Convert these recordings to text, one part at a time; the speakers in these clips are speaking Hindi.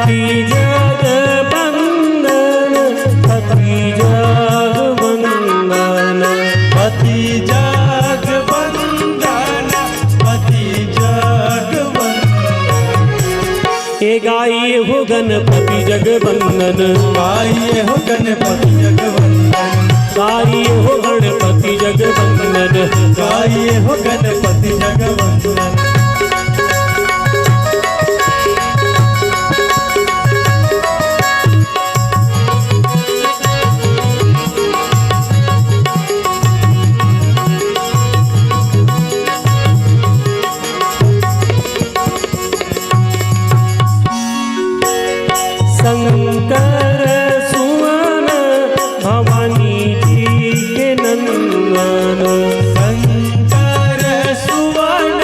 पति जगवंदन पति जगवंदन पति जगवंदन पति जगवंदन। ए गाइए हो गणपति जगवंदन गाइए हो गणपति जगवंदन गाइए हो गणपति जगवंदन गाइए हो गणपति जगवंदन। शंकर सुवन भवानी जी के नंदन शंकर सुवन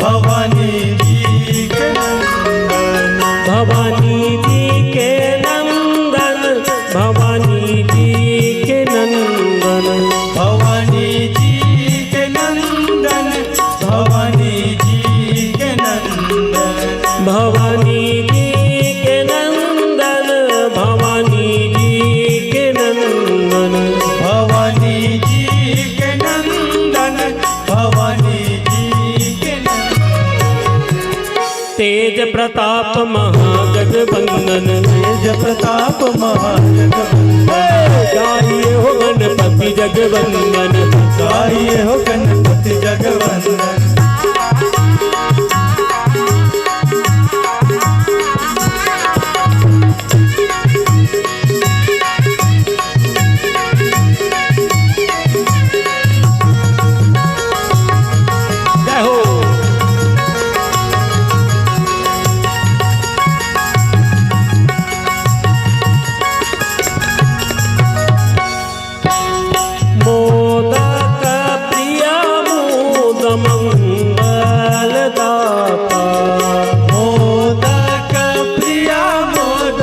भवानी जी के नंदन भवानी जी के नंदन भवानी जी के नंदन भवानी जी के नंदन भवानी जी के नंदन भवानी जी के नंदन भवानी जी के नंदन भवानी जी के नंदन भवानी जी के नंदन। तेज प्रताप महागठबंधन तेज प्रताप महाजगवंदन गाइए हो गणपति जगवंदन गाइए हो गणपति जगवंदन। जय हो मोदक प्रिय मोद मंगल दाता मोदक प्रिया मोद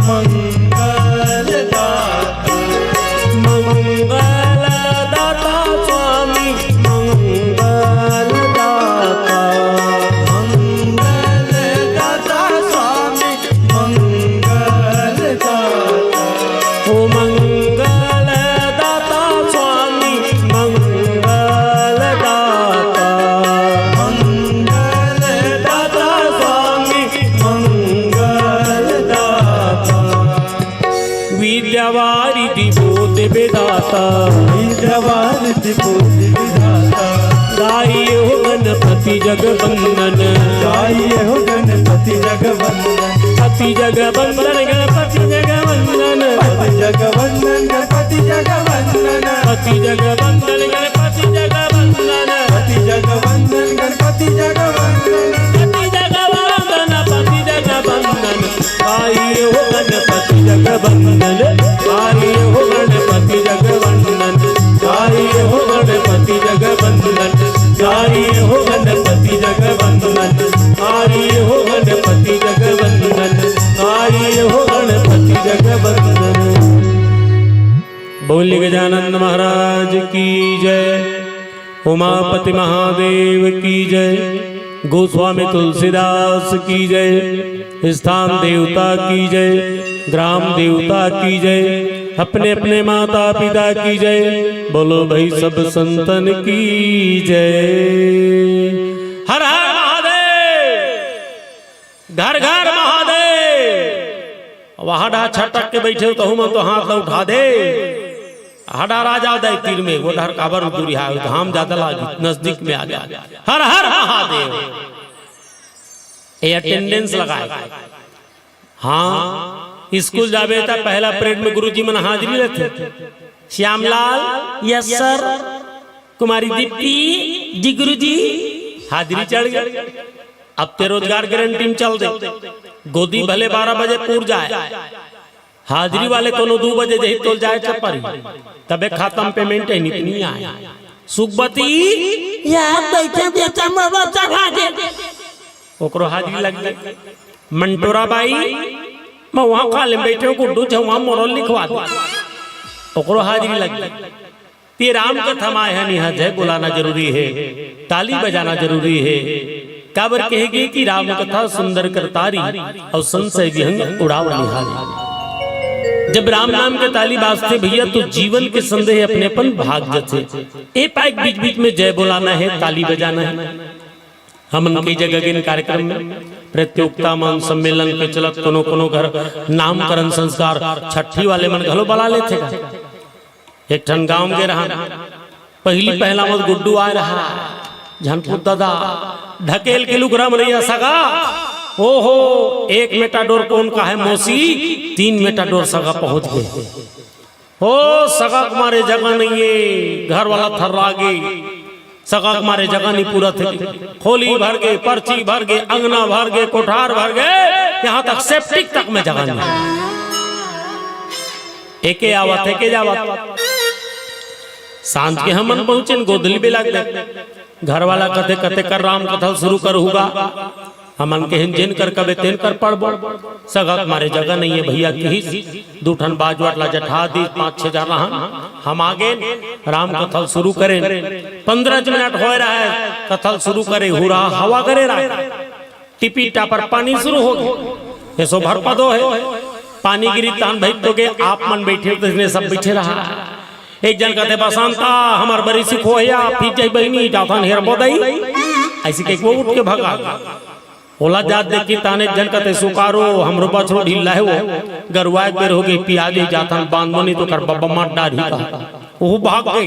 मंगल दाता मंगल दाता स्वामी मंगल दाता मंगल दाता स्वामी मंगल दाता हो मंगल दाता स्वामी मंगल दाता मंगल दाता स्वामी मंगल दाता विद्यावारिधि बोध विदाता विद्यावारिधि बोध विधाता गाइए हो गणपति जगवंदन गाइए हो गणपति जगवंदन पति जगवंदन गणपति जगवंदन पति जगवंदन गणपति जगवंदन पति जगवंदन गणपति जगवंदन पति जगवंदन गणपति जगवंदन पति जगवंदन पति जगवंदन गाइए हो गणपति जगवंदन गाइए हो गणपति जगवंदन गाइए हो गणपति जगवंदन गाइए हो गणपति जगवंदन गाइए हो गणपति जगवंदन गाइए हो गणपति जगवंदन। बोलिए गजानन महाराज की जय उमापति महादेव की जय गोस्वामी तुलसीदास की जय स्थान देवता की जय ग्राम देवता की जय अपने अपने माता पिता की जय बोलो भाई सब संतन की जय। हर हर महादेव घर घर महादेव वहां डा छटक के बैठे तो हम तो हाथ न उठा दे हड़ा राजा दे तीर में वो डर काबर दूरी है धाम ज्यादा लागी नजदीक में आ गया। हर हर महादेव ये अटेंडेंस लगाए। हाँ स्कूल जावे था पहला परेड में गुरुजी मन हाजिरी लेते श्यामलाल यस सर कुमारी दीप्ति जी गुरुजी हाजिरी चढ़ गए। अब ते रोजगार गारंटी में चल दे गोदी भले 12 बजे पूर जाए हाजिरी वाले कोनो 2 बजे जही तोल जाए चपरी तबे खत्म पेमेंट है नहीं आए सुखबती यार बैठे बेटा मरो चढ़ा दे ओकरो हाजिरी लग गई। मंटोरा बाई मैं वहां खाले बैठे गुड्डू छवा मोरल लिखवा दे ओकरो हाजिरी लग गई। ते राम कथा माय है निहा जय बुलाना जरूरी है ताली बजाना जरूरी है काबर कहेगी कि राम कथा सुंदर करतारी और संशय विहंग उड़ाव निहारी। जब राम नाम के ताली बाजते भैया तो जीवन के संदेह अपनेपन भाग जाते। ए पाइक बीच बीच में जय बोलाना है, ताली बजाना है। हम कई जगह के कार्यक्रम में प्रतियोगिता मन सम्मेलन के चलत कोनो कोनो घर नामकरण संस्कार छठी वाले मन घलो बला लेते। एक ठन गांव के रहा पहला मत गुड्डू आ रहा झनपुर दादा ढकेल के लुकरा मरैया सगा। ओहो 1 मेटाडोर कौन का है मौसी, 3 मेटाडोर सगा पहुंच गए। ओ सगा मारे जगह नहीं है, घर वाला थर्रा गए। सगा मारे जगह नहीं पूरा थे, खोली भर गए, पर्ची भर गए, अंगना भर गए, कोठार भर गए, यहाँ तक सेप्टिक तक में जगह नहीं। एके आवत एके जावत सांझ के हम पहुंचे गोदली भी लग गए। घर वाला कथे कथे कर राम कथा शुरू कर हुआ। हमन के जिन कर कबे तेन कर पड़ सगा मारे जगह नहीं है भैया की 2 ठन बाजवाट ला जठा दी 5-6 जना हम आगे राम कथा शुरू करें। 15 मिनट हो रहा है कथा शुरू करे हुरा हवा करे रहा टिपी टापर पानी शुरू हो गए। ये सो भर पदो है पानी गिरी तान भाई तो के आप मन बैठे तो इसने सब बैठे रहा। एक जन कहते बसंता हमार बड़ी सिखो फिर जाई बहनी जाथन हेर बोदई ऐसी के वो उठ के भगा ओला जात देखी ताने जन कहते सुकारो हमरो बछड़ो ढीला है वो गरुआ बेर हो गई पियाजे जाथन बांधनी तो कर बब्बा मार डारी का वो भाग गई।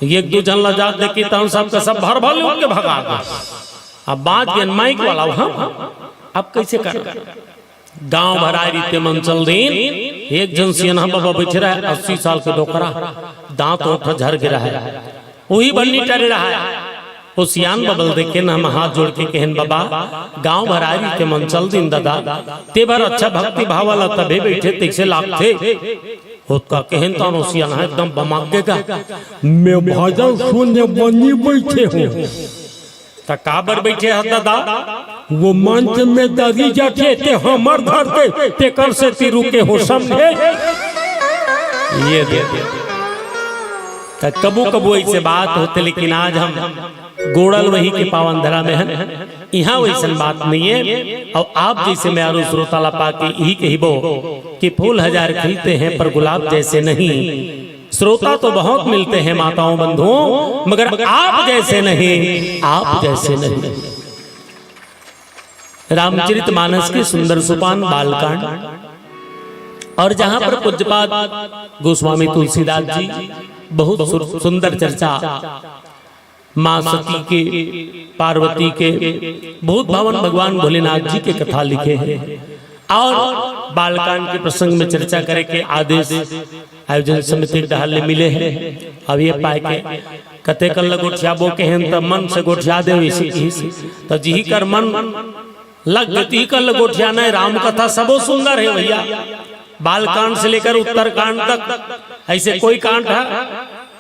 एक दो जन ला जात देखी तान सब के सब भर भर उठ के भगा गए। अब बात के माइक वाला हम अब कैसे कर गांव भराई रीते मंचल दिन एक जन सियना बाबा बैठे रहा है 80 साल के डोकरा दांत ओठ झर गिरा है वही बन्नी टरे रहा है। वो सियान बबल देख के हम हाथ जोड़ के कहन बाबा गांव भराई रीते मंचल दिन दादा ते भर अच्छा भक्ति भाव वाला तबे बैठे तेसे लाभ थे उसका कहन तो सियाना एकदम बमागेगा मैं भाजन सुने बनी बैठे हूँ काबर बैठे है दादा वो मंच में दादी जाते ते हमर धरते ते कर से ती रुके हो समझे ये दे कबू कबू ऐसे बात होते लेकिन आज हम गोड़ल वही के पावन धरा में हैं यहाँ वैसन बात नहीं है। और आप जैसे मैं आरो श्रोता ला पाके यही कहिबो कि फूल 1000 खिलते हैं पर गुलाब जैसे नहीं। श्रोता तो बहुत मिलते हैं माताओं बंधुओं मगर आप जैसे नहीं, आप जैसे नहीं। रामचरित मानस के सुंदर सोपान बालकांड और जहां पर पूज्यपाद गोस्वामी तुलसीदास जी बहुत सुंदर चर्चा मां सती के पार्वती के बहुत भवन भगवान भोलेनाथ जी के कथा लिखे हैं और बालकांड के प्रसंग में चर्चा करे के आदेश आयोजन समिति डहल मिले हैं। अब ये पाए के कते कल गोठिया बो के हैं तो मन से गोठिया दे तो जी कर मन लग गति कल गोठिया नहीं। राम कथा सबो सुंदर है भैया बालकांड से लेकर उत्तरकांड तक ऐसे कोई कांड है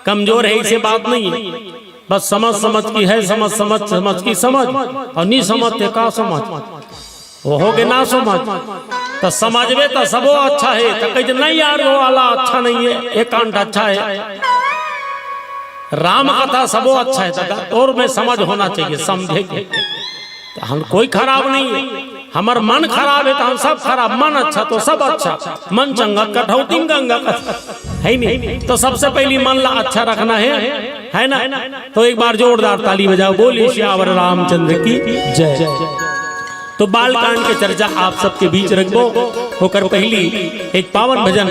कमजोर है ऐसे बात नहीं है। बस समझ समझ की है समझ समझ समझ की समझ और नहीं समझते का समझ वो हो गए ना समझ तो समझवे तो सबो अच्छा है तो कहीं नहीं यार वो वाला अच्छा नहीं है एक कांड अच्छा है। राम कथा सबो अच्छा है दादा और में समझ होना चाहिए समझे के तो हम कोई खराब नहीं है। हमार मन खराब है तो हम सब खराब, मन अच्छा तो सब अच्छा। मन चंगा कठौती गंगा है नहीं तो सबसे पहली मन ला अच्छा रखना है ना। तो एक बार जोरदार ताली बजाओ बोलिए श्यावर रामचंद्र की जय। तो बालकांड के चर्चा आप सबके बीच रखबो होकर पहली एक पावन भजन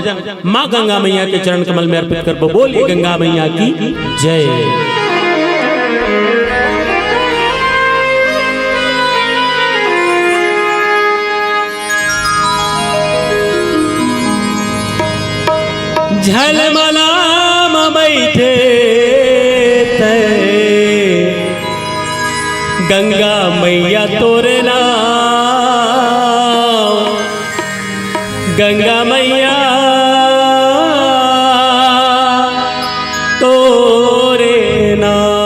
माँ गंगा मैया के चरण कमल में अर्पित करबो। बोलिए गंगा मैया की जय। झलमलाम बैठे गंगा मैया तोरे नाम गंगा मैया तोरे नाम।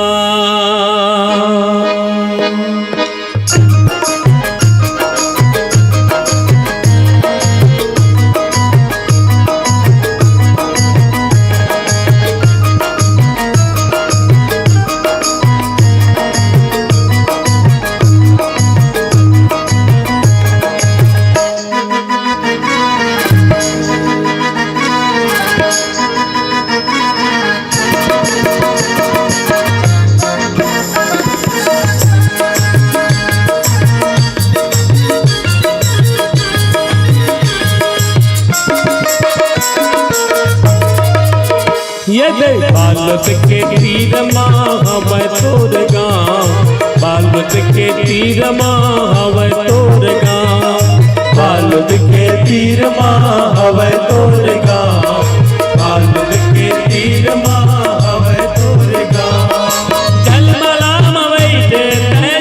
दे बालत के तीर हवै तोर गाँव बालत के तीर हवै तोर गाँव बालद के तीर हवै तोर गाँव बालद के तीर हवै तोर गाँव जलमलाम बैठे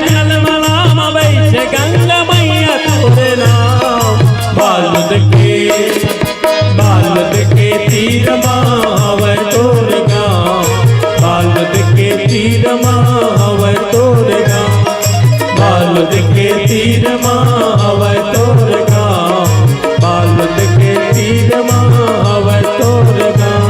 जलमलाम बैठे गंगा मैया तोरे नाम बालद के तीर हवै तोर गाँव बालद के तीर हवै तोर गाँव बालद के तीर हवै तोर गाँव बालद के तीर हवै तोर गाँव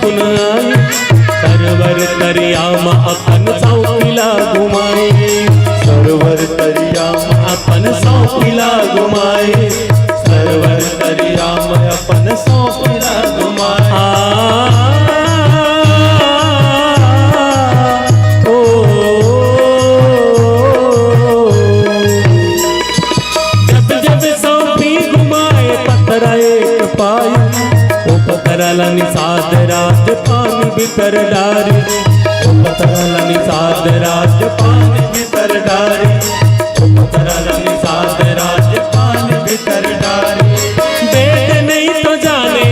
कुनाई सरवर तरियाम अपन सौकिला घुमाए सरवर तरियाम अपन सौकिला घुमाए सरवर तरियाम अपन सौकिला घुमाए जब जब सौंपी घुमाए पतरा एक पाई पतरल निषाद राज पान भीतर डारी पतरल निषाद राज पान भीतर डारी पतरल निषाद राज पान भीतर डारी वेद नहीं तो जाने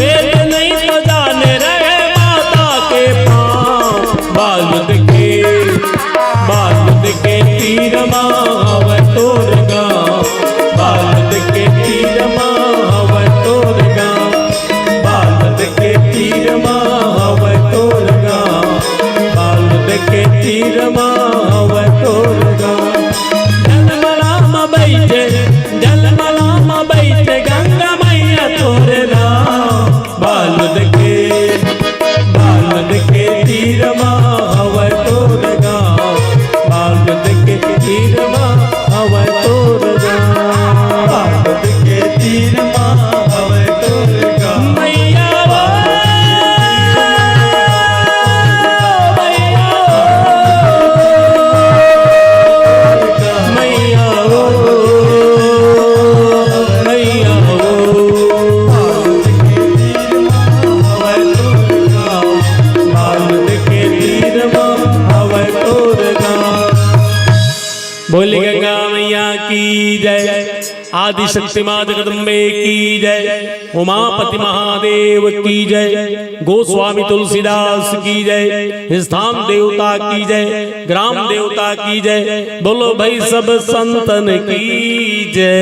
वेद नहीं तो जाने रहे माता के पाँव बालद के तीर हवै तोर गाँव बालद के तीर हवै तोर गाँव बालद के तीर हवै तोर गाँव बालद के तीर हवै तोर गाँव जलमलाम बैठे गंगा मैया तोरे नाम बालद के तीर हवै तोर गाँव बालद के तीर हवै तोर गाँव बालद के तीर हवै तोर गाँव मैया बोले गंगा मैया की जय आदि शक्ति माँ जगदम्बे की जय उमापति महादेव की जय गोस्वामी तुलसीदास की जय स्थान देवता की जय ग्राम देवता की जय बोलो भाई सब संतन की जय।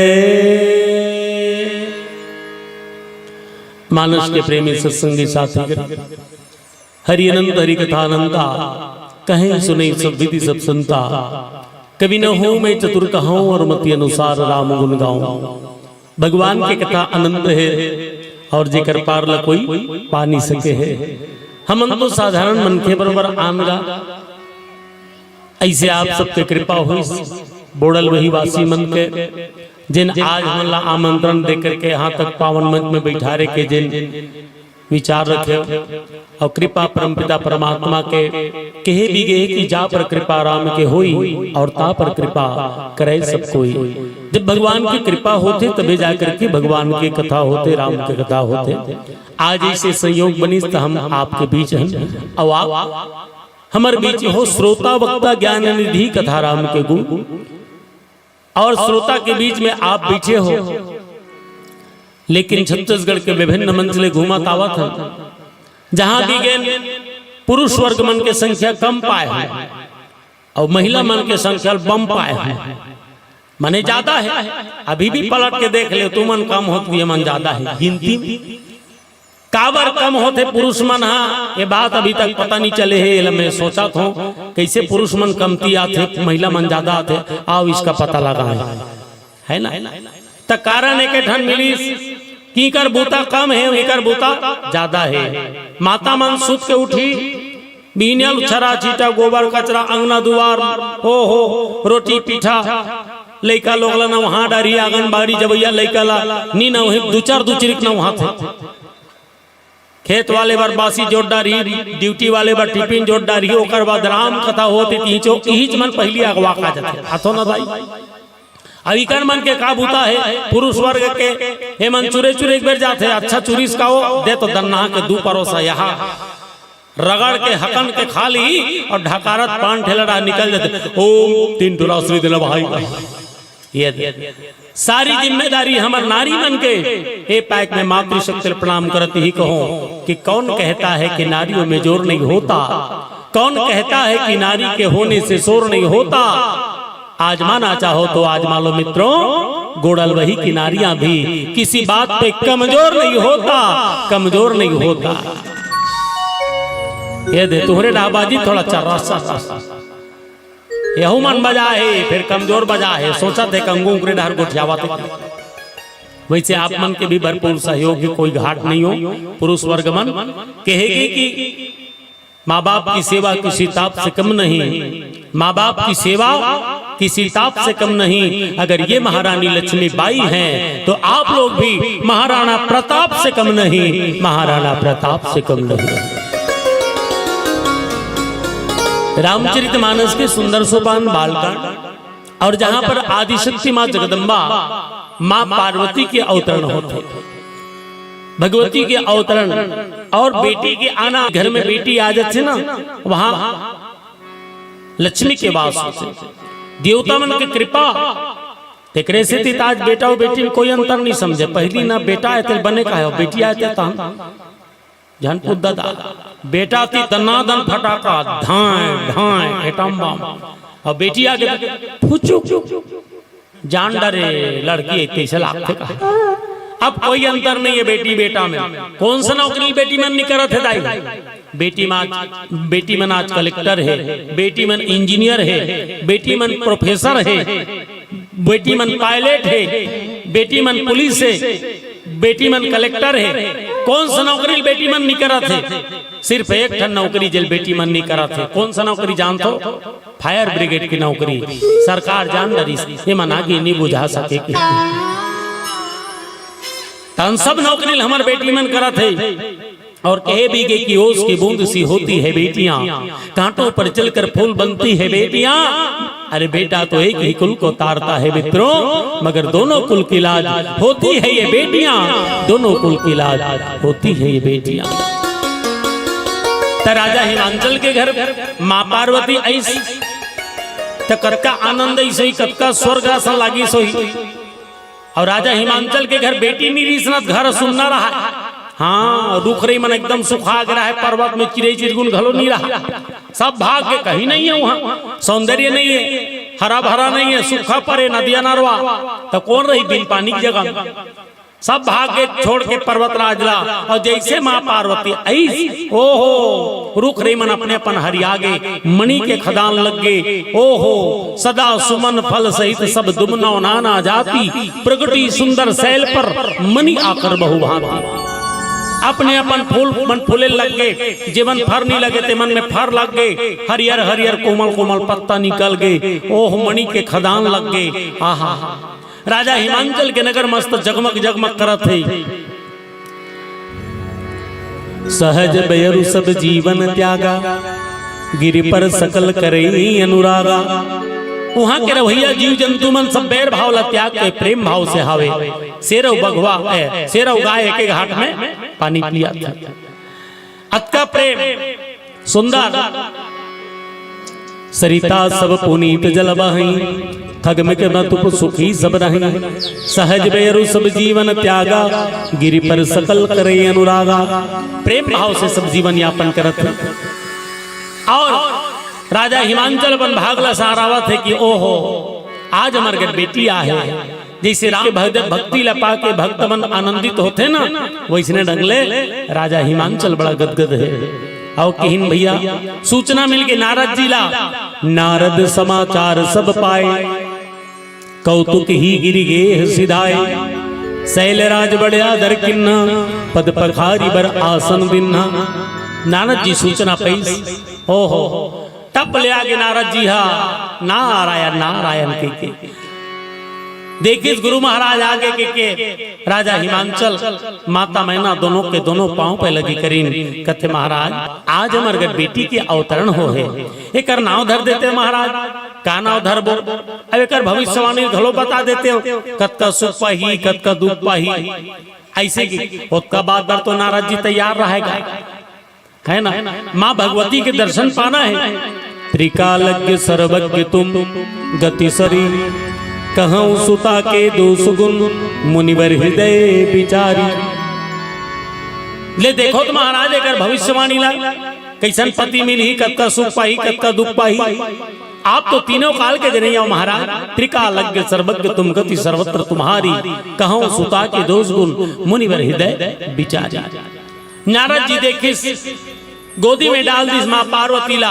मानस के प्रेमी सत्संगी साथी हरि अनंत हरि कथानंदा कहें सुने सब विधि सब संता कभी न हो मैं चतुर कहूं और मति अनुसार राम गुण गाऊं। भगवान की कथा अनंत है और जेकर पार ला कोई पा नहीं सके है। हम तो साधारण मन के बराबर आनगा ऐसे आप सबके कृपा हुई बोड़ल वही वासी मन के जिन आज हमला आमंत्रण दे करके यहाँ तक पावन मंच में बैठारे के जिन विचार रखे और कृपा परमपिता परमात्मा के कहे भी गए कि जा पर कृपा राम के होई और ता पर कृपा करे सब कोई। जब भगवान की कृपा होते तबे जाकर के भगवान की कथा होते राम की कथा होते। आज ऐसे संयोग बनी तो हम आपके बीच हैं और आप हमारे बीच हो श्रोता वक्ता ज्ञान निधि कथा राम के गुण और श्रोता के बीच में आप पीछे हो। लेकिन छत्तीसगढ़ के विभिन्न मंचले घूमा तावत है जहां भी गए पुरुष वर्ग मन के संख्या कम पाए हैं और महिला मन के संख्या बम पाए हैं। मने ज्यादा है अभी भी पलट के देख ले तू मन कम होती है मन ज्यादा है गिनती काबर कम होते पुरुष मन। हाँ ये बात अभी तक पता नहीं चले है। मैं सोचा था कैसे पुरुष मन कमती आते महिला मन ज्यादा आते आओ इसका पता लगा है ना। तो कारण एक ठन मिली की कर बूता कम है एकर बूता ज्यादा है। माता मन सुत के उठी बीनियल छरा चीटा गोबर कचरा अंगना दुआर हो रोटी पीठा लइका लोग ला ना वहां डारी आंगनबाड़ी जबैया लइका ला नी ना वही दो चार दूचरिक ना वहां थे खेत वाले बार बासी जोड़ डारी ड्यूटी वाले बार टिफिन जोड़ डारी ओकर बाद राम कथा होती तीचो इहिच मन पहली अगवा का जाते हाथों ना भाई अविकर मन के का बूता है पुरुष वर्ग के हे मन चुरे चुरे एक बार जाते अच्छा चुरीस का हो दे तो दन्ना के दू परोसा यहाँ रगड़ के हकन के खा ली और ढकारत पान ठेलरा निकल जाते ओम तीन टुरा श्री दिल भाई ये सारी जिम्मेदारी हमार नारी मन के ए पैक में मातृशक्ति प्रणाम करती ही कहो कि कौन कहता है कि नारियों में जोर नहीं होता, कौन कहता है कि नारी के होने से शोर नहीं होता। आजमाना चाहो तो आजमा लो मित्रों, गोड़ल वही की नारियां भी किसी बात पे कमजोर नहीं होता, कमजोर नहीं होता। ये दे तुहरे डाबाजी थोड़ा चर्रा यहू मन बजा है फिर कमजोर बजा है, सोचा थे कंगू उकरे डहर गोठियावा थे। वैसे आप मन के भी भरपूर सहयोग की कोई घाट नहीं हो। पुरुष वर्ग मन कहेगी कि माँ बाप की सेवा किसी ताप से कम नहीं, माँ बाप की सेवा किसी ताप से कम नहीं। अगर ये महारानी लक्ष्मीबाई हैं तो आप लोग भी महाराणा प्रताप से कम नहीं, महाराणा प्रताप से कम नहीं। रामचरितमानस के सुंदर सोपान बालकांड और जहां पर आदिशक्ति मां जगदम्बा मां पार्वती के अवतरण होते, भगवती के अवतरण और बेटी के आना, घर में बेटी आ जाती ना वहां लक्ष्मी के वास होते, देवता मन की कृपा तेकरे से थी। आज बेटा और बेटी में कोई अंतर नहीं समझे, पहली ना बेटा आए थे बने का है, बेटी आए थे जनपुर दादा बेटा थी दनादन फटाका धाए धाए एटम बम, और बेटी आगे फुचुक जान डरे लड़की इतने लाख का। अब कोई अंतर नहीं है बेटी बेटा में, कौन सा नौकरी बेटी मन नहीं करत है दाई। बेटी मन आज कलेक्टर है, बेटी मन इंजीनियर है, बेटी मन प्रोफेसर है, बेटी मन पायलट है, बेटी मन पुलिस है, बेटी मन कलेक्टर है। कौन सा नौकरी बेटी मन नहीं करा थे, सिर्फ एक ठन नौकरी जेल बेटी मन नहीं करा थे। कौन सा नौकरी जान तो? फायर ब्रिगेड की नौकरी सरकार जान डरी ये मन आगे नहीं बुझा सके कि तन सब नौकरी हमार बेटी मन करा थे। और कहे भी गई कि ओस की बूंद सी होती है बेटियां, कांटों पर चलकर फूल बनती है बेटियां। अरे बेटा तो एक ही कुल को तारता है मित्रों, मगर दोनों कुल की लाज होती है ये बेटियां, दोनों कुल की लाज होती है ये बेटियां। तो राजा हिमांचल के घर माँ पार्वती ऐसी तो कतका आनंद ऐसे कतका स्वर्ग आसन लागी सोई। और राजा हिमांचल के घर बेटी नीरीसनत घर सुनना रहा। हाँ रुख रही मन एकदम सुखा गया है, पर्वत में चिड़ै चिरगुन घलो नहीं रहा, सब भाग के कहीं नहीं है, वहाँ सौंदर्य नहीं है, हरा भरा नहीं है, सूखा परे नदिया नरवा तो कौन रही बिन पानी की जगह, सब भाग के छोड़ के पर्वत राजला। और जैसे माँ पार्वती ऐसी ओहो रुख रही मन अपने अपन हरियागे मणि के खदान लग गए। ओहो सदा सुमन फल सहित सब दुमनौ नाना जाति, प्रगटी सुंदर शैल पर मणि आकर बहु भांति। अपने अपन फूल मन फूले लग गए, जीवन फर नहीं लगे थे मन में फर लग गए, हरियर हरियर कोमल कोमल पत्ता निकल गए। ओह मणि के खदान लग गए। आहा राजा हिमांचल के नगर मस्त जगमग जगमग करत है। सहज बेरु सब जीवन त्यागा, गिरि पर सकल करई अनुरागा। वहां के रवैया जीव जंतु मन सब बैर भाव ला त्याग के प्रेम भाव से हावे। शेरव बघवा शेरव गाय एक घाट में पानी पिया था। अतका प्रेम सुंदर सरिता सब पुनीत जल बहि, खगम के मतुप सुखी सब रही। सहज बेरु सब जीवन त्यागा, गिरि पर सकल करे अनुरागा। प्रेम भाव से सब जीवन यापन करत है। और राजा हिमांचल बन भागला सहारावत है कि ओहो आज हमार घर बेटी आहे। जैसे राम भक्ति लपा के भक्त मन आनंदित होते ना, वैसने ढंगले राजा हिमांचल बड़ा गदगद है। और कहिन भैया सूचना मिल गई नारद जी ला, नारद समाचार सब पाए, कौतुक ही गिरि गे सिधाए। शैलराज बड़े आदर किन्ना, पद पखारी बर आसन दिन्ना। नारद जी सूचना पैस ओहो तब ले आगे नारद जी हा नारायण नारायण के देखिए गुरु महाराज आगे के राजा हिमांचल माता मैना दोनों के दोनों पांव पे लगी करीन कथे महाराज आज हमार बेटी के अवतरण हो है एक नाव धर देते महाराज का नाव धर बो अब एक भविष्यवाणी घलो बता देते हो कत का सुख पाही कत का दुख पाही ऐसे की उसका बाद तो नारद जी तैयार रहेगा है ना। माँ भगवती के दर्शन पाना है। त्रिकालज्ञ सर्वज्ञ तुम गति सरी कहूँ सुता के दोष गुण मुनिवर हृदय विचारी। ले देखो तो महाराज एक भविष्यवाणी ला कैसन पति मिली कत का सुख पाही कत का दुख पाही। आप तो तीनों काल के जनैया महाराज त्रिकालज्ञ सर्वज्ञ तुम गति सर्वत्र तुम्हारी कहूँ सुता के दोष गुण मुनिवर हृदय विचारी। नारद जी देखे गोदी में डाल दी माँ पार्वती ला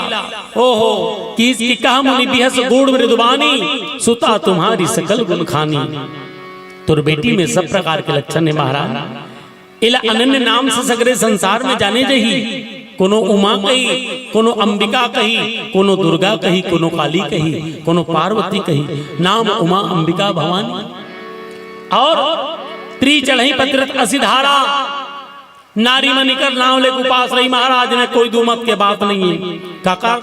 ओहो की कहा मुनि बिहस गुड़ मृदुबानी सुता तुम्हारी सकल गुण खानी। तुर बेटी में सब प्रकार के लक्षण है महाराज। इला अनन्य नाम से सगरे संसार में जाने जही कोनो उमा कही कोनो अंबिका कही कोनो दुर्गा कही कोनो काली कही कोनो पार्वती कही नाम उमा अंबिका भवानी। और त्रि चढ़ई पतिरथ असिधारा नारी मनिकर नाव ले उपास रही महाराज ने कोई दुमत के बात नहीं है। काका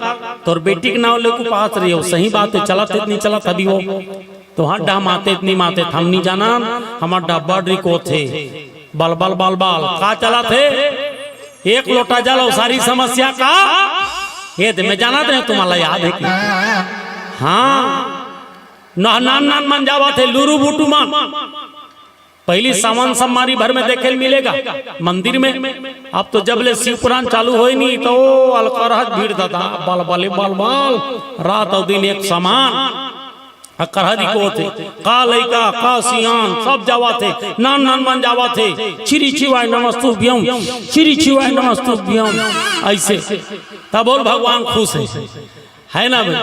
तोर बेटी के नाव ले उपास रही हो सही बात है चलत इतनी चलत अभी हो तो हाँ डा माते इतनी माते हम नहीं जाना हमार डब्बा को थे बल बल बल बल का चला थे एक लोटा जल सारी समस्या का ये मैं जाना थे तुम्हारा याद है कि हाँ नान नान मन जावा थे लूरू बूटू मान पहली सामान सम्मारी भर में देखे मिलेगा मंदिर में। अब तो जब ले शिव पुराण चालू हो नहीं तो अलकरहत भीड़ था बल बल बल बल रात और दिन एक समान करहदी को थे का लइका का सियान सब जावा थे नान नान मन जावा थे छिरी छिवाय नमस्तुभ्यम छिरी छिवाय नमस्तुभ्यम ऐसे तब बोल भगवान खुश है ना भाई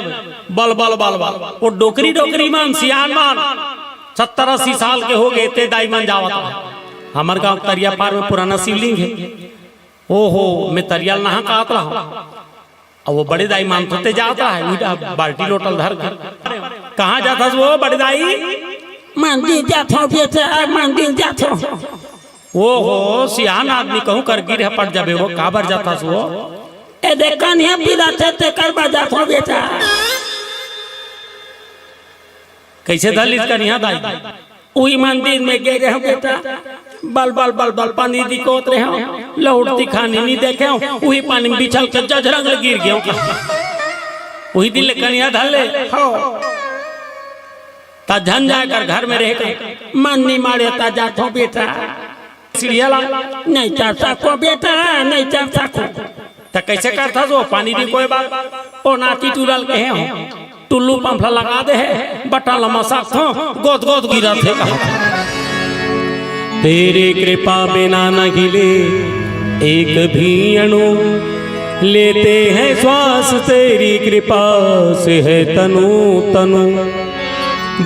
बल बल बल बल वो डोकरी डोकरी मान सियान मान 70-80 साल के हो गए ते दाईमान जावत हमार गांव तरिया पार में पुराना शिवलिंग है। ओहो मैं तरियाल नहा का आता हूँ और वो बड़े दाई मानते जाता है उठा बाल्टी लोटल धर घर कहाँ जाता वो बड़े दाई मंदिर जाता बेटा मंदिर जाता। ओहो सियान आदमी कहूँ कर गिर पट जाबे वो काबर जाता वो ए देखा नहीं बिलाते ते कर जाता बेटा कैसे दलित कर यहाँ दाई वही मंदिर में गए रहे बेटा बल बल बल बल पानी दिकोत रहे लौटती खानी नहीं देखे वही पानी में बिछल के जजरंग गिर गया वही दिन ले कनिया धले ता झन जाकर घर में रह कर मन नहीं मारे ता जातो बेटा सीढ़ियाला नहीं चढ़ सको बेटा नहीं चढ़ सको ता कैसे करता वो पानी दी कोई बात ओ नाती टूरल कहे हो टुल्लू पंफला लगा दे है बटा लम्बा साख थो गोद गोद गिरा थे कहा तेरे कृपा बिना न हिले एक भी अणु लेते हैं श्वास तेरी कृपा से है तनु तनु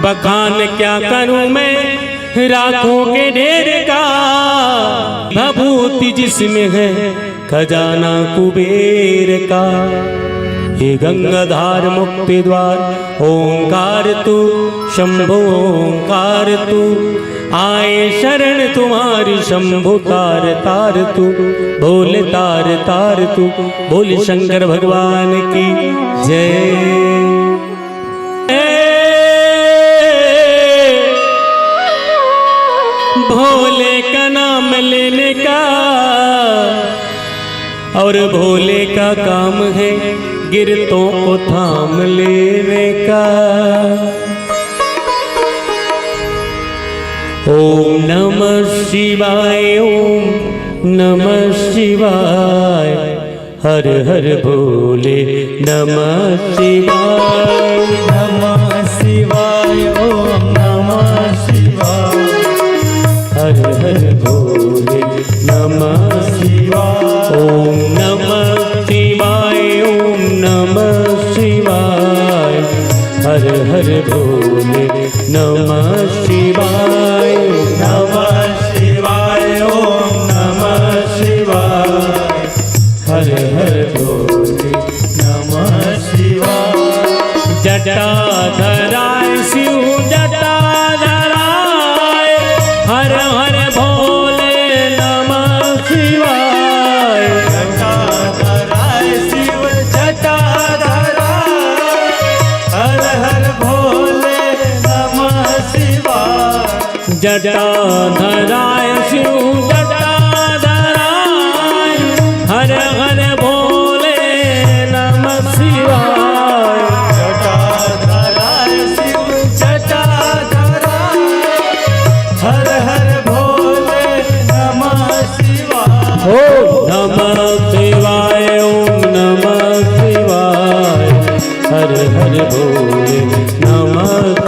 बखान क्या करूं मैं राखों के ढेर का भभूति जिसमें है खजाना कुबेर का। हे गंगाधार मुक्ति द्वार ओंकार तू शंभो ओंकार तू आए शरण तुम्हारी शंभु तार तार तू बोले तार तार तू बोले शंकर भगवान की जय। भोले का नाम लेने का और भोले का काम है गिरतों को थाम लेने का। ओम नमः शिवाय ओम नमः शिवाय हर हर भोले नमः शिवाय नमः शिवाय ओम नमः शिवाय हर हर भोले नमः शिवाय। ओम नमः शिवाय ओम नमः शिवाय हर हर भोले नमः शिवाय। नमः शिवाय ओम नमः शिवाय हर हर भोले नमः शिवाय। जटाधराय शिव जटाधर जटाधराय शिव जटाधराय हर हर भोले नमः शिवाय जटाधराय शिव जटाधराय हर हर भोले नमः शिवाय ओम नमः शिवाय ओम नमः शिवाय हर हर भोले नमः शिवाय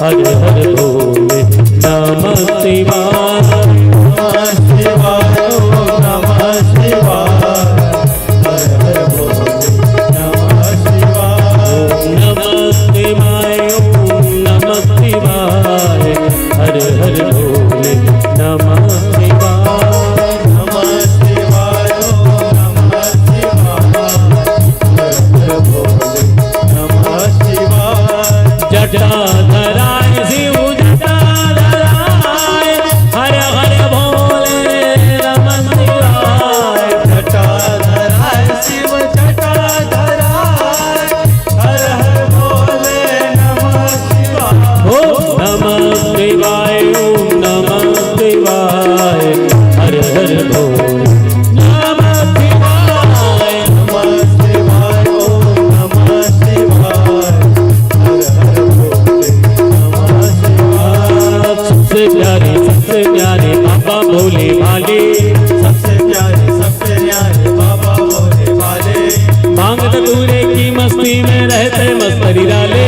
हर हर भोले नमः शिवाय। तूरे की मस्ती में रहते मस्तरी डाले,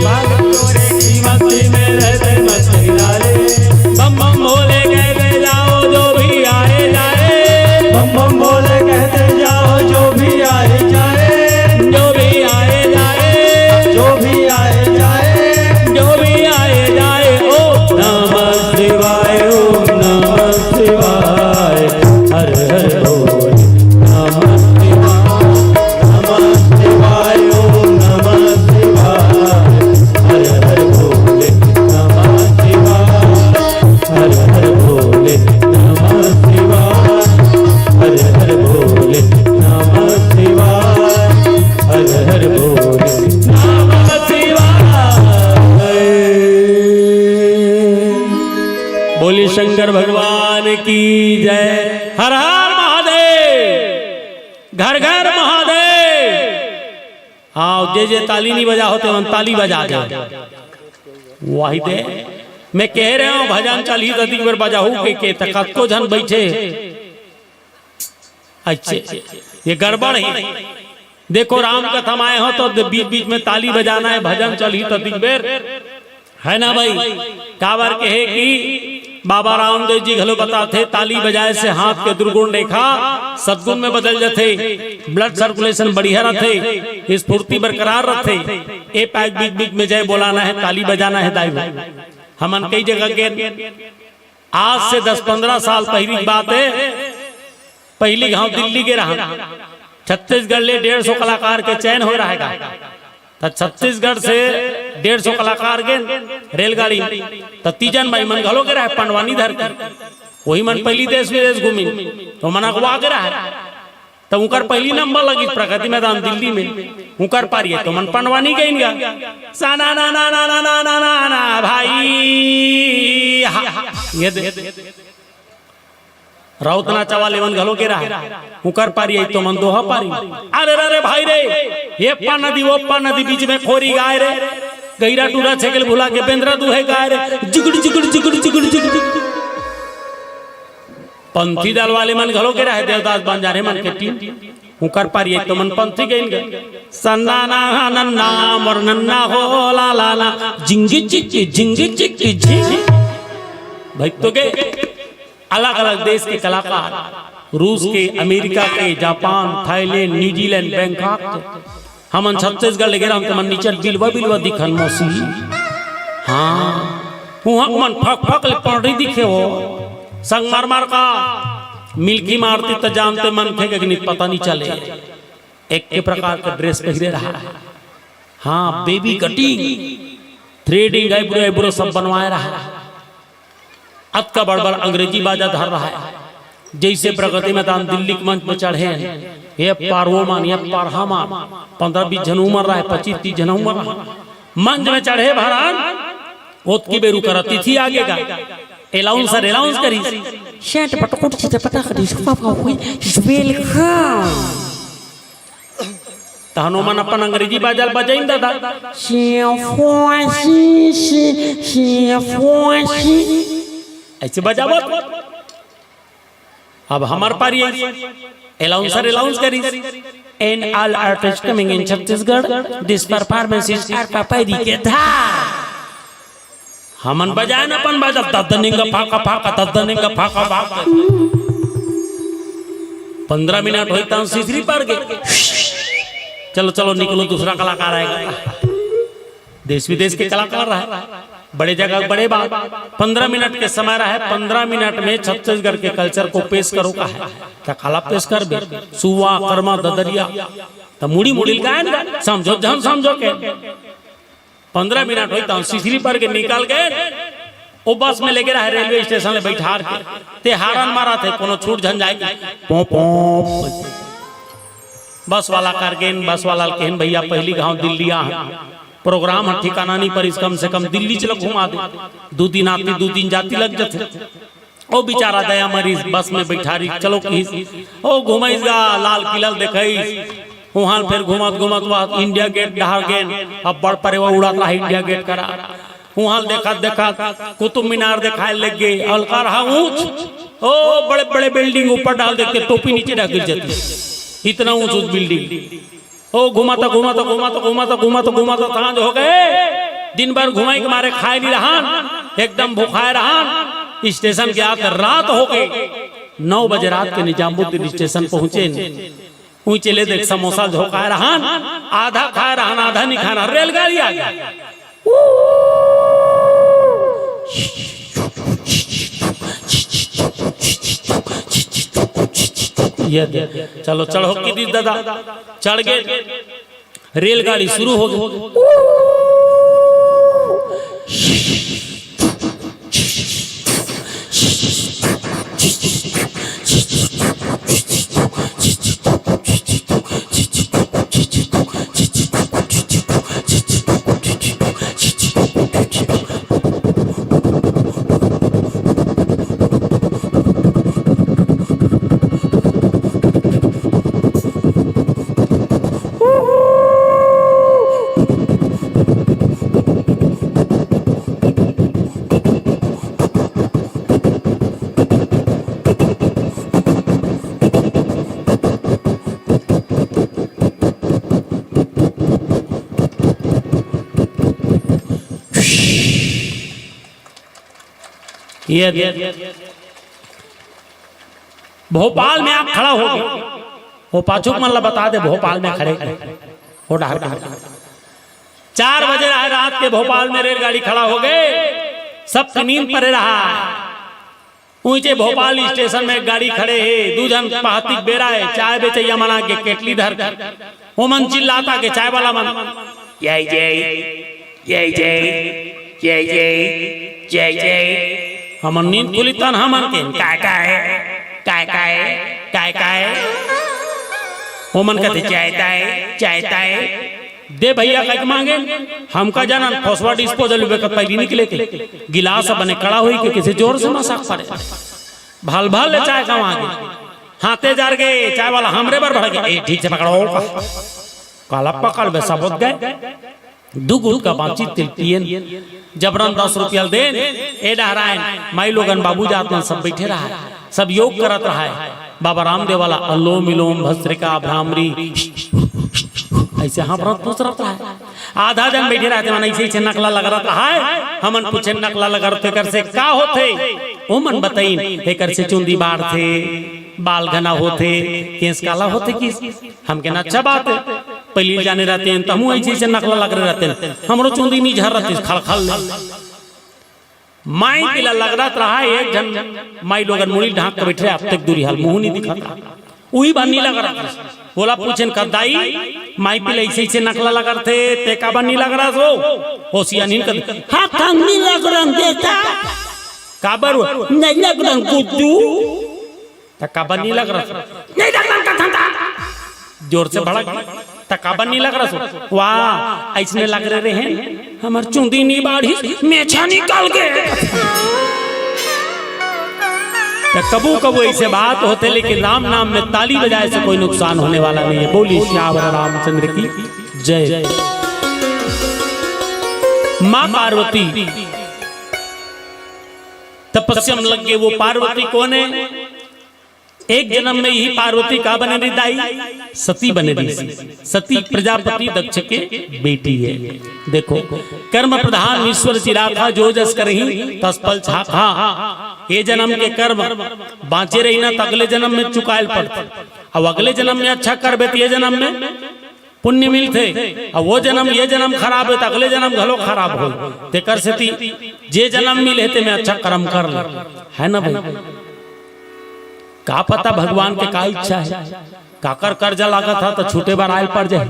भाग तोरे की मस्ती में रहते मस्ती डाले। बम बम भोले कहते जाओ जो भी आए जाए, बम बम बोले कहते जाओ जो भी आए जाए, जो भी आए जाए, जो भी आए जाए, जो भी आए जाए। ओ नमः शिवाय ओम नमः शिवाय, हर हर बोले नमः शिवाय, नमः शिवाय ओम नमः शिवाय, हर हर बोले नमः शिवाय, हर हर बोले नमः शिवाय, हर हर बोले नमः शिवाय, हर हर बोले नमः शिवाय। बोली शंकर भगवान की जय। हर हर महादेव, घर घर महादेव। हाँ जे ताली नहीं बजा होते हम ताली बजा दे वही दे। मैं कह रहा हूँ भजन चाली अधिक बार बजा हूँ के तकत को जन बैठे अच्छे ये गड़बड़ है। देखो राम कथा में आए हो तो बीच बीच में ताली बजाना है, भजन चली तो दिग्बेर है ना भाई। काबर कहे कि बाबा रामदेव जी घलो बताते ताली बजाए से हाथ के दुर्गुण रेखा सद्गुण में बदल जाते, ब्लड सर्कुलेशन बढ़िया रहते, स्फूर्ति बरकरार रहते। ए पैक बीच बीच में जय बोलाना है, ताली बजाना है दाई भाई। हमन कई जगह के आज से 10-15 साल पहली बात है, पहली गांव दिल्ली के रहा छत्तीसगढ़ ले 150 कलाकार के चयन हो रहेगा। तो छत्तीसगढ़ से 150 कलाकार के रेलगाड़ी तो तीजन भाई मन घलो के रहे पंडवानी धर कर वही मन पहली देश विदेश घूमी तो मन अगवा के रहे तो उनकर पहली नंबर लगी प्रगति मैदान दिल्ली में उनकर पारी है तो मन पंडवानी गई गया साना ना ना ना ना ना ना ना ना भाई ये राउत नाचा वाले मन घलो के रहा उकर पारी है तो मन दोहा पारी। अरे रे भाई रे ये पा नदी वो पा नदी बीच में खोरी गाय रे गैरा टूरा छेगल भुला के बेंद्रा दुहे गाय रे जिगड़ जिगड़ जिगड़ जिगड़ जिगड़। पंथी दल वाले मन घलो के रहे देवदास बंजारे मन के टीम उकर पारी है तो मन पंथी गई सन्ना ना नन्ना मोर नन्ना हो ला ला ला जिंगी चिक्की जिंगी चिक्की झिंगी भाई तो गए। अलग अलग देश के कलाकार रूस के, अमेरिका के, जापान, थाईलैंड, न्यूजीलैंड, बैंकॉक हमन छत्तीसगढ़ ले गेरा मन नीचे बिलवा बिलवा दिखन मौसी। हाँ वहाँ मन फक फक ले पौड़ी दिखे हो संगमरमर का मिल्की मारती तो जानते मन थे कि पता नहीं चले एक के प्रकार का ड्रेस पहने रहा है। हाँ baby cutting threading eyebrow eyebrow सब बनवाए रहा है। अत का बड़बड़ अंग्रेजी बाजा धर रहा है जैसे प्रगति मैदान दिल्ली के मंच में चढ़े हैं ये पारवो मान ये पारहा मान 15-20 जन उमर रहा है 25-30 जन उमर रहा मंच में चढ़े भरान ओत की बेरू करती थी आगे का एलाउंस करी Shut up, but what is the pata? Welcome. तहनो मन अपन अंग्रेजी बाजल बजाइन दादा ऐसे बजावत। अब हमार पारी अलाउंस करी and all artist coming in Chhattisgarh this performance is पापरी के धार। हमन बजान अपन बाजा तदनिंग फाका फाका तदनिंग फाका फाका 15 मिनट होई ता सीसरी पर गए। चलो चलो निकलो दूसरा कलाकार आएगा। देश विदेश के कलाकार रहा बड़े जगह बड़े बात 15 मिनट के समय रहा है। 15 मिनट में छत्तीसगढ़ के कल्चर को पेश करो का है क्या काला पेश कर बे सुवा कर्मा ददरिया तो मुड़ी मुड़ी गायन समझो जन समझो के 15 मिनट हुई तो सीसरी पर के निकाल गए वो बस में लेके रहे रेलवे स्टेशन ले बैठार के ते हारन मारा थे कोनो छूट झन जाएगी पो पो बस वाला कर गए बस वाला कहन भैया पहली गांव दिल्ली आ प्रोग्राम है ठिकाना नहीं पर कम से कम दिल्ली चलो घुमा दे 2 दिन आती 2 दिन जाती लग जाते ओ बेचारा दया मरीज बस में बैठारी चलो ओ घुमाईगा लाल किला देखई वहां फिर घुमत इंडिया गेट डहार गेन अब बड़ परे वो उड़ा रहा इंडिया गेट करा वहां देखा कुतुब मीनार दिखाए लग गए अलका रहा ऊंच ओ बड़े बड़े बिल्डिंग ऊपर डाल देते टोपी नीचे गिर जाती इतना ऊंच बिल्डिंग ओ घुमाता घुमाता घुमाता घुमाता घुमाता घुमाता सांझ हो गए। दिन भर घुमाई के मारे खाए नहीं रहा, एकदम भूखाए रहा। स्टेशन के आकर रात हो गई। 9 बजे रात के निजामुद्दीन स्टेशन पहुंचे। ऊंचे ले देख समोसा झोंका रहा, आधा खा रहा आधा नहीं खाना। रेलगाड़ी आ गया। ये चलो चढ़ो की दादा, चढ़ गए। रेलगाड़ी शुरू हो गई। ये भोपाल में आप खड़ा हो गए। वो पाछुक मतलब बता दे भोपाल में खड़े हो डर 4 बजे रात के भोपाल में रेलगाड़ी खड़ा हो गए। सब नींद पड़े रहा। ऊंचे भोपाल स्टेशन में गाड़ी खड़े है। दूजन पहातिक बेरा है। चाय बेचैया मना के केटली धर वो मन चिल्लाता के चाय वाला मन जय जय जय जय जय जय जय जय। हमन नींद खुली तन हमन के काय काय वो मन कहते चाय ताए दे भैया कह मांगे। हमका जाना फॉस्फा डिस्पोजल पहली निकले के गिलास बने कड़ा हुई के किसी जोर से मसाक पड़े। भाल भाल ले चाय का मांगे। हाथे जार गए चाय वाला हमरे बार बढ़ गए। ठीक से पकड़ो काला पकड़ वैसा बोध गए। दुगुल का बाची तिल पियन जबरन 10 रुपया दे ए डहरायन। माई लोगन बाबू जातन सब बैठे रहा, सब योग करत रहा है। बाबा रामदेव वाला अलोम विलोम भस्त्रिका भ्रामरी ऐसे हाँ पूछ रहा है। आधा जन बैठे रहते मन ऐसे नकला लग रहा है। हमन पूछे नकला लगा रहे कर से का होते ओ मन बताइन एकर से चुंदी बाढ़ थे, बाल घना होते, केस काला होते कि हम कहना अच्छा बात है। पहले जाने रहते हैं तमु ऐसे नकला लग रहे रहते हैं। हमरो चुंदी नहीं झर रहती खलखल माई पिला लग रहा। एक जन माई लोगन मुड़ी ढाक के बैठे अब तक दूरी हाल मुंह नहीं दिखाता। वही बन्नी लग रहा था। बोला पूछन कदाई माई पिला ऐसे नकला लग रहे थे ते का बन्नी लग रहा सो होशिया नहीं कर हाँ ठंडी लग रहा देता काबर नहीं लग रहा गुड्डू तका बन्नी लग रहा नहीं लग रहा ठंडा जोर से भड़क तका बन्नी लग रहा सो वाह ऐसने लग रहे हैं। हमार चुंदी नहीं बाढ़ी मेछा निकाल के कबू कबू ऐसे बात होते। लेकिन राम नाम में ताली बजाए से कोई नुकसान होने वाला नहीं है। बोली श्यावर रामचंद्र की जय। माँ पार्वती तपस्या में लग गए। वो पार्वती कौन है? एक जन्म में ही पार्वती का बने रही दाई सती बने रही। सती प्रजापति दक्ष के बेटी है। देखो कर्म प्रधान ईश्वर चिराखा जो जस करही तस फल छाखा। ये जन्म के कर्म बाँचे रही ना तो अगले जन्म में चुकायल पड़ते। अब अगले जन्म में अच्छा कर बे तो ये जन्म में पुण्य मिलते। अब वो जन्म ये जन्म खराब है तो अगले जन्म घलो खराब हो ते कर सती जे जन्म मिले ते में अच्छा कर्म कर ले है ना भाई। का पता भगवान के का इच्छा है। काकर कर्जा लागा था तो छूटे बार आयल पड़ जाए।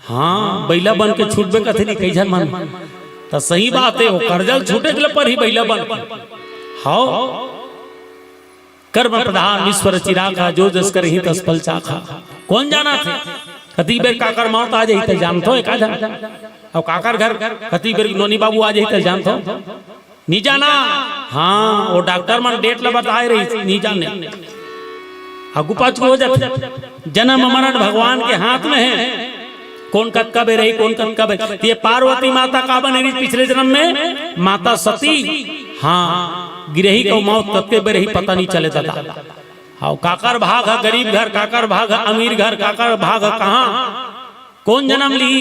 हाँ बैला बन के छूटबे कथे नहीं कई जन मन तो सही बात है। वो कर्जल छूटे के पर ही बैला बन हाँ कर्म प्रधान ईश्वर चिराखा जो जस कर ही तस फल चाखा। कौन जाना थे कती बेर काकर मौत आ जाई तो जानतो एक आधा। अब काकर घर कती बेर नोनी बाबू आ जाई तो जानतो नहीं जाना। हाँ वो डॉक्टर मन डेट ला बताए रही नहीं जाने अगु पाछू हो जाते। जन्म मरण भगवान के हाथ में है। कौन कब कब रही कौन कब कब। ये पार्वती माता का बने रही पिछले जन्म में माता सती। हाँ गिरही को मौत कब के रही पता नहीं चले था। हाँ काकर भाग है गरीब घर, काकर भाग है अमीर घर, काकर भाग है कहाँ कौन जन्म ली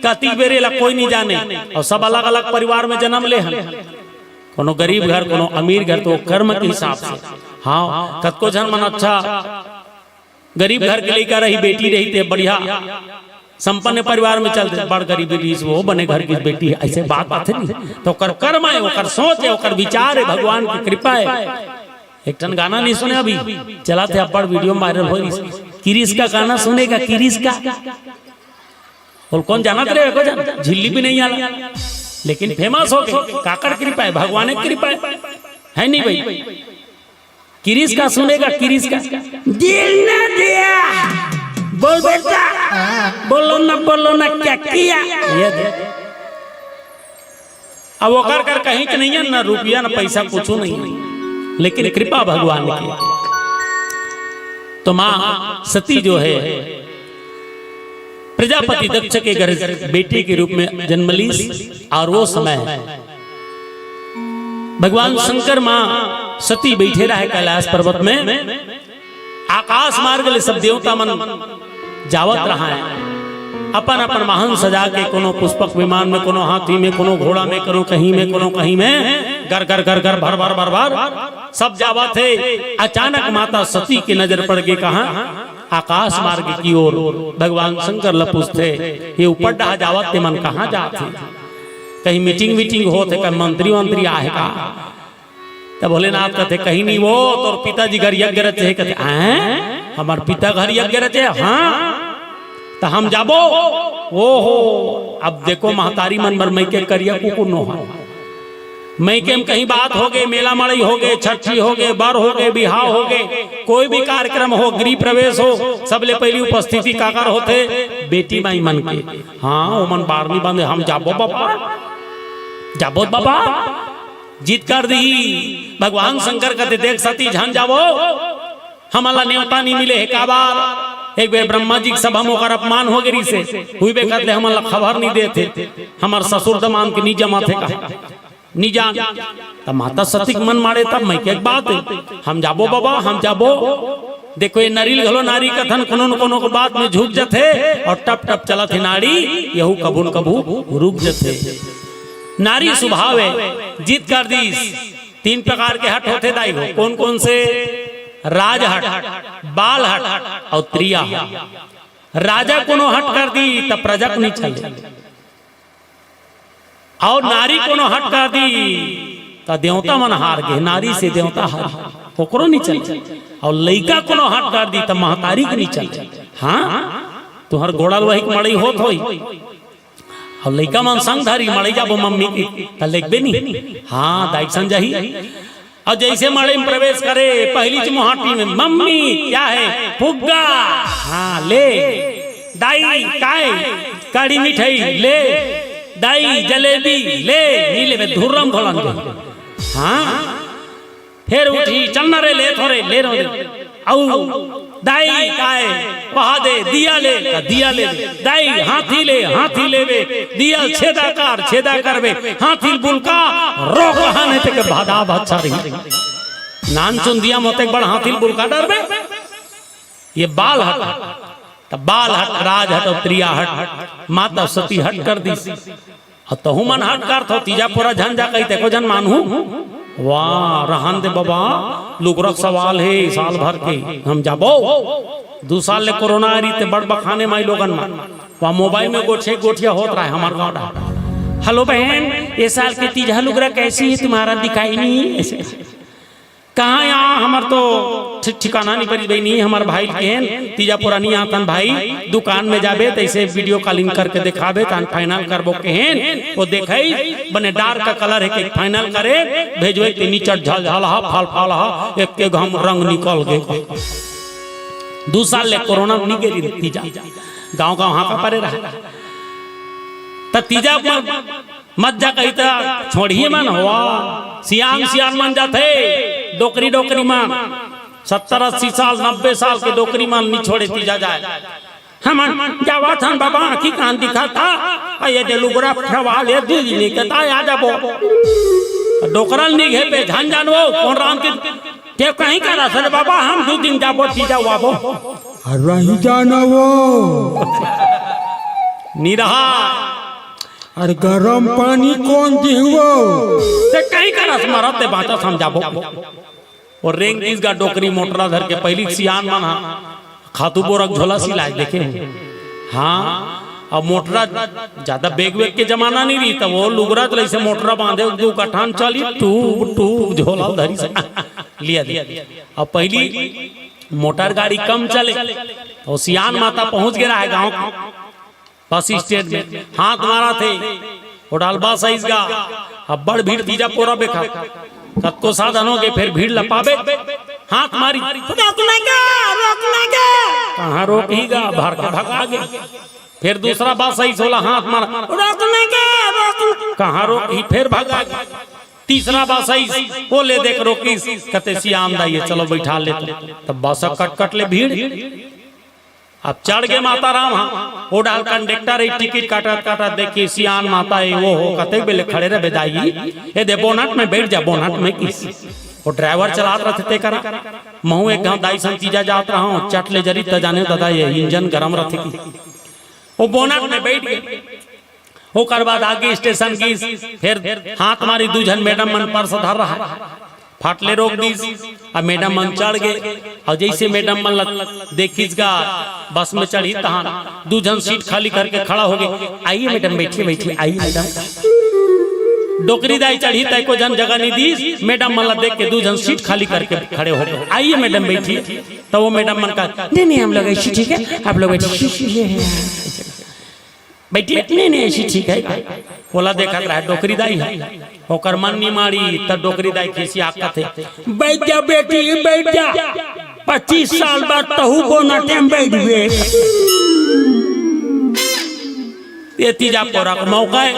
कति बेरे ला कोई नहीं जाने और सब अलग अलग परिवार में जन्म ले हन कोनो गरीब घर कोनो अमीर घर तो कर्म के हिसाब से हाँ कतको जन मन अच्छा गरीब घर के लेकर रही बेटी रही थे बढ़िया संपन्न परिवार में चलते बड़ गरीबी रीस वो बने घर की बेटी है ऐसे बात नहीं तो कर कर्म है ओकर सोच है ओकर विचार है भगवान की कृपा है। एक टन गाना नहीं सुने अभी चला थे अपर वीडियो वायरल हो किरिस का गाना सुनेगा किरिस का और कौन जाना रहे को जान झिल्ली भी नहीं आला लेकिन फेमस हो गए काकर कृपा है भगवान की कृपा है नहीं भाई किरिस का सुनेगा किरिस का दिल न दिया बोल बेटा बोलो ना क्या किया ये अब वो कर कहीं के नहीं है ना रुपया ना पैसा कुछ नहीं लेकिन कृपा भगवान की। तो माँ सती जो है प्रजापति दक्ष के घर बेटे के रूप में जन्म ली और वो समय भगवान शंकर माँ सती बैठे रहे कैलाश पर्वत में आकाश मार्ग ले सब देवता मन जावत रहा है अपन अपन वाहन सजा के कोनो पुष्पक विमान में कोनो हाथी में कोनो घोड़ा में कोनो कहीं में घर घर भर सब जावत है। अचानक माता सती की नजर पड़ गई कहा आकाश मार्ग की ओर भगवान शंकर लपुस्ते ये ऊपर डहा जावत मन कहाँ जाते कहीं मीटिंग होते कहीं मंत्री आए का तब भोलेनाथ कहते कहीं नहीं वो तो पिताजी घर यज्ञ रचे कहते हमार पिता घर यज्ञ रचे हाँ तो हम जाबो ओ हो अब देखो महतारी मन मर मई के करिया कुकुर नो मई के कहीं बात हो गए मेला मड़ई हो गए छठी हो गए बर हो गए बिहाव हो गए कोई भी कार्यक्रम हो गृह प्रवेश हो सबले पहली उपस्थिति काकर होते बेटी माई मन के हाँ वो मन बारनी बंदे हम जाबो बाबा जीत कर दी भगवान शंकर कहते देख सती झन जावो हमारा न्योता नहीं मिले है काबार एक बार ब्रह्मा जी सब हम ओकर अपमान हो गई से हुई बे कहते हमारा खबर नहीं देते हमार ससुर दमान के नी जमा थे का नी जान तब माता सती मन मारे तब मैं के बात हम जाबो बाबा हम जाबो देखो ये नरील घलो नारी कथन कोनो को बात में झुक जाते और टप टप चला थे नारी यहू कबून कबू रुक जाते नारी स्वभाव है जीत कर दी 3 प्रकार के हट होते दाई हो कौन कौन से राज हट बाल हट और त्रिया राजा कोनो हट कर दी तब प्रजा नहीं चले और नारी कोनो हट कर दी तो देवता मन हार गए नारी से देवता हार ओकरो नहीं चले और लइका कोनो हट कर दी तब महतारी के नहीं चले हाँ तुहर घोड़ा वही मड़ई होत होई और लइका मन संग धारी मड़ई जाबो मम्मी की त लेखबे नहीं हाँ दाई संजही और जैसे मड़ई में प्रवेश करे पहली चुमहाटी में मम्मी क्या है फुग्गा हाँ ले दाई काय कड़ी मिठाई ले दाई जलेबी ले नीले में धुर्रम घोलन हाँ फिर उठी चलना रे ले थोड़े ले रो दाई काय वहा दे दिया ले दाई हाथी लेवे दिया छेदा करवे हाथी बुलका रोक हाने ते के भादा अच्छा रही नान चुन दिया मोते बड़ हाथी बुलका डरबे ये बाल हट तब बाल हट राज हट और त्रिया हट माता सती हट कर दी और तहु मन हट कर थो तीजा पूरा झंझा कहते को जन मानू वाह रहन दे बाबा लुगरक सवाल है साल भर के हम जाबो 2 साल ले कोरोना आ रही थे बड़ बखाने माई लोगन में वहाँ मोबाइल में गोठिया होत रहा है हमारे गाँव। हेलो बहन ये साल के तीजा लुगरा कैसी है तुम्हारा दिखाई नहीं ऐसे कहाँ यहाँ हमार तो ठिकाना नहीं पड़ी नहीं हमारे भाई के तीजा पुरानी आतन भाई दुकान में जाबे तैसे वीडियो कॉलिंग करके दिखाबे तन फाइनल करबो केहन वो देखाई बने डार्क का कलर है कि फाइनल करे भेजवे ते नीचे झलझल फाल फाल एक के घम रंग निकल गए 2 साल ले कोरोना नहीं गेली तीजा गांव हाँ का परे रहा त तीजा मत जा कही था छोड़िए मन हुआ सियान मन जाते डोकरी मान 70-80 साल 90 साल के डोकरी मान नहीं छोड़े तीजा जाए हम जावा था बाबा की कान दिखाता ये डेलुगरा फवाल है दिल नहीं कहता आ जाबो डोकरल नहीं घे पे ध्यान जानवो कौन राम के ते कहीं करा सर बाबा हम 2 दिन जाबो तीजा वाबो रही जाना वो नहीं रहा। अरे गरम पानी कौन दिहुओ? ते कहीं का रस मारा ते बाचा समझाबो। और रेंग दिस गा डोकरी मोटरा धर के पहली सियान माना खातू बोरक झोला सिलाए देखे। हाँ अब मोटरा ज्यादा बेग वेग के जमाना नहीं रही, तब वो लुगरा तो ऐसे मोटरा बांधे दो कठान चली टूब टूब झोला धरी से लिया दिया। अब पहली मोटर गाड़ी कम चले तो सियान माता पहुंच गया है गांव बस स्टैंड में, हाथ मारा थे वो डालबा साइज का। अब बड़ भीड़ तीजा पोरा बेखा कत्को साधनों के फिर भीड़ लपाबे हाथ मारी रोकने का कहाँ रोकेगा भार का भगा गए। फिर दूसरा बात सही सोला हाथ मारा रोकने का कहाँ रोकी फिर भगा गए। तीसरा बात सही वो ले देख रोकी कहते सियान दाइए चलो बैठा ले। तब बस कट कट ले भीड़। अब चढ़ गए माता राम। हाँ वो डाल कंडक्टर टिकट काटा काटा देखिए सियान माता है वो हो कहते बेले खड़े रहे बेदाई ये दे बोनट में बैठ जा। बोनट में किस वो ड्राइवर चला रहे थे करा महू एक गाँव दाई संतीजा जात रहा हूँ चट ले जरी त जाने दादा ये इंजन गरम रहे की वो बोनट में बैठ गए। वो कर बाद आगे स्टेशन की फिर हाथ मारी दूजन मैडम मन पर धर रहा फाटले रोक दी। अब मैडम मन चढ़ गए और जैसे मैडम मन देखीज का बस में चढ़ी तहां दूजन सीट खाली करके खड़ा हो गए। आइए मैडम बैठिए बैठिए आइए मैडम। डोकरी दाई चढ़ी तय को जन जगह नहीं दी। मैडम मन देख के दूजन सीट खाली करके खड़े हो गए। आइए मैडम बैठिए। तो वो मैडम मन का नहीं हम लोग ऐसी ठीक है आप लोग बैठिए नहीं ऐसी ठीक है। बोला देखा रहा डोकरी दाई है होकर मन नहीं मारी तब डोकरी दाई किसी आका थे बैठ जा बेटी बैठ जा 25 साल बाद तहु को नटेम बैठ गए। ये तीजा पोरा का मौका है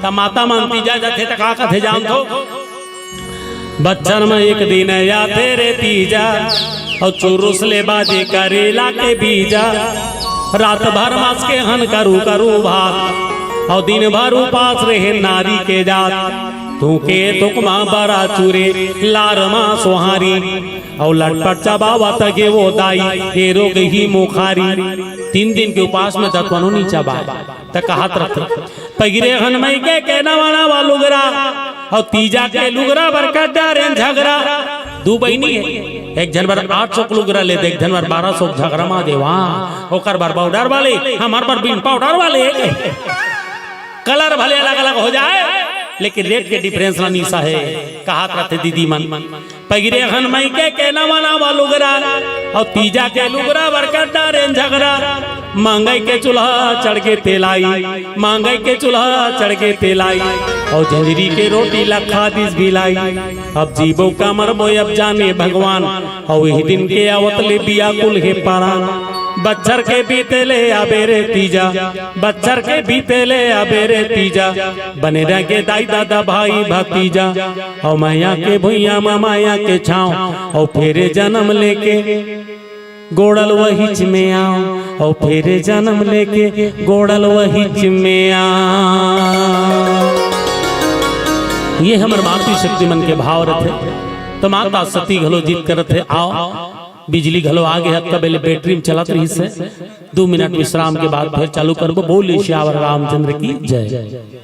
तब माता मानती जा जाते तक आका थे जान दो। बच्चन में एक दिन या तेरे तीजा और चुरुस ले बाजे करेला के बीजा रात भर मास के हन करू करू भात और दिन भर उपास रहे नारी के जात तू के तुकमा बरा चूरे लारमा सोहारी और लटपट चबावा तके वो दाई ये रोग ही मुखारी। 3 दिन के उपास में दत्वनो नहीं चबा तक हाथ रख पगिरे हनमई के कहना वाला वालुगरा और तीजा के लुगरा बरका डारे झगड़ा। 2 बहनी है एक जनवर 800 लुगरा ले देख जनवर 1200 झगड़ा मा दे वहाँ ओकर बार पाउडर वाले हमार बार बिन पाउडर वाले कलर भले अलग अलग हो जाए लेकिन रेट के डिफरेंस ना निशा है। कहा करते दीदी मन पगिरे हनमई के कहना वाला वालुगरा और तीजा के लुगरा बरका डारे झगड़ा। मांगई के चूल्हा चढ़ के तेलाई मांगई के चूल्हा चढ़ के तेलाई और झंझरी के रोटी लखा दिस भिलाई। अब जीवो का मरबो अब जाने भगवान और वही दिन के आवतले बिया कुल हे पारान। बच्चर के बीते ले आबेरे तीजा बच्चर के बीते ले आबेरे तीजा बने रह के दाई दादा भाई भतीजा और माया के भुइया माया के छाँव और फेरे जन्म लेके गोड़ल वहीच में आओ और फेरे जन्म लेके गोड़ल वहीच में आओ। ये हमर मातृ शक्ति मन के भाव रथे तो माता सती घलो जीत करत है। आओ बिजली घलो आगे है तब बैटरी में चलत रही से 2 मिनट विश्राम के बाद फिर चालू करबो। बोले श्यावर रामचंद्र की जय।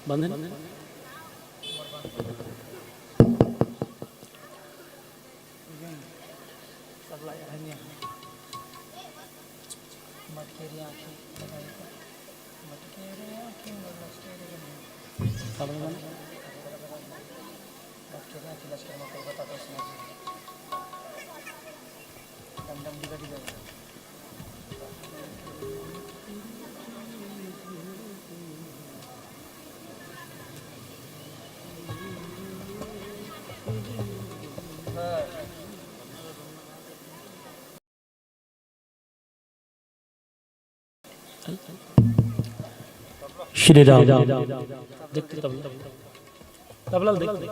बंधन श्री राम देखते तबला देखते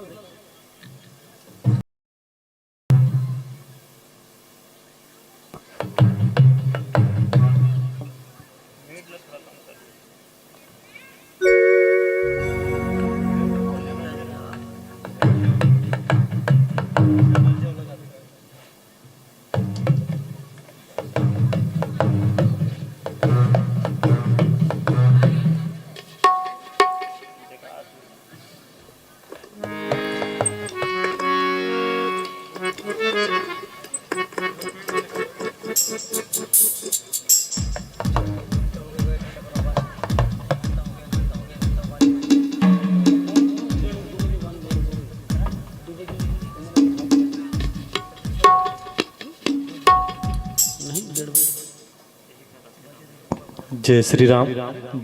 जय श्री राम,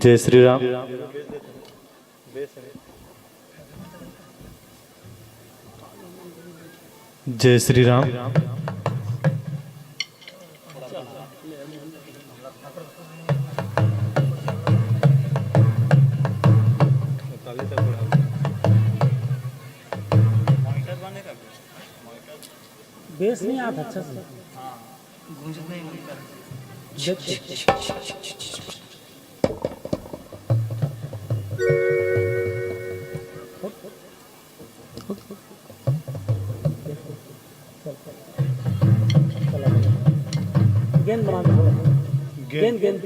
जय श्री राम। जय श्री राम। बेस नहीं आता अच्छा से गेंद बना दो गेंद गेंद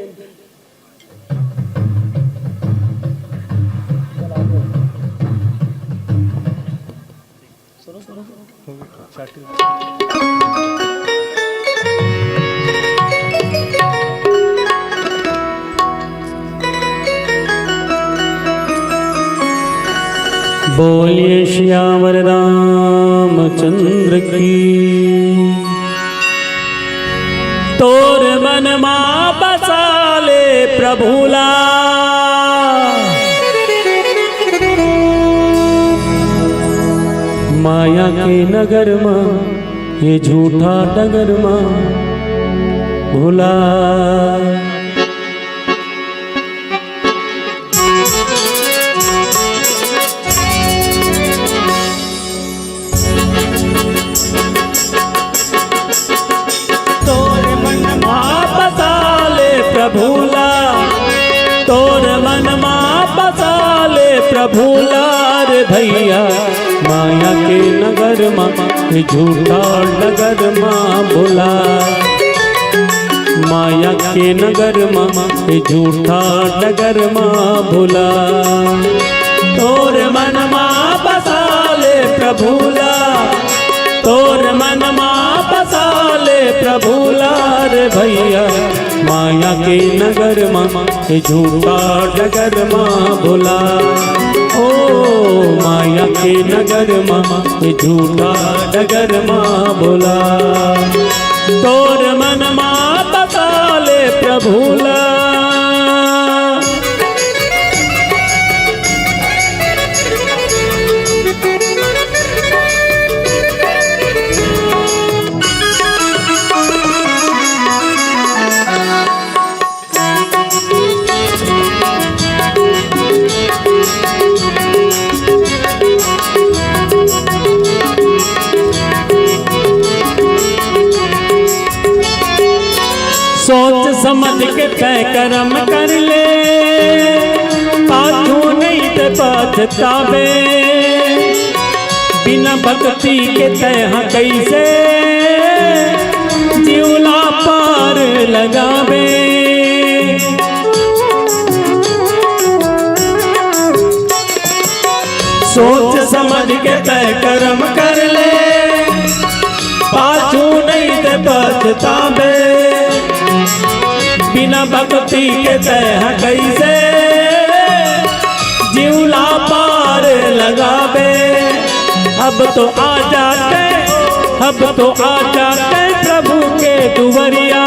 बोलिए श्यावर रामचंद्र की। तोर मन मा बसा ले प्रभुला, माया के नगर मां ये झूठा डगर मां भूला। प्रभुला तोर मन मा बसा ले प्रभुला रे भैया, माया के नगर मां झूठा नगर मां भोला। माया के नगर मां झूठा नगर मां भोला। तोर मन मा बसा ले प्रभुला, तोर मन मा बसा ले प्रभुला रे भैया, माया के नगर मां झूठा नगर मां भोला। ओ माया के नगर मां झूठा नगर मां भोला। तोर मन मा बसा ले प्रभुला। सोच समझ के तय कर्म कर ले, पाछू नहीं ते पछतावे। बिना भक्ति के तय कैसे जीवला पार लगावे। सोच समझ के तय कर्म कर ले, पाछू नहीं ते पछतावे। बिना बिना भक्ति के तह कैसे जीवला पार लगावे। अब तो आ जाते, अब तो आ जाते प्रभु के दुवरिया,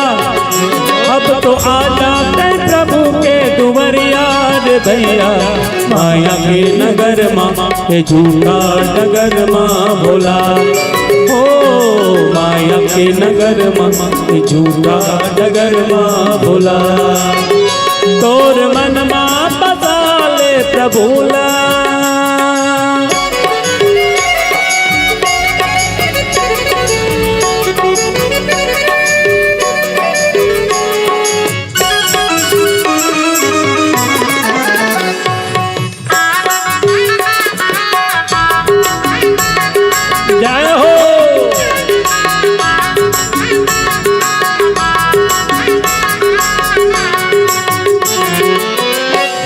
अब तो आ जाते प्रभु के दुवरिया रे भैया। माया के नगर माँ ये झूठा नगर माँ भोला, ओ माया के नगर माँ ये झूठा नगर माँ भोला। तोर मन माँ बसा ले प्रभुला,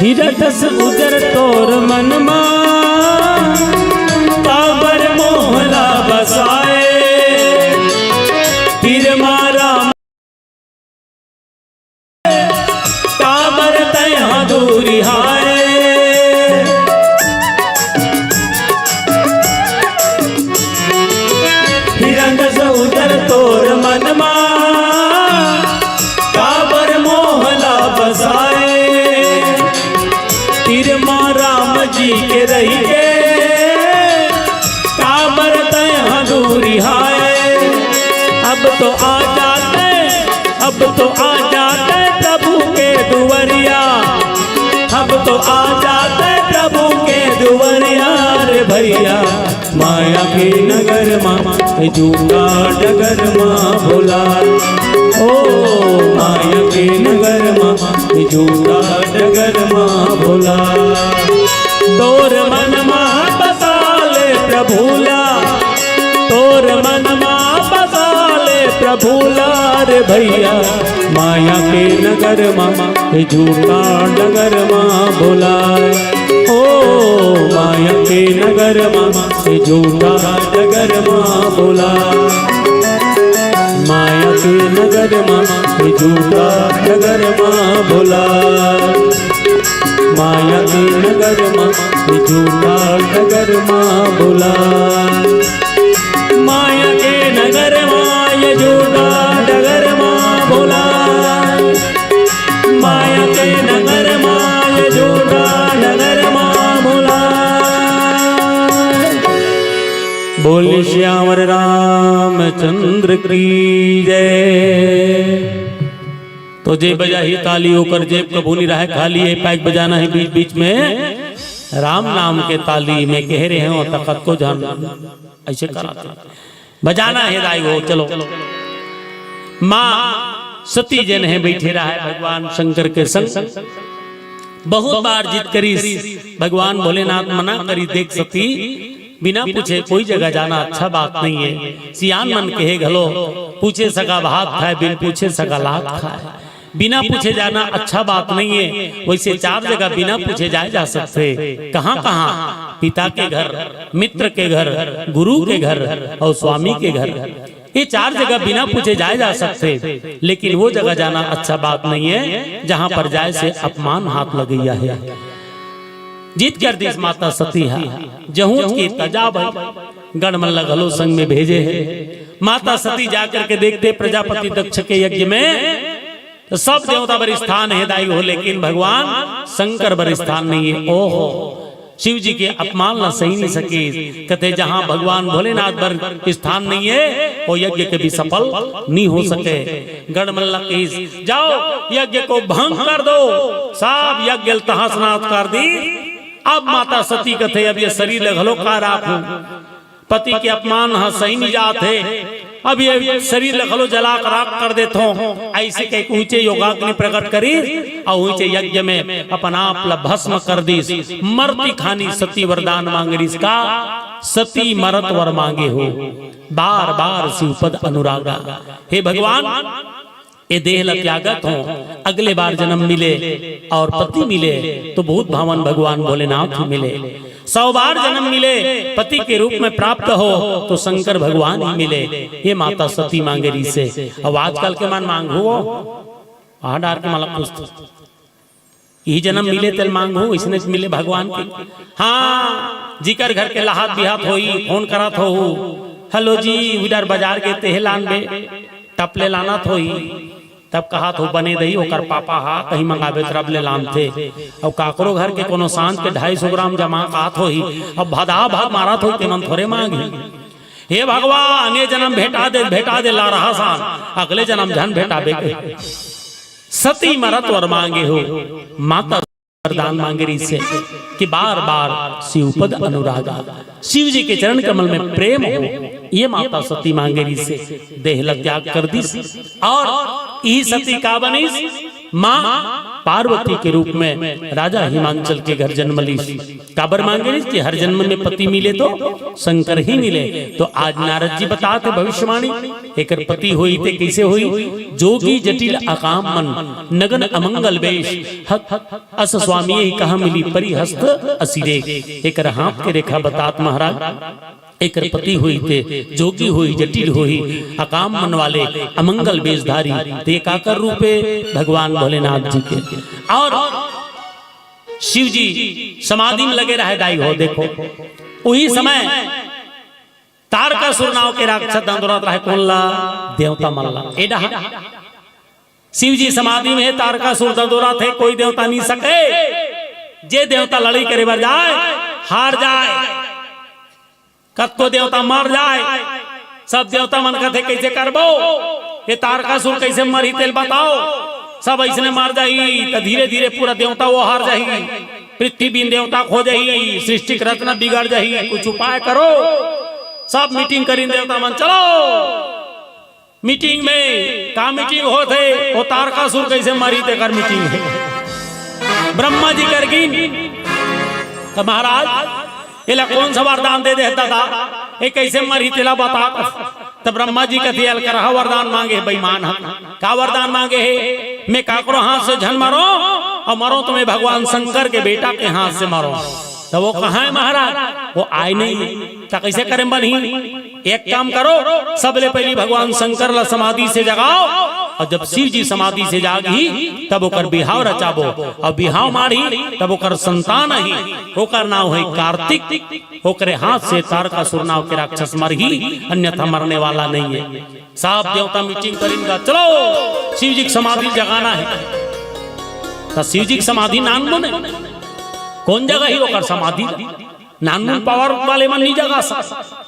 हिरदस उजर तोर मन मां काबर मोहला बसाए। फिर मारा काबर तया दूरी हाय। हिरदस उजर तोर मन मां काबर मोहला बसाए। फिर माँ राम जी के रही के काबर तया दूरी हाय। अब तो आ जाते, अब तो आ जाते प्रभु के दुवरिया, अब तो आ जाते प्रभु के दुवरिया रे भैया। माया के नगर माँ झूठा डगर माँ भोला, ओ माया के नगर माँ झूठा डगर माँ भोला। तोर मन माँ बसा ले प्रभुला, तोर मन माँ बसा ले प्रभुला रे भैया। माया के नगर माँ झूठा डगर माँ भोला, ओ माया के नगर माँ झूठा डगर माँ भोला। माया के नगर माँ झूठा डगर माँ भोला, माया के नगर माँ झूठा डगर माँ भोला। माया के नगर माँ ये झूठा डगर माँ भोला, माया के नगर माँ ये झूठा डगर माँ भोला। बोल श्याम रामचंद्र की जय। तो जे बजा ही ताली होकर जेब कबू नहीं रहा खाली है, पैक बजाना है बीच बीच में राम नाम के ताली में कह रहे हो तखत को जान ऐसे कराते बजाना है दाई हो। चलो माँ सती जन है बैठे रहा है भगवान शंकर के संग। बहुत बार जिद करी भगवान भोलेनाथ मना करी देख सती बिना पूछे कोई जगह जाना अच्छा बात नहीं है। सियान मन कहे घलो पूछे सका भात खाए, बिन पूछे सका लात खाए। बिना पूछे जाना अच्छा बात नहीं है। वैसे 4 जगह बिना पूछे जाए जा सकते, कहाँ कहाँ? पिता के घर, मित्र के घर, गुरु के घर और स्वामी के घर। ये 4 जगह बिना पूछे जाए जा सकते, लेकिन वो जगह जाना अच्छा बात नहीं है जहाँ पर जाए से अपमान हाथ लगैया है। जीत कर दिस माता सती है जहूं की तजाब गणमल लगलो संग में भेजे है। माता सती जाकर के देखते प्रजापति दक्ष के यज्ञ में तो सब देवता बर स्थान है दाई हो, लेकिन भगवान शंकर बर स्थान नहीं है। ओहो शिव जी के अपमान न सही नहीं सके। कहते जहां भगवान भोलेनाथ बर स्थान नहीं है वो यज्ञ के भी सफल नहीं हो सके। गणमल्ला की जाओ यज्ञ को भंग कर दो, सब यज्ञ तहस नहस कर दी। अब माता सती कथे अब ये शरीर लगलो का राखू, पति के अपमान हाँ सही नहीं जाते, अब ये शरीर लगलो जला कर राख कर देते हो। ऐसे कई ऊंचे योगाग्नि प्रकट करी और ऊंचे यज्ञ में अपना आप भस्म कर दी। मरती खानी सती वरदान मांग रही इसका, सती मरत वर मांगे हो बार बार शिवपद अनुरागा। हे भगवान ये देह त्यागत हो, अगले बार जन्म मिले और पति मिले तो भूत भावन भगवान भोलेनाथ ही मिले। 100 बार जन्म मिले पति के रूप में प्राप्त हो तो शंकर भगवान ही मिले। ये माता सती मांगे री से। अब आजकल के मान मांग हो वहां डार के माला पूछते यही जन्म मिले तेल मांग हो इसने मिले भगवान के। हाँ जिकर घर के लहात बिहात होई फोन करत हो हेलो जी उधर बाजार के तेहलान बे टपले लाना थोई तब कहा तो बने दही ओकर पापा हा कहीं मंगावे तरब ले लान थे अब काकरो घर के कोनो सांझ के 250 ग्राम जमा कात होई अब भदा भाग मारा थो तेमन थोड़े मांगी। हे भगवान ये जन्म भेटा दे ला रहा सान अगले जन्म जन भेटाबे के। सती मरत वर मांगे हो माता वरदान मांगे रही से कि बार बार शिवपद अनुरागा शिव जी के चरण कमल में प्रेम हो ये माता सती मांगे रही से देह लग त्याग कर दी और यही सती का बनी माँ पार्वती के रूप में राजा हिमांचल के घर जन्म ली। काबर मांगे रही कि हर जन्म में पति मिले तो शंकर ही मिले। तो आज नारद जी बताते भविष्यवाणी एक पति हुई थे कैसे हुई जोगी जटिल अकाम मन नगन अमंगल वेश अस स्वामी ही कहा मिली परिहस्त असिरे। एक हाथ के रेखा बतात महाराज एक पति हुई थे जोगी हुई जटिल हुई अकाम मन वाले अमंगल वेशधारी ते काकर रूपे भगवान भोलेनाथ जी के। और शिव जी समाधि में लगे रहे दाई हो देखो वही समय तारकासुर नाव के राक्षस दंदुरत रहे कौन ला देवता मल्ला एडा शिव जी समाधि में तारकासुर दंदुरा थे कोई देवता नहीं सके जे देवता लड़ाई करे बर जाए हार जाए कत को देवता मर जाए सब देवता मन कहते कैसे करबो ये तारकासुर कैसे मरी तेल बताओ सब ऐसने मार जाई तो धीरे धीरे पूरा देवता वो हार जाही पृथ्वी बिन देवता खो जाही सृष्टि रचना बिगड़ जाही कुछ उपाय करो। सब मीटिंग करी देवता मन चलो मीटिंग में का मीटिंग होते वो तारकासुर कैसे मरी ते कर मीटिंग है ब्रह्मा जी करगिन तो महाराज इला कौन सा वरदान दे देता था ये कैसे मरी तेला बता तब ब्रह्मा जी कथी कर वरदान मांगे बेईमान का वरदान मांगे है मैं काकरो हाथ से झन मारो और मरो तुम्हें भगवान शंकर के बेटा के हाथ से मारो। तो वो कहाँ है महाराज वो आए नहीं तो कैसे करें बनी एक काम करो सबले पहली भगवान शंकर ला समाधि से जगाओ और जब शिव जी समाधि से जागी तब ओकर बिहाव रचाबो और बिहाव मारी तब ओकर संतान ही ओकर नाम है कार्तिक ओकरे हाथ से तारकासुर नाव के राक्षस मर ही अन्यथा मरने वाला नहीं है। साहब देवता मीटिंग करेंगे चलो शिव जी की समाधि जगाना है तो शिव जी की समाधि नान बने कौन जगह ही ओकर समाधि नानून पावर वाले मन नहीं जगा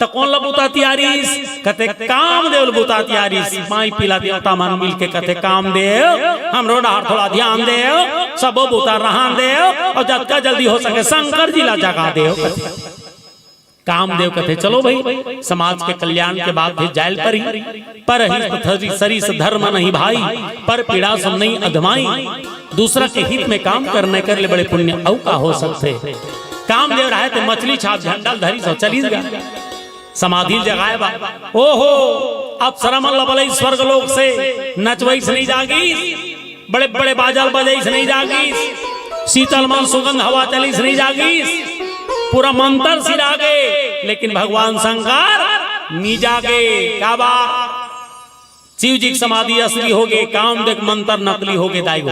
तो कौन लबुता तियारीस कते काम देव लबुता तियारीस माई पिला देवता मन मिल के कते काम देव हमरो डार थोड़ा ध्यान देव सब बुता रहान देव और जतका जल्दी हो सके शंकर जी ला जगा देव कामदेव कथे चलो भाई समाज के कल्याण के बाद भी जायल पर ही सरिस धर्म नहीं भाई पर पीड़ा सब नहीं अधमाई दूसरा के हित में काम करने कर ले बड़े पुण्य औ का हो सकते। कामदेव रहे थे मछली छाप झंडल धरी सो चली गया समाधि जगाए बा ओहो अब शरमल लबलई स्वर्ग लोक से नचवई से नहीं जागी बड़े बड़े बाजल बजई से नहीं जागी शीतल मन सुगंध हवा चली से नहीं जागी पूरा मंत्र सिरा गए लेकिन भगवान शंकर नहीं जागे क्या बात शिव जी की समाधि असली हो गए कामदेव मंत्र नकली हो गए दाई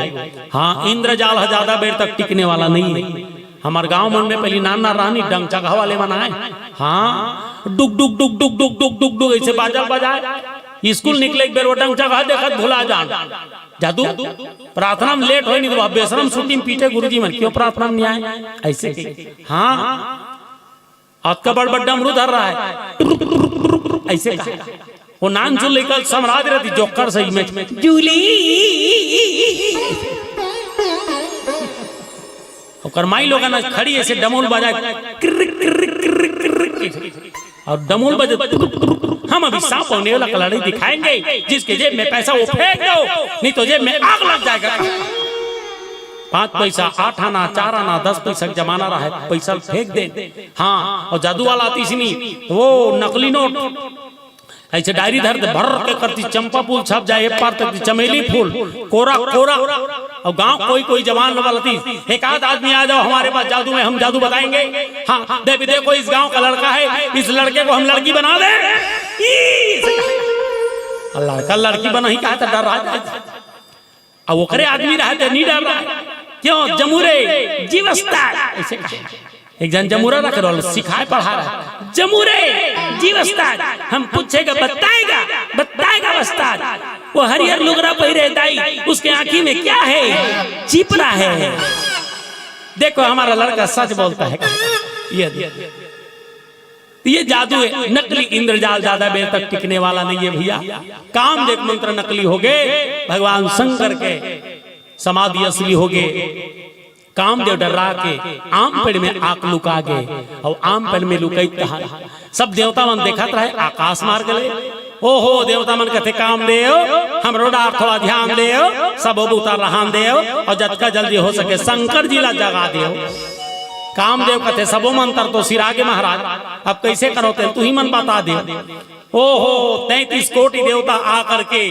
हाँ इंद्रजाल ज्यादा देर तक टिकने वाला नहीं है। हमारे गांव मन में पहली नाना रानी डंग चगहा वाले बनाए हाँ डुक डुक डुक डुक डुक डुक डुक डुक ऐसे बाजा बजाए स्कूल निकले एक बेर वो डंग चगहा देखत भुला जान जादू प्रार्थना में लेट हो नहीं तो बेशरम शूटिंग पीटे गुरुजी मन क्यों प्रार्थना में नहीं आए ऐसे हाँ आपका बड़ बड़ डमरू धर रहा है ऐसे वो नान जो लेकर सम्राट रहती जोकर सही में जूली और माई लोग ना खड़ी ऐसे डमोल बजाए और डमोल बजे हम अभी सांप होने वाला कलाड़ी दिखाएंगे जिसके जेब में पैसा वो फेंक दो नहीं तो जेब में आग लग जाएगा। 5 पैसा 8 आना 4 आना 10 पैसा जमाना रहा है पैसा फेंक दे हाँ और जादू वाला आती सी वो नकली नोट ऐसे डायरी धर भर के करती चंपा फूल छप जाए पार तक चमेली फूल कोरा कोरा और गांव कोई कोई जवान वालती एक आध आदमी आ जाओ हमारे पास जादू में हम जादू बताएंगे हाँ देखो इस गांव का लड़का है इस लड़के को हम लड़की बना दे लड़का लड़की बना ही कहा था डर रहा अब वो करे आदमी रहते नहीं डर रहा है। क्यों? जमुरे जीवस्ता ऐसे कहा। एक जन जमुरा रख रहा सिखाए पढ़ा रहा, जमुरे जीवस्ता हम पूछेगा बताएगा वस्ताद। वो हरियर लुगरा पहिरे दाई, उसके आंखी में क्या है? चिपरा है। देखो हमारा लड़का सच बोलता है। ये जादू है, नकली इंद्रजाल ज्यादा देर तक टिकने वाला नहीं है भैया। कामदेव मंत्र नकली हो गए, भगवान शंकर के समाधि असली हो गए। कामदेव डरा के आम पेड़ में आक लुका गए और आम पेड़ में लुकई कहा। सब देवता मन देखत रहे, आकाश मार गए। ओहो देवता मन कहते कामदेव हमरो डार थोड़ा ध्यान देव, सब उतार रहान देव और जतका जल्दी हो सके शंकर जी ला जगा देव। कामदेव कहते सबो मंत्र तो सिरागे महाराज, अब कैसे करो तू ही मन बता दे। ओहो 33 कोटि देवता आकर के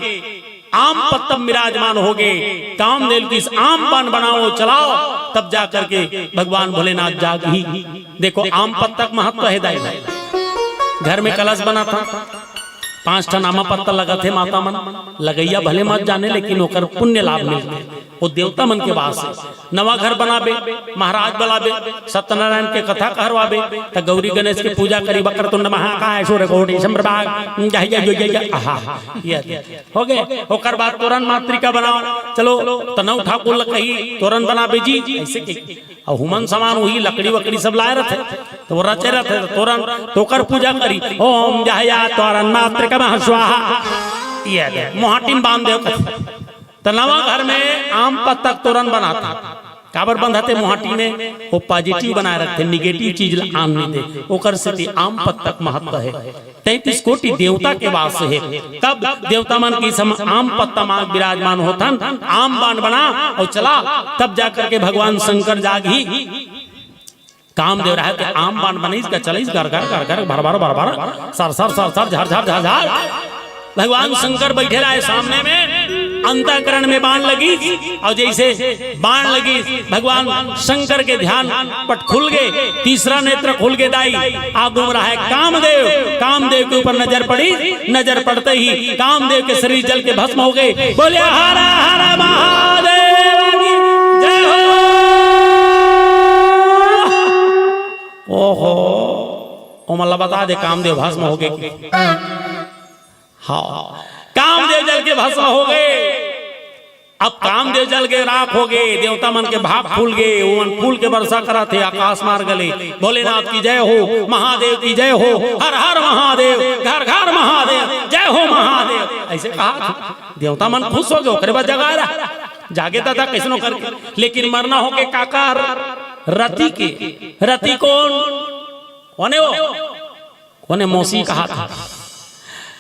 आम पत्तम विराजमान हो गए। कामदेव की इस आम पान बनाओ चलाओ, तब जा करके भगवान भोलेनाथ जागी। देखो आम पत्तक महत्व है दाई। घर में कलश बना था, 5 ठन आमा पत्ता लगा थे माता मन लगैया भले मत जाने, लेकिन ओकर पुण्य लाभ मिलते। वो देवता मन के वास है। नवा घर बनाबे, महाराज बुलाबे, सत्यनारायण के कथा कहरवाबे, त गौरी गणेश के पूजा करी, वक्रतुंड महाकाय सूर्यकोटि समप्रभा जय जय जय जय आहा ये हो गए। ओकर बाद तोरण मातृका बनाओ, चलो तनव ठाकुर कही तोरण बनाबे जी ऐसे के। और हुमन समान वही लकड़ी वकड़ी सब लाए रहते, तो वो रचे रहते तोरण, तोकर पूजा करी। ओम जया तोरण मातृका स्वाहा ये मोहाटिन बांध दे। तो नवा घर में आम पत्तक तोरण बनाता, काबर बंधाते मोहाटी में, वो पॉजिटिव बनाए रखते, निगेटिव चीज आन नहीं दे। ओकर से आम पत्तक महत्व है। 33 कोटि देवता के वास है। तब देवता मन की सम आम पत्ता मांग विराजमान होता, आम बाण बना और चला, तब जाकर के भगवान शंकर जागी। कामदेव रहे थे आम बाण बनी, इसका चले घर घर घर भर भर भर भर सर सर सर सर झर झर झर झर। भगवान शंकर बैठे रहे सामने में, अंतःकरण में बाण लगी, और जैसे बाण लगी भगवान शंकर के ध्यान पट खुल गए, तीसरा नेत्र खुल गए दाई। आप घूम रहा है कामदेव। कामदेव के ऊपर नजर पड़ी, नजर पड़ते ही कामदेव के शरीर जल के भस्म हो गए। बोले हर हर महादेव की जय हो। ओहो ओ मल्ला बता दे कामदेव भस्म हो गए। हाँ कामदेव जल के भस्म हो गए। अब कामदेव जल के राख हो गए, देवता मन के भाग फूल गए, वो फूल के वर्षा करा थे, आकाश मार गले। भोलेनाथ की जय हो, महादेव की जय हो, हर हर महादेव, घर घर महादेव, जय हो महादेव ऐसे कहा था। देवता मन खुश हो गए, ओकरे बाद जगा रहा जागे था कैसनो करके, लेकिन मरना हो के काकार रति के। रति कौन कोने वो कोने मौसी कहा था।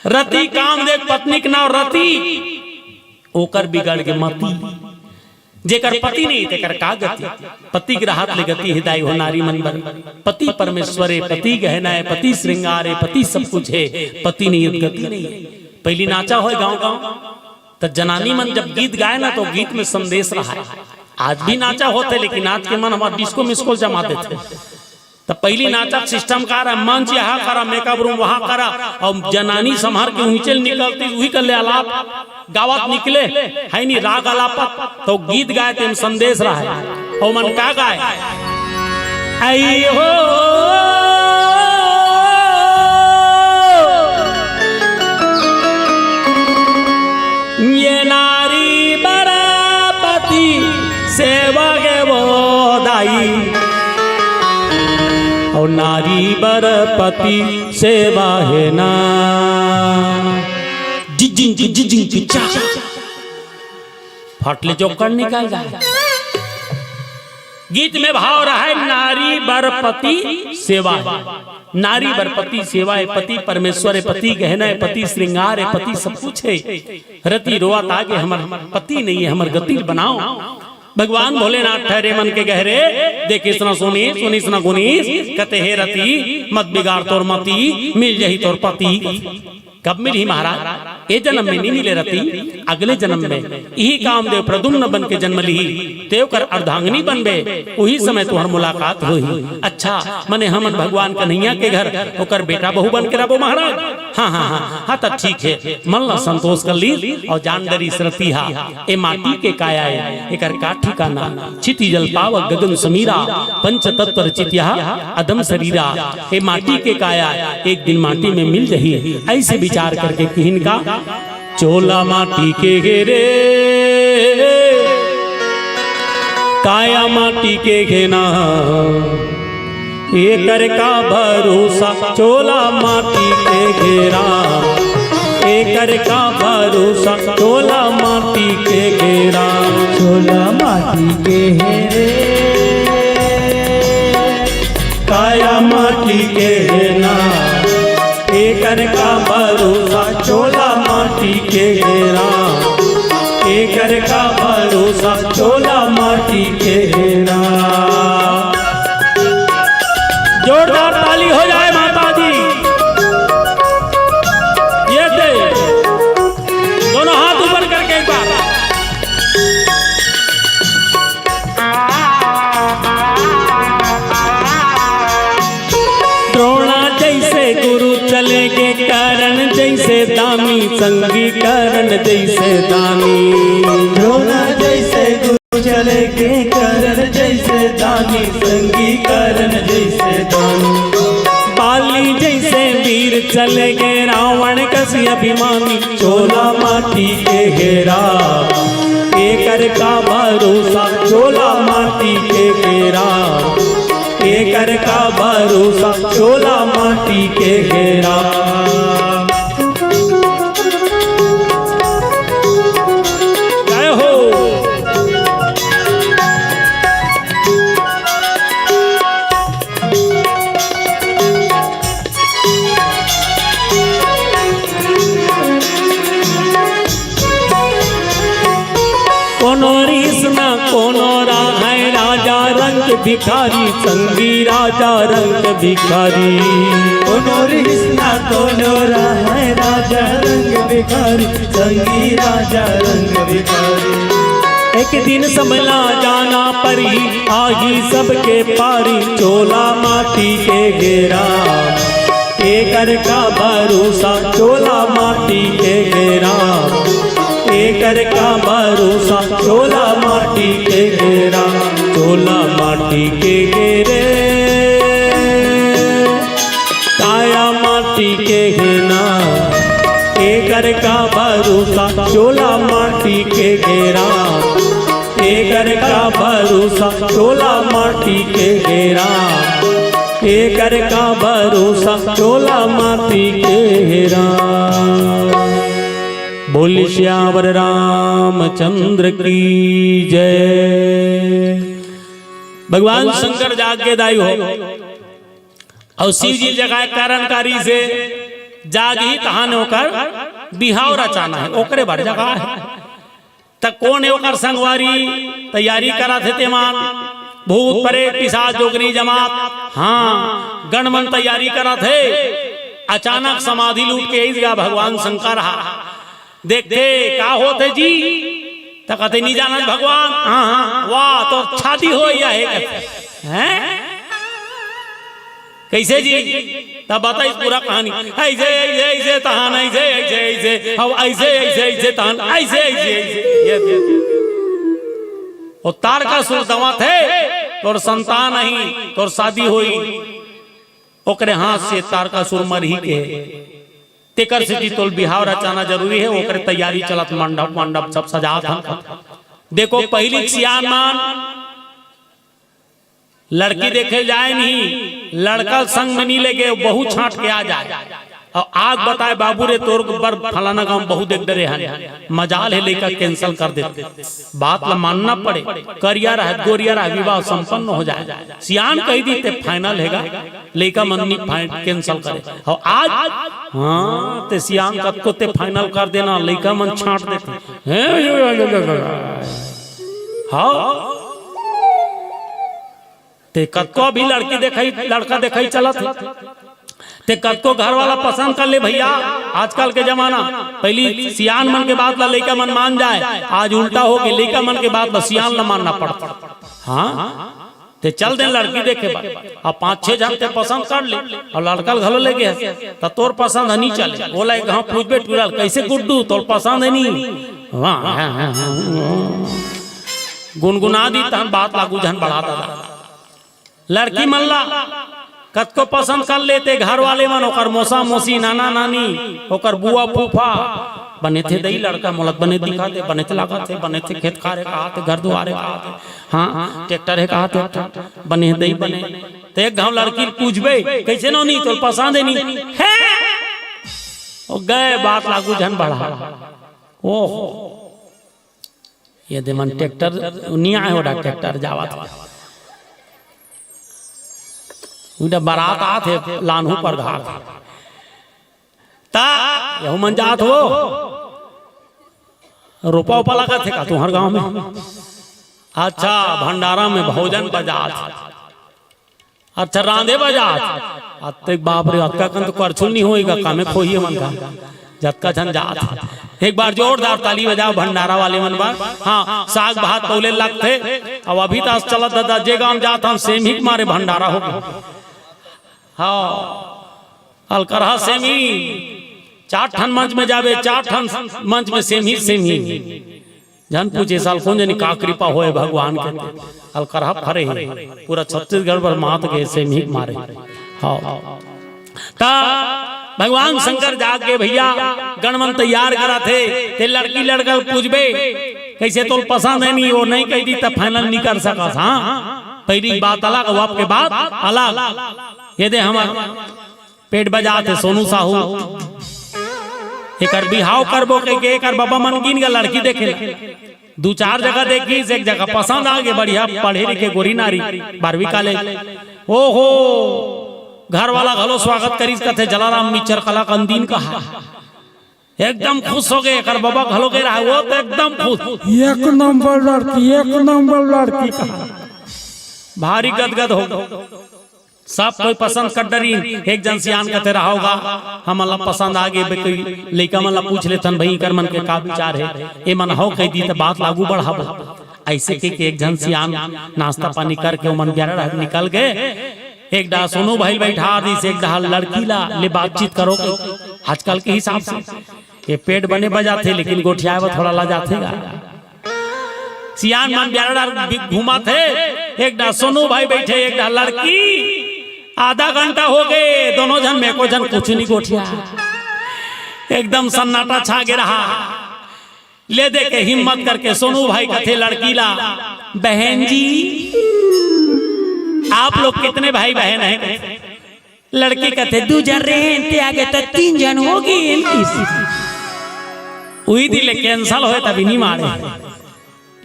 रति कामदेव पत्नी के नाम रति, ओकर बिगड़ के मती। जेकर पति नहीं तेकर का गति, पति के हाथ ले गति हिदाई हो नारी मन बन। पति परमेश्वर है, पति गहना है, पति श्रृंगार है, पति सब कुछ है, पति नहीं गति नहीं है। पहली नाचा हो गांव गांव, तो जनानी मन जब गीत गाए ना तो गीत में संदेश रहा है। आज भी नाचा होते, लेकिन आज के मन हमारा डिस्को मिस्को जमा देते। तो पहली नाचक सिस्टम का रहा, मंच यहाँ करा, मेकअप रूम वहां करा, और जनानी संभार के ऊंचल निकलती वही कर ले आलाप गावत निकले है नहीं राग आलाप, तो गीत गाए थे संदेश रहा है। और मन का गाए आई हो ये नारी बरापति सेवा के वो दाई, और नारी बरपति सेवा है ना। जिजिंग जिजिंग चिचा फाटले जोकर निकाल जाए। गीत में भाव रहा है नारी बरपति सेवा है। नारी बरपति सेवा है, पति परमेश्वर है, पति गहना है, पति श्रृंगार है, पति सब कुछ है। रति रोआ आगे हमार पति नहीं है, हमार गति बनाओ। भगवान भोलेनाथ ठहरे मन के गहरे, देखे इतना सोनी सोनी सुना गुनीस, कहते हे रति मत बिगाड़ तोर मती, मिल जही तोर पति। कब मिली महाराज? ए जन्म में नहीं मिले रति, अगले जन्म में यही कामदेव प्रद्युम्न बन के जन्म ली तेव कर अर्धांगिनी बनबे वही समय तुहर मुलाकात हुई। अच्छा मने हमन भगवान कन्हैया के घर होकर बेटा बहू बन के रहो महाराज। हाँ हाँ हाँ हाँ तब ठीक है मन ला संतोष कर ली और जान डरी सरतिहा ए माटी के काया है एकर का ठिकाना चिति जल पावक गगन समीरा पंच तत्व रचित अदम शरीरा ए माटी के काया एक दिन माटी में मिल रही। ऐसे विचार करके किन का चोला माटी के घेरे काया माटी के घेना एकर का भरोसा चोला माटी के घेरा एकर का भरोसा चोला माटी के घेरा चोला माटी के घेरे काया माटी के घेना एकर का भरोसा चोला माटी के घेरा एकर का भरोसा चोला माटी के घेरा। जोरदार ताली हो जाए माता जी। ये दे दोनों हाथ ऊपर करके एक बार द्रोणा जैसे गुरु चले के कारण जैसे दामी संगी कारण जैसे दानी द्रोणा जैसे गुरु चले के कारण जैसे दानी संगी कारण जैसे दानी बाली जैसे वीर चले गए रावण कसी अभिमानी चोला माटी के घेरा एकर का भरोसा चोला माटी के घेरा एकर का भरोसा चोला माटी के घेरा। जय हो कोनो रीस न कोनो है राजा रंग भिखारी संगी राजा रंग भिखारी कोनो रिश्ता कोनो है राजा रंग भिखारी संगी राजा रंग भिखारी एक दिन संभला जाना परी आही सबके पारी चोला माटी के घेरा एकर का भरोसा चोला माटी के घेरा एकर का भरोसा चोला माटी के घेरा चोला माटी के घेरे काया माटी के घेना एकर का भरोसा चोला माटी के घेरा एकर का भरोसा चोला माटी के घेरा एकर का भरोसा चोला माटी के घेरा। बोल श्यावर रामचंद्र की जय। भगवान शंकर जागे दाई हो और शिव जी जगाए कारणकारी से जाग ही तहान होकर बिहाव रचाना है ओकरे भर जगह है तक कौन है ओकर संगवारी तैयारी करा थे तेमान भूत प्रेत पिशाच जोगनी जमात हाँ गणमन तैयारी करा थे। अचानक समाधि लूट के ही भगवान शंकर देखते का होते जी कहते नहीं जाना भगवान हाँ हाँ वाह तो शादी हो या है कैसे जी तब बताइए पूरा कहानी ऐसे ऐसे ऐसे तहान ऐसे ऐसे ऐसे अब ऐसे ऐसे ऐसे तहान ऐसे ऐसे ऐसे और तार का सुर दवा थे तोर संतान नहीं तोर शादी हुई ओकरे हाथ से तार का सुर मर ही के तेकर से जी तोल बिहाव रचाना जरूरी है ओकरे तैयारी चलत मंडप मंडप सब सजा था। देखो पहली सियान मान लड़की देखे जाए नहीं लड़का संग में नहीं लेके बहु छाट के आ जाए और आग बताए बाबू रे तोर बर फलाना गांव बहु देख डरे हैं मजाल है लेकर कैंसिल कर देते बात ला मानना पड़े करिया रहे गोरिया रहे विवाह संपन्न हो जाए सियान कही दी ते फाइनल हैगा लेका मन कैंसिल करे और आज हाँ ते सियान कब को ते फाइनल कर देना लेका मन छाट देते हाँ ते कत्को भी लड़की देखई लड़का देखई चलत ते कद को घर वाला पसंद कर ले भैया। आजकल के जमाना पहली सियान मन के बात ला लइका मन मान जाए, आज उल्टा हो के लइका मन के बात ला सियान ला मानना पड़ता। हाँ ते चल दे लड़की देखे अब 5-6 जन ते पसंद कर ले और लड़का घलो ले गया तो तोर पसंद नहीं चले, बोला कहाँ पूछबे टूरल कैसे गुड्डू तोर पसंद है नहीं, गुनगुना दी तहन बात लागू जन बढ़ा दा। लड़की मल्ला कद को पसंद कर लेते घर वाले मन, ओकर मौसा मौसी नाना नानी ओकर बुआ फूफा बने थे दई लड़का मोलक बने दिखाते, बने थे लगा थे, बने थे खेत खारे कहा घर दुआरे कहा, हाँ ट्रैक्टर है कहा बने दई बने तो एक गाँव लड़की पूछबे कैसे नो नहीं तो पसंद है नहीं है ओ गए बात लागू जन बढ़ा। ओहो ये दे मन ट्रैक्टर नहीं आए हो ट्रैक्टर जावा था उधर बारात आते लानहू पर घाट ता यहू मन जात हो रोपा उपा लगा थे का तुम्हारे गांव में। अच्छा भंडारा में भोजन बजात, अच्छा रांधे बजात अत बाप रे अतका कन तो करछुल नहीं होएगा कामे खोइए मन का जतका झन जात। एक बार जोरदार ताली बजाओ भंडारा वाले मन बार। हाँ साग भात तौले लगते अब अभी तो चलत दादा जे गांव जात हम सेम ही मारे भंडारा हो गया। हाँ अलकरहा सेम ही 4 ठन मंच में जावे 4 ठन मंच में सेम ही जन पूछे साल कौन जनी का कृपा होए भगवान के अलकरहा फरे पूरा छत्तीसगढ़ पर मात के सेम ही मारे। हाँ ता भगवान शंकर जाग के भैया गणमन तैयार करा थे ते लड़की लड़का पूछबे कैसे तो पसंद है नहीं वो नहीं कह दी तब फाइनल नहीं कर सका। हाँ पहली बात अलग अब के बाद अलग ये दे हमार पेट बजाते सोनू साहू एक बिहाव करबो के एक बाबा मन गिन गया लड़की देखे 2-4 जगह देखी एक जगह पसंद आ गए बढ़िया पढ़े लिखे गोरी नारी 12वीं कॉलेज। ओहो घर वाला घलो स्वागत करी कथे जलाराम मिचर कला कंदीन कहा एकदम खुश हो गए कर बाबा घलो के रहा वो तो एकदम खुश एक नंबर लड़की कहा भारी गदगद हो सब कोई पसंद कर डरी। एक जन सियान कहते रहा होगा हम अल्लाह पसंद आ गए लइका मन पूछ लेतन भाई कर मन के का विचार है ए मन हो कह दी तो बात लागू बढ़ाबो। ऐसे के एक जन सियान नाश्ता पानी करके मन 11 निकल गए। एक डा सोनू भाई बैठा दी से एक डा लड़की ला ले बातचीत करो आजकल के हिसाब से ये पेट बने बजा थे लेकिन गोठिया थोड़ा ला जाते सियान मन 11 घुमा थे। एक डा सोनू भाई बैठे एक डा लड़की आधा घंटा हो गए दोनों जन में को जन कुछ नहीं गोठिया एकदम सन्नाटा छा गे रहा। ले दे के हिम्मत करके सोनू भाई कथे लड़की ला बहन जी आप लोग कितने भाई बहन हैं? लड़की कथे 2 जन रहे आगे तो 3 जन होगी वही दिले कैंसल हो तभी नहीं मारे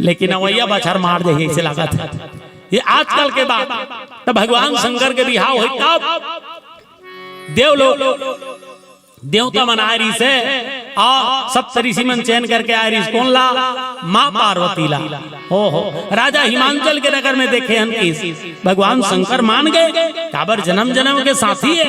लेकिन अवैया बछर मार दे ऐसे लगा था। ये आजकल के बाद तो भगवान शंकर के बिहाव हो तब देव लोग देवता मन आयरी से और सब ऋषि मन चयन करके आयरी कौन ला माँ पार्वती ला। हो राजा हिमांचल के नगर में देखे हम भगवान शंकर मान गए काबर जन्म जन्म के साथी है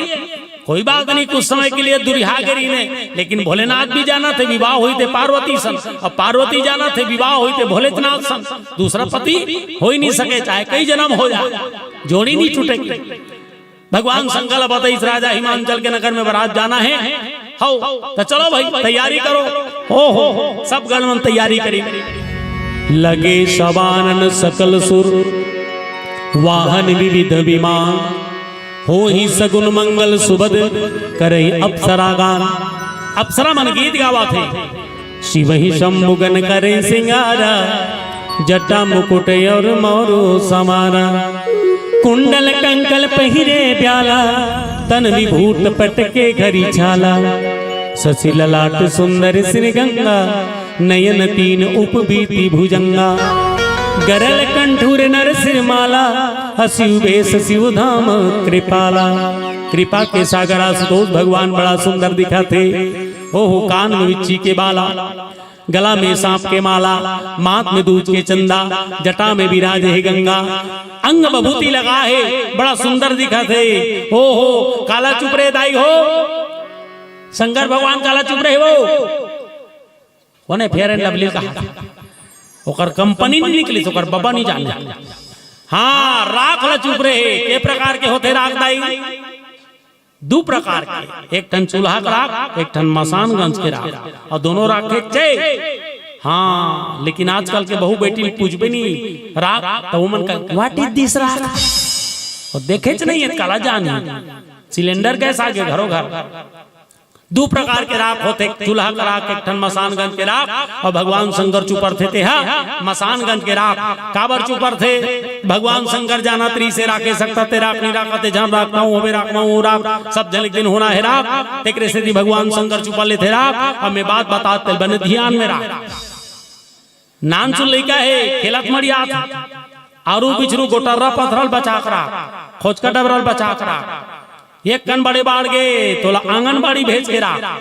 कोई बात नहीं कुछ समय के लिए दुर्हागिरी ने लेकिन भोलेनाथ भी जाना थे विवाह हुई थे पार्वती सन और पार्वती जाना थे विवाह हुई थे भोलेनाथ सन दूसरा पति हो ही नहीं सके चाहे कई जन्म हो जाए जोड़ी नहीं छूटेगी। भगवान शंकर बताइए राजा हिमांचल के नगर में बारात जाना है हो तो चलो भाई तैयारी करो। हो सब गणमन तैयारी करी लगे सवानन सकल सुर वाहन विविध विमान हो ही सगुन मंगल सुबद करे अप्सरा गान। अप्सरा मन गीत गावा थे शिव ही शंभुगन करे सिंगारा जटा मुकुट और मोरू समारा कुंडल कंकल पहिरे ब्याला तन विभूत पटके घरी छाला शशि ललाट सुंदर श्री गंगा नयन 3 उपबीति भुजंगा गरल कंठूर नर सिरमाला हसिव बेस शिव धाम कृपाला। कृपा के सागर आशुतोष भगवान बड़ा सुंदर दिखा थे। ओहो कान में बिच्छी के बाला गला में सांप के माला, माथ में दूध के चंदा, जटा में विराज है गंगा, अंग बभूति लगा है, बड़ा सुंदर दिखत है। हो काला चुपरे दाई हो, शंकर भगवान काला चुपरे वो ने फेयर एंड लवली का ओकर कंपनी नहीं निकली तो ओकर बाबा नहीं जान। हाँ राख ला चुपरे के प्रकार के होते राख दाई, दो प्रकार के, एक टन चूल्हा का राख, एक टन मसानगंज के राख, और दोनों राख चे। हाँ लेकिन आजकल के बहू बेटी पूछबे नहीं राख तो मन का व्हाट इज दिस राख, और देखे नहीं है काला जान सिलेंडर गैस आगे घरों घर। दो प्रकार के राख होते, चूल्हा का राख, एक ठन मसानगंज के राख, और भगवान शंकर चुपर थे मसानगंज के राख। काबर चुपर थे भगवान शंकर जाना त्री से राखे सकता ते राख नहीं राखते जान राखना होवे राखना हो राख सब जन दिन होना है राख तेरे से भगवान शंकर चुपर ले थे राख। अब मैं बात बताते बने ध्यान में राख नान चुन लइका है खेलत मरिया आरू बिछरू गोटर्रा पथरल बचा करा खोज का डबरल बचा करा एक कन बड़े बाढ़ गए तो आंगनबाड़ी भेज के रहा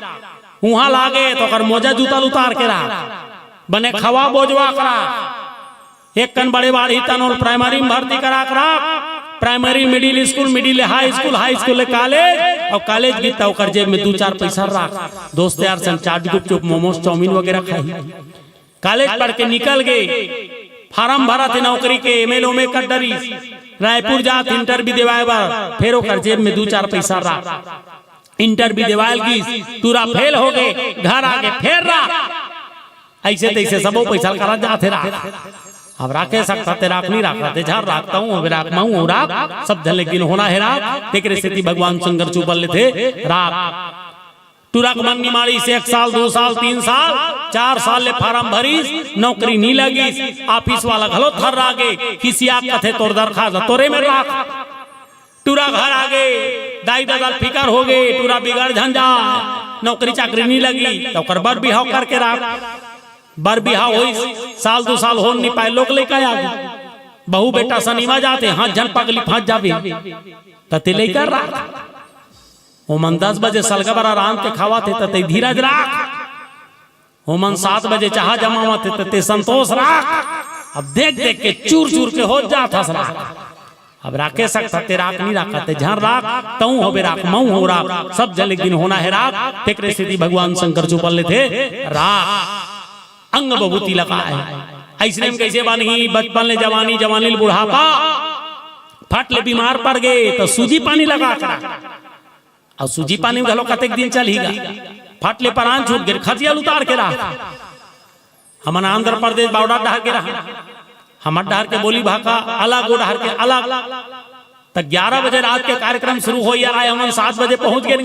वहां लागे तो कर मोजा जूता उतार के रहा बने खवा बोझवा करा। एक कन बड़े बाढ़ ही तनोल प्राइमरी में भर्ती करा करा, primary middle school, middle high school college, और कॉलेज की तो कर जेब में 2-4 पैसा रख दोस्त यार संग चाट गुपचुप मोमोज चाउमीन वगैरह खाई। कॉलेज पढ़ के निकल गए, फार्म भरा थे नौकरी के, एमएलओ में कर डरी, रायपुर जात इंटरव्यू देवाए बार फेर ओकर जेब में 2-4 पैसा रख इंटरव्यू देवायल की तूरा फेल हो गए, घर आके फेर रहा ऐसे तैसे सबो पैसा करा जाते रहा। अब राखे सकता ते राख नहीं राखते झार राखता हूँ राख माऊ राख सब जन लेकिन होना है राख तेरे से भगवान शंकर चुपल थे राख। तुरक मंगी मारी से 1 साल 2 साल 3 साल 4 साल ले फार्म भरीस नौकरी नहीं लगी, ऑफिस वाला घलो थर आगे किसी आप कथे तोर दरखास्त तोरे में राख। टूरा घर आगे दाई दादा फिकर हो गए, टूरा बिगड़ झंझा नौकरी चाकरी नहीं लगी तो कर बर बिहाव करके राख। बर बिहाव हुई साल 2 साल हो नहीं पाए लोग लेकर आगे बहू बेटा सनीमा जाते हाथ झन पगली फांस जाबे तते लेकर राख। ओमन 10 बजे सलगा बरा आराम के खावा थे तते धीरज राख। ओमन 7 बजे चाह जमावा थे तते संतोष राख। अब देख देख के चूर चूर के हो जाता राख। अब राखे सकता ते राख नहीं राखते झर राख तऊ होबे राख मऊ हो राख सब जल एक दिन होना है राख। तेरे स्थिति भगवान शंकर चुपल थे राख अंग बभूति लगा है। ऐसे में कैसे बानी बचपन ले जवानी जवानी ले बुढ़ापा फट ले बीमार पड़ गए तो सूजी पानी लगा कर और सूजी पानी में घलो कतेक दिन चलेगा फट ले परान छूट गए खजियल उतार के रहा। हमारा आंध्र प्रदेश बावड़ा डहर के रहा हमार डहर के बोली भाषा अलग वो डहर के अलग तक 11 बजे रात के कार्यक्रम शुरू हो यार आए हम 7 बजे पहुंच गए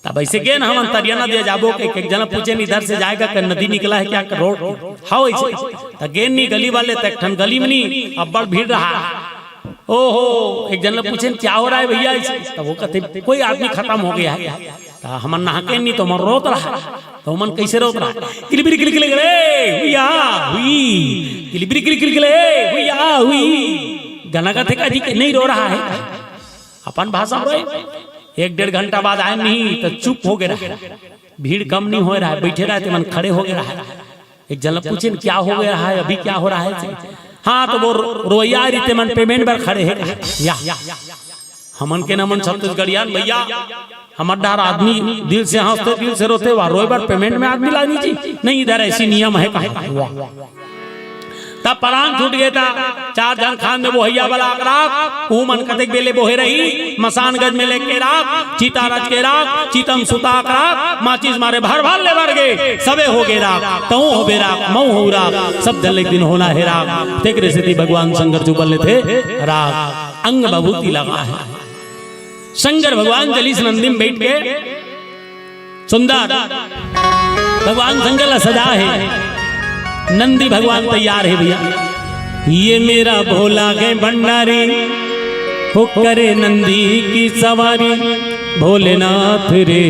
तब ऐसे गए ना हम तरिया ना दिया जाबो के एक जना पूछे इधर से जाएगा कर नदी निकला है क्या रोड हाउ ऐसे त गेन नहीं गली वाले तक ठन गली में नहीं अब बड़ भीड़ रहा। ओहो एक जन पूछे क्या हो रहा है भैया ऐसे तो वो कहते कोई आदमी खत्म हो गया है हम नहा के नहीं तो मन रोत रहा तो मन कैसे रोत रहा किलिबिरी किलकिले हुईया हुई किलिबिरी किलकिले हुईया हुई गाना गाते का जी नहीं रो रहा है अपन भाषा रोए 1-1.5 घंटा बाद आए नहीं तो चुप हो गया भीड़ कम नहीं हो रहा है बैठे रहते मन खड़े हो गया है। एक जन पूछे क्या हो गया है अभी क्या हो रहा है हाँ तो वो रोया रीते मन पेमेंट पर खड़े है या हमन के नमन छत्तीसगढ़ियान भैया हमार डर आदमी दिल से हंसते दिल से रोते वह रोए बार पेमेंट में आदमी लानी चाहिए नहीं इधर ऐसी नियम है कहा तब परान छूट गया था 4 जन खान में बोहैया वाला राख मन कतेक बेले बोहे रही मसानगंज में लेके राख चीता रच के राख चीतम सुता राख माचिस मारे भर भर ले भर गए सबे हो गए राख तऊ हो बे राख मऊ हो राख सब जल एक दिन होना है राख। तेरे से भगवान शंकर चुपल थे राख अंग बभूति लगा है। शंकर भगवान जलीस नंदी में बैठ के सुंदर भगवान शंकर सजा है नंदी भगवान तैयार है भैया ये मेरा भोला है भंडारी हो करे नंदी की सवारी भोलेनाथ रे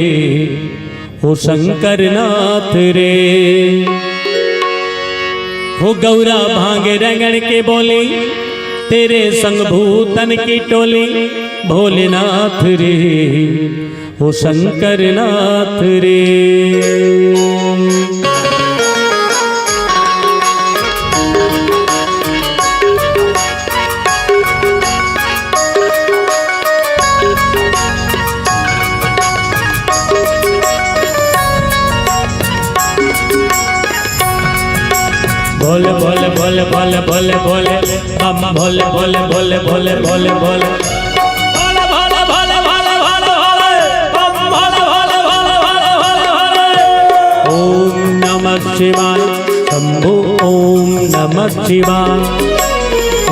हो शंकर नाथ रे हो गौरा भांगे रंगण के बोले तेरे संग भूतन की टोली भोलेनाथ रे हो शंकर नाथ रे। भोले भोले भोले भोले भोले भोले बम भोले भोले भोले भोले भोले भोले ओम नमः शिवाय शंभु ओम नमः शिवाय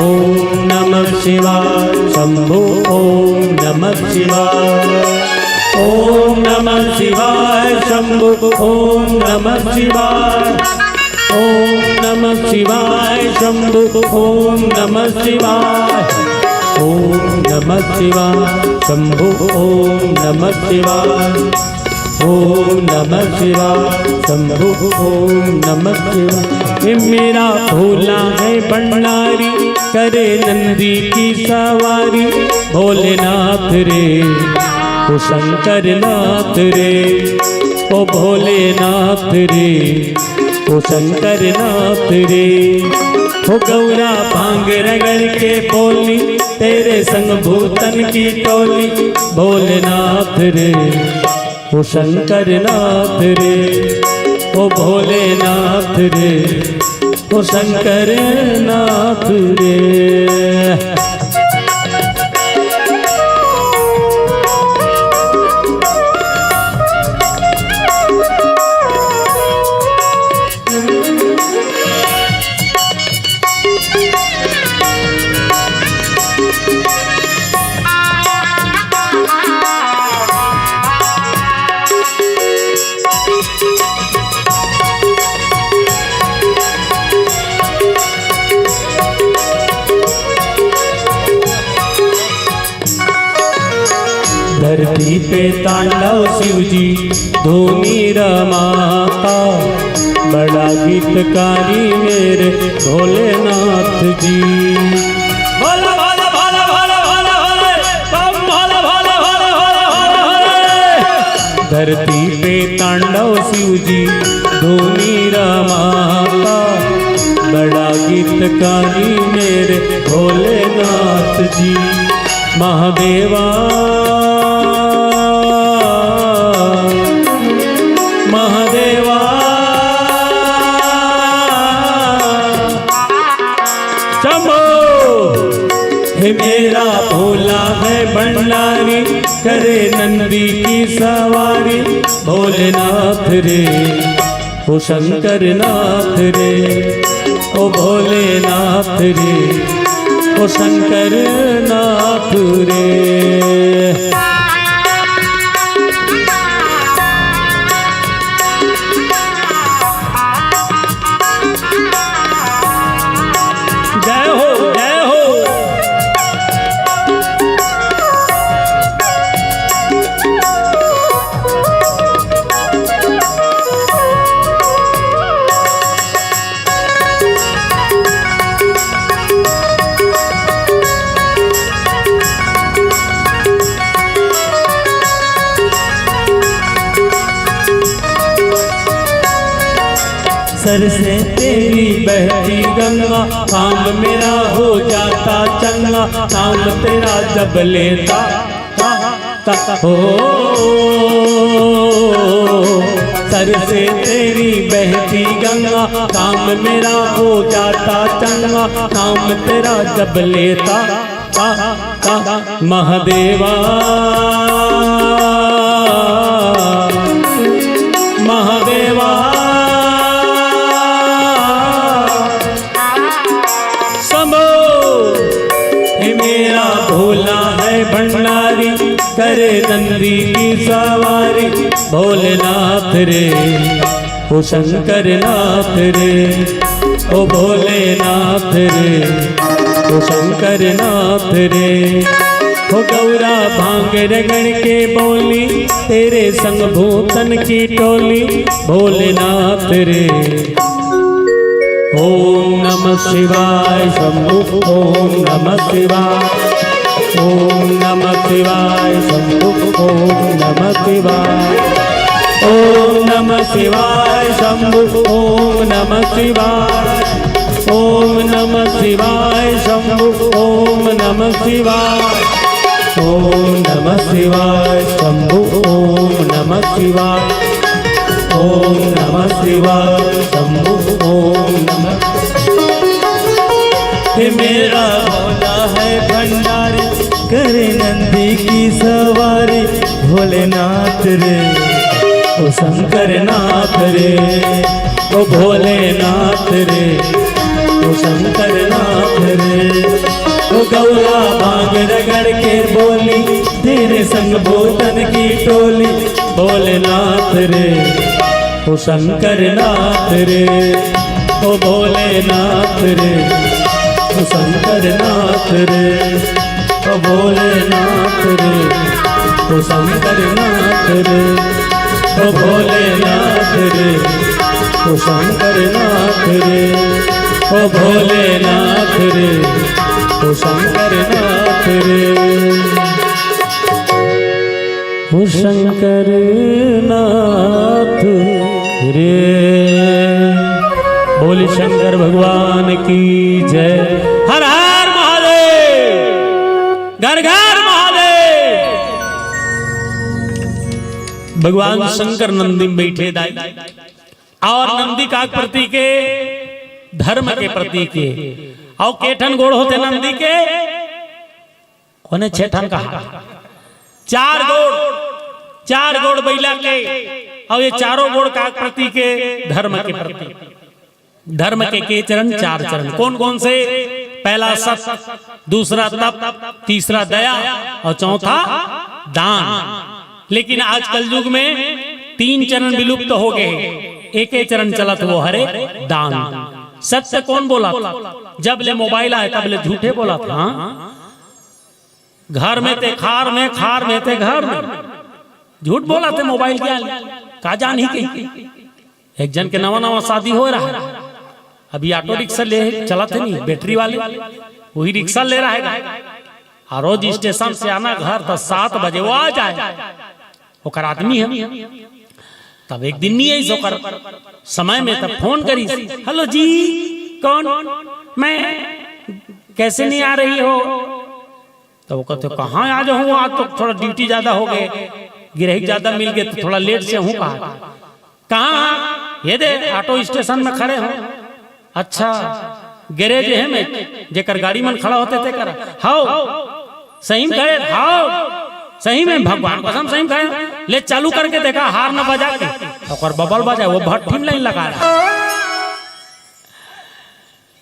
ओम नमः शिवाय शंभु ओम नमः शिवाय ओम नमः शिवाय शंभु ओम नमः शिवाय ओम नमः शिवाय शंभु ओम नमः शिवाय ओम नमः शिवाय शंभु ओम नमः शिवाय ओम नमः शिवाय शंभु ओम नमः शिवाय। ये मेरा भोला है भंडारी करे नंदी की सवारी भोलेनाथ रे ओ शंकर नाथ रे ओ भोलेनाथ रे ओ शंकर नाथ रे हो गौरा भांग रगड़ के बोली तेरे संग भूतन की टोली भोलेनाथ रे ओ शंकर नाथ रे ओ भोलेनाथ रे ओ शंकर नाथ रे। धरती पे तांडव शिव जी धूनी रमाता बड़ा गीतकारी मेरे भोलेनाथ जी। भोले भोले भोले भोले भोले भोले बम भोले भोले भोले भोले भोले। धरती पे तांडव शिव जी धूनी रमाता बड़ा गीतकारी मेरे भोलेनाथ जी। महादेवा महादेवा चमो हे मेरा भोला है भंडारी करे नंदी की सवारी भोलेनाथ रे ओ शंकर नाथ रे ओ भोलेनाथ रे ओ शंकर नाथ रे। जय हो जय हो। सर से तेरी बहती गंगा काम मेरा हो जाता चंगा नाम तेरा जब लेता हो। सर से तेरी बहती गंगा काम मेरा हो जाता चंगा नाम तेरा जब लेता महादेवा महादेवा मेरा भोला है भंडारी करे नंदी की सवारी भोलेनाथ रे ओ शंकर नाथ रे ओ भोलेनाथ रे ओ शंकर नाथ रे हो गौरा भांग रगड़ के बोली तेरे संग भूतन की टोली भोलेनाथ रे। ओम नमः शिवाय शंभु ओम नमः शिवाय ओम नमः शिवाय शंभु ओम नमः शिवाय ओम नमः शिवाय शंभु ओम नमः शिवाय ओम नमः शिवाय शंभु ओम नमः शिवाय ओम नमः शिवाय शंभु ओम नमः शिवाय ओम नमः शिवाय शंभु ओम नमः हे मेरा भोला है भंडारी, करे नंदी की सवारी, भोलेनाथ रे ओ शंकर नाथ रे, ओ भोलेनाथ रे ओ शंकर नाथ रे। ओ गौरा भांग रगड़ के बोली, तेरे संग भूतन की टोली, भोलेनाथ रे ओ शंकर नाथ रे, ओ भोलेनाथ रे ओ शंकर नाथ रे, ओ भोलेनाथ रे ओ शंकर नाथ रे, ओ भोलेनाथ रे ओ शंकर नाथ रे, ओ भोलेनाथ रे ओ शंकर नाथ रे, ओ शंकर नाथ रे। बोले शंकर भगवान की जय। हर हर महादेव, घर घर महादेव। भगवान शंकर नंदी में बैठे दाई, और नंदी का प्रतीक के धर्म के प्रतीक के, और केठन गोड़ होते नंदी के, कोने छेठन कहा, चार गोड़ बैला के, और ये चारों गोड़ का प्रतीक के धर्म के प्रतीक। धर्म के चरण, चार चरण कौन कौन से? पहला सत, दूसरा तप, तीसरा दया, और चौथा दान। लेकिन आज कल युग में 3 चरण विलुप्त हो गए, एक चरण चलत वो हरे दान। सत्य कौन बोला था? जब ले मोबाइल आए तब ले झूठे बोला था। घर में ते खार में, खार में ते घर में, झूठ बोला थे मोबाइल क्या का जान ही के। एक जन के नवा शादी हो रहा है, अभी ऑटो रिक्शा ले चला थे नहीं, बैटरी वाले वही रिक्शा ले रहा है, और रोज स्टेशन से आना घर तो 7 बजे वो आ जाए, ओकर आदमी है। तब एक दिन नहीं आई सोकर समय में तब फोन करी, हेलो जी कौन, मैं कैसे नहीं आ रही हो? तो वो कहते कहाँ आ जाऊँ, आज तो थोड़ा ड्यूटी ज्यादा हो गए, गिरहिक ज्यादा मिल गए तो थोड़ा लेट से हूँ। कहाँ? ये दे ऑटो स्टेशन में खड़े हो। अच्छा गैरेज है में जेकर गाड़ी मन खड़ा होते थे कर, हाउ सही में खड़े, हाउ सही में भगवान कसम सही में खड़े, ले चालू करके देखा हार न बजा के, और बबल बजा, वो भट्टी में लाइन लगा रहा।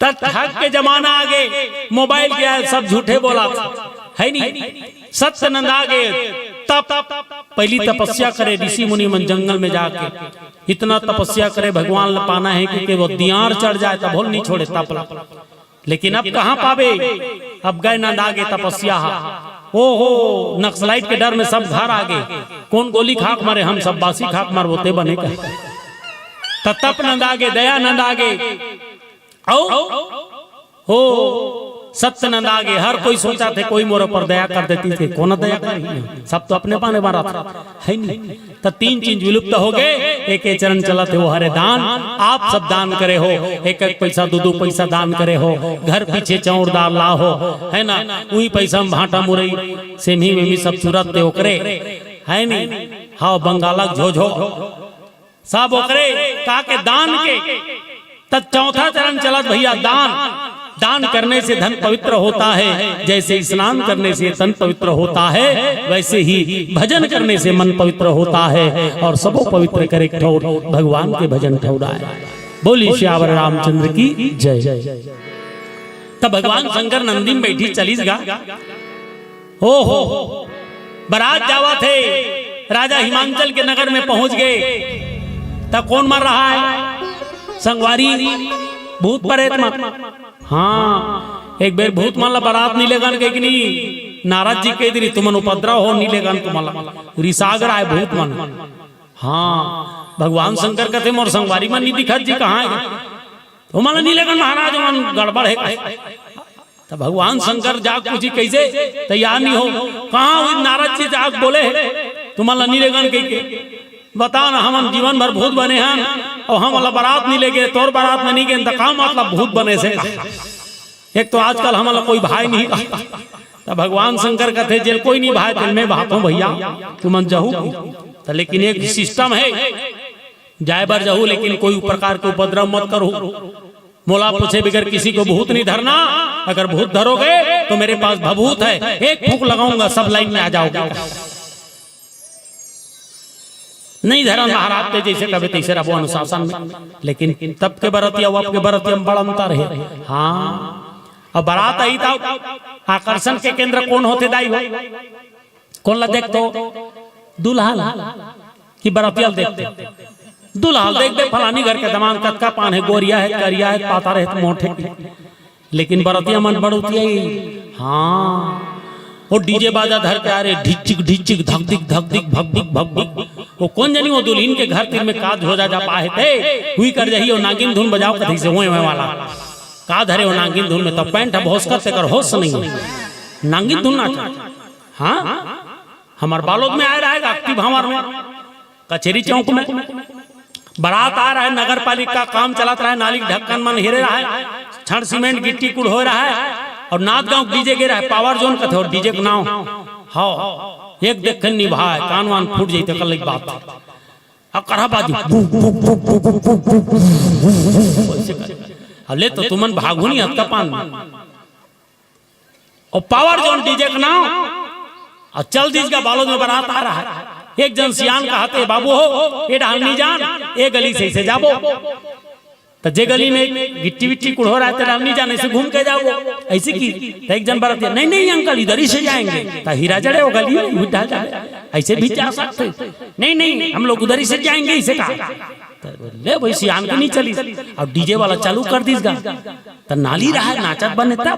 ठग के जमाना आ गए, मोबाइल के आए, सब झूठे बोला है नहीं। सत्य नंद आ गए, तप पहली तपस्या करे ऋषि मुनि मन जंगल में जाके, इतना तपस्या करे भगवान ने पाना है, क्योंकि वो दियार चढ़ जाए तब भूल नहीं छोड़े तपला। लेकिन अब कहाँ पावे, अब गए नंद आगे तपस्या। ओहो नक्सलाइट के डर में सब घर आ गए, कौन गोली खाक मारे, हम सब बासी खाक मार बोते बने का। तप नंद आगे, दया नंद आगे, हो सत्यनंद आगे। हर कोई सोचा थे कोई मोर पर दया कर देती थे, कौन दया कर, सब तो अपने पाने मारा था है नहीं। तो 3 चीज विलुप्त हो गए, एक चरण चला थे वो हरे दान। आप सब दान करे हो, एक पैसा 2 पैसा दान करे हो, घर पीछे चौरदार ला हो, है ना, वही पैसा में भाटा मुरई सेमी में सब चुरत दे ओकरे है नहीं। हाँ बंगालक झोझो सब ओकरे का के दान के। तब चौथा चरण चलत भैया दान। दान करने से धन पवित्र होता है, जैसे स्नान करने से तन पवित्र होता है, वैसे ही भजन करने से मन पवित्र होता है, और सबो पवित्र करे ठौर भगवान के भजन ठौराए। बोली श्यावर रामचंद्र की जय। तब भगवान शंकर नंदी में बैठी चलीस गा। हो बारात जावा थे, राजा हिमांचल के नगर में पहुंच गए। तब कौन मर रहा है? संगवारी भूत प्रेत मत। हाँ एक बेर भूत माला बारात नहीं लेगन के नहीं, नारद जी के दिरी तुमन उपद्रव हो नहीं लेगन तुम्हारा रिसागर आए भूत मन। हाँ भगवान शंकर कहते मोर संगवारी मन नहीं दिखत जी कहाँ है, तुम्हारा नहीं लेगन महाराज मन गड़बड़ है। तो भगवान शंकर जाग पूछी कैसे तैयार नहीं हो, कहाँ नारद जी जाग बोले तुम्हारा नहीं लेगन के बता ना, हम जीवन भर भूत बने हैं और हम वाला बारात नहीं लेके तोर बारात में नहीं गए, इंतकाम मतलब भूत बने से। एक तो आजकल हम कोई भाई नहीं कहता। तो भगवान शंकर कहते जेल कोई नहीं भाई तेल में बात हूँ भैया तुम जहू। तो लेकिन एक सिस्टम है जाए बार जहू, लेकिन कोई प्रकार के उपद्रव मत करो। मोला पूछे बगैर किसी को भूत नहीं धरना। अगर भूत धरोगे तो मेरे पास भभूत है, एक फूंक लगाऊंगा सब लाइन में आ जाओगे। नहीं धरा महाराज ते जैसे कभी तैसे रहो अनुशासन में, लेकिन तब के बरतिया अब के बरतिया में बड़ा अंतर है। हाँ अब बारात आई था, आकर्षण के केंद्र कौन होते दाई हो, कौन ला देख तो दुल्हा की बरतिया देखते, दुल्हा देख दे फलानी घर के दमान कतका पान है, गोरिया है, करिया है, पाता रहे मोटे, लेकिन बरतिया मन बढ़ोती है। हाँ वो डीजे बाजा धर के आ रहे, ढिचिक ढिचिक धक दिक धक दिक भग दिक भग दिक। वो कौन जानी वो दुल्हन के घर तीर में काज हो जा पाए थे, हुई कर जाही वो नागिन धुन बजाओ कथी से हुए वाला का धरे वो नागिन धुन में, तो पैंट है होश करते कर होश नहीं नागिन धुन नाचा। हाँ हमार बालोद में आ रहा है अक्ति भावर में, कचेरी चौक में बारात आ रहा है, नगर पालिका काम चलाता रहा है, नाली ढक्कन मन हिरे रहा है, छड़ सीमेंट गिट्टी कुड़ हो रहा है, और नाथ गांव डीजे गिरा है, पावर जोन का थे और डीजे का नाम हाँ एक देखन निभा है, कान वान फूट जाते कल एक बात अब करा बाजू ले तो तुमन भागू नहीं हत्ता पान और पावर जोन डीजे का नाम और चल दीज का बालोद में बारात आ रहा है। एक जन सियान का हाथे बाबू हो ये डाल नहीं जान, ये गली से जाबो, तो जे गली में गिट्टी विट्टी कुड़ हो रहा है डाल नहीं जाने से घूम के जाओ ऐसे की। तो एक जन बरतिया नहीं नहीं अंकल इधर ही से जाएंगे, तो हीरा जड़े वो गली में ढा जाए ऐसे भी जा सकते, नहीं नहीं हम लोग उधर ही से जाएंगे इसे कहा। ले भाई सियान की नहीं चली और डीजे वाला चालू कर दीजिएगा, तो नाली रहा है नाचत बने तब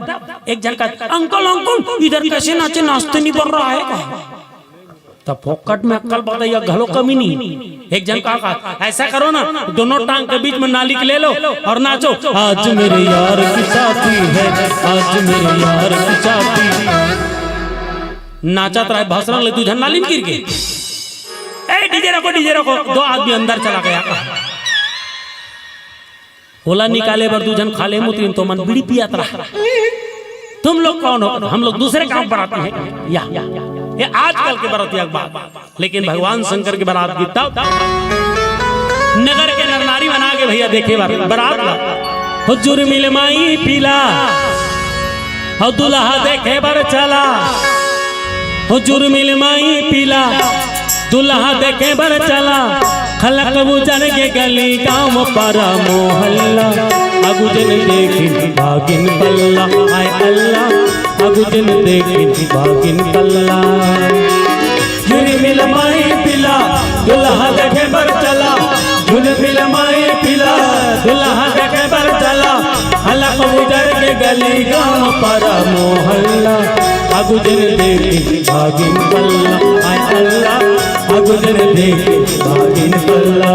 एक जन का अंकल अंकल इधर कैसे नाचे, नाचते नहीं बन रहा है, तब फोकट में अक्कल बताइए घलो कमी नहीं। एक जन कहा ऐसा करो ना दोनों टांग के बीच में नाली के ले लो और नाचो, आज मेरे यार की शादी है, आज मेरे यार की शादी। नाचत रहे भसरन ले तुझे नाली में गिर गए, ए डीजे रखो, दो आदमी अंदर चला गया, होला निकाले बर दूजन खाले मुतरीन तो मन बीड़ी पियात रहा। तुम लोग कौन हो, हम लोग दूसरे काम पर आते हैं या ये आजकल के बरातिया बात, लेकिन भगवान शंकर की बारात की तब नगर के नरनारी बना के भैया देखे बारात ला हुजूर मिल माई पीला और दुल्हा देखे बर चला, हुजूर मिल माई पीला दुल्हा देखे बर चला, खलक बुजर के गली गाँव पारा मोहल्ला, अगुजन देखी भागिन पल्ला, आय अल्लाह अगुजन देखी भागिन पल्ला। झुल मिल माई पिला दुल्हा देखे बर चला, झुल मिल माई पिला दुल्हा देखे बर चला, खलक बुजर के गली गाँव पारा मोहल्ला, अगुजन देखी भागिन पल्ला, आय अल्लाह अगुजन देखी भागिन पल्ला।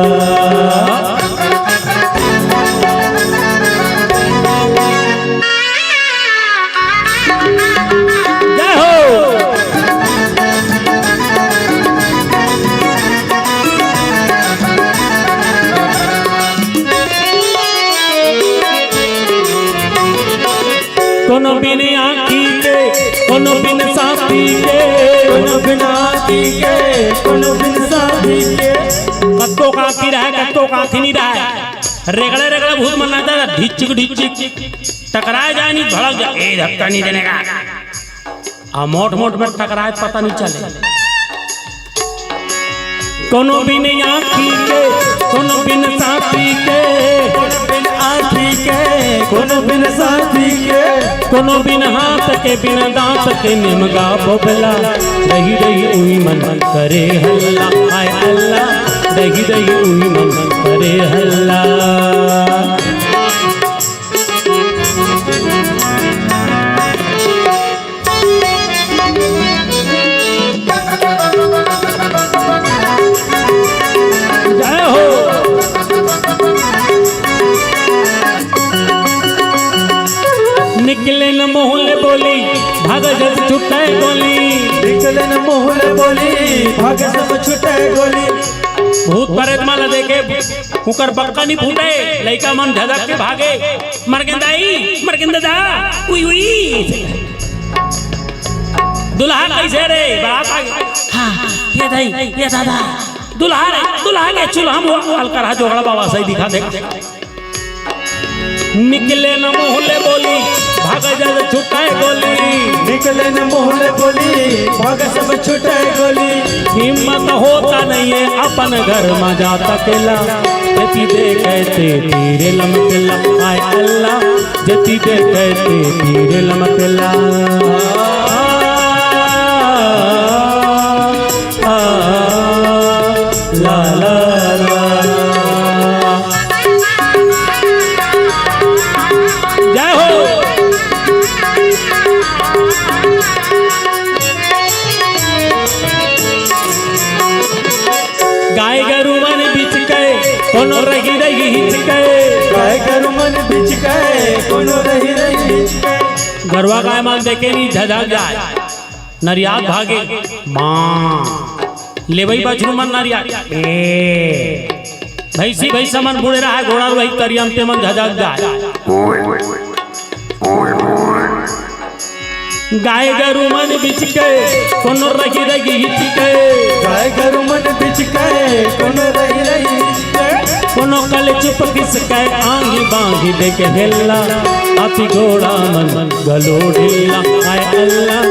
कोनो बिन आँखी के कोनो बिन साथी के, कोनो बिन आँखी के कोनो बिन साथी के, कत्तो का आँखी रहा है कत्तो का आँखी नहीं रहा है, रेगड़े रेगड़े भूत मनाता है, ढिचिक ढिचिक टकराए जाए नहीं भड़क जाए, ए धक्का नहीं देने का, मोट मोट में टकराए पता नहीं चले। कोनो बिन आँखी के कोनो बिन साथी के, कोनो बिन आँखी के कोनो बिन साथी के, कोनो बिन हाथ के बिन दांत के निमगा बोबला, रही रही उही मन करे हल्ला, आय अल्लाह रही रही उही मन करे हल्ला। निकले न मोहल्ले बोली भाग जब छुटे गोली, निकले न मोहल्ले बोली भाग जब छुटे गोली, भूत प्रेत माला देखे उकर बक्का नहीं फूटे, लइका मन झदक के भागे, मरगंदाई मरगंदा उई उई दुल्हा कैसे रे बारात आ गई, हां ये दाई ये दादा दुल्हा के चूल्हा में वाल करा जोगड़ा बाबा सही दिखा दे। निकले न मोहल्ले बोली भाग जब भाग सब छूटे गोली। हिम्मत होता नहीं है अपन घर में जाता केला, जति देखते तीरे लमकेला, आय अल्लाह जति देखते तीरे लमकेला। ला ला ला जय हो। गाय गरु मन बिच गए कोनो रही रही हिच गए, गाय गरु मन बिच गए कोनो रही रही हिच गए। गरवा गाय मान देखे नहीं झझक जाए, नरियात भागे माँ ले वही बछरू मन नरिया भैंसी भैंसा मन बुड़े रहा घोड़ा वही करियम ते मन झझक जाए। गाय गरु मन बिच गए कोनो रही रही हिच गए, गाय गरु मन बिच गए कोनो रही रही हिच गए। कोनो कल चुप किस कह आंगी बांगी देखे हेला, हाथी घोड़ा मन गलो ढिल्ला, आय अल्लाह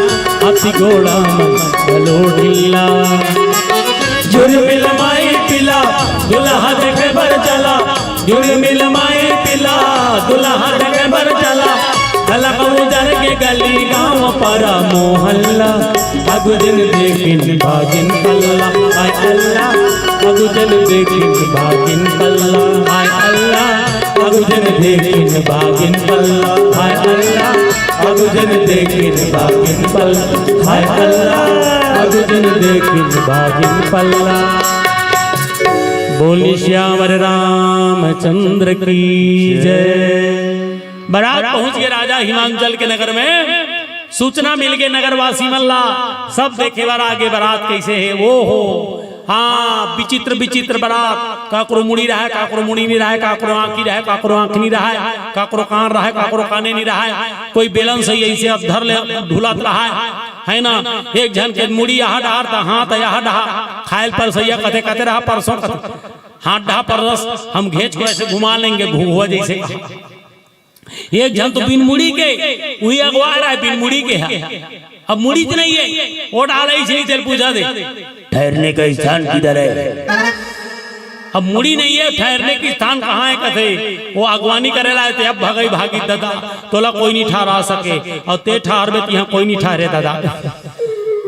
हाथी घोड़ा मन गलो ढिल्ला। जुर्मिल माई पिला दुल्हा देखे बर चला, जुर्मिल माई पिला दुल्हा देखे बर चला, भला जन के गली गाँव पारा मोहल्ला, अगु दिन देखिन भागिन पल्ला, आय अल्लाह अगु दिन देखिन भागिन पल्ला, आय अल्लाह अगु दिन देखिन भागिन पल्ला, आय अल्लाह अगु दिन देखिन भागिन पल्ला, आय अल्लाह अगु दिन देखिन भागिन पल्ला। बोली श्यावर रामचंद्र की जय। बारात पहुंच गए राजा हिमांचल के नगर में, सूचना मिल गई नगरवासी मल्ला सब देखे बार आगे बारात कैसे है वो हो। हाँ विचित्र विचित्र बारात, काकरो मुड़ी रहा है काकरो मुड़ी नहीं रहा है, काकरो आंखी रहा है काकरो आंख नहीं रहा है, काकरो कान रहा है काकरो काने नहीं रहा है, कोई बेलन से ऐसे अधर ले ढुलत रहा है ना। एक जन के मुड़ी यहाँ डहार था हाथ यहाँ डहा खायल पर सैया कथे कथे रहा परसों कथे हाथ डहा पर रस हम घेच को ऐसे घुमा लेंगे घुआ जैसे। एक जन तो बिन मुड़ी के वही अगवा रहा है बिन मुड़ी के है, अब मुड़ी तो नहीं है वो डाल ही चल पूछा दे ठहरने का स्थान किधर है। अब मुड़ी नहीं है ठहरने की स्थान कहाँ है कथे वो अगवानी करे लाए थे, अब भगई भागी दादा तोला कोई नहीं ठहरा सके और ते ठहर में यहाँ कोई नहीं ठहरे दादा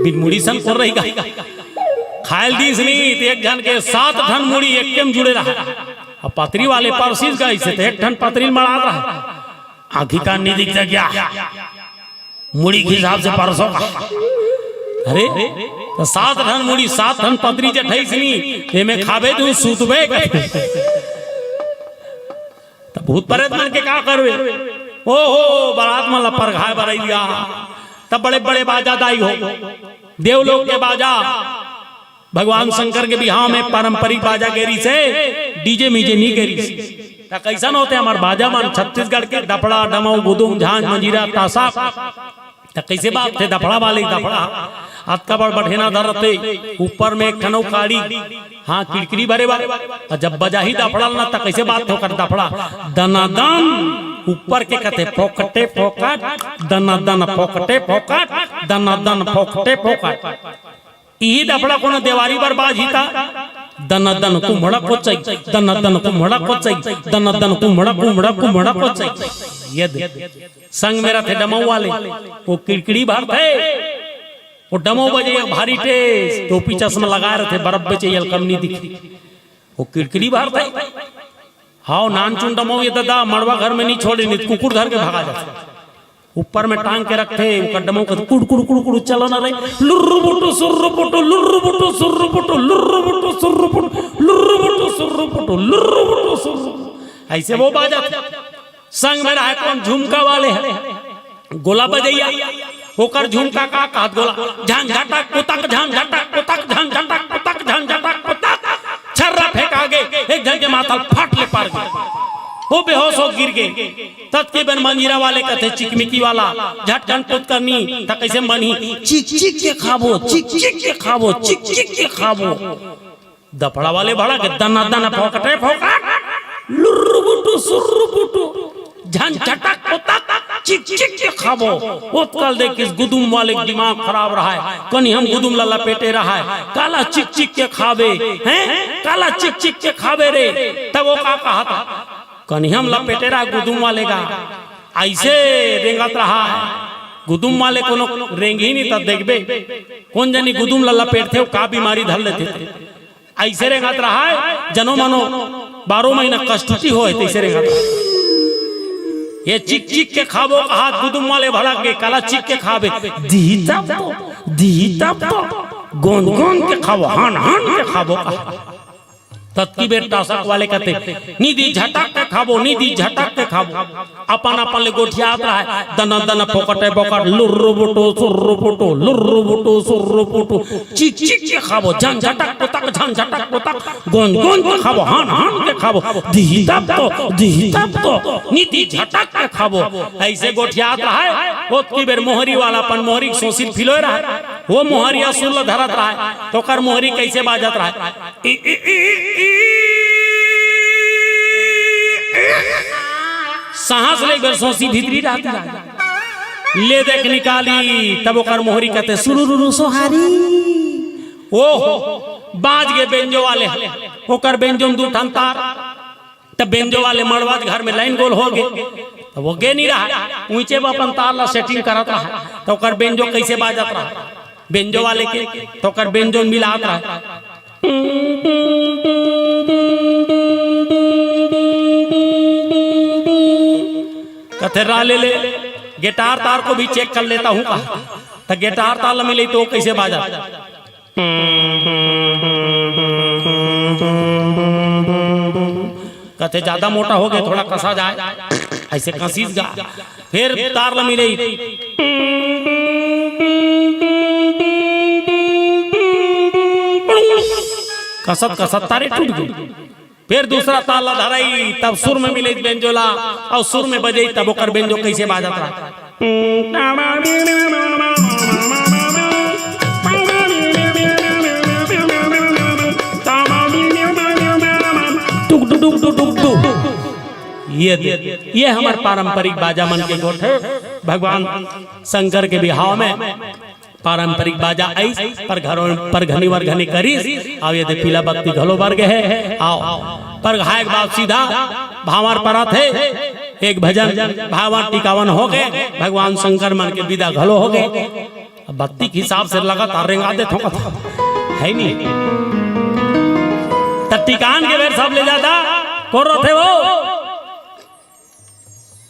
बिन मुड़ी सन कर रही खायल दीस नहीं तो एक जन के 7 ठन मुड़ी एक केम जुड़े रहा, अब पतरी वाले परसीज गए से तो 1 ठन पतरी मड़ा रहा है, आंखी कान नहीं दिखता क्या मुड़ी के हिसाब से परसों का। अरे तो 7 ठन मुड़ी 7 ठन पतरी जठाईस नहीं में खाबे तू सूतबे तो भूत प्रेत मन के का करवे। ओ हो बारात में लपर घाय बरैया तब बड़े बड़े बाजा दाई हो, देवलोक के बाजा भगवान शंकर के बिहाव में पारंपरिक बाजा गेरी से डीजे मीजे नहीं गेरी से कैसा होते हमारे बाजा मन छत्तीसगढ़ के दफड़ा डमऊ गुदुम झांझ मंजीरा तासा कैसे बात थे दफड़ा वाले दफड़ा हाथ का बड़ बढ़ेना धरते ऊपर में एक ठनौ काड़ी हाँ किड़किड़ी भरे बारे जब बजा ही दफड़ा ना तक कैसे बात होकर दफड़ा दनादन ऊपर के कहते फोकटे फोकट दनादन फोकटे फोकट दनादन फोकटे फोकट यही दफड़ा कोनो देवारी पर बाजीता दनादन कुम्हड़ा कोचई दनादन कुम्हड़ा कोचई दनादन कुम्हड़ा कुम्हड़ा कुम्हड़ा कोचई। ये संग मेरा थे डमऊ वाले वो किड़किड़ी भर थे वो डमऊ बजे भारी टेस टोपी चश्मा लगाए रहे थे बर्फ बेचे यल कम नहीं दिखी वो किड़किड़ी भर थे। हाँ नान चुन डमऊ ये दादा मड़वा घर में नहीं छोड़े नहीं कुकुर धर के भागा जाते ऊपर में टांग के रखे कदमों को कुड़ कुड़ कुड़ कुड़ चलो ना रे लुर्रु बुटु सुर्रु बुटु लुर्रु बुटु सुर्रु बुटु लुर्रु बुटु सुर्रु बुटु लुर्रु बुटु सुर्रु बुटु लुर्रु बुटु सुर्रु ऐसे वो बाजा संग में रहा कौन झुमका वाले है गोला बजैया होकर झुमका का काट गोला झान झटक पुतक झान झटक पुतक झान झटक पुतक झान झटक पुतक छर्रा फेंक आगे एक जन के माथा फट ले पार गया वो बेहोश हो गिर गए। तत्केबन मंजीरा वाले कहते चिकमिकी वाला झटकन पुत करनी तक कैसे मनी चिक चिक के खाबो चिक चिक के खाबो चिक चिक के खाबो दफड़ा वाले भड़ा के दना दना फोकटे फोकट लुर्रु बुटु सुर्रु बुटु झन झटक पुतक चिक चिक के खाबो ओत कल देख किस गुदुम वाले के दिमाग खराब रहा है कनी हम गुदुम ला लपेटे रहा है काला चिक चिक के खाबे हैं काला चिक चिक के खाबे रे तब वो का कहा था कनी हम लपेटे रहा गुदुम वाले का ऐसे रेंगत रहा है गुदुम वाले कोनो रेंग ही नहीं तब देखबे कौन जानी गुदुम ला लपेटते का बीमारी धर लेते ऐसे रेंगत रहा है जनो मनो 12 महीना कष्टती हो ऐसे रेंगत रहा ये चिक चिक के खाबो कहा गुदुम वाले भला के काला चिक के खाबे दी तब गोन गोन के खाबो हान हान के खाबो कहा तत्की बेर टासक वाले कहते निधि झटक के खाबो निधि झटक के खाबो अपन अपन ले गोठियात रहा है दना दना पोकटे पोकट लुर्रु बुटो सुर्रु बुटो लुर्रु बुटो सुर्रु बुटो चिक चिक के खाबो झन झटक पोतक झन झटक पोतक गोन गोन के खाबो हान हान के खाबो दी तब तो निधि झटक के खाबो ऐसे गोठियात रहा है ओतकी बेर मोहरी वाला अपन मोहरी सोसिल फिलोय रहा है वो मोहरिया सुल धरत रहा है तो कर मोहरी कैसे बाजत रहा है साहस ले बरसोसी भीतरी रहती ले देख निकाली तब ओकर मोहरी कहते सुरुरु सोहारी ओहो बाज के बेंजो वाले ओकर बेंजो में दू ठन तार तब बेंजो वाले मड़वाज घर में लाइन गोल हो गए तब वो गे नहीं रहा ऊंचे में अपन तार ला सेटिंग करत रहा तो ओकर बेंजो कैसे बाजत रहा बेंजो वाले के तो ओकर बेंजो मिलात रहा कथेरा ले गिटार तार को भी चेक कर लेता हूँ कहा तो गिटार तार मिले तो कैसे बाजा कहते ज्यादा मोटा हो गया थोड़ा कसा जाए ऐसे कसीस गा फिर तार मिले कसत कसत तारे टूट गई फिर दूसरा ताला धराई तब सुर में मिले बेंजोला और सुर में बजे तब ओकर बेंजो कैसे बाजत रहा टुक टुक टुक टुक टुक ये हमारे पारंपरिक बाजा मन के गोठ है भगवान शंकर के बिहाव में पारंपरिक बाजा ऐस पर घरों पर घनी वर घनी करीस अब ये पीला बत्ती घलो वर्ग है आओ पर घायक बाप सीधा भावर परत है एक भजन भावन टिकावन हो गए भगवान शंकर मन के विदा घलो हो गए बत्ती के हिसाब से लगातार रेंगा दे थोका है नहीं टिकान के बेर सब ले जाता कौन रोथे वो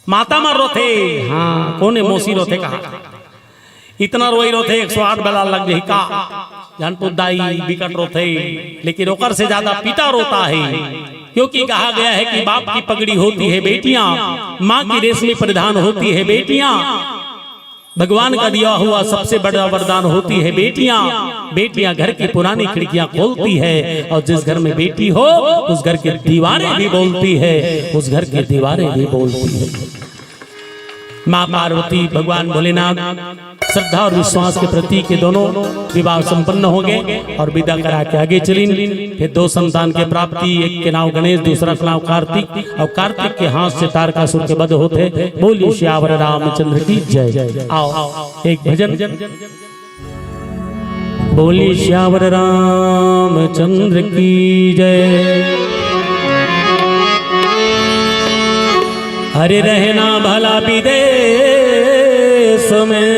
माता मर रोथे हाँ कौन मोसी रोथे कहा इतना रोई रोथे 108 बेला लग गई का जानपुर दाई बिकट रोथे लेकिन ओकर से ज्यादा पिता रोता है क्योंकि कहा गया है कि बाप की पगड़ी होती है बेटियां माँ की रेशमी परिधान होती है बेटियां भगवान का दिया हुआ सबसे बड़ा वरदान होती है बेटियां बेटियां घर की पुरानी खिड़कियां खोलती है और जिस घर में बेटी हो उस घर की दीवारें भी बोलती है उस घर की दीवारें भी बोलती है माँ पार्वती भगवान भोलेनाथ श्रद्धा और विश्वास के प्रतीक के दोनों विवाह संपन्न हो गए और विदा करा के आगे चली फिर 2 संतान के प्राप्ति एक के नाम गणेश दूसरा का नाम कार्तिक और कार्तिक के हाथ से तारकासुर के वध होते बोलिए श्यावर रामचंद्र की जय आओ एक भजन बोलिए श्यावर रामचंद्र की जय हरे रहना भला विदेश में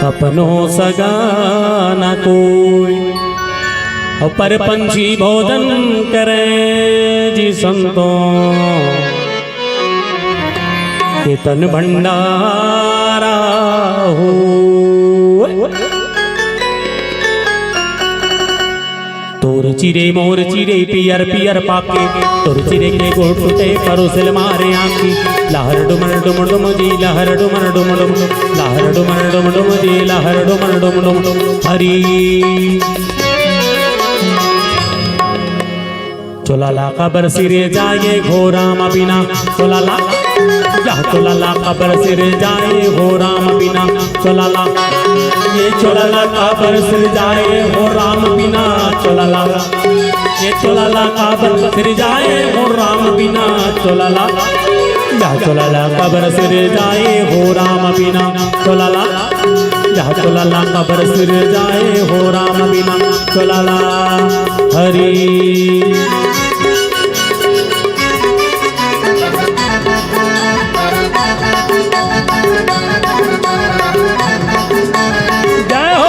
अपनों सगा न कोई और पर पंछी भोजन करें जी संतों कीर्तन भंडारा हो तोर चिरे मोर चिरे पियर पियर पाके तोर चिरे के गोट टूटे परोसिल मारे आंखी लहर डुमर डुम डुम जी लहर डुमर डुम डुम लहर डुमर डुम डुम जी लहर डुमर डुम डुम हरी चोलाला कबर सिरे जाए घोराम बिना चोलाला चोलाला कबर सिरे जाए हो राम बिना चोलाला ये चोलाला कबर सिर जाए हो राम बिना चोलाला ये चोलाला काबर सिर जाए हो राम बिना चोलाला, या चोलाला काबर सिर जाए हो राम बिना चोलाला, या चोलाला काबर सिर जाए हो राम बिना चोलाला। हरि जय हो।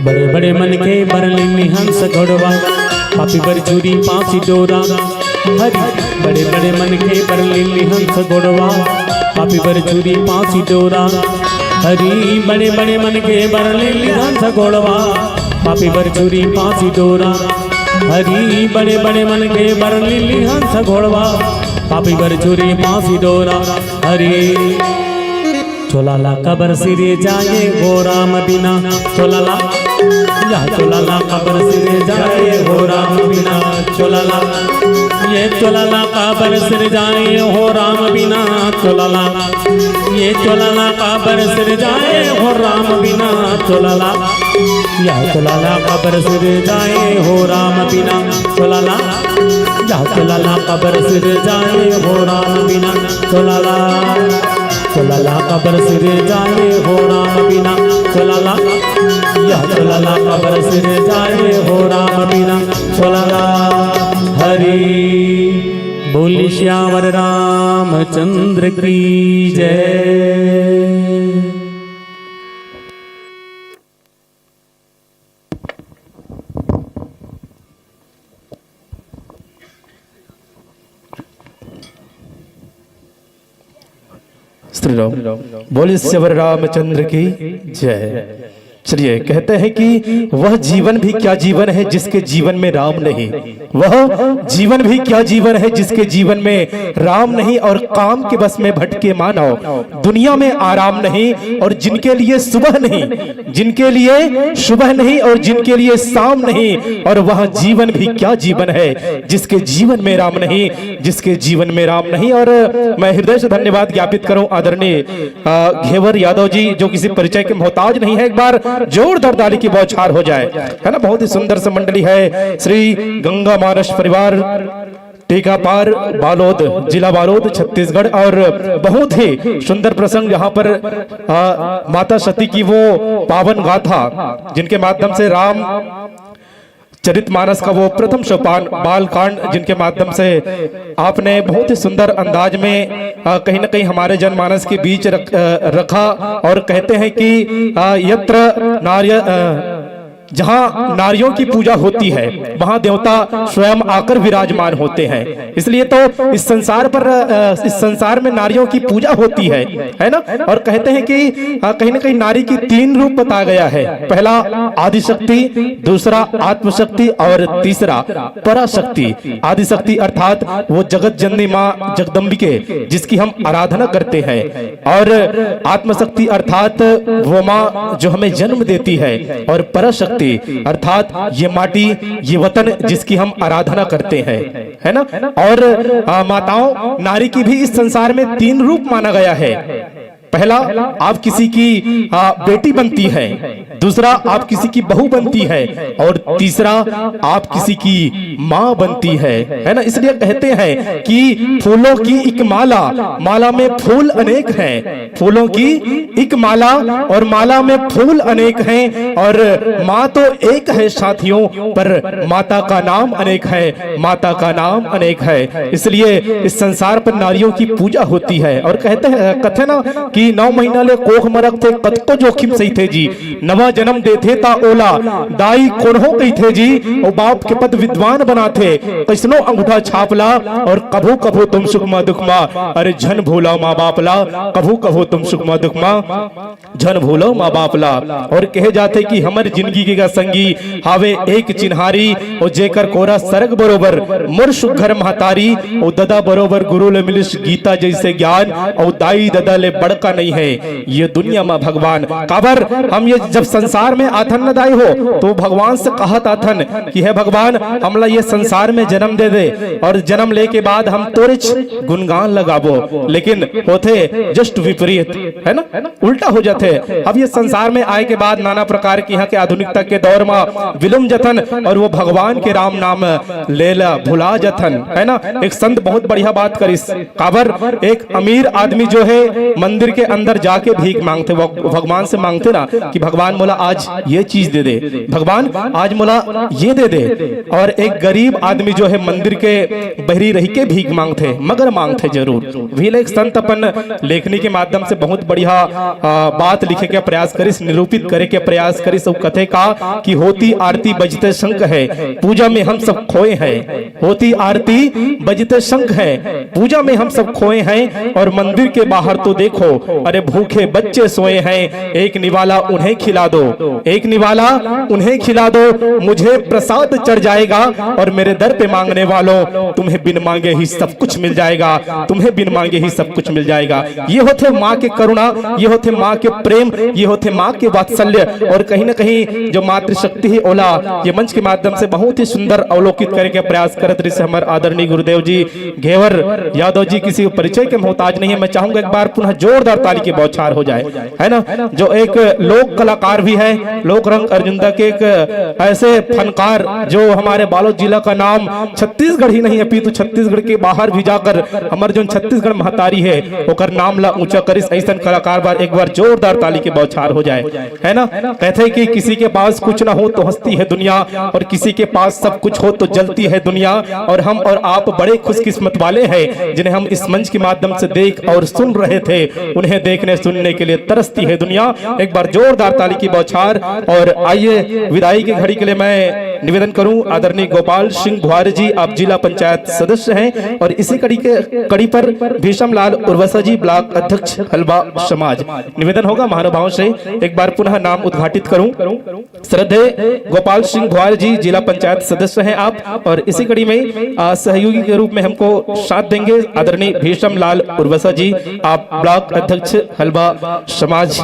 बड़े बड़े मन के बरलिनी हंस घोड़वा, पापी बरचूरी पांसी डोरा। हरि बड़े बड़े मन के बरलिनी हंस घोड़वा, पापी बरचूरी पांसी डोरा। हरि बड़े बड़े मन के बरलिनी हंस घोड़वा, पापी बरचूरी पांसी डोरा। हरि बड़े बड़े मन के बरलिनी हंस घोड़वा, पापी बरचूरी पांसी डोरा। हरि चोलाला कबर सिरे जाए हो राम बिना चोलाला, या चोलाला कबर सिरे जाए हो राम बिना चोलाला, ये चोलाला कबर सिर जाए हो राम बिना चोलाला, ये चोलाला कबर सिर जाए हो राम बिना चोलाला, या चोलाला कबर सिर जाए हो राम बिना चोलाला, या चोलाला कबर सिर जाए हो राम बिना चोलाला। चोलाला कबर सिर जाए हो राम बिना चोलाला, या चोलाला कबर सिर जाए हो राम बिना चोलाला। हरि बोल श्यावर रामचंद्र की जय। श्री राम बोले श्यावर रामचंद्र की जय। चलिए कहते हैं कि वह जीवन भी क्या जीवन है जिसके जीवन में राम नहीं, वह जीवन भी क्या जीवन है जिसके जीवन में राम नहीं और काम के बस में भटके मानव, दुनिया में आराम नहीं और जिनके लिए सुबह नहीं, जिनके लिए सुबह नहीं और जिनके लिए शाम नहीं, और वह जीवन भी क्या जीवन है जिसके जीवन में राम नहीं, जिसके जीवन में राम नहीं। और मैं हृदय से धन्यवाद ज्ञापित करूं आदरणीय घेवर यादव जी, जो किसी परिचय के मोहताज नहीं है। एक बार जोरदार ताली की बौछार हो जाए, है ना। बहुत ही सुंदर सी मंडली है। श्री गंगा मानस परिवार टीकापार बालोद, जिला बालोद, छत्तीसगढ़। और बहुत ही सुंदर प्रसंग यहाँ पर माता सती की वो पावन गाथा, जिनके माध्यम से राम चरितमानस का वो प्रथम सोपान बालकांड, जिनके माध्यम से आपने बहुत ही सुंदर अंदाज में कहीं ना कहीं हमारे जनमानस के बीच रखा। और कहते हैं कि यत्र नार्य जहां नारियों की पूजा होती है वहां देवता स्वयं आकर विराजमान होते हैं। इसलिए तो इस संसार पर, इस संसार में नारियों की पूजा होती है ना। और कहते हैं कि कहीं ना कहीं नारी की तीन रूप बताया गया है। पहला आदिशक्ति, दूसरा आत्मशक्ति और तीसरा पराशक्ति। आदिशक्ति अर्थात वो जगत जननी माँ जगदम्बिके, जिसकी हम आराधना करते हैं। और आत्मशक्ति अर्थात वो माँ जो हमें जन्म देती है। और पराशक्ति अर्थात ये माटी, ये वतन जिसकी हम आराधना करते हैं, है ना। और माताओं, नारी की भी इस संसार में तीन रूप माना गया है। पहला, आप किसी की बेटी बनती है, दूसरा आप किसी की बहू बनती है, और तीसरा आप किसी की माँ बनती है ना। इसलिए कहते हैं कि फूलों की एक माला, माला में फूल अनेक हैं। फूलों की एक माला और माला में फूल अनेक हैं। और माँ तो एक है साथियों, पर माता का नाम अनेक है, माता का नाम अनेक है। इसलिए इस संसार पर नारियों की पूजा होती है। और कहते हैं, कथे ना कि 9 महीना ले कोख मरक थे, कतको जोखिम सही थे जी, नवा जन्म देते ता ओला दाई कोन्हो कही थे जी, और बाप के पद विद्वान बना थे, कैसनो अंगूठा छापला, और कभू कभू तुम सुखमा दुखमा, अरे झन भूला माँ बापला, कभू कभू तुम सुखमा दुखमा, झन भूलो माँ बापला। और कहे जाते कि हमर जिंदगी का संगी हावे एक चिन्हारी, और जेकर कोरा सरग बरोबर मुर सुघर महतारी, और ददा बरोबर गुरु ले मिलिस गीता जैसे ज्ञान, और दाई ददा ले बड़का नहीं है ये दुनिया में भगवान। काबर हम ये जब संसार में आथन न दाई हो तो भगवान से कहत आथन कि हे भगवान हमला ये संसार में जन्म दे दे और जन्म ले के बाद हम तोरे गुणगान लगाबो, लेकिन होते जस्ट विपरीत, है ना, उल्टा हो जाते। अब ये संसार में आए के बाद नाना प्रकार की यहाँ के आधुनिकता के दौर में विलुम जथन और वो भगवान के राम नाम लेला भुला जथन, है ना। एक संत बहुत बढ़िया बात करिस, काबर एक अमीर आदमी जो है मंदिर के अंदर जाके भीख मांगते, भगवान से मांगते ना कि भगवान मोला आज ये चीज दे दे, भगवान आज मोला ये दे दे। और एक गरीब आदमी जो है मंदिर के बहरी रही के भीख मांगते, मगर मांगते जरूर। भी एक संत अपन लेखनी के माध्यम से बहुत बढ़िया बात लिखे के प्रयास करिस, निरूपित करे के प्रयास करिस। कथे का कि होती आरती बजते शंख है, पूजा में हम सब खोए हैं। होती आरती बजते शंख है, पूजा में हम सब खोए हैं। और मंदिर के बाहर तो देखो, अरे भूखे बच्चे सोए हैं, एक निवाला उन्हें खिला दो, एक निवाला उन्हें खिला दो, मुझे प्रसाद चढ़ जाएगा। और मेरे दर पे मांगने वालों, तुम्हें बिन मांगे ही सब कुछ मिल जाएगा, तुम्हें बिन मांगे ही सब कुछ मिल जाएगा। ये होते माँ के करुणा, ये होते माँ के प्रेम, ये होते माँ के वात्सल्य। और कहीं ना कहीं जो मातृशक्ति है ओला, ये मंच के माध्यम से बहुत ही सुंदर अवलोकित करने के प्रयास करत रही से हमारे आदरणीय गुरुदेव जी घेवर यादव जी। किसी परिचय के मोहताज नहीं है। मैं चाहूंगा एक बार पुनः जोरदार ताली की बौछार हो जाए, है ना। जो एक लोक कलाकार भी है, लोक रंग अर्जुनदा के एक ऐसे फनकार जो हमारे बालोद जिला का नाम छत्तीसगढ़ ही नहीं अपितु छत्तीसगढ़ के बाहर भी जाकर हमारे जो छत्तीसगढ़ महतारी है ओकर नाम ला ऊंचा करिस। ऐसा कलाकार बार एक बार जोरदार ताली की बौछार हो जाए, है ना। कहते हैं कि किसी के पास कुछ ना हो तो हंसती है दुनिया, और किसी के पास सब कुछ हो तो जलती है दुनिया। और हम और आप बड़े खुशकिस्मत वाले हैं जिन्हें हम इस मंच के माध्यम से देख और सुन रहे थे, उन्हें देखने सुनने के लिए तरसती है दुनिया। एक बार जोरदार ताली की बौछार। और आइए विदाई की घड़ी के लिए मैं निवेदन करूं, आदरणीय गोपाल सिंह भुआरी जी, आप जिला पंचायत सदस्य हैं और इसी कड़ी पर भीषम लाल उर्वसा जी, ब्लॉक अध्यक्ष हलवा समाज। निवेदन होगा महानुभावों से, एक बार पुनः नाम उद्घाटित करूं। श्रद्धेय गोपाल सिंह भुआरी जी, जिला पंचायत सदस्य हैं आप, और इसी कड़ी में सहयोगी के रूप में हमको साथ देंगे आदरणीय भीषम लाल उर्वसा जी, आप ब्लॉक अध्यक्ष हलवा समाज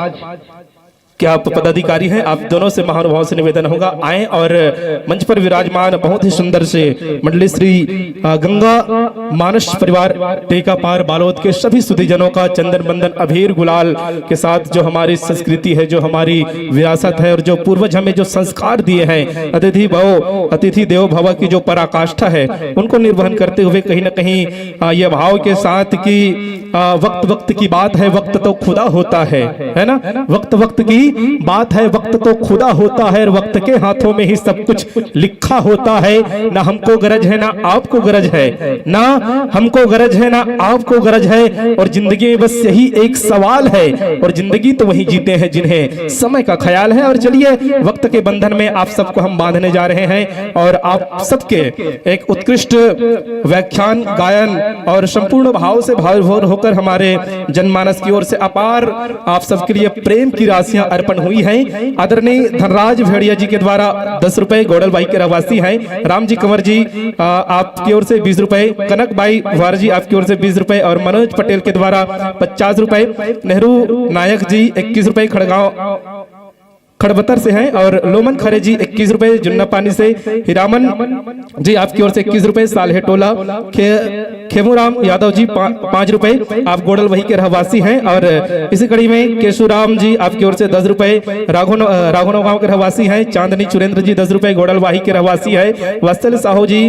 के आप पदाधिकारी हैं। आप दोनों से महानुभाव से निवेदन होगा, आए और मंच पर विराजमान बहुत ही सुंदर से मंडली श्री गंगा मानस परिवार टेका पार बालोद के सभी सुधीजनों का चंदन बंदन अबीर गुलाल के साथ जो हमारी संस्कृति है, जो हमारी विरासत है और जो पूर्वज हमें जो संस्कार दिए हैं, अतिथि देवो भव की जो पराकाष्ठा है, उनको निर्वहन करते हुए कहीं ना कहीं ये भाव के साथ कि वक्त वक्त की बात है, वक्त तो खुदा होता है ना। वक्त वक्त की बात है, वक्त तो खुदा होता है, और वक्त के हाथों में ही सब कुछ लिखा होता है। ना हमको गरज है, ना आपको गरज है, ना हमको गरज है, ना आपको गरज है। और जिंदगी में बस यही एक सवाल है, और जिंदगी तो वही जीते हैं जिन्हें समय का ख्याल है। और चलिए वक्त के बंधन में आप सबको हम बांधने जा रहे हैं, और आप सबके एक उत्कृष्ट व्याख्यान गायन और संपूर्ण भाव से भावविभोर होकर हमारे जनमानस की ओर से अपार आप सबके लिए प्रेम की राशियां अर्पण हुई हैं। आदरणीय धनराज भेड़िया जी के द्वारा 10 रुपए, गोडल भाई के रहवासी हैं, राम जी कंवर जी आपकी ओर से 20 रुपए, कनक भाई वार जी आपकी ओर से 20 रुपए, और मनोज पटेल के द्वारा 50 रुपए, नेहरू नायक जी 21 रुपए खड़गांव खड़बतर से हैं, और लोमन खरे जी 21 रुपए, जुन्ना पानी से हीरामन जी आपकी ओर से 21 रुपए, सालहे टोला खेमूराम यादव जी 5 रुपए, आप गोडल वही के रहवासी हैं। और इसी कड़ी में केशुराम जी आपकी ओर से 10 रुपए, राघोनव गांव के रहवासी हैं, चांदनी सुरेंद्र जी 10 रुपए, गोडल वाही के रहवासी है, वत्सल साहू जी,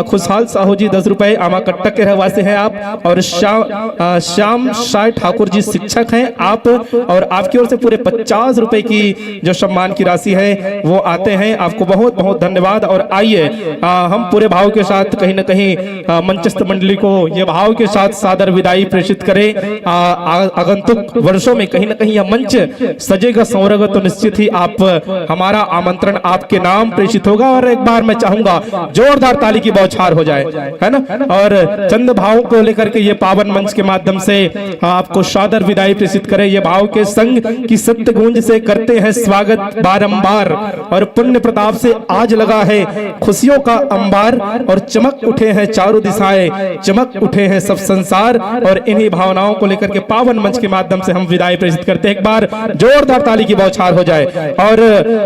खुशहाल साहू जी 10 रुपए, आमा कट्टक के रहवासी हैं आप, और श्याम साय ठाकुर जी शिक्षक हैं आप, और आपकी ओर से पूरे 50 रुपए की जो सम्मान की राशि है वो आते हैं। आपको बहुत बहुत धन्यवाद। और आइए हम पूरे भाव के साथ कहीं ना कहीं मंचस्थ मंडली को ये भाव के साथ सादर विदाई प्रेषित करें। आगंतुक वर्षों में कहीं ना कहीं यह मंच सजेगा संवरेगा तो निश्चित ही आप हमारा आमंत्रण आपके नाम प्रेषित होगा। और एक बार मैं चाहूंगा जोरदार ताली की बौछार हो जाए, है ना। और चंद भाव को लेकर के ये पावन मंच के माध्यम से आपको सादर विदाई प्रेषित करें। ये भाव के संग की सत्य गूंज से करते हैं स्वागत। स्वागत बारंबार, और पुण्य प्रताप से आज लगा है खुशियों का अंबार, और चमक उठे हैं चारों दिशाएं, चमक उठे हैं सब संसार। और इन्हीं भावनाओं को लेकर के पावन मंच के माध्यम से हम विदाई प्रेषित करते हैं। एक बार जोरदार ताली की बौछार हो जाए। और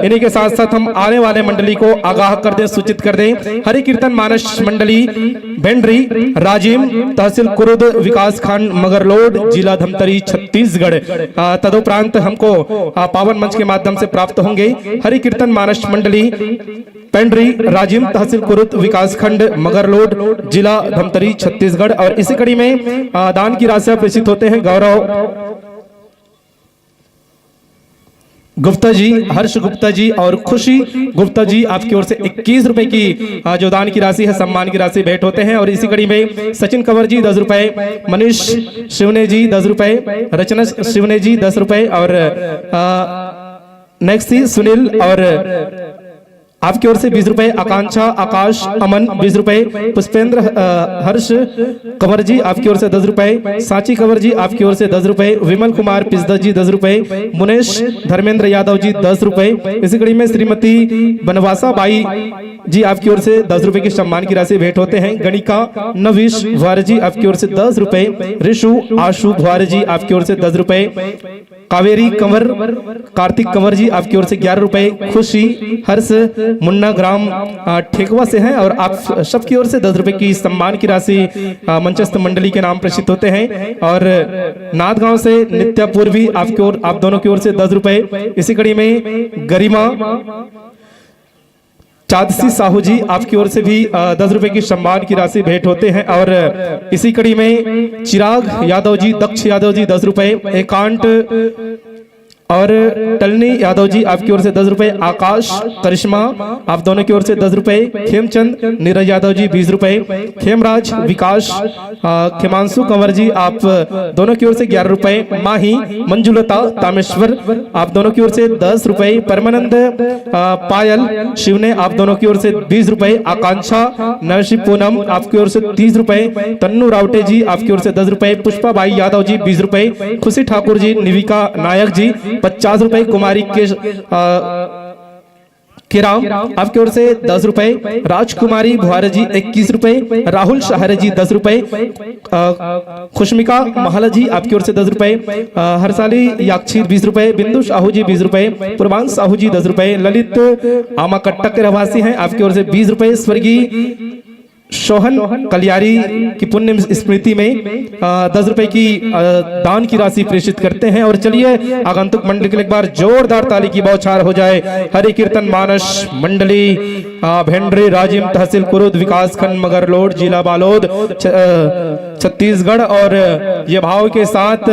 इन्हीं के साथ साथ हम आने वाले मंडली को आगाह कर दें, सूचित कर दें। हरि कीर्तन मानस मंडली भेंडरी राजिम, तहसील कुरुद, विकास खंड मगरलोड, जिला धमतरी, छत्तीसगढ़। तदुपरांत हमको पावन मंच के माध्यम से प्राप्त होंगे हरि कीर्तन मानस मंडली पेंड्री राजिम, तहसील कुरुद, विकास खंड मगरलोड, जिला धमतरी, छत्तीसगढ़। और इसी कड़ी में दान की राशि प्रेषित होते हैं गौरव गुप्ता जी, हर्ष गुप्ता जी और खुशी गुप्ता जी, आपकी ओर से 21 रुपए की जो दान की राशि है, सम्मान की राशि भेंट होते हैं। और इसी कड़ी में सचिन कंवर जी 10 रुपए, मनीष शिवने जी 10 रुपए, रचना शिवने जी 10 रुपए, और नेक्स्ट सुनील और आपकी ओर से 20 रुपए, आकांक्षा, आकाश, अमन 20 रुपए, पुष्पेंद्र हर्ष कंवर जी आपकी ओर से 10 रुपए, सांची कंवर जी आपकी ओर से 10 रुपए, विमल कुमार पिस्दा जी 10 रुपए, मुनेश धर्मेंद्र यादव जी 10 रुपए। इसी कड़ी में श्रीमती बनवासा बाई जी आपकी ओर से 10 रुपए की सम्मान की राशि भेंट होते हैं। गणिका नवीश भुआर जी आपकी ओर से 10 रुपए, ऋषु आशु भुआर जी आपकी ओर से 10 रुपए, कावेरी कंवर कार्तिक कंवर जी आपकी ओर से 11 रुपए, खुशी हर्ष मुन्ना ग्राम ठेकवा से हैं, और आप सबकी ओर से 10 रुपए की सम्मान की राशि मंचस्थ मंडली के नाम प्रेषित होते हैं। और नाथगांव से नित्या पूर्वी आपकी ओर, आप दोनों की ओर से 10 रुपए। इसी कड़ी में गरिमा चादसी साहू जी आपकी ओर से भी 10 रुपए की सम्मान की राशि भेंट होते हैं। और इसी कड़ी में चिराग यादव जी, दक्ष यादव जी 10 रुपए, एकांत और टलनी यादव जी आपकी ओर से 10 रुपए, आकाश करिश्मा आप दोनों की ओर से 10 रुपए, खेमचंद नीरज यादव जी 20 रुपए, खेमराज विकास खेमांशु कंवर जी आप दोनों की ओर से 11 रुपए, माही मंजुलता तामेश्वर आप दोनों की ओर से 10 रुपए, परमानंद पायल शिवने आप दोनों की ओर से 20 रुपए, आकांक्षा नरसी पूनम आपकी ओर से 30 रुपए, तन्नू रावटे जी आपकी ओर से 10 रुपए, पुष्पा बाई यादव जी 20 रुपए, खुशी ठाकुर जी, निविका नायक जी 50 रुपए, कुमारी के राम आपकी ओर से 10 रुपए, राजकुमारी भुआर जी 21 रुपए, राहुल शाहरे जी 10 रुपए, खुशमिका महला जी आपकी ओर से 10 रुपए, हरसाली याक्षी 20 रुपए, बिंदु साहू जी 20 रुपए, पूर्वांश साहू जी 10 रुपए, ललित आमाकट्टा के रहवासी हैं आपकी ओर से 20 रुपए, स्वर्गीय सोहन कलियारी की पुण्य स्मृति में 10 रुपए की दान की राशि प्रेषित करते हैं। और चलिए आगंतुक मंडली के लिए एक बार जोरदार ताली की बौछार हो जाए। हरि कीर्तन मानस मंडली भेंडरी राजिम, तहसील कुरुद, विकास खंड मगरलोड, जिला बालोद, छत्तीसगढ़। और ये भाव के साथ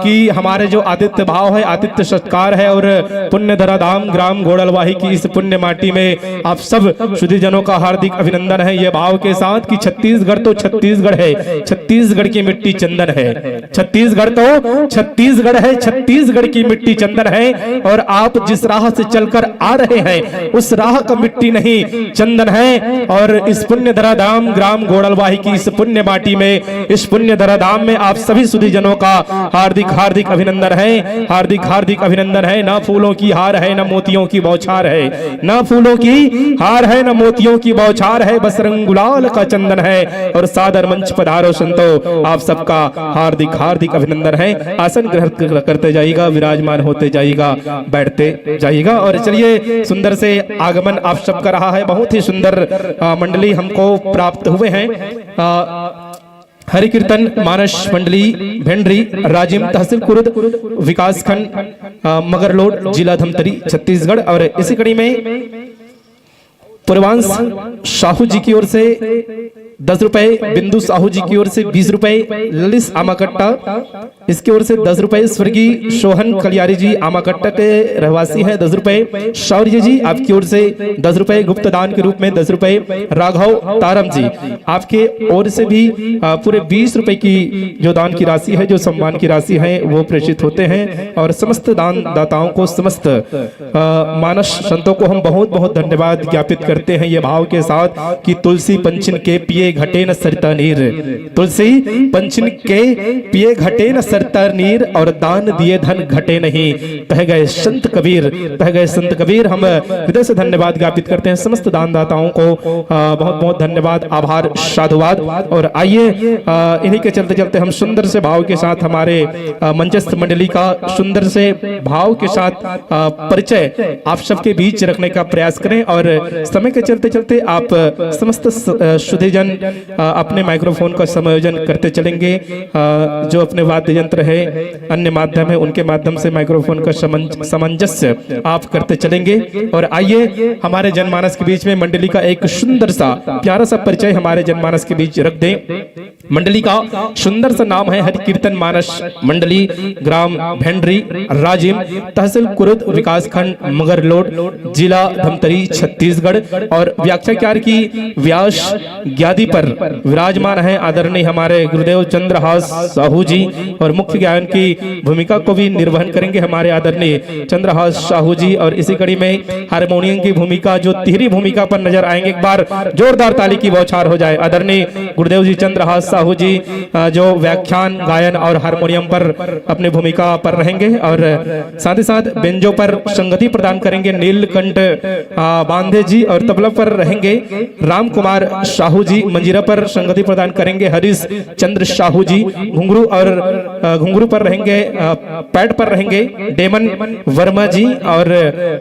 कि हमारे जो आदित्य भाव है, आदित्य सत्कार है, और पुण्य धरा धाम ग्राम घोड़लवाही की इस पुण्य माटी में आप सब शुद्धि जनों का हार्दिक अभिनंदन है। ये भाव के साथ कि छत्तीसगढ़ तो छत्तीसगढ़ है, छत्तीसगढ़ की मिट्टी चंदन है, छत्तीसगढ़ तो छत्तीसगढ़ है, छत्तीसगढ़ की मिट्टी चंदन है। और आप जिस राह से चलकर आ रहे हैं उस राह का मिट्टी नहीं चंदन है। और इस पुण्य धरा धाम ग्राम घोड़लवाही की इस पुण्य माटी में, इस पुण्य धरा धाम में आप सभी सुधी जनों का हार्दिक हार्दिक अभिनंदन है, हार्दिक हार्दिक अभिनंदन है। ना फूलों की हार है, ना मोतियों की बौछार है, ना फूलों की हार है, ना मोतियों की बौछार है, बस रंग गुलाल का चंदन है। और सादर मंच पधारो संतो, आप सबका हार्दिक हार्दिक अभिनंदन है। आसन ग्रहण करते जाइएगा, विराजमान होते जाइएगा, बैठते जाइएगा। और चलिए सुंदर से आगमन आप सबका रहा है, बहुत ही सुंदर मंडली हमको प्राप्त हुए हैं। हरि कीर्तन मानस मंडली भेंडरी राजिम, तहसील कुरुद, विकास खंड मगरलोड, जिला धमतरी, छत्तीसगढ़। और इसी कड़ी में पूर्वांश साहू जी की ओर से 10 रुपए, बिंदु साहू जी की ओर से 20 रुपए, ललित आमाकट्टा इसकी ओर से 10 रुपए, स्वर्गीय सोहन कलियारी जी आमाकट्टा के रहवासी हैं 10 रुपए, शौर्य जी आपकी ओर से 10 रुपए गुप्त दान के रूप में 10 रुपए, राघव तारम जी आपके ओर से भी पूरे 20 रुपए की जो दान की राशि है, जो सम्मान की राशि है वो प्रेषित होते हैं। और समस्त दान दाताओं को, समस्त मानस संतों को हम बहुत बहुत धन्यवाद ज्ञापित करते हैं ये भाव के साथ कि तुलसी पंचिन के पिए पिए घटे न सरता नीर। तुलसी पंचन के पिए घटे न सरता नीर, और दान दिए धन घटे नहीं, कह गए संत कबीर, कह गए संत कबीर। हम हृदय से धन्यवाद ज्ञापित करते हैं समस्त दानदाताओं को, बहुत बहुत धन्यवाद, आभार, साधुवाद। और आइए इन्हीं के चलते चलते हम सुंदर से भाव के साथ हमारे मंचस्थ मंडली का सुंदर से भाव के साथ परिचय आप सबके बीच रखने का प्रयास करें। और समय के चलते चलते आप समस्त सुधीजन अपने माइक्रोफोन का समायोजन करते चलेंगे। जो अपने वाद्य यंत्र है, अन्य माध्यम है, उनके माध्यम से माइक्रोफोन का सामंजस्य आप करते चलेंगे। और आइए हमारे जनमानस के बीच में मंडली का एक सुंदर सा प्यारा सा परिचय हमारे जनमानस के बीच रख दें। मंडली का सुंदर सा नाम है हरि कीर्तन मानस मंडली, ग्राम भेंडरी, राजिम, तहसील कुरुद, विकास खंड मगरलोड, जिला धमतरी, छत्तीसगढ़। और व्याख्याकार की व्यास ग्यादि पर विराजमान है आदरणीय हमारे गुरुदेव चंद्रहास साहू जी, और मुख्य गायन की भूमिका को भी निर्वहन करेंगे हमारे आदरणीय चंद्रहास साहू जी। और इसी कड़ी में हारमोनियम की भूमिका, जो तिहरी भूमिका पर नजर आएंगे, एक बार जोरदार ताली की बौछार हो जाए। आदरणीय गुरुदेव जी चंद्रहास साहू जी जो व्याख्यान, गायन और हारमोनियम पर अपनी भूमिका पर रहेंगे, और साथ ही साथ बेंजो पर संगति प्रदान करेंगे नीलकंठ बांधे जी, और तबला पर रहेंगे राम कुमार साहू जी, मंजीरा पर संगति प्रदान करेंगे हरीश चंद्र साहू जी, घुंघरू पर रहेंगे, पैड पर रहेंगे डेमन वर्मा जी। और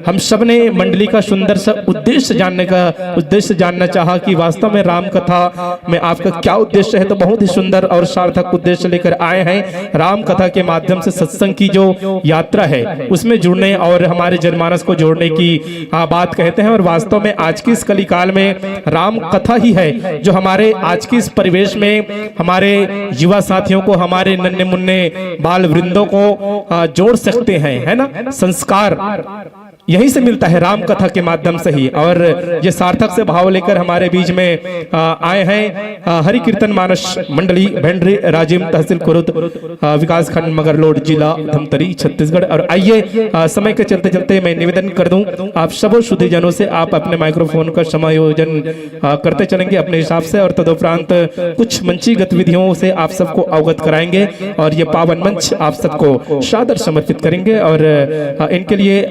हम सब ने मंडली का सुंदर सा उद्देश्य जानना चाहा कि वास्तव में राम कथा में आपका क्या उद्देश्य है। तो बहुत ही सुंदर और सार्थक उद्देश्य लेकर आए हैं। राम कथा के माध्यम से सत्संग की जो यात्रा है उसमें जुड़ने और हमारे जनमानस को जोड़ने की बात कहते हैं। और वास्तव में आज की इस कलिकाल में राम कथा ही है जो हमारे आज की इस परिवेश में हमारे युवा साथियों को, हमारे नन्हे मुन्ने बाल वृंदों को जोड़ सकते हैं, है ना। संस्कार यहीं से मिलता है राम कथा के माध्यम से ही। और ये सार्थक से भाव लेकर हमारे बीच में आए हैं हरि कीर्तन मानस मंडली, भेंडरी, राजिम, तहसील कुरुद, विकास खंड मगरलोड, जिला धमतरी, छत्तीसगढ़। और आइए समय के चलते चलते मैं निवेदन कर दूं आप सब शुद्धिजनों से, आप अपने माइक्रोफोन का समायोजन करते चलेंगे अपने हिसाब से, और तदुपरांत कुछ मंची गतिविधियों से आप सबको अवगत कराएंगे और ये पावन मंच आप सबको सादर समर्पित करेंगे। और इनके लिए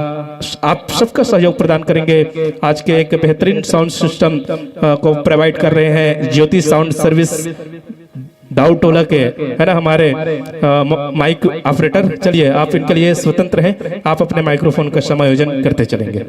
आप सबका सहयोग प्रदान करेंगे। आज के एक बेहतरीन साउंड सिस्टम को प्रोवाइड कर रहे हैं ज्योति साउंड सर्विस दाऊ टोला के, है ना, हमारे माइक ऑपरेटर। चलिए आप इनके लिए स्वतंत्र हैं, आप अपने माइक्रोफोन का समायोजन करते चलेंगे।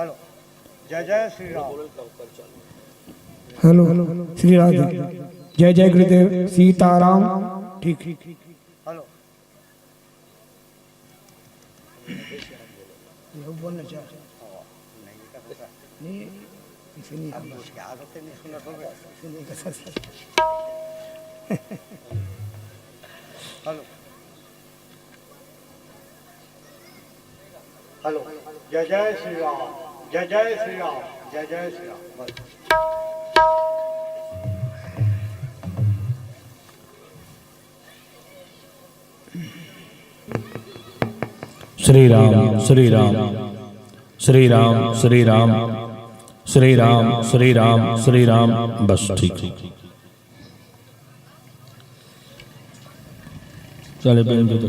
हेलो जय जय श्री राम। हेलो श्री राधे। जय जय गुरुदेव सीताराम। ठीक। हेलो बोलना चाह नहीं इसलिए हम उसके आदत नहीं सुना तो हेलो हेलो जय जय श्री राम। जय जय श्री राम। जय जय श्री राम। श्री राम श्री राम श्री राम श्री राम श्री राम श्री राम श्री राम। बस ठीक चले बहन दे दो।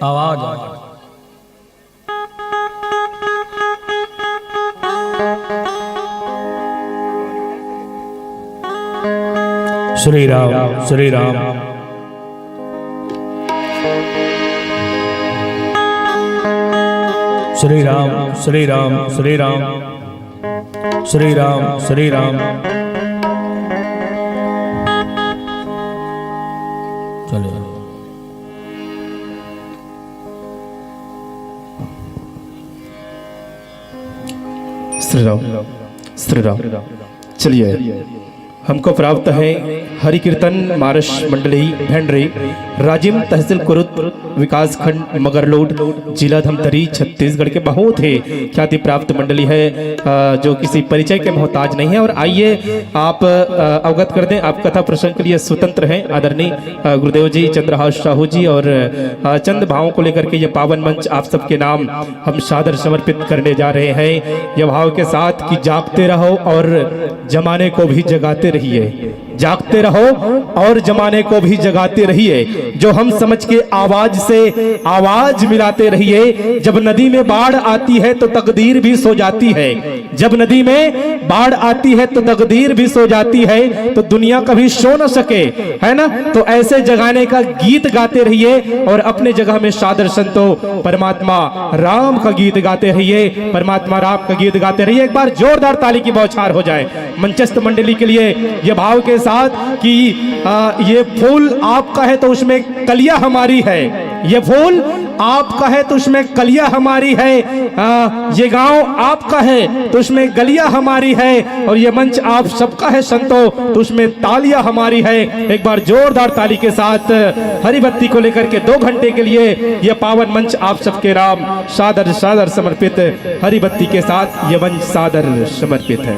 आवाज श्री राम श्री राम श्री राम श्री राम श्री राम श्री राम श्री राम। चले श्री राम श्री राम। चलिए हमको प्राप्त है हरि कीर्तन मारस मंडली भेंडरी राजिम तहसील कुरुत विकास खंड मगरलोड जिला धमतरी छत्तीसगढ़ के बहुत ही ख्याति प्राप्त मंडली है जो किसी परिचय के मोहताज नहीं है। और आइए आप अवगत कर दें, आप कथा प्रसंग के लिए स्वतंत्र हैं। आदरणीय गुरुदेव जी चंद्रहास साहू जी और चंद भावों को लेकर के ये पावन मंच आप सबके नाम हम सादर समर्पित करने जा रहे हैं। यह भाव के साथ कि जागते रहो और जमाने को भी जगाते रहिए। जागते रहो और जमाने को भी जगाते रहिए। जो हम समझ के आवाज से आवाज मिलाते रहिए। जब नदी में बाढ़ आती है तो तकदीर भी सो जाती है। जब नदी में बाढ़ आती है तो तकदीर भी सो जाती है। तो दुनिया कभी सो न सके, है ना। तो ऐसे जगाने का गीत गाते रहिए और अपने जगह में सादर संतो परमात्मा राम का गीत गाते रहिए। परमात्मा राम का गीत गाते रहिए। एक बार जोरदार ताली की बौछार हो जाए मंचस्थ मंडली के लिए ये भाव के साथ कि ये फूल आपका है तो उसमें कलियां हमारी है। ये फूल आपका है तो उसमें कलियां हमारी है। ये गांव आपका है तो उसमें गलियां हमारी है। और ये मंच आप सबका है संतो तो उसमें तालियां हमारी है। एक बार जोरदार ताली के साथ हरिबत्ती को लेकर के 2 घंटे के लिए यह पावन मंच आप सबके नाम सादर सादर समर्पित। हरिबत्ती के साथ यह मंच सादर समर्पित है।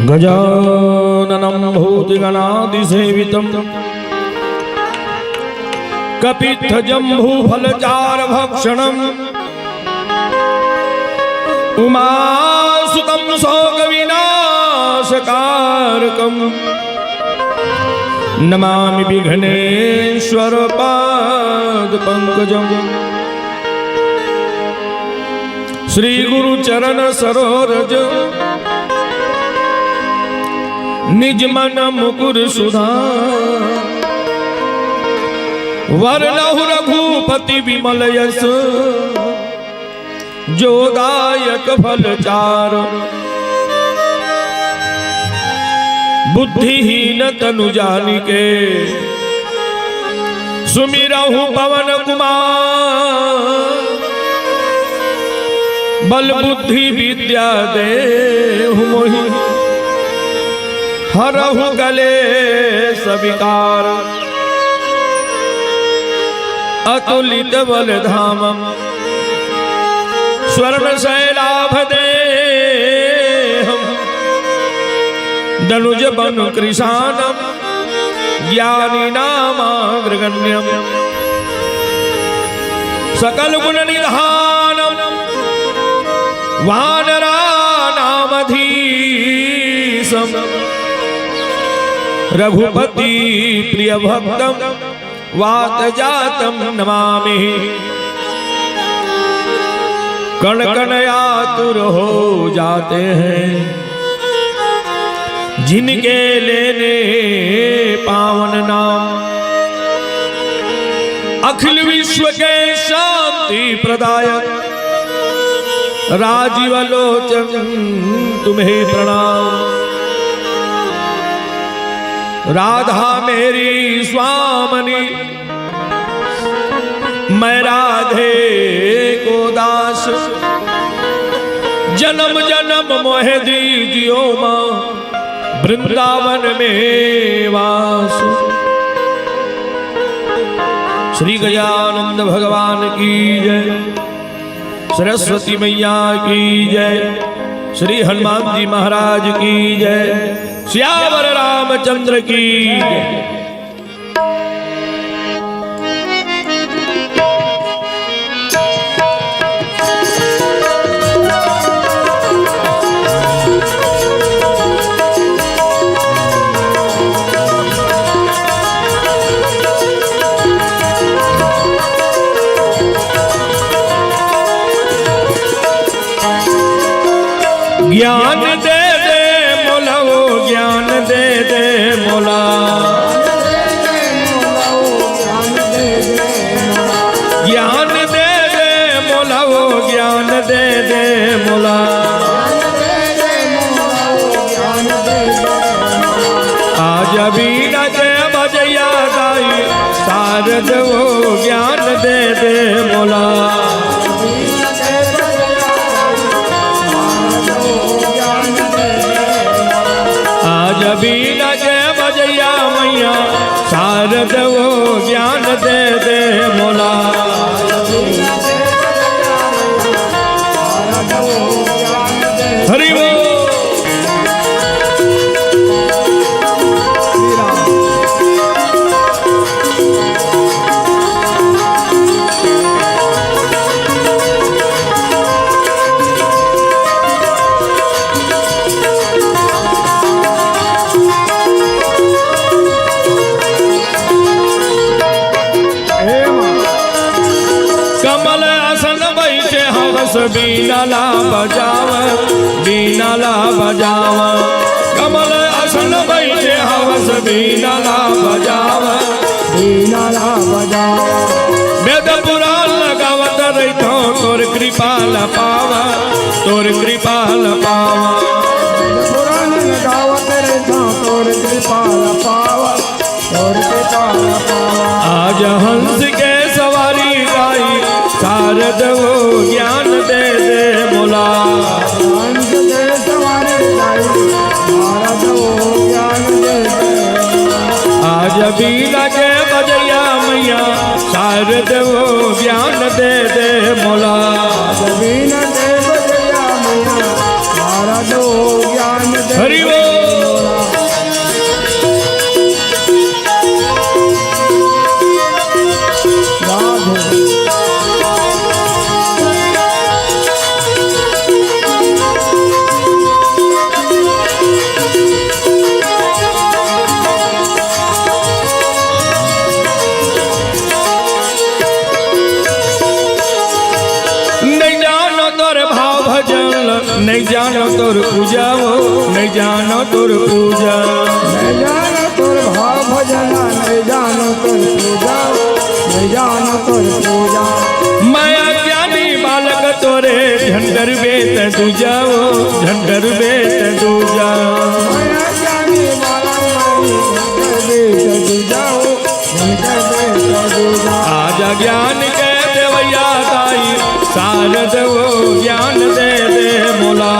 गजाननं भूतगणादिसेवितं कपित्थजम्बूफलचारभक्षणम् उमासुतं शोकविनाशकारकम् नमामि विघ्नेश्वर पादपङ्कजम् श्री गुरु चरण सरोरज निज मन मुकुर सुधा वरनहु रघुपति विमल यश जोदायक फल चार बुद्धिहीन तनु जानिके सुमिरहु पवन कुमार बल बुद्धि विद्या देहु मोहि हरहु कलेश विकार अतुलित बल धामम स्वर्ण शैलाभदेहम दनुज बनु कृशानम ज्ञानी नामाग्रगण्यम सकल गुण निधानम वानरानामधीशम रघुपति प्रिय भक्तम वात जातम नमामि कण कण आतुर हो जाते हैं जिनके लेने पावन नाम अखिल विश्व के शांति प्रदायक राजीव लोचन तुम्हें प्रणाम राधा मेरी स्वामनी मैं राधे को दास जन्म जन्म मोहे दीजियो माँ वृंदावन में वास। श्री गजानंद भगवान की जय, सरस्वती मैया की जय, श्री हनुमान जी महाराज की जय, श्यावर रामचंद्र की जय। ज्ञान दे दे मोला वो ज्ञान दे दे मोला, ज्ञान दे दे मोला वो ज्ञान दे दे मोला। आज अभी न जय बजया दाई शारद वो ज्ञान दे दे मोला। अभी न जय बजैया मैया शारद वो ज्ञान दे दे मोला। हरि वो बीना ला बजाव, बीना ला बजाव, कमल आसन बैठे हवस बीना ला बजाव, बीना ला बजाव। वेद पुराण लगावत रहितो तोर कृपा पावा, तोर कृपा पावा। वेद पुराण लगावत रहितो तोर कृपा पावा, तोर कृपा पावा। आज हंस के सवारी गाई शारद वो ज्ञान दे दे मोला। हंस के सवारी गाई शारद वो ज्ञान दे दे। आज भी लगे बजैया मैया शारद वो ज्ञान दे दे मोला। आज भी लगे बजैया मैया शारद वो ज्ञान दे। हरि वो तोर पूजा हो नहीं जानो तोर पूजा नहीं जानो तोर भाव भजना नहीं जानो तोर पूजा नहीं जानो तोर पूजा मैं अज्ञानी बालक तोरे झंडर बेत दूजा हो झंडर बेत दूजा माया ज्ञानी बाला माई झंडर बेत दूजा हो झंडर बेत दूजा आज ज्ञान के देवैया दाई शारद वो ज्ञान दे दे मोला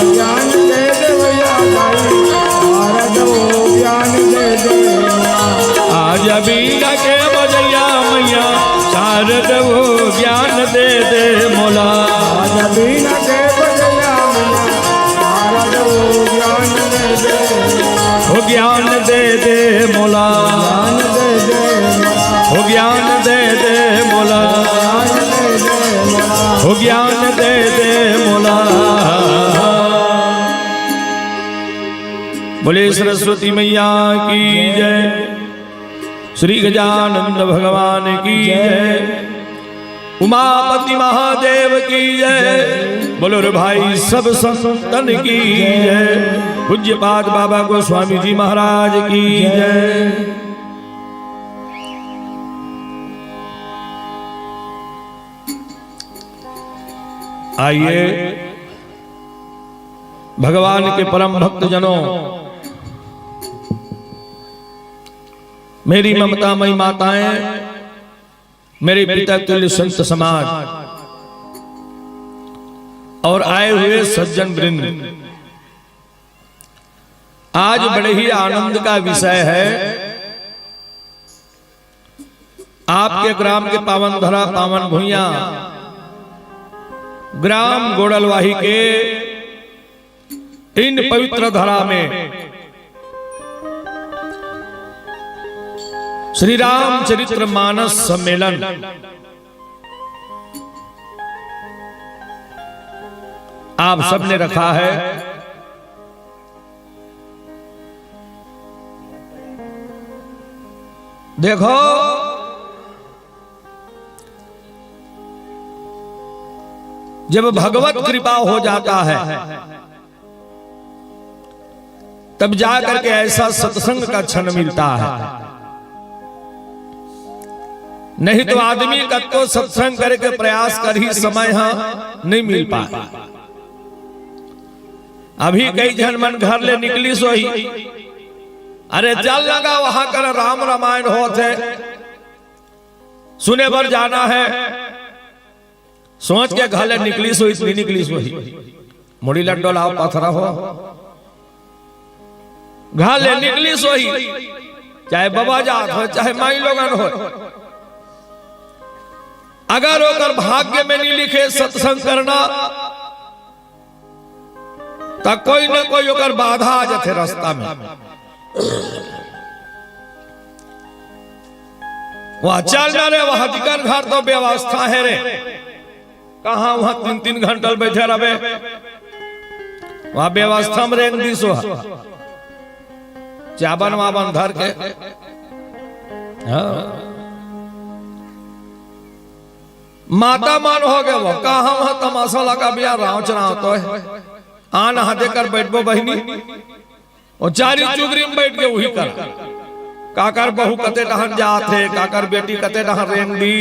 ज्ञान दे दे भैया भाई शारद वो ज्ञान दे दे आज बीना के बजैया मैया शारद वो ज्ञान दे दे मोला आज बीना के बजैया मैया शारद वो ज्ञान दे दे हो ज्ञान दे दे मोला ज्ञान दे दे हो ज्ञान दे दे मोला हो ज्ञान दे दे मोला बोले सरस्वती मैया की जय श्री गजानंद भगवान की जय उमापति महादेव की जय बोलो रे भाई सब संतन की जय पूज्यपाद बाबा गोस्वामी जी महाराज की जय। आइए भगवान के परम भक्त जनों, मेरी ममतामयी माताएं, मेरे पिता तुल्य संत समाज और आए हुए सज्जन वृंद, आज बड़े ही आनंद का विषय है। आपके ग्राम के पावन धरा पावन भुइया ग्राम गोड़लवाही के इन पवित्र धरा में श्री रामचरित्र मानस सम्मेलन आप सबने रखा है। देखो जब भगवत कृपा हो जाता है तब जाकर के ऐसा सत्संग का क्षण मिलता है, नहीं तो आदमी का तो सत्संग करके प्रयास कर ही समय नहीं मिल पाता। अभी कई जन मन घर ले निकली सोई, अरे चल लगा वहां कर राम रामायण होते सुने पर जाना है, सोच के घाले निकली सोई इतनी निकली सोई मुड़ी लड्डो लाओ पथरा हो घाले निकली सोई, चाहे बाबा जात हो चाहे माई लोगन हो, अगर ओकर भाग्य में नहीं लिखे सत्संग करना तो कोई न कोई ओकर बाधा आ जाते रास्ता में। वहां चल रे वहां दिकर घर तो व्यवस्था है रे, कहा वहां 3-3 घंटा बैठे रहे, वहां व्यवस्था में रेंग दी सो चाबन वाबन धर के माता मान हो गए। वो कहा वहां तमाशा लगा बिया राव चराव तो है आन हाथे कर बैठबो बहनी और चारी चुगरी में बैठ के वही कर काकर बहू कते डहन जात है, काकर बेटी कते डहन रेंग दी,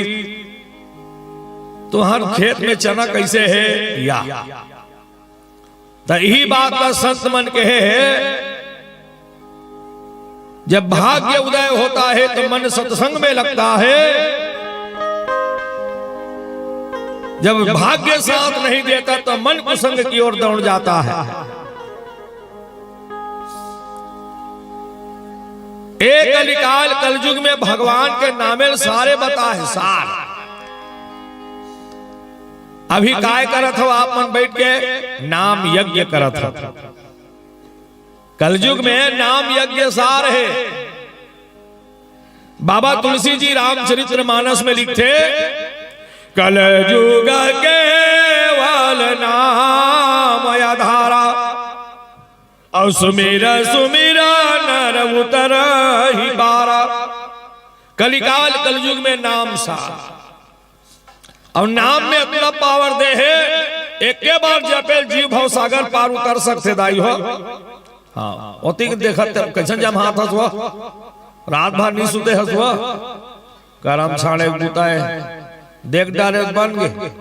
तो हर खेत में चना कैसे है या तो यही बात का संत मन कहे है। जब भाग्य उदय होता है तो मन सत्संग में लगता है, जब भाग्य साथ नहीं देता तो मन कुसंग की ओर दौड़ जाता है। एक कलिकाल कलयुग में भगवान के नामे सारे बता है सार। अभी काय करत हो आप मन बैठ के नाम यज्ञ करत हो, कलयुग में नाम यज्ञ सार है। बाबा तुलसी जी रामचरित्र मानस में लिखते कलयुग केवल नाम आधारा और सुमिरा सुमिरा नर उतर ही बारा। कलिकाल कलयुग में नाम सार और नाम में अपना पावर दे है एक के बार जपे जीव भव सागर पार उतर सकते दाई हो। हाँ ओती के देखत कैसन जम हाथ हसवा रात भर नहीं सुते हसवा करम छाड़े बुताए देख डाले बन गए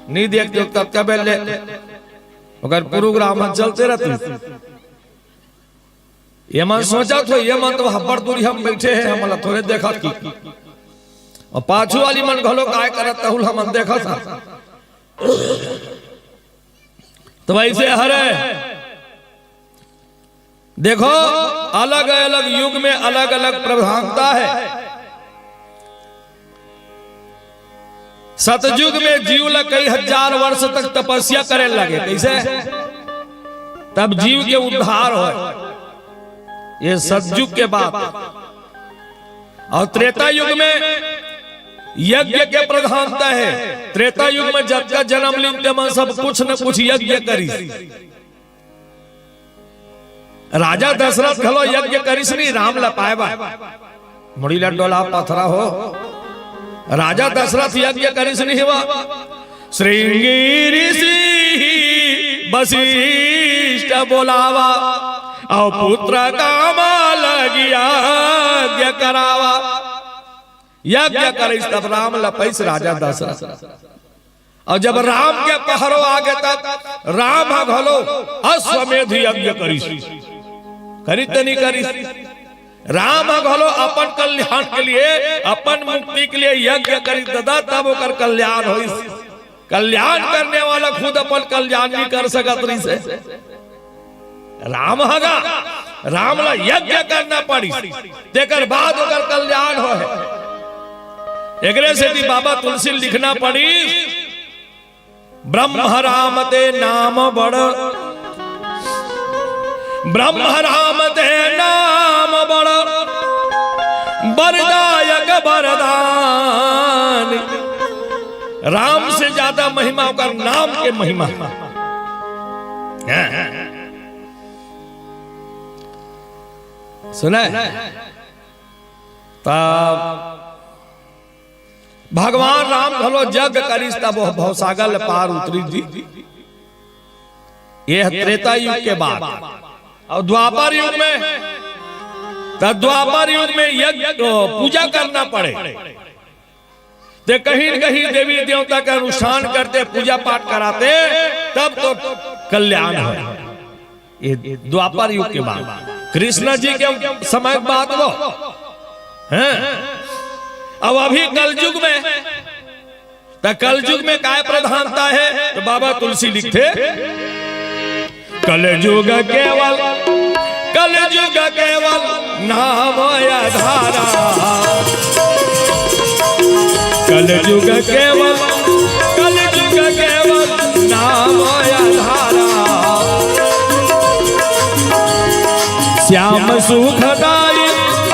नहीं देखते तब कबे ले अगर प्रोग्राम चलते रहते ये मन सोचा तो ये मन तो हब्बर दूरी हम बैठे हैं हम थोड़े देखा की और पाछू वाली मन घलो काय करत हुल हम देखा था तो वैसे हरे देखो अलग अलग युग में अलग अलग प्रधानता है। सतयुग में जीव ला कई हजार वर्ष तक तपस्या करे लगे कैसे तब जीव के उद्धार हो। ये सतयुग के बाद और त्रेता युग में यज्ञ के प्रधानता है। त्रेता युग में जब का जन्म लेते मन सब कुछ न कुछ यज्ञ करी। राजा दशरथ खलो यज्ञ करिस नहीं राम ला पाएबा मुड़ी ला डोला पथरा हो। राजा दशरथ यज्ञ करिस नहीं हुआ श्रृंगी ऋषि वशिष्ठ बोलावा और पुत्र कामा लगिया यज्ञ करावा। यज्ञ करिस तब राम लपैस राजा दशरथ और जब राम के पहरो आगे तक राम घलो अश्वमेध यज्ञ करिस करित नहीं करिस। राम घलो अपन कल्याण के लिए अपन मुक्ति के लिए यज्ञ करित दादा तब ओकर कल्याण होइस। कल्याण करने वाला खुद अपन कल्याण नहीं कर सकत रही से राम हगा राम ला यज्ञ करना पड़ी तेकर बाद ओकर कल्याण हो है। एकरे से भी बाबा तुलसी लिखना पड़ी ब्रह्म राम ते नाम बड़ ब्रह्म राम ते नाम बड़ बरदायक बरदान। राम से ज्यादा महिमा का नाम के महिमा। सुना तब भगवान राम भलो जग करिस तब भवसागर पार उतरी जी। ये त्रेता युग के बाद और द्वापर युग में तब द्वापर युग में यज्ञ पूजा करना पड़े तो कहीं न कहीं देवी देवता का अनुष्ठान करते पूजा पाठ कराते तब तो कल्याण हो। ये द्वापर युग के बाद कृष्ण जी के समय बात वो हैं। अब अभी कलयुग में तो कलयुग में काय प्रधानता है तो बाबा तुलसी लिखते कलयुग केवल नाम आधारा। कलयुग केवल नाम आधारा। श्याम सुखदाई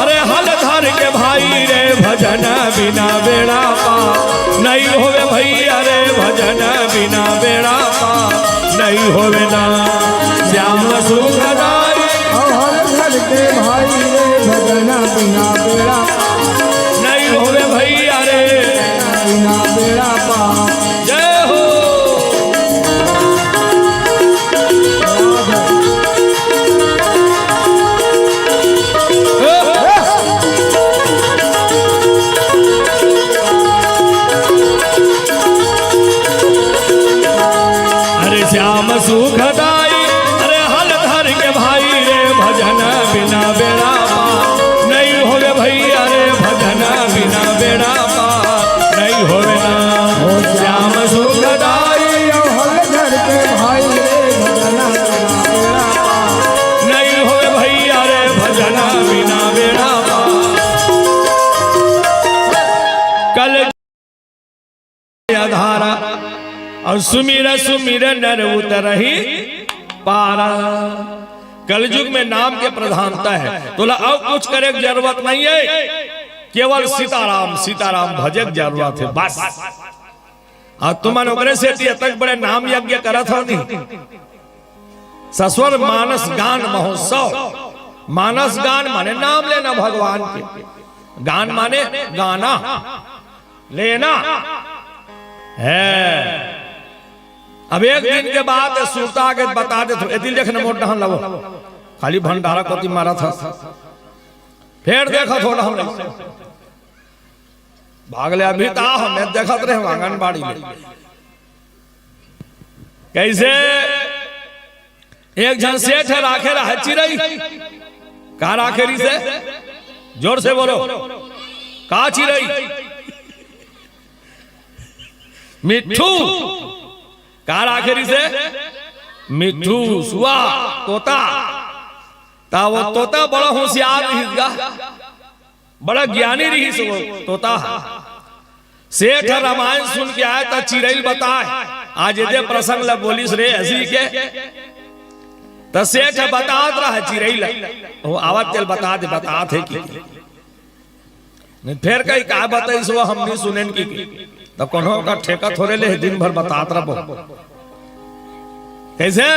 अरे हल धर के भाई रे भजन बिना बेड़ा पा नहीं होवे भैया रे भजन बिना बेड़ा पा नहीं होवे ना। श्याम सुखदाई हर घर के भाई रे भजन बिना बेड़ा नहीं होवे भैया रे बिना बेड़ा पा। जय हो श्याम सुखदाई अरे हल धर के भाई रे भजन बिना बेड़ा पा नहीं होवे भैया रे भजन बिना बेड़ा पा नहीं होवे ना। श्याम सुखदाई हर घर के भाई रे भजन बिना बेड़ा पा नहीं होवे भैया रे भजन बिना बेड़ा पा। कल आधारा और सुमिर सुमिर नर उतरही पारा। कलयुग में नाम के प्रधानता है तो अब कुछ करे की जरूरत नहीं है केवल सीताराम सीताराम भजक जरूरत है बस। और तुम ओकरे से तक बड़े नाम यज्ञ करा था नहीं। सस्वर मानस गान महोत्सव। मानस गान माने नाम लेना भगवान के। गान माने गाना लेना है। अब एक दिन के बाद सुरता के बता दे तो दिल देखने मोट डहन लगो खाली भंडारा कोती मारा था फिर देखा थोड़ा हम भाग ले अभी ता हमें देखत रहे आंगनबाड़ी में कैसे एक जन सेठ राखे रहा चिरई का राखेरी से जोर से बोलो का चिरई मिट्ठू का राखेरी से मिट्ठू सुआ तोता ता वो तोता बड़ा होशियार रही बड़ा ज्ञानी रही से वो तोता सेठ रामायण सुन के आया था चिरई बताए आज ये प्रसंग ला बोलिस रे हसी के तो सेठ बतात रहा चिरई वो आवत चल बता दे बतात है कि नहीं फिर कहीं का बताई सो हम नहीं सुने की तो कोनो का ठेका थोड़े ले दिन भर बतात रहो कैसे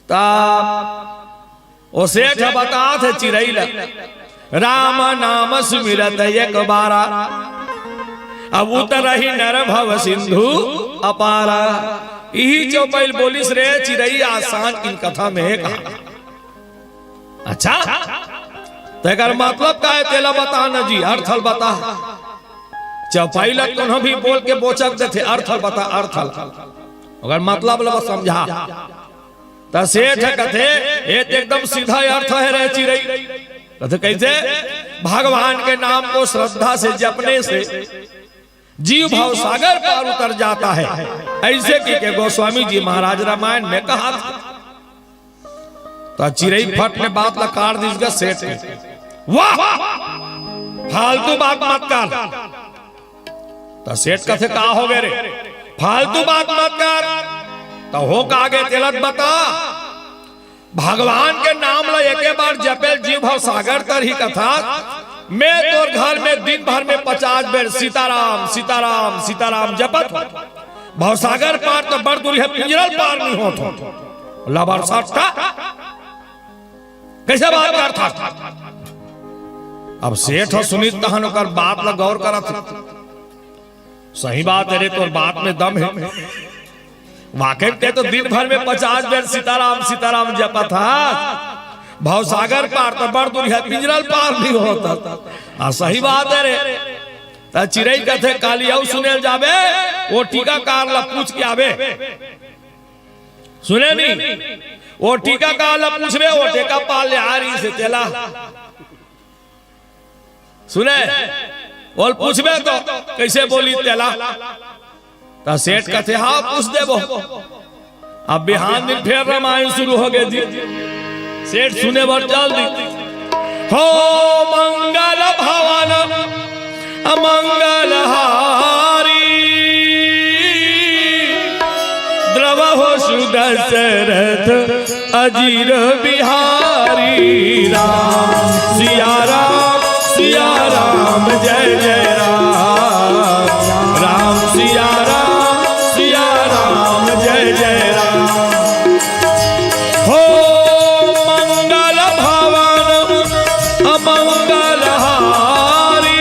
ता ओ सेठ बतात है चिरई ला राम नाम सुमिरत एक बारा अब उतर ही नर भव सिंधु अपारा यही चौपाइल बोलिस रे चिरई आसान इन कथा में है कहा अच्छा तो एक मतलब का है तेला बता न जी अर्थल बता चौपाइल कोनो भी बोल के बोचक देते अर्थल बता अर्थल अगर मतलब लो समझा तो सेठ कथे ये एकदम सीधा अर्थ है रे चिरई कथे कैसे भगवान के नाम को श्रद्धा से जपने से जीव भाव सागर पार उतर जाता है ऐसे कि गोस्वामी जी महाराज रामायण में कहा था तो चिरई फट ने बात लकार दीजिएगा सेठ ने वाह फालतू बात मत कर तो सेठ कथे का हो गए रे फालतू बात मत कर तो हो का आगे तिलक बता भगवान के नाम ला एक बार जपेल जीव भाव सागर तर ही कथा मैं तोर घर में दिन भर में 50 बेर सीताराम सीताराम सीताराम जपत भवसागर पार तो बड़ दूरी है पिंजरल पार नहीं होत लबर सट्टा कैसे बात करता अब सेठ सुनीत तहन कर बात ला गौर करत सही बात है रे तोर बात में दम है वाकई में तो दिन भर में 50 बेर सीताराम सीताराम जपा था भवसागर पार तो बड़ दूरी है पिंजरल पार नहीं होता सही बात है रे चिरई कथे काली सुने जाबे वो टीकाकार ला पूछ के आवे सुने नहीं वो टीकाकार ला पूछबे वो टेका पाल ले आ रही से तेला सुने बोल पूछबे तो कैसे बोली तेला तो सेठ कथे हाँ पूछ देबो अब बिहान दिन फिर रामायण शुरू हो गए जी सेठ सुने बर चल दी हो मंगल भवन अमंगल हारी द्रव हो सुदशरथ अजीर बिहारी राम सिया राम जय जय राम राम सिया राम जय जय राम हो मंगल भवन अमंगल हारी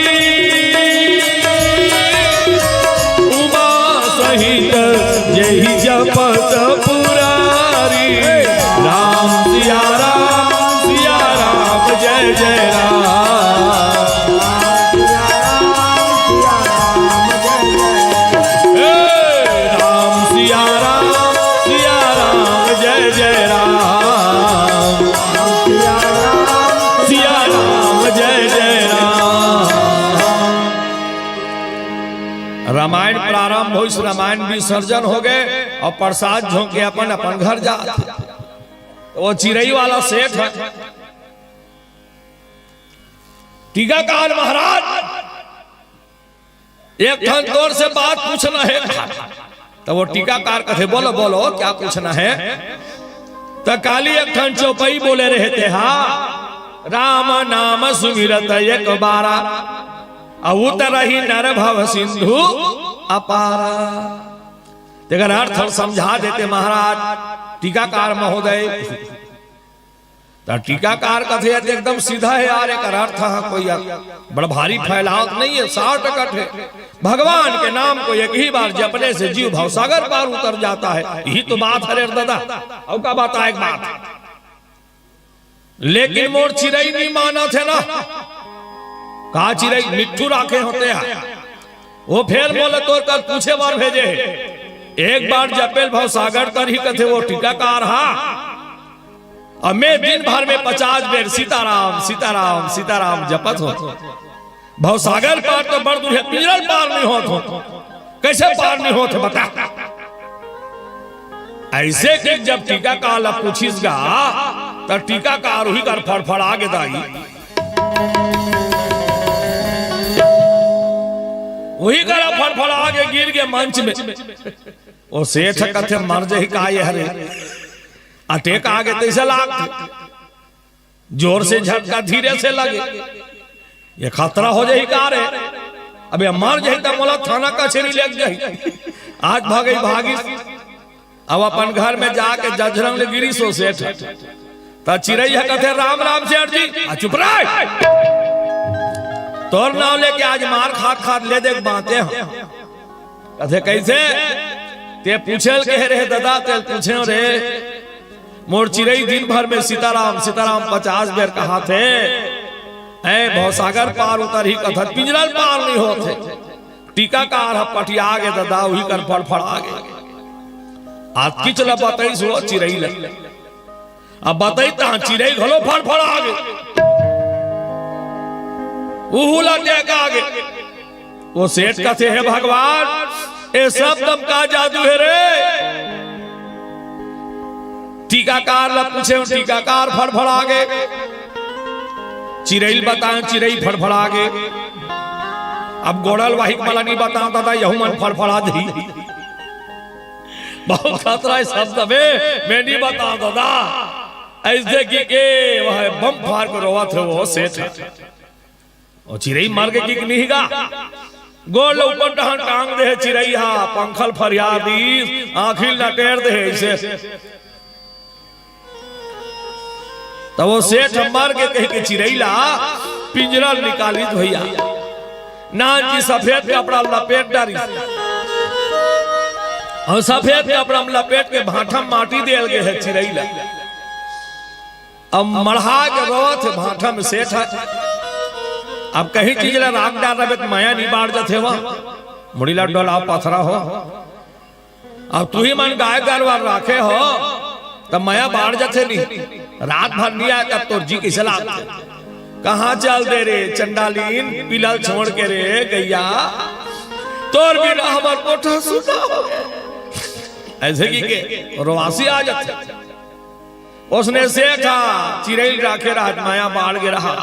उमा सहित जय जपत पुरारी राम सिया राम जय जय राम रामायण प्रारंभ हो इस रामायण विसर्जन हो गए और प्रसाद झोंक के अपन अपन घर जा वो चिरई वाला सेठ है टीकाकार महाराज एक ठन तौर से बात पूछना है तो वो टीकाकार कथे बोलो बोलो क्या पूछना है तो काली एक ठन चौपाई बोले रहते हा राम नाम सुमिरत एक बारा उतर ही नर भव सिंधु अपारा तेगर अर्थ समझा देते महाराज टीकाकार महोदय टीकाकार कथे एकदम सीधा है यार, एक अर्थ है कोई बड़ा भारी फैलाव नहीं है, 60 है। भगवान के नाम को एक ही बार जपने से जीव भवसागर पार उतर जाता है, यही तो बात है रे दादा। और का बात है, एक बात लेकिन मोर चिड़ई नहीं माना थे ना, कहा चिड़ई मिट्टू राखे होते हैं, वो फिर बोले तो कर पूछे बार भेजे, एक बार जपेल भवसागर तर ही कथे वो टीकाकार हा, और मैं दिन भर में 50 बेर सीताराम सीताराम सीताराम जपत हो। भवसागर पार तो बड़ दूर है, पिंजरल पार नहीं हो, कैसे पार नहीं होते बता। ऐसे कि जब टीकाकार ला पूछिसगा तो टीकाकार ही कर फड़फड़ा के दाई, वही कर फड़फड़ा के गिर के मंच में। वो सेठ कथे मर जाही का ये हरे अटैक आगे तैसे लाग, जोर से झटका धीरे से लगे, ये खतरा हो जाही का रे। अबे मर जाही तो मोला थाना कचहरी ले जाही। आज भागी भागी अब अपन घर में जाके जजरंग ले गिरी सो सेठ तो चिड़ैया कथे राम राम सेठ जी चुप रह, तोर नाम लेके आज मार खात खात ले देख बाते हैं। कथे कैसे ते पूछल के रे दादा, ते पूछे रे मोर चिड़ई दिन भर में सीताराम सीताराम 50 बेर कहा थे, भवसागर पार उतर ही कथा पिंजरल पार नहीं होते। टीकाकार पटिया गे दादा वही कर फड़फड़ा गे। आज की चला बताई सो चिड़ई ले, अब बताई ता चिड़ई घलो फड़फड़ा गे, उहुला देख आगे। वो सेठ कथे है भगवान ये सब दम का जादू है रे। टीकाकार ला पूछे, टीकाकार फड़फड़ा गे, चिड़ई बताए चिड़ई फड़फड़ा गे। अब गोड़ल वाहिक मला नहीं बता दादा यहू मन फड़फड़ा दी, बहुत खतरा है शब्द में, मैं नहीं बता दादा। ऐसे की के वह बम फाड़ के रोवा थे वो सेठ, और चिड़ई मर के की नहीं गा, गोल ऊपर टहन टांग दे चिड़ई हा, पंखल फरियादी आखिल लटेर दे ऐसे। तो वो सेठ मर के कह के चिड़ैला पिंजरा निकाली भैया, नान जी सफेद कपड़ा लपेट डारी, और सफेद कपड़ा में लपेट के भाठा माटी दे गए है चिड़ैला। अब मढ़ा के रोत भाठा में सेठ है, अब कहीं चीज ला राग डाल रहे तो माया नहीं बाढ़ जाते वह मुड़ीला डोला पथरा हो। अब तू ही मन गाय गरवार राखे हो तब माया बाढ़ जाते नहीं, रात भर नहीं आया तब तो जी कैसे लागते। कहाँ चल दे रे चंडालीन पिलल छोड़ के रे गैया, तोर बिना हमार कोठा सुना हो गया। ऐसे की के रोवासी आ जाते। उसने सेठा चिड़ै राखे रात माया बाढ़ के रहा,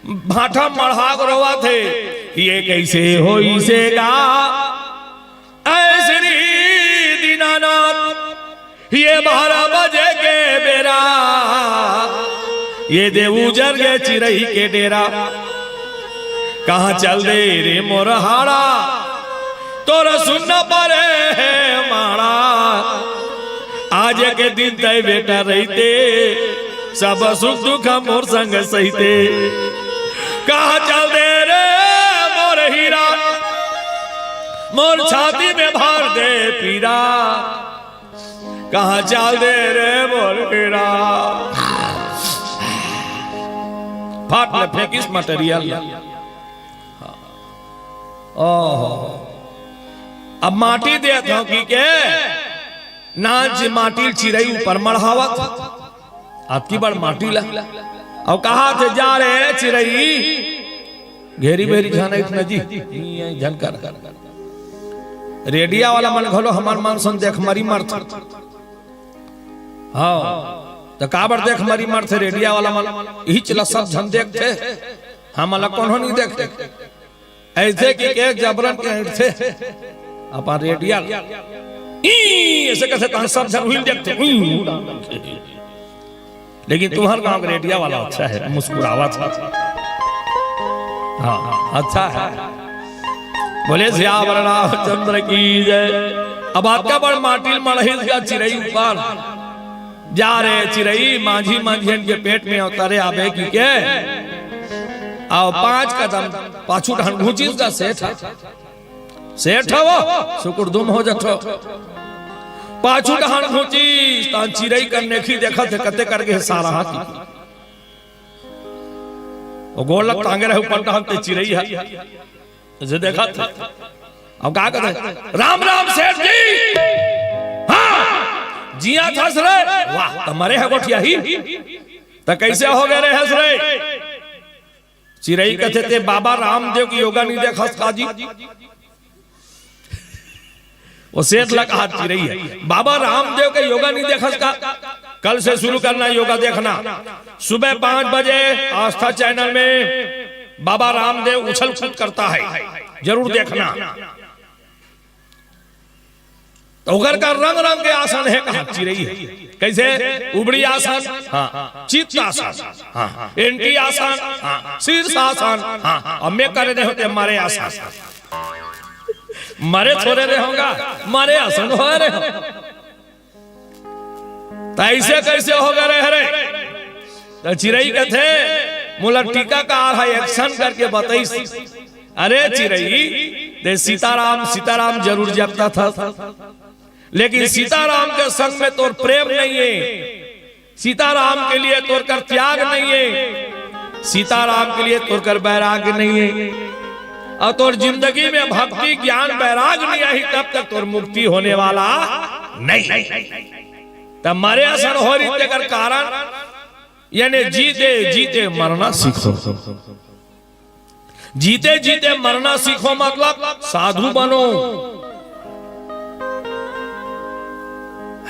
भाठा मढ़ा रोवा थे, ये कैसे हो इसे गा ऐसे दीनानाथ, ये 12 बजे के बेरा, ये देवू जर गए चिड़ई के डेरा। कहाँ चल दे रे मोरहाड़ा, तोरा सुनना पड़े है माड़ा, आज के दिन तय बेटा रहते, सब सुख दुख मोर संग सहिते। कहाँ चल दे रे मोर हीरा, मोर छाती में भर दे पीरा, कहाँ चल दे रे मोर हीरा। फाट में फेंकिस मटेरियल। अब माटी दे था की के नाच माटी चिड़ई ऊपर मढ़ावत, आपकी बार माटी ला। और कहा थे जा रहे चिड़ई घेरी बेरी जाना इतना जी झनकर रेडिया वाला मन घलो हमार मान सुन देख मरी मर था। हाँ तो काबर देख मरी मर थे रेडिया वाला मन यही चला सब झन देखते, हम अलग कौन नहीं देखते। ऐसे कि एक जबरन के थे अपन रेडिया ऐसे कैसे तो सब झन हुई देखते, लेकिन तुम्हारे गांव का रेडिया वाला अच्छा है, मुस्कुरावा था। हाँ अच्छा है, बोले श्यावर रामचंद्र की जय। अब आपका बड़ माटिल मड़ही चिड़ई ऊपर जा रे चिरई माझी माझियन के पेट में उतारे आबे की के आओ 5 कदम पाछू ढान घुची का सेठ वो शुक्र दुम हो जठो पाछू ढान घुची तान चिरई करने की देखा थे कते करके सारा हाथी वो गोलक टांगे रहे ऊपर ढान ते चिरई है जे देखा था अब क्या कहते राम राम सेठ जी हाँ जिया थस रे वाह तुम्हारे है गोठिया ही तो कैसे हो गए रे हंस रे चिरई कहते थे बाबा रामदेव की योगा नहीं देखा काजी वो सेठ लगा हाथ चिरई है बाबा रामदेव के योगा नहीं देखा का कल से शुरू करना योगा देखना सुबह 5 बजे आस्था चैनल में बाबा रामदेव उछल कूद करता है जरूर देखना तो उगर का रंग रंग के आसन है कहा चिरई है कैसे उबड़ी आसन हाँ चित्त आसन हाँ एंटी आसन हाँ शीर्ष आसन हाँ और मैं करे रहे होते मारे आसन मारे छोड़े रहे होगा मारे आसन हो रहे हो तो ऐसे कैसे हो गए रे तो चिरई के थे मुला टीका का है एक्शन करके बताई अरे चिरई दे सीताराम सीताराम जरूर जपता था लेकिन सीताराम के संग में तोर प्रेम नहीं है सीताराम के लिए तोर कर त्याग नहीं है सीताराम के लिए तोर कर बैराग नहीं है और तोर जिंदगी में भक्ति ज्ञान बैराग नहीं आई तब तक तोर मुक्ति होने वाला नहीं तब मरे असर हो रही कर कारण यानी जीते जीते मरना सीखो जीते जीते मरना सीखो मतलब साधु बनो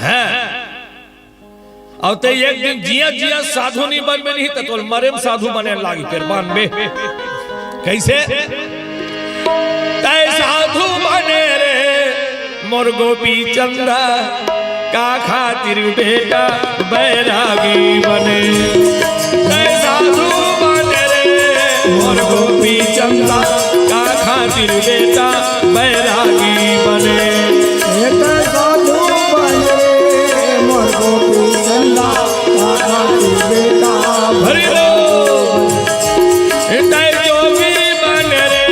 है और ते एक दिन जिया जिया साधु नहीं बन में नहीं तो मरे में साधु बने लागी फिर बन में कैसे तै साधु बने रे मोर गोपी चंदा का खातिर बेटा बैरागी बने तै साधु बने रे मोर गोपी चंदा का खातिर बेटा बैरागी बने साधु बने मोर गोपी चंदा का खातिर बेटा हरि तै जोगी बने रे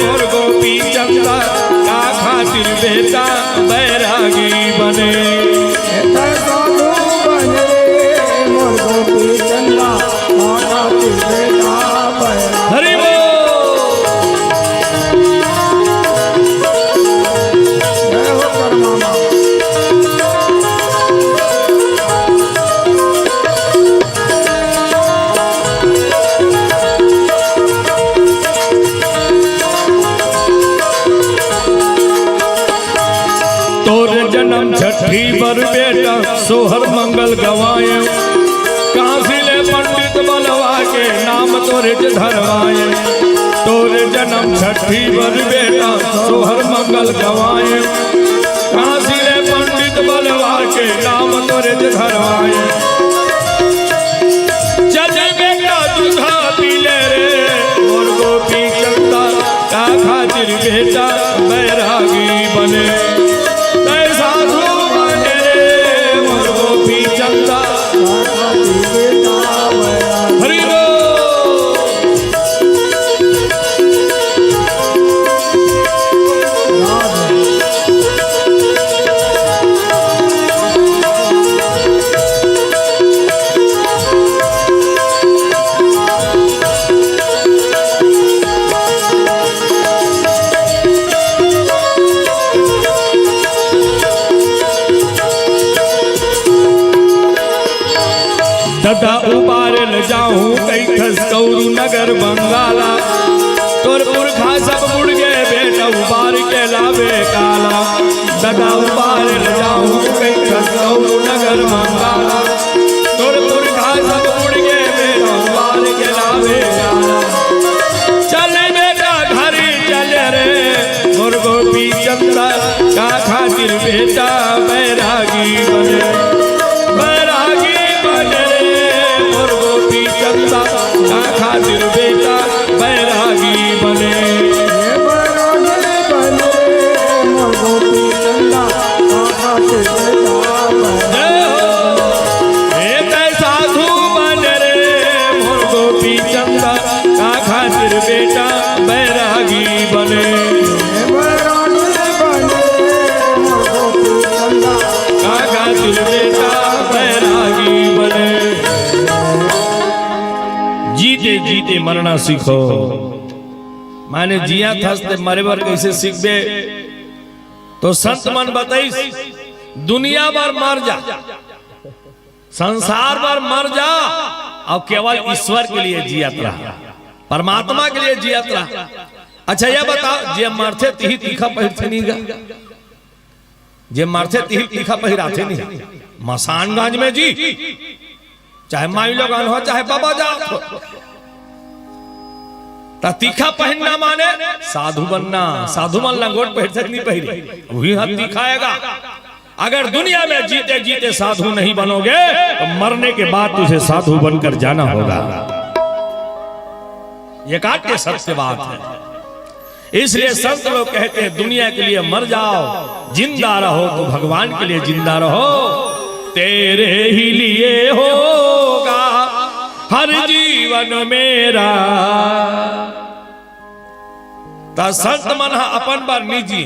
मोर गोपी चंदा का खातिर बेटा बैरागी बने साधु बने मोर गोपी चंदा का खातिर बेटा हरि जय हो परमात्मा जन्म छठी बर बेटा सोहर मंगल गवाए काशी ले पंडित बलवा के नाम तोरे धरवाए तोरे जन्म छठी बर बेटा सोहर मंगल गवाए काशी ले पंडित बलवा के नाम तोरे धरवाए चल बेटा दूधा पी ले रे और गोपी चंदा का खातिर बेटा बैरागी बने साधु बने रे मोर गोपी चंदा हरि ददा उबार ल जाऊं कई खसकौरू नगर बंगाला तोर पुरखा सब बुड़ गए बेटा उबार के लावे काला ददा उबार ल जाऊं कई खसकौरू नगर बंगाला तोर पुरखा सब बुड़ गए बेटा उबार के लावे काला चले बेटा घर चले रे मोर गोपी चंदा का खातिर बेटा बैरागी बने बैरागी बने चंदा का खातिर बेटा बैरागी बने मोर गोपी चंदा का खातिर बेटा बने काका तुल बेटा बैरागी बने। जीते जीते मरना सीखो। माने जिया थसते मरे बर कैसे सीखबे। तो संत मन बताइस दुनिया भर मर जा, संसार भर मर जा और केवल ईश्वर के लिए जियत रहा, परमात्मा के लिए जियत रहा। अच्छा ये बताओ जे मरथे तिही तीखा पहिरथे नहीं गा, जे मरथे तिही तीखा पहिराथे नहीं। मसानगंज में जी चाहे माई लोग हो चाहे बाबा जाओ तीखा पहनना माने साधु बनना। साधु मन लंगोट पहन नहीं पहरे वही हाथ दिखाएगा। अगर दुनिया में जीते जीते साधु नहीं बनोगे तो मरने के बाद तुझे साधु बनकर जाना होगा। ये काट्य सत्य बात है। इसलिए संत लोग कहते हैं दुनिया के लिए मर जाओ, जिंदा रहो तो भगवान के लिए जिंदा रहो। तेरे ही लिए होगा हर जीवन मेरा। ता संत मन अपन बार निजी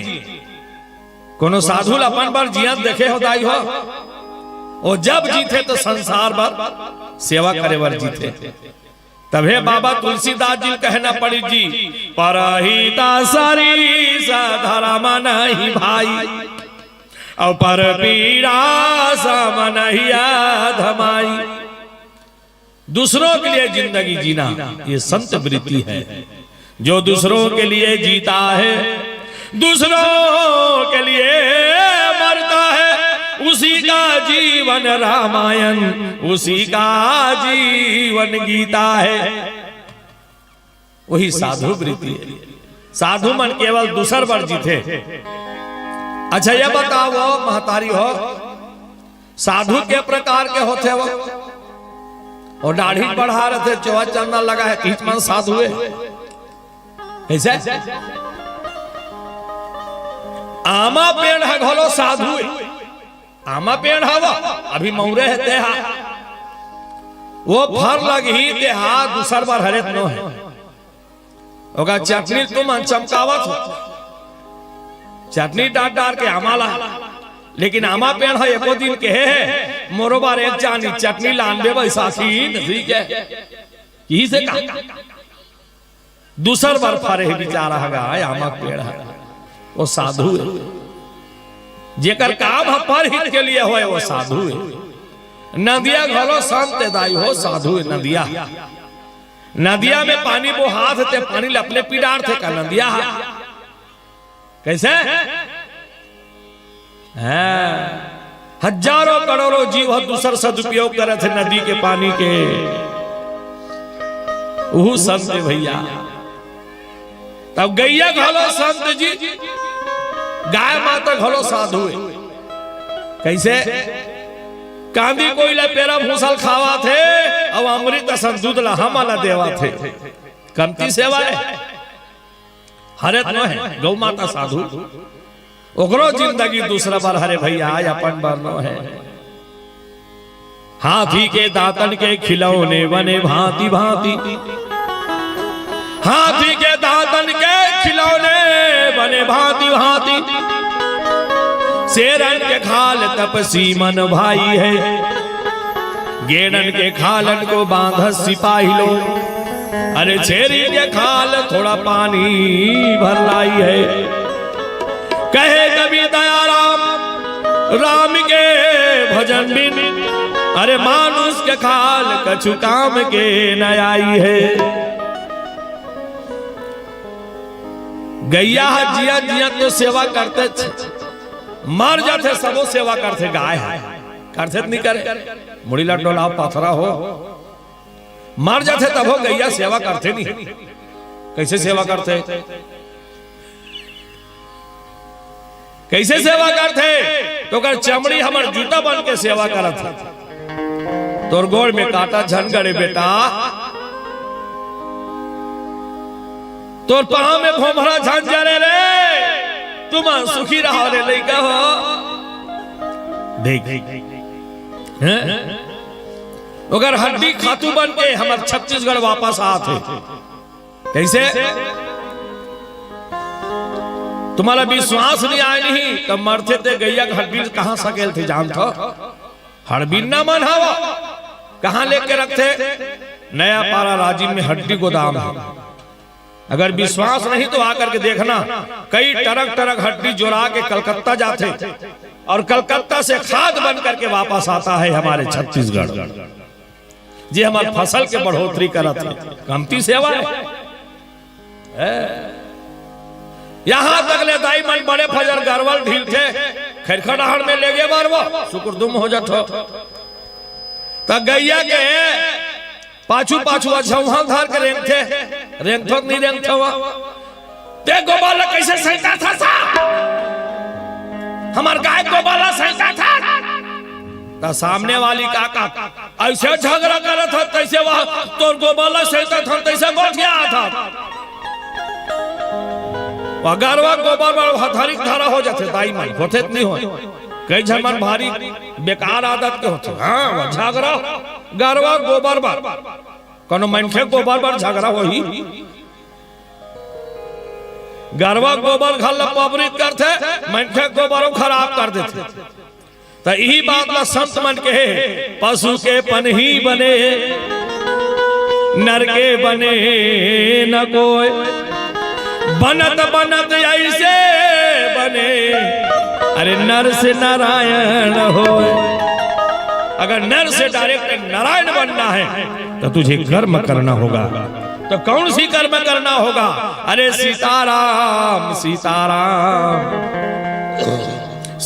कोनो साधु अपन बार जियत देखे हो दाई हो। और जब जीते तो संसार भर सेवा करे बर जीते। तबे बाबा तुलसीदास जी कहना पड़ी जी परहिता सरी धर्म नहीं भाई और पर पीड़ा समनहिया धमाई। दूसरों के लिए जिंदगी जीना ये संत वृत्ति है। जो दूसरों के लिए जीता है दूसरों के लिए मरता है उसी का जीवन रामायण, उसी का जीवन गीता है। वही साधु वृत्ति है। साधु मन केवल दूसर बार जीते। अच्छा ये बताओ महतारी हो साधु के प्रकार के होते वो और दाढ़ी बढ़ा रहे थे चौवा चंदा लगा है तीच मन साधु है कैसे। आमा पेड़ है घोलो साधु है। आमा पेड़ हवा अभी मौरे है तेहा वो फर लगी तेहा दूसर बार हरे नो है ओका चटनी तुम चमकावत हो चटनी डाट डाट के आमाला। लेकिन आमा पेड़ है एको दिन के है मोरो बार एक चानी चटनी लानबे बैसाखी ठीक है यही से कहा दूसर बार फरे बेचारा हगा आमा पेड़ है वो साधु है। जेकर काम पर हित के लिए होए वो साधु है। नदिया घरो संत दाई हो साधु है। नदिया नदिया में पानी वो हाथ थे पानी लपले पीडार थे का नदिया कैसे हजारों करोड़ों जीव दूसर सदुपयोग करे थे नदी के पानी के। वो संत भैया तब गैया घलो संत जी गाय माता घलो साधु है। कैसे कांदी कोयला पेरा भूसल खावा थे और अमृत असन दूध हमला देवा थे। कमती सेवा है हरे नो है गौ माता साधु ओकरो जिंदगी दूसरा बार हरे भैया अपन बार नो है। हाथी के दातन के खिलौने बने भांति भांति। हाथी के दातन के खिलौने बने भांति भांति। शेरन के खाल तपसी मन भाई है। गेड़न के खालन को बांध सिपाही लो। अरे छेरी के खाल थोड़ा पानी भर लाई है। कहे कभी दयाराम राम के भजन बिन अरे मानुष के खाल कछु काम के न आई है। गैया जिया जिया तो सेवा करते मर जाते सबो सेवा करते। गाय है करते नहीं करे मुड़ीला डोला पथरा हो मर जाते तब हो गैया सेवा करते नहीं। कैसे सेवा करते कैसे सेवा करते तो कर चमड़ी हमार जूता बन के सेवा करत। तोर गोड़ में काटा झनगड़े बेटा तोर पाँव में भोमरा झंझरे रे तुम सुखी रहो रे लइका हो। देख अगर हड्डी खातू बन के हमार छत्तीसगढ़ वापस आते कैसे तुम्हारा विश्वास नहीं आए नहीं तो मरते थे गैया का हड्डी कहाँ सकेल थे जान थो हड़बीन ना मन हवा कहाँ लेके रखते नया पारा राजीव में हड्डी गोदाम है। अगर विश्वास नहीं तो आकर के देखना कई टरक टरक हड्डी जोड़ा के कलकत्ता जाते और कलकत्ता से खाद बन करके वापस आता है हमारे छत्तीसगढ़। जी हमारे फसल के बढ़ोतरी करते कमती सेवा है। यहां तक ले दाई मन बड़े फजर गरवल ढील थे खरखड़ाहड़ में ले गए मारवा शुक्रदुम हो जातो तो गैया के पाछू पाछू अच्छा वहां धार के रेंग थोक नहीं रेंग थवा ते गोबाला कैसे सहिता था सा हमार गाय गोबाला सहिता था तो सामने वाली काका ऐसे झगड़ा कर था कैसे वह तो गोबाला सहिता था कैसे गोठ गया था गरवा गोबर हथारिक धारा हो जाते दाई मन होते नहीं हो कई झमन भारी बेकार आदत के होते हाँ झगड़ा गरवा गोबर बार कोनो मनखे गोबर बार झगड़ा वही गरवा गोबर घर पबरित करते मनखे गोबर खराब कर देते तो यही बात ला संत मन के पशु के पनही बने नर के बने न कोई बनत बनत ऐसे बने अरे नर से नारायण हो। अगर नर से डायरेक्ट नारायण बनना है तो तुझे कर्म करना होगा। तो कौन सी कर्म करना होगा? अरे सीताराम सीताराम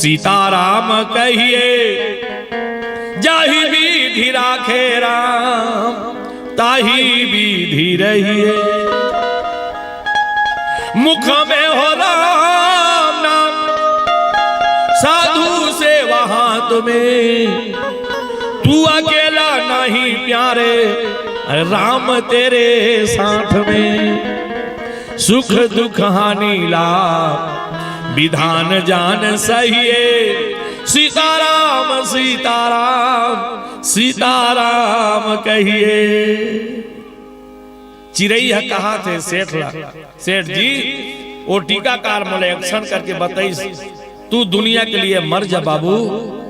सीताराम कहिए जाहि विधि राखे राम ताहि विधि रहिए मुख में हो राम नाम साधु से वहां तुम्हें तू अकेला नहीं प्यारे राम तेरे साथ में सुख दुख हानि लाभ विधान जान सहिए सीताराम सीताराम सीताराम कहिए। चिरैया कहा थे सेठ जी वो टीकाकार मोले एक्शन करके बताई तू दुनिया के लिए मर जा बाबू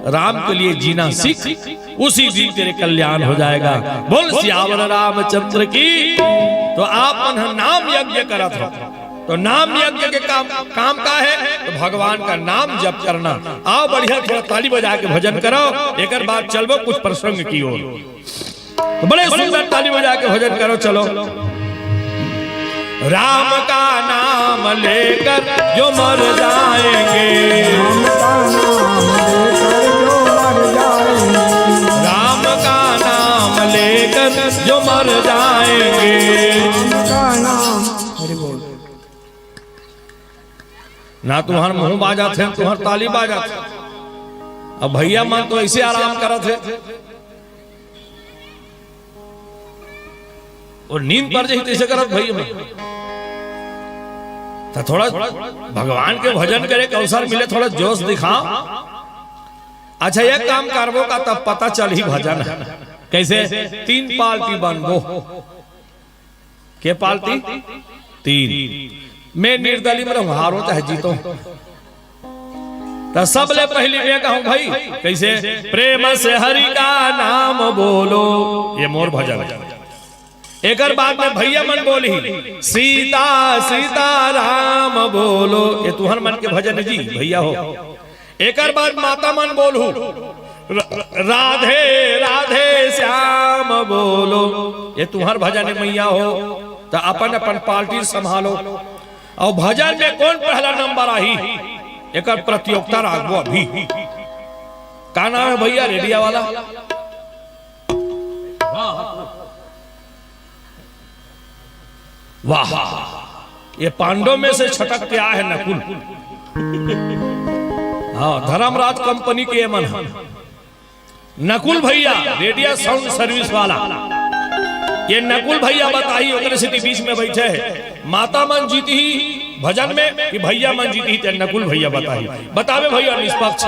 राम के लिए जीना सीख उसी दिन तेरे कल्याण हो जाएगा। बोल सियावर रामचंद्र की। तो आप नाम यज्ञ करत हो तो नाम यज्ञ के काम का है तो भगवान का नाम जप करना। आओ बढ़िया थोड़ा ताली बजा के भजन करो एक बाद चलो कुछ प्रसंग की ओर तो बड़े सुंदर ताली बजा के भजन करो चलो। राम का नाम लेकर जो मर जाएंगे राम का नाम लेकर जो मर जाएंगे ना तुम्हार मुंह बाजा थे तुम्हार ताली बाजा थे। अब भैया मन तो ऐसे आराम करा थे और नींद पर जाही तैसे करत भैया में तो थोड़ा भगवान के भजन करे के अवसर मिले थोड़ा जोश दिखाओ। अच्छा ये काम करबो का तब पता चल ही भजन है कैसे। 3 पार्टी बनबो के पार्टी 3 मैं निर्दलीय में रहूं हारो चाहे जीतो तो सबले पहली मैं कहूं भाई कैसे प्रेम से हरि का नाम बोलो ये मोर भजन है। एक बाद में भैया मन बोली सीता सीता राम बोलो ये तुहर मन के भजन जी भैया हो। एक बाद माता मन बोलू राधे राधे श्याम बोलो ये तुहर भजन मैया हो। तो अपन अपन पार्टी संभालो और भजन में कौन पहला नंबर आई एक प्रतियोगिता राखबो अभी का नाम है भैया रेडिया वाला वाह ये पांडव में से छटक के आया है नकुल। हाँ धर्मराज कंपनी के मन नकुल भैया रेडियो साउंड सर्विस वाला ये नकुल भैया बताई उधर से बीच में बैठे है माता मन जीती ही भजन में कि भैया मन जीती ही नकुल भैया बताई बतावे भैया निष्पक्ष।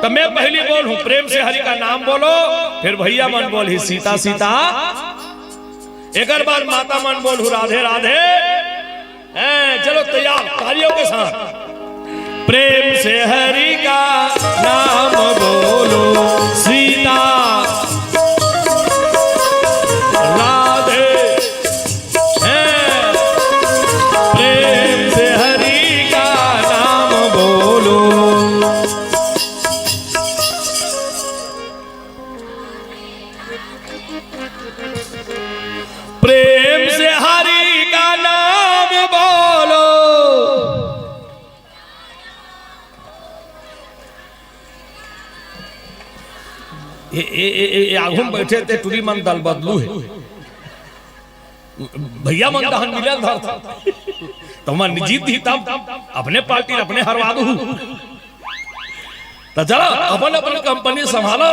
तो मैं पहली बोल हूं प्रेम से हरि का नाम बोलो फिर भैया मन बोल ही सीता सीता एक बार माता मन बोलू राधे राधे। चलो तैयार तालियों के साथ प्रेम से हरि का नाम बोलो सीता राधे हैं प्रेम से हरि का नाम बोलो प्रेम से हरि का नाम बोलो आगू में बैठे थे टूरी मन दल बदलू है भैया मन दहन मिलल धर तो मन जीत थी तब अपने पार्टी अपने हरवा दू तो चलो अपन अपन कंपनी संभालो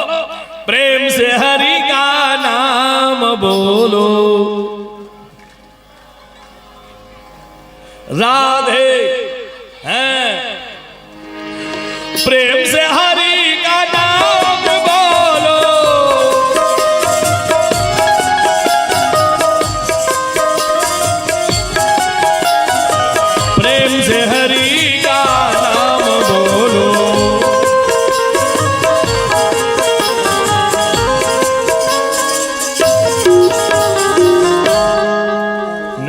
प्रेम से हरि का नाम बोलो राधे हैं प्रेम से हरि का नाम बोलो प्रेम से हरि का नाम बोलो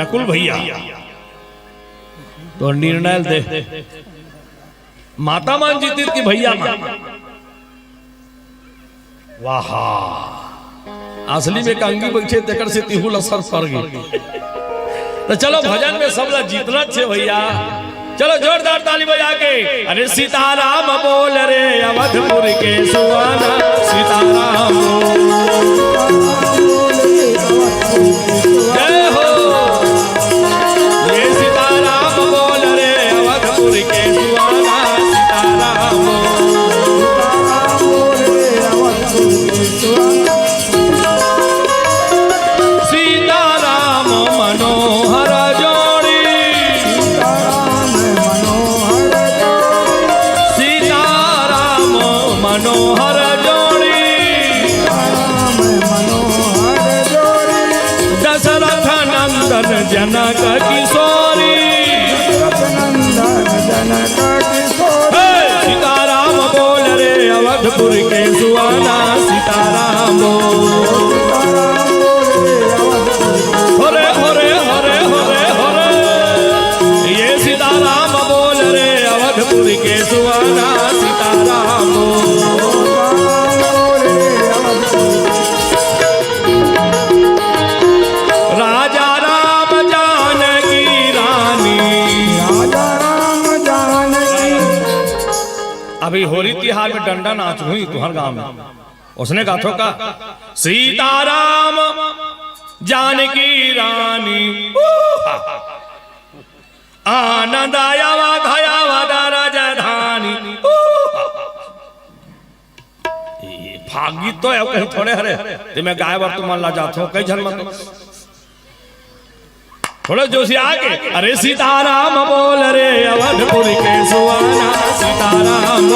नकुल भैया तो निर्णय दे माता मान जीती कि भैया मान वाह असली में कंगी बैठे तेकर से तिहुल असर पड़ गई तो चलो भजन में सब लोग जीतना छे भैया चलो जोरदार ताली बजा के अरे सीताराम बोल रे अवधपुर के सुहाना सीताराम जय हो ये सीताराम बोल रे अवधपुर के सुहाना सीताराम सीताराम मनोहर जोड़ी सीताराम मनोहर जोड़ी दशरथ नंदन जनक किशोरी सीताराम बोल रे अवधपुर के सुहाना सीताराम हरे हरे हरे हरे हरे ये सीताराम बोल रे अवधपुर के सुहाना सीताराम राजा राम जानकी रानी अभी होली तिहार में डंडा नाच हुई तुम्हारे गांव में उसने कहा था सीताराम जानकी रानी आनंद आया धया राजधानी भागी तो है कहीं थोड़े हरे ते मैं गाय बार तुम ला जाता हूँ कई झलमत थोड़ा जोशी आगे अरे सीताराम बोल रे अवधपुर के सुहाना सीताराम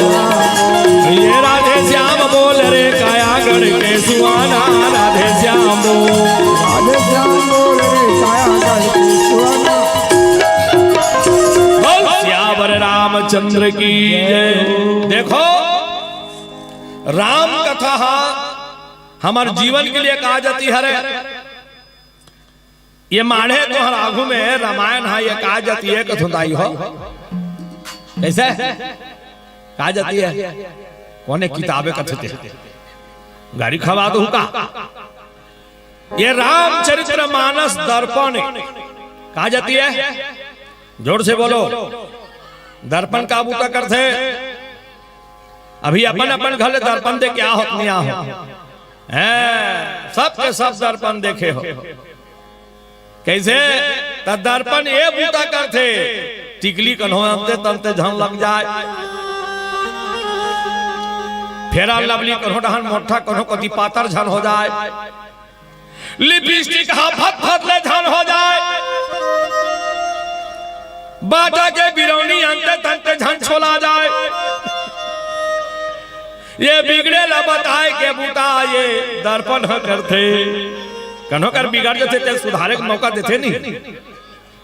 ये राधे श्याम बोल रे कायागढ़ के सुहाना राधे श्याम श्यावर रामचंद्र की जय देखो राम कथा हमारे जीवन के लिए कहा जाती है ये माढ़े तो हर आगू में रामायण है ये कहा जाती है कथुदाई हो कैसे कहा जाती है कौन किताबें कथते गाड़ी खवा दू का ये रामचरित्र मानस दर्पण कहा जाती है जोर से बोलो दर्पण का बूता करते अभी अपन अपन घर दर्पण दे क्या हो नहीं हो सब के सब दर्पण देखे हो कैसे दर्पण ये बूता करते टिकली कन्होते तंते झन लग जाए फेरा लवली कन्हो डहन मोटा कन्हो कति पातर झन हो जाए लिपस्टिक हाफत फतले झन हो जाए बाटा के बिरौनी अंते तंते झन छोला जाए ये बिगड़े ला बताए के बूटा ये दर्पण करते कन्हो कर बिगड़ जाते थे सुधारे का मौका देते नहीं।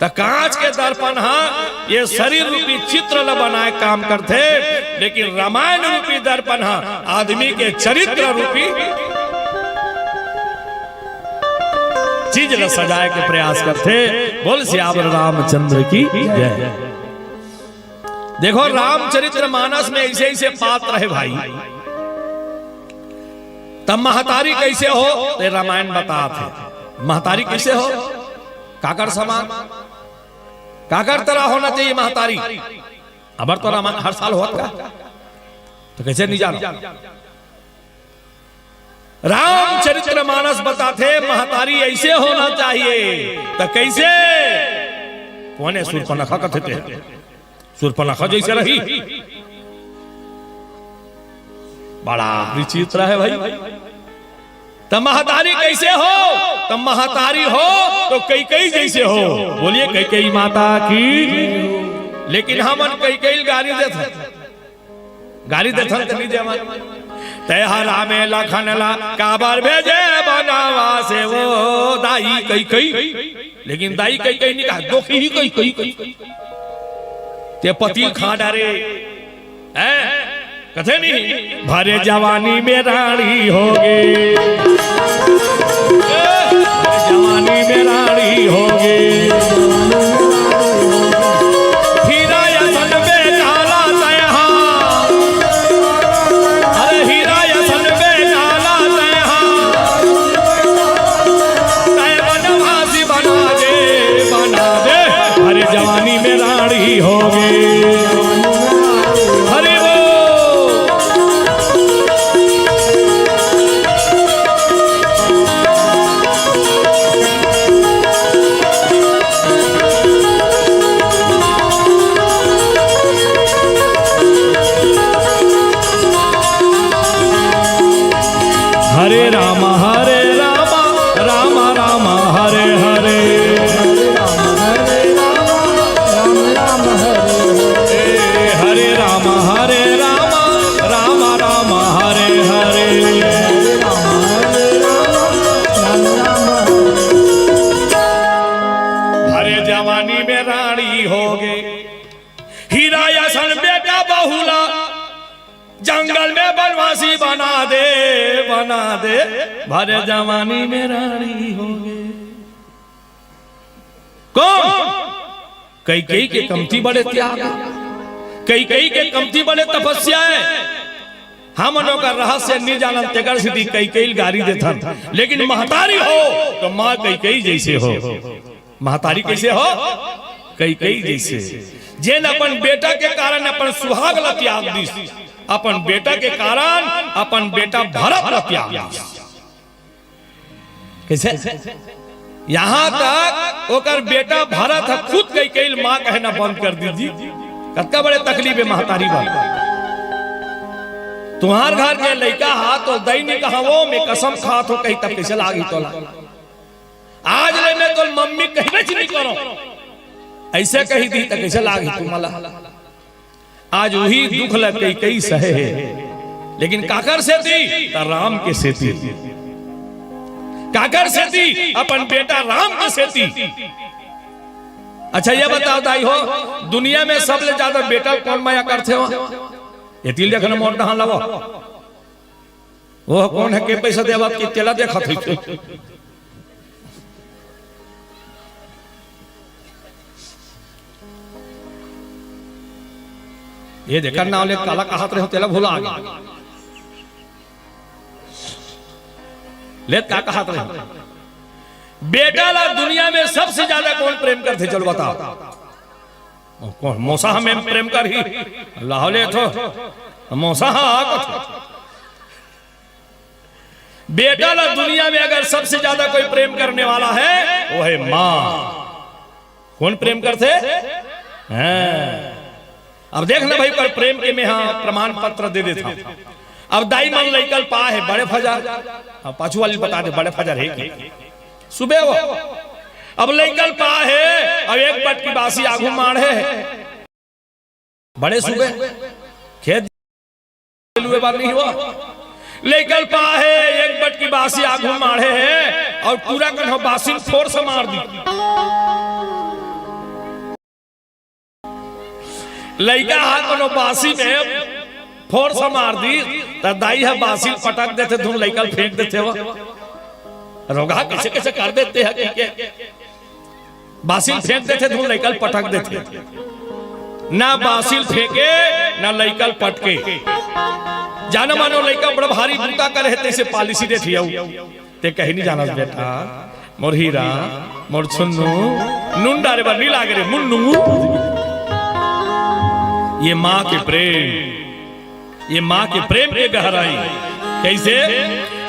तो कांच के दर्पण हाँ ये शरीर रूपी चित्र ल बनाए काम करते, लेकिन रामायण रूपी दर्पण हाँ आदमी के चरित्र रूपी चीज ल सजाए के प्रयास करते। बोल सियावर रामचंद्र की जय। देखो रामचरित्र मानस में ऐसे ऐसे पात्र है भाई। तब महतारी कैसे हो तो रामायण बताते। महतारी कैसे हो? काकर समान, काकर तरह होना चाहिए महतारी। अबर तो रामायण हर साल होता तो कैसे नहीं जाना। रामचरित्र मानस बताते महतारी ऐसे होना चाहिए। तो कैसे? कौन है? शूर्पणखा कथे थे, शूर्पणखा जैसे रही। बड़ा विचित्र है भाई। तो महतारी कैसे हो? तो महतारी हो तो कैकेयी जैसे हो। बोलिए कैकेयी माता की। लेकिन हम कैकेयी गाड़ी देते, गाड़ी देते तो नहीं दे। तेहरा में लखन ला काबर भेजे बनावा से वो दाई कैकेयी। लेकिन दाई कैकेयी नहीं कहा, दोखी ही कैकेयी। ते पति खा डारे कथे नहीं। भरे जवानी में रानी होगे, जवानी में रानी होगे। हीरा यसन बेचाला तयहा, अरे हीरा यसन बेचाला तयहा। तय बनवासी बना दे, बना दे। भरे जवानी में रानी होगे। हरे राम राम राम हरे हरे। हरे राम राम राम हरे हरे। हरे जवानी में रानी होगे। हीरा यसन बेटा बहुला जंगल में बनवासी बना दे, बना दे। भरे जवानी में रानी होगे। कौन? कैकेयी के कमती बड़े त्याग, कैकेयी के कमती बड़े तपस्या है। हम का रहस्य नहीं जानन तेकर सिद्धि कैकेयी गाड़ी देता। लेकिन महतारी हो तो माँ कैकेयी जैसे हो। महतारी कैसे हो? कैकेयी जैसे। जेन अपन बेटा के कारण अपन सुहाग ल त्याग दी, अपन बेटा के कारण अपन बेटा भरत ल त्याग दी। कैसे? यहां तक ओकर बेटा भरत खुद कैकेयी मां कहना बंद कर दीजिए। कतका बड़े तकलीफ है महतारी बात। तुम्हार घर के लड़का हाथ तो दई नहीं कहा वो में कसम खात हो कहीं तब कैसे लागी तो आज ले मैं तो मम्मी कहीं नहीं करो ऐसे कही दी तो कैसे लागी तुम्हारा। आज वही दुख लग कई सहे है। लेकिन काकर से दी तो राम के से दी। काकर से दी अपन बेटा राम के से दी। अच्छा ये बताओ दाई हो दुनिया में सबसे ज्यादा बेटा कौन माया करते हो? ये तिल देखना मोट नहा लवो वो कौन है के पैसा देवा की तेला देखा थी। ये देखा ना ले काला कहात रहे हो तेला भूला आ गया। ले का कहात रहे बेटा ला दुनिया में सबसे ज्यादा कौन प्रेम करते चलो बताओ। कौन? मौसा हमें प्रेम कर ही लाहौले थो मौसा बेटा ला दुनिया में अगर सबसे ज्यादा कोई प्रेम करने वाला है वो है मां। कौन प्रेम करते हैं? अब देखना भाई पर प्रेम के में हाँ प्रमाण पत्र दे देता। अब दाई मन लइकल पा है बड़े फजर पाछू वाली बता दे बड़े फजर है कि सुबह वो अब लइकल पा है। अब एक बट की बासी आगू मार है बड़े सुबह खेत बात नहीं हुआ। लइकल पा है एक बट की बासी आगू मार है और पूरा कन्हो बासिल फोर से मार दी। लड़का हाथ कन्हो बासी में फोर से मार दी तो दाई है बासिल पटक देते धुन लड़का फेंक देते वो रोगा कैसे कैसे कर देते हैं बासिल फेंक देते धुन लड़का पटक देते ना बासिल फेंके ना लड़का पटके जाना मानो लड़का बड़ा भारी बूता कर रहते से पॉलिसी दे थिया ते कहीं नहीं जाना बेटा मोर हीरा मोर छुन्नू नुंडा रे बनी लागे रे मुन्नू ये माँ के प्रेम ये माँ के प्रेम के गहराई कैसे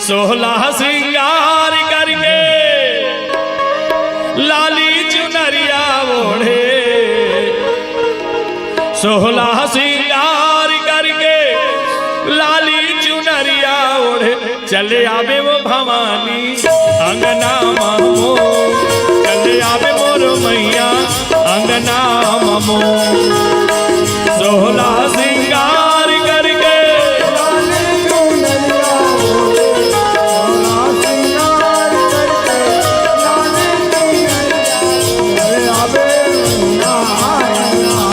16 श्रृंगार करके लाली चुनरिया ओढ़े 16 श्रृंगार करके लाली चुनरिया ओढ़े चले आवे वो भवानी अंगना मामो चले आवे मोर मैया अंगना मामो 16 श्रृंगार करके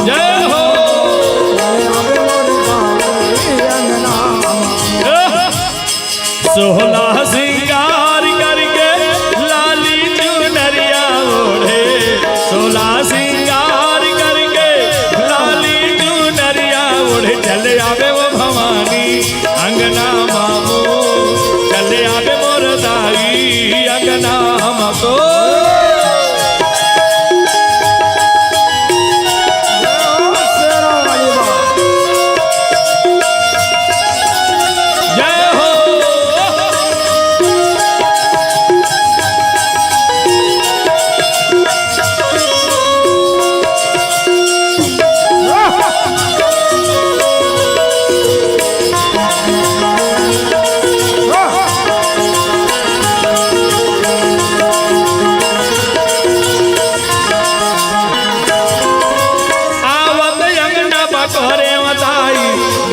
जय हो 16 श्रृंगार करके लाली चुनरिया ओढ़े 16 श्रृंगार करके लाली चुनरिया ओढ़े चले आवे वो भवानी अंगना मामो चले आवे मोर दाई अंगना मामो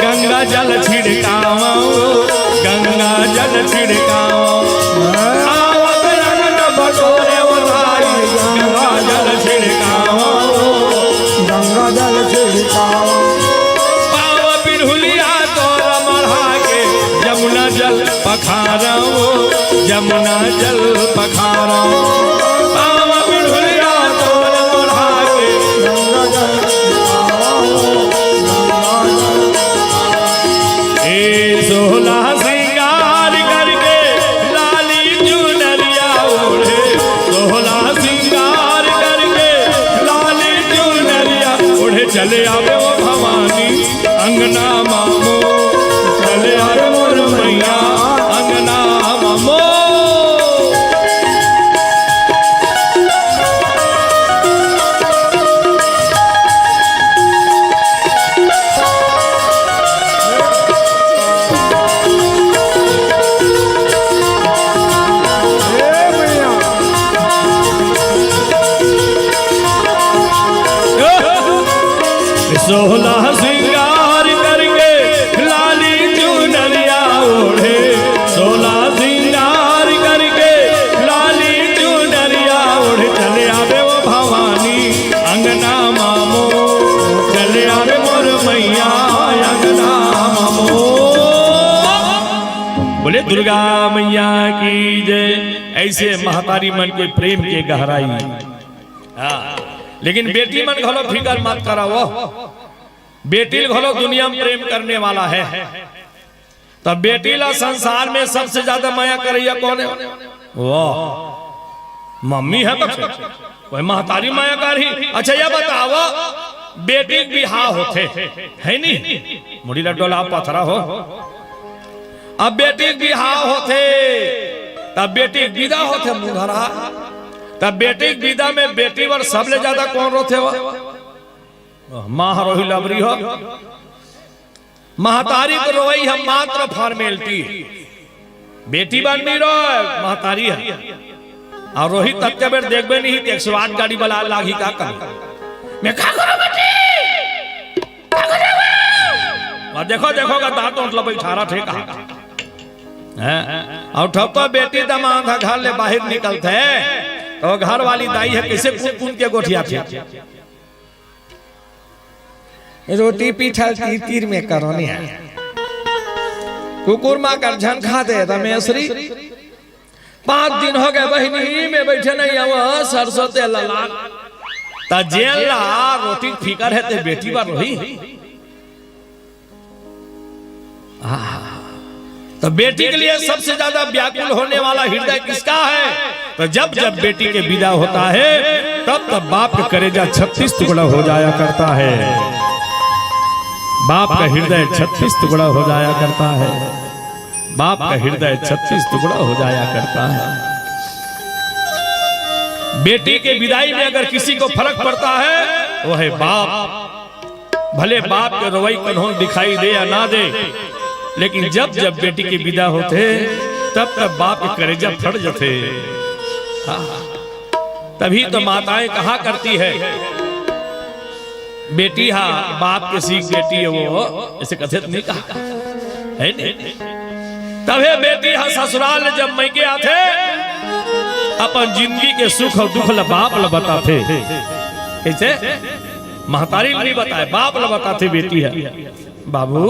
गंगा जल छिड़काओ गंगा जल छिड़काओ आवत रंग बटोरे वताई गंगा जल छिड़काओ गंगा जल छिड़काओ पाव पिढ़ुलिया तोर मढ़ा के जमुना जल पखारो जमुना जल पखारो पाव पिढ़ुलिया तोर मढ़ा के गंगा जल छिड़काओ 16 श्रृंगार करके लाली चुनरिया ओढ़े 16 श्रृंगार करके लाली चुनरिया ओढ़े चले आवे वो भवानी अंगना मामो चले आवे मोर मैया अंगना मामो सोलह श्रृंगार करके लाली चुनरिया ओढ़े 16 श्रृंगार करके लाली चुनरिया ओढ़े चले आवे वो भवानी अंगना मामो चले आवे मोर मैया अंगना मामो बोले दुर्गा मैया की जय। ऐसे महतारी मन के प्रेम के गहराई लेकिन बेटी मन घलो फिकर मत कराओ बेटी घलो दुनिया में प्रेम करने वाला है तब बेटी ला संसार में सबसे ज्यादा माया करैया कौन है वाह मम्मी है कोई महतारी माया कर ही। अच्छा ये बताओ बेटी बिहार होते है नहीं मुड़ी लड्डोला पथरा हो अब बेटी बिहार होते तब बेटी विदा होते मुंहरा तब बेटी विदा में बेटी वर सबले ज्यादा कौन रोते हो माँ रोही लबरी हो महतारी को रोई हम मात्र फॉर्मेलिटी बेटी बन भी रो महतारी है और रोहित तब के बेर देखबे नहीं 108 गाड़ी वाला लागी का कर मैं का करो बेटी का करो देखो देखो का दांत उठला बैठारा थे कहा और ठप तो बेटी दमाद घर ले बाहर निकलते तो घर वाली दाई है कैसे कूद कूद के गोठिया थे रोटी पीठल तीर तीर में करोनी है कुकुर माँ कर झन खा दे रमेश्वरी 5 दिन हो गए बहनी में बैठे नहीं आवा सरसों तेल ला ता जेला रोटी फिकर है ते बेटी बार रही तो बेटी के लिए सबसे ज्यादा व्याकुल होने वाला हृदय किसका है? तो जब जब बेटी के विदा होता है तब तब बाप का कलेजा 36 टुकड़ा हो जाया करता है। बाप का हृदय 36 टुकड़ा हो जाया करता है। बाप का हृदय 36 टुकड़ा हो जाया करता है। बेटी के विदाई में अगर किसी को फर्क पड़ता है वो है बाप। भले बाप के रवैया कन्हों दिखाई दे या ना दे, लेकिन जब जब बेटी के विदा होते तब तब बाप के कलेजा फट जाते। तभी तो माताएं कहा करती है बेटी हा बाप के सीख बेटी है वो, ऐसे कथित नहीं कहा है नहीं। तभी बेटी हा ससुराल जब मैके आते अपन जिंदगी के सुख और दुख ला बाप ला बताते। कैसे? महतारी नहीं बताए, बाप ला बताते बेटी है बाबू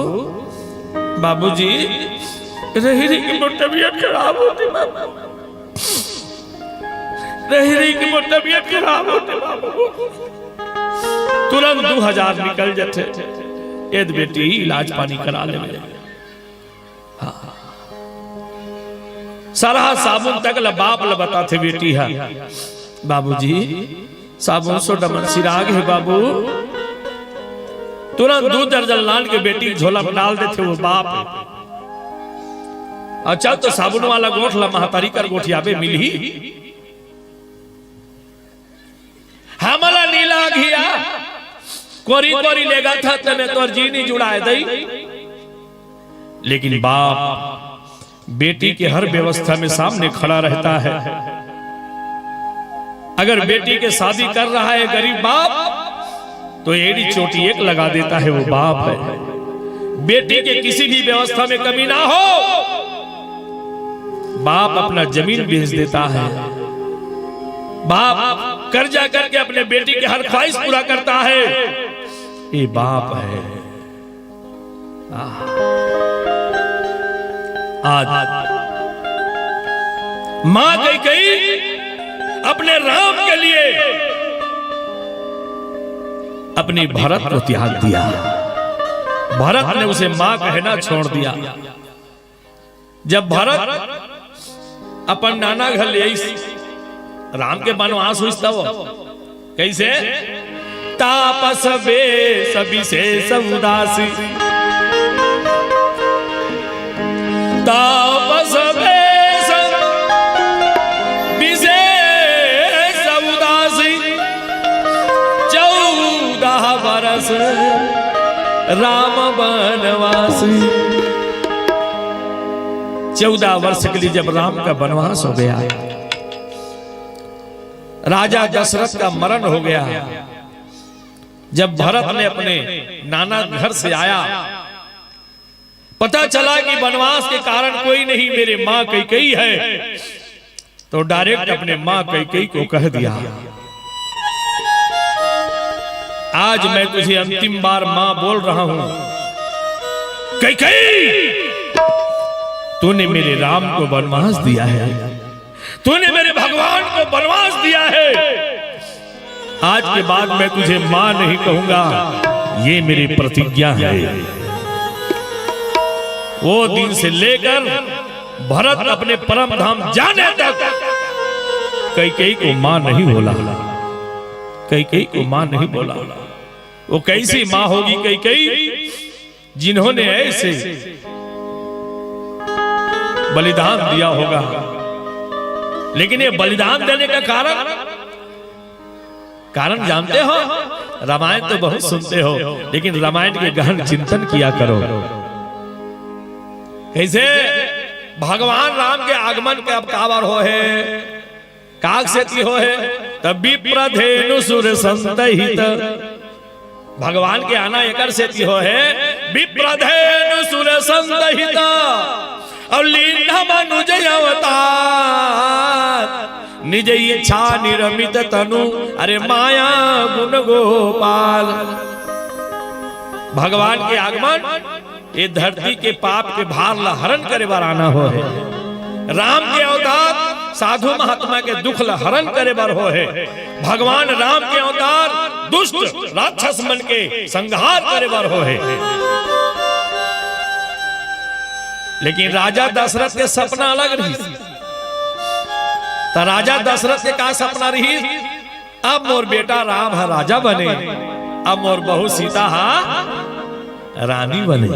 बाबूजी रही रही की मोट तबीयत खराब होती, रही रही की मोट तबीयत खराब होती बाबू। तुरंत 2000 निकल जाते एद बेटी इलाज पानी करा ले। सारा साबुन तक ला बाप ला बताते बेटी है बाबूजी साबुन सो डमन सिराग है बाबू। तुरंत 2 दर्जन लान के बेटी झोला में डाल देते वो बाप। अच्छा तो साबुन वाला गोठ ला महतारी कर गोठिया पे मिली हमला नीला घिया कोरी कोरी लेगा था तने तोर जी नहीं जुड़ाए दई। लेकिन बाप बेटी के हर व्यवस्था में सामने खड़ा रहता है। अगर बेटी के शादी कर रहा है गरीब बाप तो एड़ी चोटी एक लगा देता है वो बाप है। बेटी के किसी भी व्यवस्था में कमी ना हो बाप अपना जमीन बेच देता है। बाप कर्जा करके अपने बेटी के हर ख्वाहिश पूरा करता है। ये बाप है। आज मां कई अपने राम के लिए अपनी भरत को त्याग दिया। भरत ने उसे मां कहना छोड़ दिया। जब भरत अपन नाना घर ले राम के वनवास हुई तब कैसे? तापस बे सभी से उदासी, तापस बे विशेष उदासी 14 बरस राम वनवासी। 14 वर्ष के लिए जब राम का वनवास हो गया, राजा दशरथ का मरण हो गया, जब भरत ने अपने नाना घर से आया, पता चला कि वनवास के कारण कोई नहीं मेरे मां कैकेयी है, तो डायरेक्ट अपने मां कैकेयी को कह दिया आज मैं तुझे अंतिम बार मां बोल रहा हूं, कैकेयी तूने मेरे राम को वनवास दिया है, तूने मेरे भगवान को वनवास दिया है। आज के बाद मैं तुझे मां नहीं कहूंगा, ये मेरी प्रतिज्ञा है। वो दिन से लेकर भरत अपने परम धाम जाने तक कैकेयी को मां नहीं बोला, कैकेयी को मां नहीं बोला। वो कैसी मां होगी कैकेयी जिन्होंने ऐसे बलिदान दिया होगा। लेकिन ये बलिदान देने का कारण जानते हो? रामायण तो बहुत सुनते हो, लेकिन रामायण के गहन चिंतन किया करो। कैसे भगवान राम के आगमन के अब काबर हो है, काग से हो है, तब विप्रधेनु सुर संतहित। भगवान के आना एकर से हो है, विप्रधेनु सुर संतहित और लीना मनुज अवतार निज इच्छा निरमित तनु अरे माया गुण गोपाल। भगवान के आगमन ये धरती के पाप के भार ला हरण करे बार आना हो है। राम के अवतार साधु महात्मा के दुख ला हरण करे बार हो है। भगवान राम के अवतार दुष्ट राक्षस मन के संहार करे बार हो है। लेकिन राजा दशरथ के सपना अलग रही। तो राजा दशरथ के का सपना रही? अब मोर बेटा राम है राजा बने, अब मोर बहू सीता हा रानी बने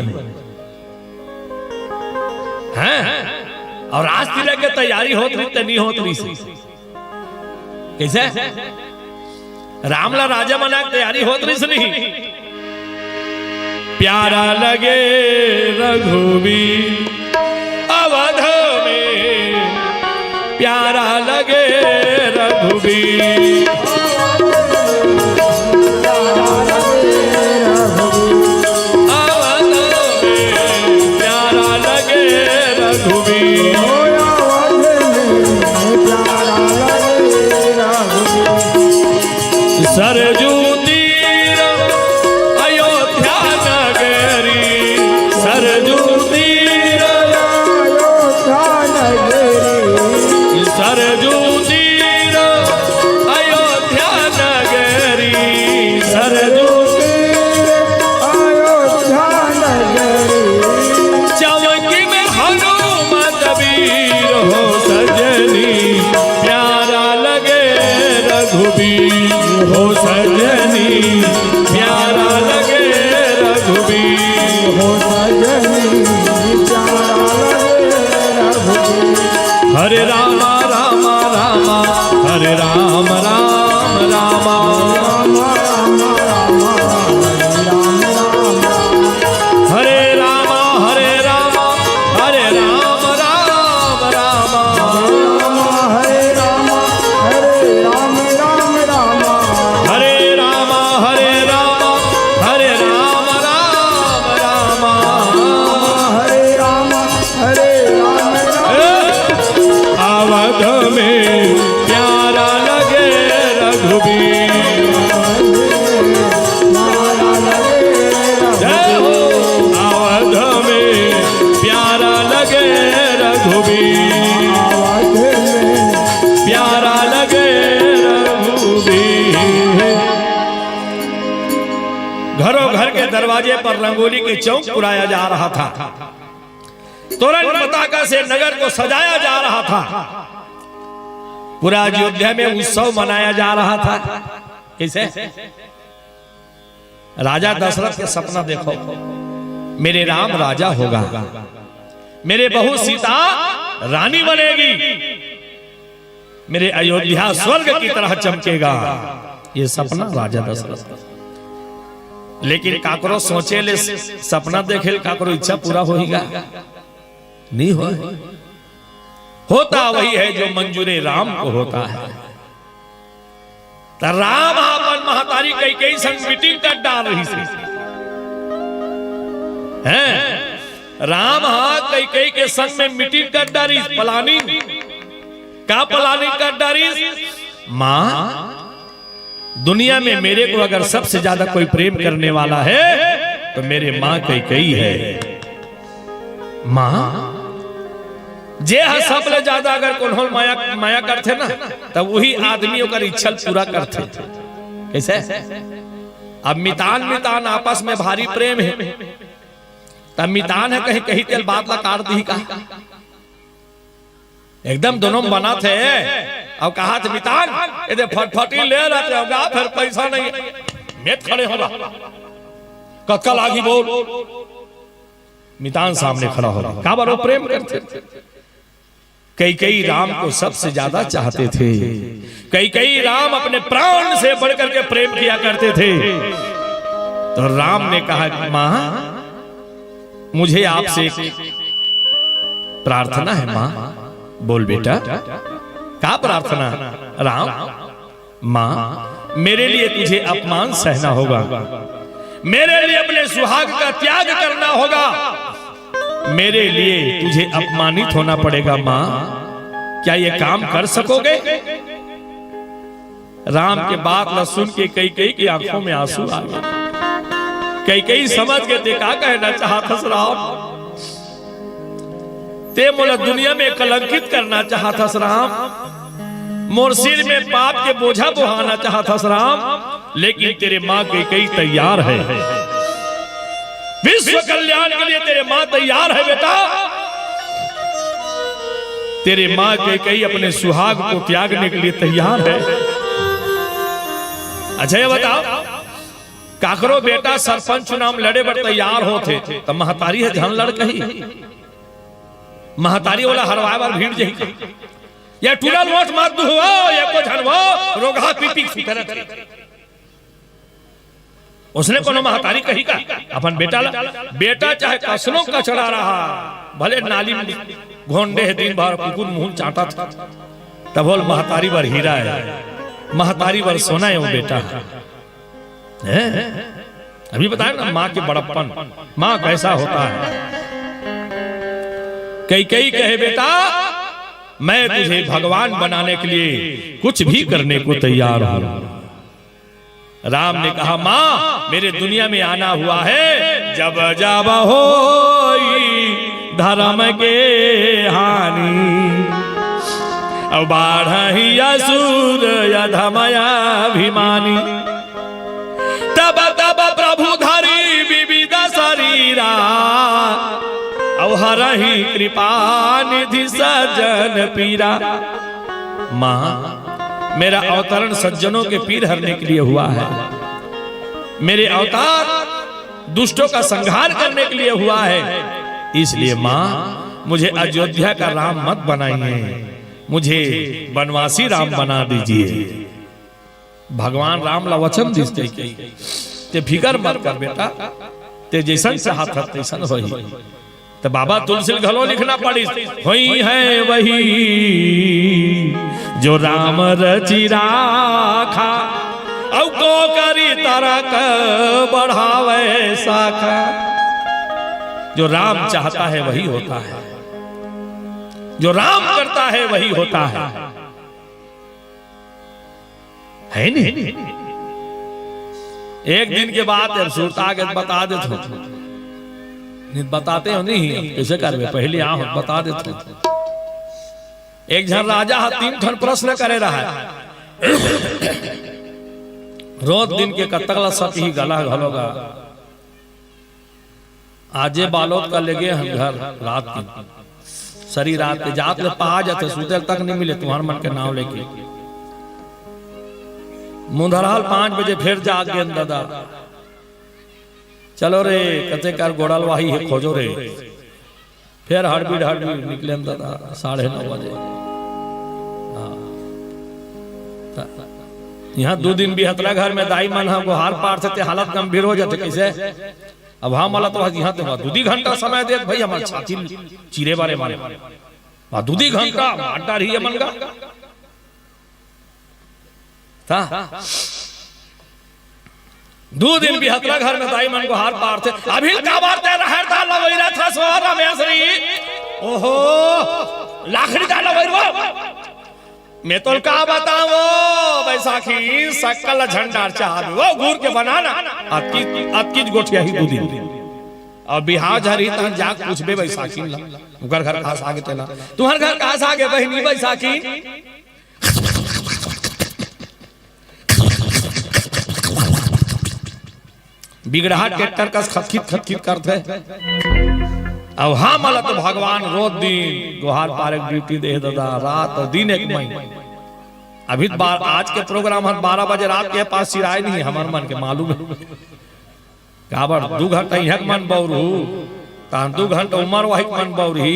हैं। और आज तिलक के तैयारी होत रही तो नहीं होत रही। कैसे रामला राजा बना तैयारी होत रही से नहीं। प्यारा लगे रघुवीर अवध में, प्यारा लगे रघुवीर अवध में, प्यारा लगे रघुवीर। सरजू तीर अयोध्या नगरी, सरजू तीर सरजू तीर अयोध्या नगरी, सरजू चमकी में हनुमत वीर हो सजनी, प्यारा लगे रघुवीर हो सजनी, प्यारा लगे रघुवीर हो सजनी, प्यारा लगे रघुवीर। हरे रामा रामा रामा हरे राम राम रामा, हरे रामा हरे रामा हरे राम राम रामा, हरे रामा हरे राम राम रामा, हरे रामा हरे रामा हरे राम राम रामा, हरे रामा हरे राम राम। अवध में प्यारा लगे रघुवीर, जय हो। अवध में प्यारा लगे रघुवीर, प्यारा लगे रघुवीर। घरों घर के दरवाजे पर रंगोली के चौक पुराया जा रहा था। तोरण पताका से नगर को सजाया जा रहा था। पूरा अयोध्या में उत्सव मनाया जा रहा था। कैसे? राजा दशरथ के सपना देखो, मेरे राम राजा होगा, मेरे बहू सीता रानी बनेगी, मेरे अयोध्या स्वर्ग की तरह चमकेगा। ये सपना राजा दशरथ। लेकिन काकरो सोचे ले सपना देखे काकरो इच्छा पूरा होगा नहीं हो। होता वही है जो मंजूरे राम को होता है। तो राम अपन महतारी कई संग मीटिंग कर डाल रही है। राम कई के संग में मीटिंग कर डाली, प्लानिंग का प्लानिंग कर डाली। माँ, दुनिया में मेरे को अगर सबसे ज्यादा कोई प्रेम करने वाला है तो मेरे माँ कई है। माँ जे सबले ज्यादा अगर कोन्होल माया करते ना तब वही आदमियों का इच्छा पूरा करते। कैसे? अब मितान आपस में भारी प्रेम है, तब मितान है कहीं तेल बात ला काट दी का एकदम दोनों बना थे। अब कहा थे मितान ये फटफटी ले रहे होगा, फिर पैसा नहीं मेत खड़े होगा, कल आगे बोल। मितान सामने खड़ा होगा, का बारो प्रेम करते। कई राम को सबसे ज्यादा चाहते थे। कई राम अपने प्राण से बढ़कर के प्रेम किया करते थे। तो राम ने कहा, माँ मुझे आपसे प्रार्थना है। माँ बोल बेटा, क्या प्रार्थना? राम, माँ मेरे लिए तुझे अपमान सहना होगा, मेरे लिए अपने सुहाग का त्याग करना होगा। मेरे लिए तुझे अपमानित होना पड़ेगा मां, क्या ये काम कर सकोगे? राम के बात न सुन के कई की आंखों में आंसू आ गए। कई समझ के ते का कहना चाहता राम, ते मोला दुनिया में कलंकित करना चाहता राम, मोर सिर में पाप के बोझा बुहाना चाहता राम, लेकिन तेरे माँ कई तैयार है, विश्व कल्याण के लिए तेरे माँ तैयार है बेटा। तेरे माँ कई अपने सुहाग को त्यागने के लिए तैयार है। अच्छा ये बताओ, काकरो बेटा सरपंच चुनाव लड़े बड़ तैयार होते तो महतारी है झन लड़ कही, महतारी वाला हरवाए बार भीड़ जही या टूरल वोट मार दू हो या को झनवो रोगा पीपी सुतरत। उसने कोनो महतारी कही का अपन बेटा ला, बेटा चाहे कसनो कचड़ा रहा, भले नाली में घोंडे है दिन भर कुकुर मुंह चाटा था, तब बोल महतारी बर हीरा है, महतारी बर सोना है वो बेटा है। अभी बताया ना माँ के बड़प्पन, माँ कैसा होता है। कई कहे बेटा मैं तुझे भगवान बनाने के लिए कुछ भी करने को तैयार हूं। राम ने कहा मां मेरे दुनिया में आना हुआ है, जब जब होई धर्म के हानि, अब बाढ़ी असुर अधमयाभिमानी, तब तब प्रभु धरी विविध शरीरा, अवहरहि कृपा निधि सज्जन पीरा। मां मेरा अवतरण सज्जनों के पीर हरने के लिए हुआ है, मेरे अवतार दुष्टों का संहार करने के लिए हुआ है, इसलिए मां मुझे अयोध्या का राम मत बनाइए, मुझे बनवासी राम बना दीजिए। भगवान राम ला वचन दिसते ते फिकर मत कर बेटा, ते जैसन चाहत तैसन होई। तो बाबा तुलसी घलो लिखना पड़ी, होई है वही जो राम रचि राखा, औ को करी तरक बढ़ावे शाखा। जो राम चाहता है वही होता है, जो राम करता है वही होता है नहीं। एक दिन के बाद सुरता के बता देते, बताते हो नहीं कैसे करवे, पहले आ बता देते। एक जन राजा तीन ठन प्रश्न करे रहा है, रोज दिन के कतकला सत ही गला घलोगा, आजे बालोत का लेगे हम घर रात की सरी रात के जात ले पा जाते, सुते तक नहीं मिले तुम्हारे मन के नाम लेके। मुंधराल 5 बजे फिर जाग के दादा, चलो रे कते कर गोड़ल वाही है खोजो रे, फिर हड़बीड़ निकले दादा 9:30 बजे। यहाँ 2 दिन भी हतरा घर में दाई मन हम हार पार से हालत गंभीर हो जाते कैसे। अब हम वाला तो यहाँ तो 2 घंटा समय दे भाई, हमारे छाती चीरे बारे मारे 2 घंटा अड्डा रही है मन का था। 2 दिन भी हतरा घर में दाई मन को हार पार थे, अभी का बारते रहता लवैरा था सोहरा मेसरी, ओहो लाखड़ी का लवैरा मैं तो का बताओ बैसाखी सकल झंडा चाह वो घूर के बनाना अतकी गोठिया ही 2 दिन। और बिहार झरी तन जाग पूछबे बैसाखी उनकर घर कहां से आगे तेला, तुम्हार घर कहां से आगे बहनी बैसाखी। बिगड़ाहट ट्रैक्टर का खतखित करते। अब हाँ मला तो भगवान रोज दिन गुहार पारे ड्यूटी दे दादा, रात और दिन एक महीने। अभी बार आज के प्रोग्राम हम 12 बजे रात के पास सिराय नहीं हमारे मन के मालूम है काबर 2 घंटा यहाँ मन बौरू तान 2 घंटा उमर वही मन बौरी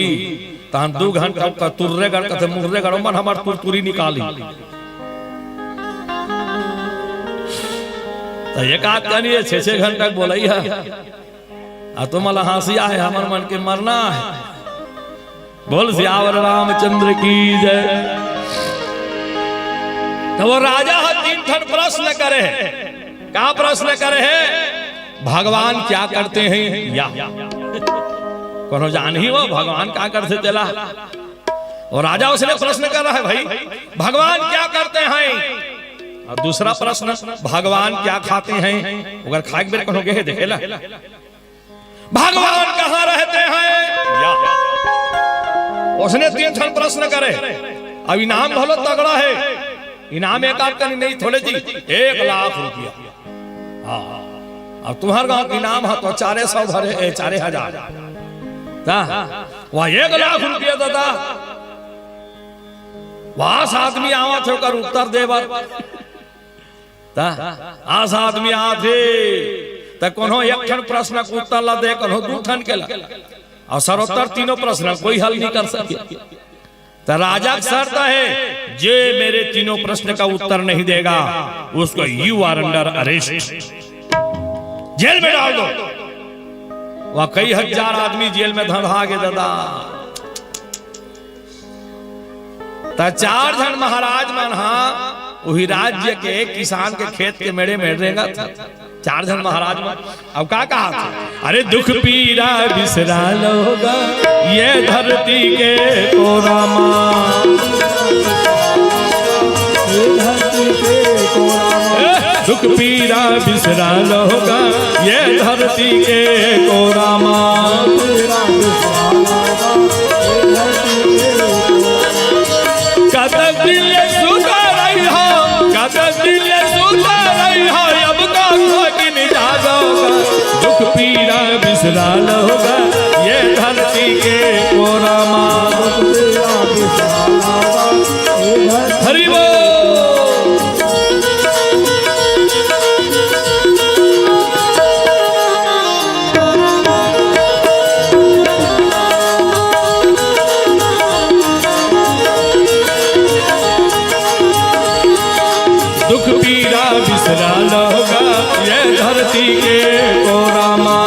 तान 2 घंटा तुर्रे गढ़ कथे मुर्रे गढ़ मन हमार तुरतुरी निकाली। तो एक आध करिए 6-6 घंटा बोलाई है तो मला हंसिया है हमार मन के मरना है। बोल सियावर रामचंद्र की जय। तो वो राजा 3 ठन प्रश्न करे है। क्या प्रश्न करे है? भगवान क्या करते हैं या कौन जान ही वो भगवान क्या करते चला। और राजा उसने प्रश्न कर रहा है भाई भगवान क्या करते हैं। और दूसरा प्रश्न भगवान क्या खाते हैं। अगर खाए बेर कौन गए देखेला भगवान कहाँ रहते हैं। उसने 3 क्षण प्रश्न करे। अब इनाम बहुत तगड़ा है। इनाम एक आपका नहीं थोड़े जी 1 लाख रुपया। हाँ अब तुम्हारे गांव का इनाम है तो 400 भरे 4000 वह 1 लाख रुपया दादा। वास आदमी आवा थे कर उत्तर देवर आस आदमी आथे त कोनो एक ठन प्रश्न का उत्तर ला दे कोनो 2 ठन के ला और सरोत्तर तीनों प्रश्न कोई हल नहीं कर सके। तो राजा की शर्त है जे मेरे तीनों प्रश्न का उत्तर नहीं देगा उसको यू आर अंडर अरेस्ट जेल में डाल दो। वह कई हजार आदमी जेल में धंधा के दादा। 4 जन महाराज मन वही राज्य के किसान के खेत के मेड़े में रहेगा 4 जन महाराज मन। अब क्या कहा था अरे दुख पीरा बिसरा लोगा ये धरती के कोरामा। दुख पीरा बिसरा लोगा ये धरती के कोरामा। कदम दिल सुता रही हो कदम दिल सुता रही हो अब का कि नहीं जागोगा। दुख पीरा बिसरा लोगा ये धरती के कोरामा। हरि बोल। दुख पीरा बिसरा लोगा ये धरती के कोरामा।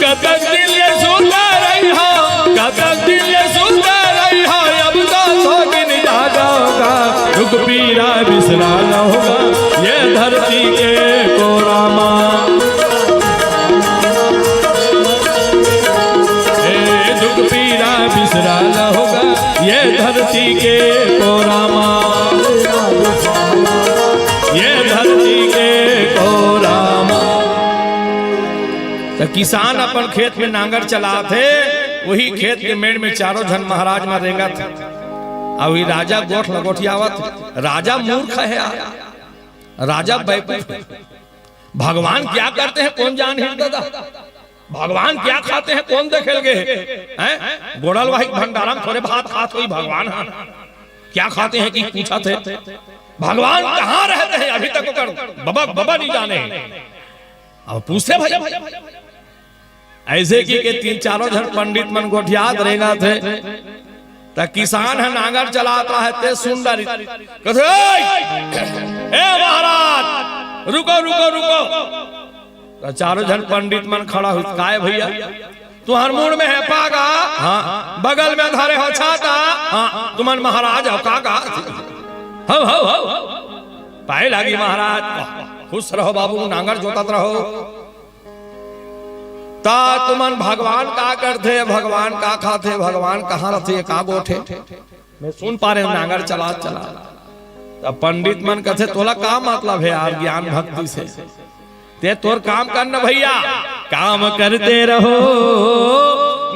कदम दिल सुता रही हो कदम दिल सुता रही हो अब तो नहीं जागोगा। दुख पीरा बिसरा लोगा ये धरती के कोरामा। दुख पीरा बिसरा लोगा ये धरती के कोरामा। ये धरती के कोरामा। तो किसान अपन खेत में नांगर चला थे वही खेत के मेड़ में 4 जन महाराज में रेंगा था। अब वही राजा गोठ लगोठियावत। राजा मूर्ख है राजा बेवकूफ। भगवान क्या करते हैं कौन जान ही दादा। भगवान क्या खाते हैं कौन देखेल गए। गोड़ल वाहिक भंडारम थोड़े भात खात कोई भगवान है क्या खाते हैं कि पूछा थे। भगवान कहाँ रहते हैं अभी तक बाबा बाबा नहीं जाने। अब पूछते भाई ऐसे की के 3-4 जन पंडित मन गोठियात रहेगा थे। तो किसान है नांगर चलाता है ते सुंदर कहते ए महाराज रुको रुको रुको। तो 4 जन पंडित मन खड़ा हुआ काय भैया तुम्हार मुंह में है पागा। हाँ बगल में धारे हो छाता। हाँ तुमन महाराज हो कागा। हो पाए लगी महाराज खुश रहो बाबू नांगर जोतत रहो। ता तुमन भगवान का करते भगवान का खाते भगवान कहाँ रहते का गोठे। मैं सुन पा रहे नांगर चला चला। तब पंडित मन कहते तोला का मतलब है यार ज्ञान भक्ति से ते तोर काम करना भैया। काम करते रहो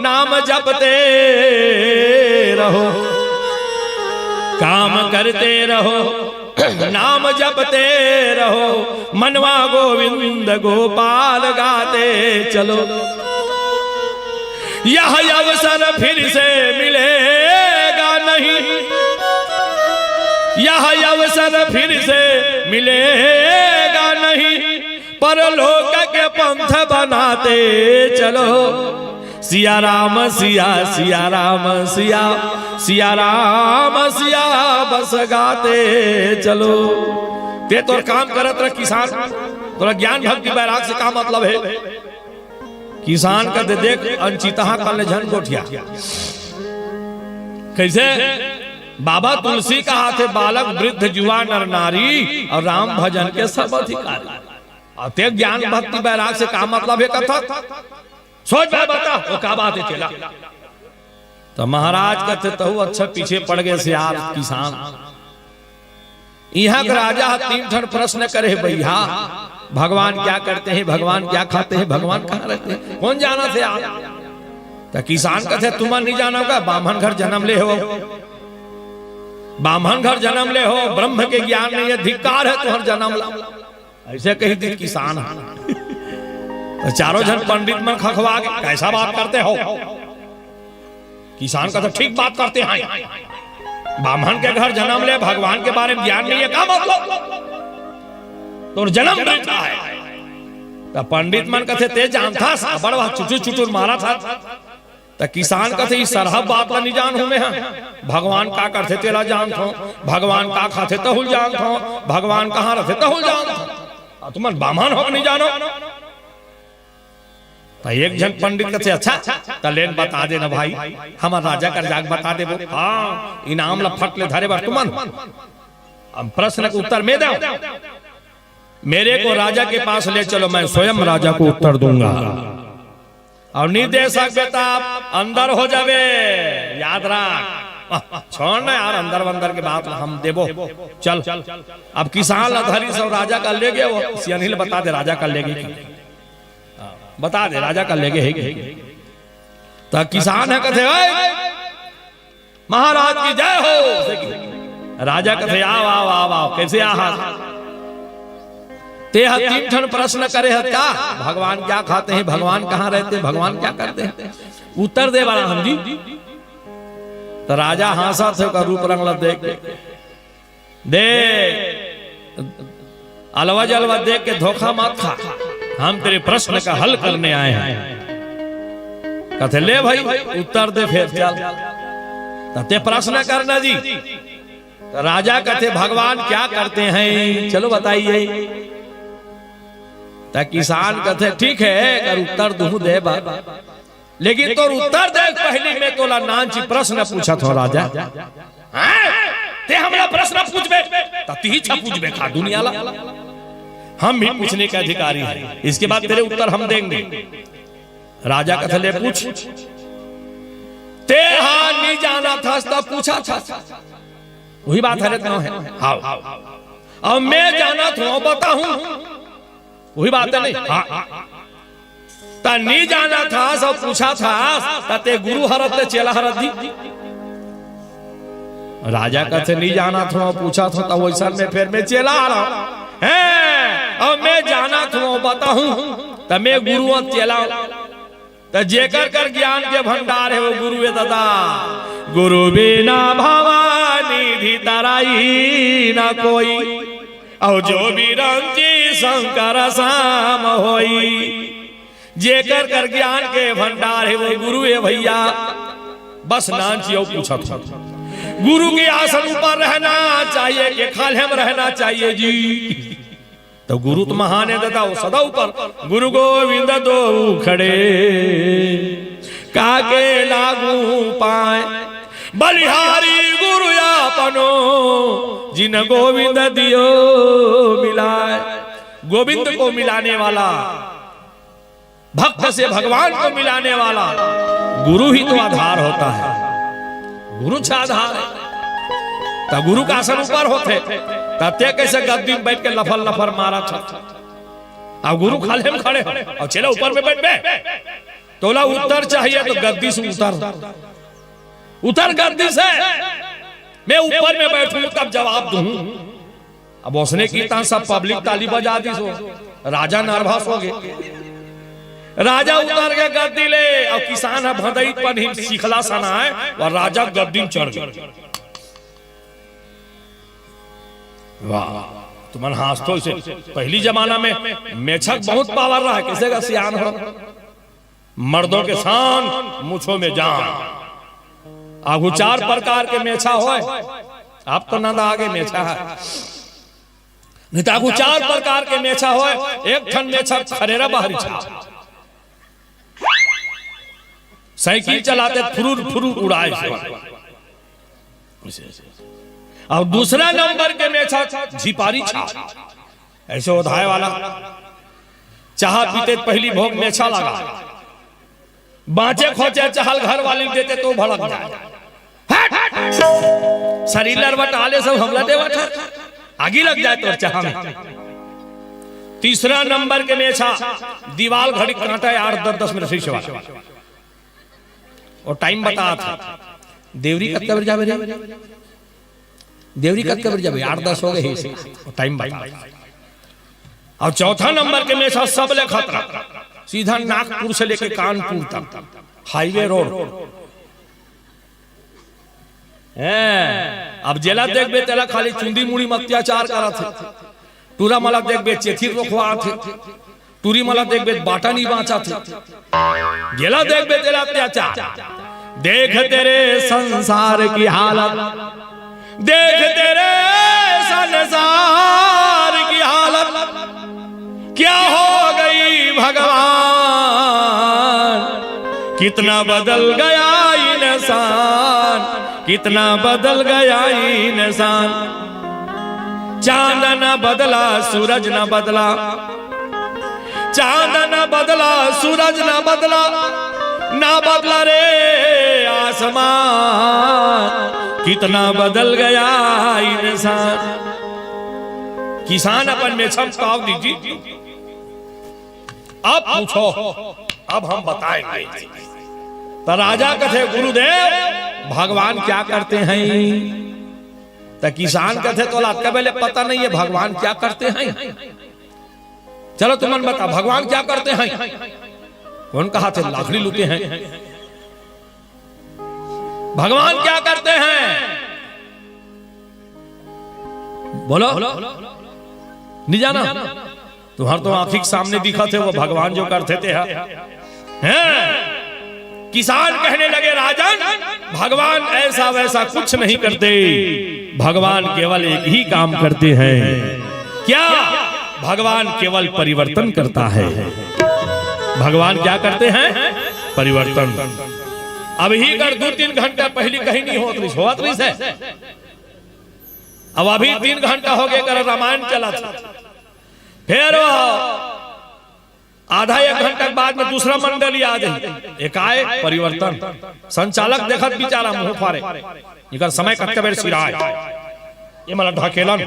नाम जपते रहो। काम करते रहो नाम जपते रहो। मनवा गोविंद गोपाल गाते चलो। यह अवसर फिर से मिलेगा नहीं। यह अवसर फिर से मिलेगा नहीं। परलोक के पंथ बनाते चलो। सिया राम सिया सिया राम सिया सिया राम सिया बस गाते चलो। ते तोर काम करत रह किसान तोरा ज्ञान भक्ति बैराग से का मतलब है। किसान का देख अनचितहा कल झन गोठिया कैसे बाबा तुलसी का हाथ है बालक वृद्ध जुआ नर नारी और राम भजन के सब अधिकारी। ते ज्ञान भक्ति बैराग से का मतलब है कथा सोच मैं बता वो का बात है चला। तो महाराज कहते तो अच्छा पीछे पड़ गए से आप किसान। यहाँ का राजा 3 ठन प्रश्न करे भैया, भगवान क्या करते हैं, भगवान क्या खाते हैं, भगवान कहाँ रहते हैं, कौन जाना थे आप। तो किसान कहते तुम नहीं जाना होगा, ब्राह्मण घर जन्म ले हो, ब्राह्मण घर जन्म ले हो, ब्रह्म के ज्ञान नहीं है, धिक्कार है तुम्हारा जन्म ला। ऐसे कही थी किसान। तो चारों जन पंडित में खखवा के कैसा बात करते हो। किसान का तो ठीक बात करते हैं, ब्राह्मण के घर जन्म ले, भगवान के बारे में ज्ञान नहीं है, क्या मतलब तो जन्म बैठा है। तो पंडित मन कहते ते जानता बड़ा चुचुर चुचुर मारा था। तो किसान कहते सरहब बात नहीं जान हूं मैं, भगवान का करते तेरा जान थो, भगवान का खाते तहुल जान थो, भगवान कहाँ रहते तहुल जान थो, तुम ब्राह्मण हो नहीं जानो। तो एक जन पंडित कहते अच्छा तो लेन बता देना भाई, हमारा राजा कर जाग बता दे। हाँ इनाम लफट ले धरे बार तुमन, अब प्रश्न का उत्तर मैं दो, मेरे को राजा के पास ले चलो, मैं स्वयं राजा को उत्तर दूंगा। और नहीं दे सकते आप अंदर हो जावे, याद रख, छोड़ ना यार अंदर अंदर के बात हम देवो चल। अब किसान लधरी सब राजा का ले गए, वो सियानिल बता दे राजा का ले गए, बता दे राजा का ले गए। तो किसान है कहते महाराज की जय हो। राजा कहते आओ आओ आओ आओ, कैसे आ ते 3 ठन प्रश्न करे है क्या, भगवान क्या खाते हैं, भगवान कहाँ रहते हैं, भगवान क्या करते हैं, उत्तर दे वाला हम जी। तो राजा हंसा थे का रूप रंग देख दे, अलवज अलवज देख के धोखा मत खा, हम तेरे प्रश्न का हल करने आए हैं। कहते ले भाई उत्तर दे फिर चल, ते प्रश्न करना जी। तो राजा कहते भगवान क्या करते हैं, चलो बताइए। तो किसान कहते ठीक है कर उत्तर दूं दे बाबा, लेकिन तो उत्तर दे पहले में तोला नांची प्रश्न पूछा था राजा। ते हमरा प्रश्न पूछबे त ती छ पूछबे खा दुनिया ला, हम भी पूछने के अधिकारी हैं, इसके बाद तेरे उत्तर हम देंगे। राजा कहते ले पूछ। ते हाँ नहीं जाना था तब पूछा था, वही बात है ना है। हाँ अब मैं जाना था बताऊं, वही बात है नहीं। हाँ ता नहीं जाना था सब पूछा था, ते गुरु हरत ते चेला हरत दी। राजा कहते नहीं जाना था पूछा था, तो वैसा में फिर मैं चेला आ रहा है। अब मैं जाना था बताऊं, तो मैं गुरु और चेला, तो जेकर कर ज्ञान के भंडार है वो गुरु है दादा। गुरु बिना भवानी धी तराई ना कोई, और जो भी रंजी शंकर साम होई। जेकर कर ज्ञान के भंडार है वो गुरु है भैया। बस नांचियो पूछा था, गुरु के आसन ऊपर रहना चाहिए कि खाले में रहना चाहिए जी। तो गुरु तो महान है दादा, वो सदा ऊपर। गुरु गोविंद दो खड़े काके लागू पाए, बलिहारी गुरु आपनो जिन गोविंद दियो मिलाए। गोविंद को मिलाने वाला, भक्त से भगवान को मिलाने वाला गुरु ही तो आधार होता है, गुरु छ आधार है। तो गुरु का आसन ऊपर होते, तते कैसे गद्दी में बैठ के लफर लफर मारा था। अब गुरु खाले में खड़े और चले ऊपर में बैठ बे, तोला उत्तर चाहिए तो गद्दी से उतर गद्दी से, मैं ऊपर में बैठूं तब जवाब दूं। अब उसने की सब पब्लिक ताली बजा दी, सो राजा नर्वस हो गए। राजा उतर के गद्दी ले, और किसान है भदई पर ही सीखला सना है, और राजा गद्दी चढ़ गया। वाह तुमन हाथ तो इसे पहली जमाना में मेछक बहुत पावर रहा है, किसे का सियान हो, मर्दों के शान मुछों में जान। आगू 4 प्रकार के मेछा हो, आप तो नंदा आगे मेछा है नहीं, तो आगू 4 प्रकार के मेछा हो। एक ठन मेछा खरेरा बाहरी छा, साइकिल चलाते फुरूर फुरूर उड़ाए। और दूसरा नंबर के मेछा झिपारी छा, ऐसे उधाए वाला। चाह पीते पहली भोग में अच्छा लगा, बाँचे खोचे चहल घर वाली देते तो भड़क जाए, शरीर लड़वट आले सब हमला देवट आगे लग जाए तो चाह में। तीसरा नंबर के मेछा दीवाल घड़ी कांटा है 8-10 मिनट से और टाइम बता था देवरी कब कबर जावे रे, देवरी कब कबर जावे 8-10 हो गए और टाइम बता। और चौथा नंबर के मेछा सबले खतरा सीधा नागपुर से लेके कानपुर तक हाईवे रोड। अब जेला देखबे तेला खाली चुंदी मुड़ी में अत्याचार करा थे, टूरा मला देखबे चेथिर रोखवा थे, टूरी मला देखबे बाटा नहीं बांचा थे, जेला देखबे तेला अत्याचार। देख तेरे संसार की हालत, देख तेरे संसार की हालत क्या हो गई भगवान, कितना बदल गया इंसान, कितना बदल गया इंसान। चांद न बदला सूरज न बदला, चांद न बदला सूरज न बदला, ना बदला रे आसमान, कितना बदल गया इंसान। किसान अपन में छमकाव दीजिए, अब पूछो, अब हम बताएंगे। तो राजा कथे गुरुदेव भगवान क्या करते हैं, तो किसान कथे तो आपका पहले पता नहीं है भगवान क्या करते हैं। चलो तुम बता भगवान क्या करते हैं। कौन कहा थे लाखड़ी लूटे हैं, भगवान क्या करते हैं बोलो, नहीं जाना तुम्हारे तो आंखी के सामने दिखा थे वो भगवान जो करते थे हैं। किसान कहने लगे राजन भगवान ऐसा वैसा कुछ नहीं करते, भगवान केवल एक ही काम करते हैं, क्या भगवान केवल परिवर्तन करता है। भगवान क्या करते हैं परिवर्तन। अब ही कर 2-3 घंटा पहले कहीं नहीं होत रही है, अब अभी 3 घंटा हो गया कर रामायण चला था, फिर आधा 1 घंटा के बाद में दूसरा मंडली आ गई, एक आए परिवर्तन। संचालक देखत बेचारा मुंह फारे, इकर समय कत्ते बेर सिराय ये मला ढकेलन,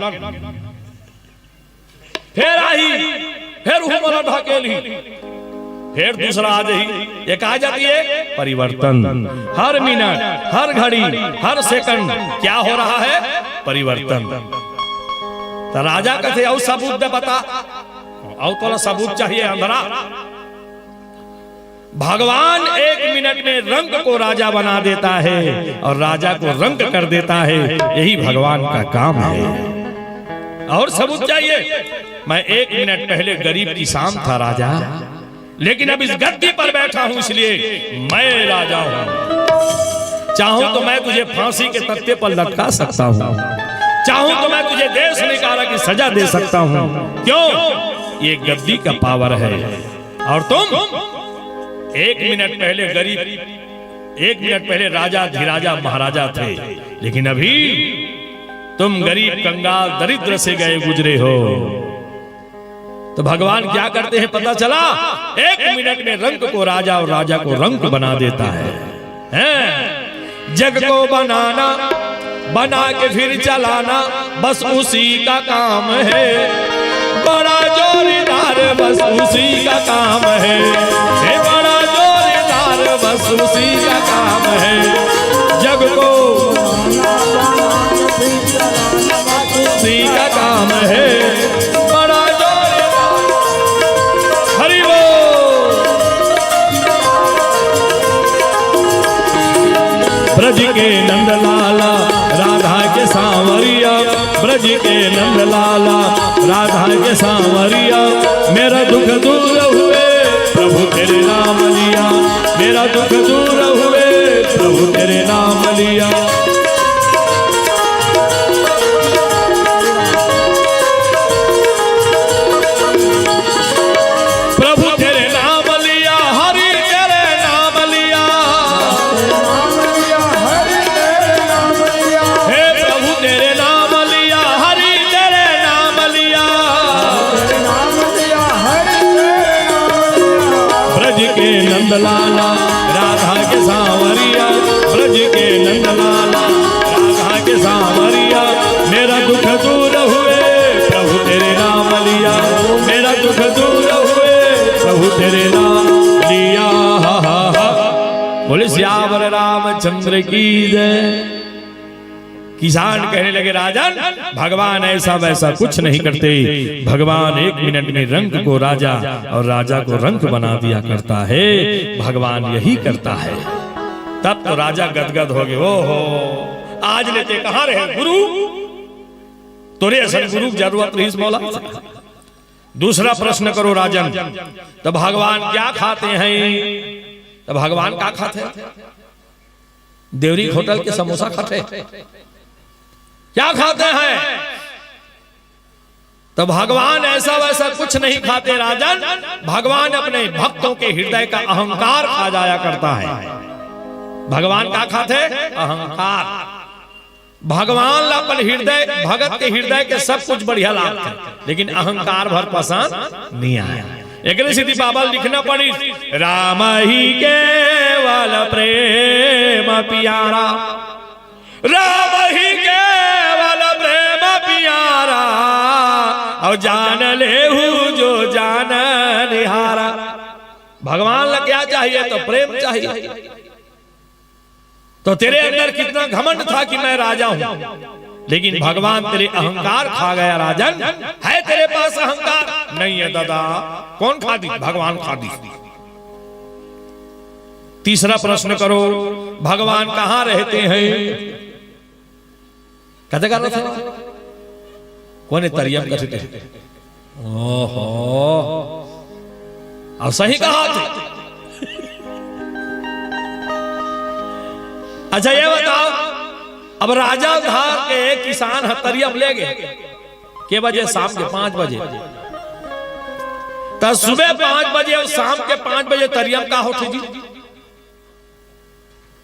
फिर आई फिर वो मला ढकेली, फिर दूसरा आ गई, एक आ जाती है परिवर्तन। हर मिनट हर घड़ी हर सेकंड क्या हो रहा है परिवर्तन। तो राजा कहते और सबूत दे बता, और तो सबूत चाहिए अंधरा। भगवान 1 मिनट में रंग को राजा बना देता है और राजा को रंग कर देता है, यही भगवान का काम है। और सबूत चाहिए। मैं 1 मिनट पहले गरीब किसान था राजा, लेकिन अब इस गद्दी पर बैठा हूं इसलिए मैं राजा हूं। चाहूं तो मैं तुझे फांसी के तख्ते पर लटका सकता हूं, चाहूं तो मैं तुझे देश निकाला की सजा दे सकता हूं। क्यों? ये गद्दी का पावर है। और तुम 1 मिनट पहले गरीब, 1 मिनट पहले राजा धीराजा महाराजा थे, लेकिन अभी तुम गरीब कंगाल दरिद्र से गए गुजरे हो। तो भगवान क्या करते हैं पता चला, 1 मिनट में रंग को राजा और राजा को रंग बना देता है। जग को बनाना, बना के फिर चलाना, बस उसी का काम है। बड़ा जोरदार बस उसी का काम है, बड़ा जोरदार बस उसी का काम है। जग को उसी का काम है, बड़ा जोरदार। हरि बोल। ब्रज के नंद लाला राधा के सांवरिया, ब्रज के नंद लाला राधा के सांवरिया, मेरा दुख दूर हुए प्रभु तेरे नाम लिया, मेरा दुख दूर हुए प्रभु तेरे नाम लिया। प्रभु तेरे नाम लिया, हरि तेरे नाम लिया, हे प्रभु तेरे नाम लिया, हरि तेरे नाम लिया, के नंदलाला राधा के सांवरिया, ब्रज के नंदलाला राधा के सांवरिया, मेरा दुख दूर हुए प्रभु तेरे नाम लिया, मेरा दुख दूर हुए प्रभु तेरे नाम लिया। हा हा हा। बोले श्यावर रामचंद्र की जय। किसान कहने लगे राजन भगवान ऐसा वैसा कुछ नहीं करते, भगवान 1 मिनट में रंग को राजा और राजा को रंग बना दिया करता है, भगवान यही करता है। तब तो राजा गदगद हो गए, ओहो आज लेते कहां रहे गुरु, तोरे असल गुरु की जरूरत नहीं मौला। दूसरा प्रश्न करो राजन, तो भगवान क्या खाते हैं, तो भगवान क्या खाते हैं, देवरी होटल के समोसा खाते हैं, क्या खाते हैं, तो भगवान ऐसा वैसा कुछ नहीं खाते राजन, भगवान अपने भक्तों के हृदय का अहंकार खा जाया करता है। भगवान क्या खाते, अहंकार। भगवान अपन हृदय भगत के हृदय के सब कुछ बढ़िया लागते, लेकिन अहंकार भर पसंद नहीं आया। एक सीधी बाबा लिखना पड़ी, राम ही केवल प्रेम प्यारा, राम ही केवल प्रेम प्यारा, और जान ले जो जान निहारा। भगवान ला क्या चाहिए, तो प्रेम चाहिए। तो तेरे अंदर कितना घमंड था कि मैं राजा हूं, लेकिन भगवान तेरे अहंकार खा गया राजन। है तेरे पास अहंकार नहीं है दादा, कौन खा दी, भगवान खा दी। तीसरा प्रश्न करो, भगवान कहां रहते हैं, कहते कर रहे थे कौन तरियम कहते थे, ओहो और सही कहा थे। अच्छा ये बताओ, अब राजा धार के किसान तरियम ले गए के बजे, शाम के 5 बजे, तो सुबह 5 बजे और शाम के 5 बजे तरियम का होती जी,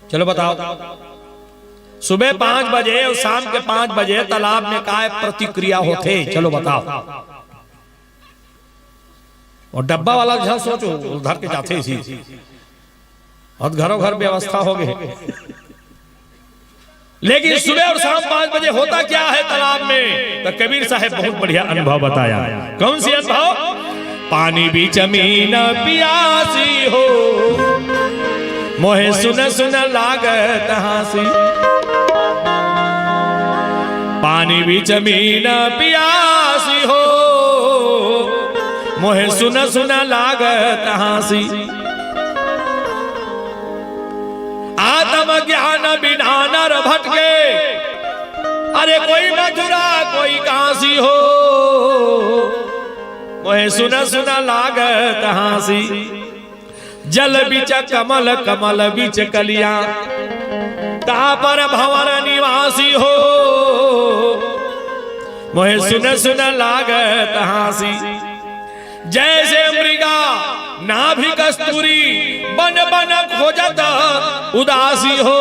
चलो बताओ। सुबह 5 बजे और शाम के 5 बजे तालाब में काय प्रतिक्रिया होते, चलो बताओ। और डब्बा वाला जहां सोचो उधर के जाते इसी और घरों घर व्यवस्था हो गई, लेकिन सुबह और शाम 5 बजे होता क्या है तालाब में, तो कबीर साहब बहुत बढ़िया अनुभव बताया। कौन सी अनुभव, पानी भी जमीन पियासी हो, मोहे सुन सुन लागत हासी, पानी भी जमीन पियासी हो, मोहे सुन सुन लागत हासी, आत्म ज्ञान बिना नर भटके, अरे कोई मथुरा कोई काशी हो, मोहे सुन सुन लागत हासी, जल बिच कमल कमल बिच कलिया, तापर भंवर निवासी हो, मोहे सुन सुन लागत हासी, जैसे मृगा नाभि कस्तूरी, बन बन खोजत उदासी हो,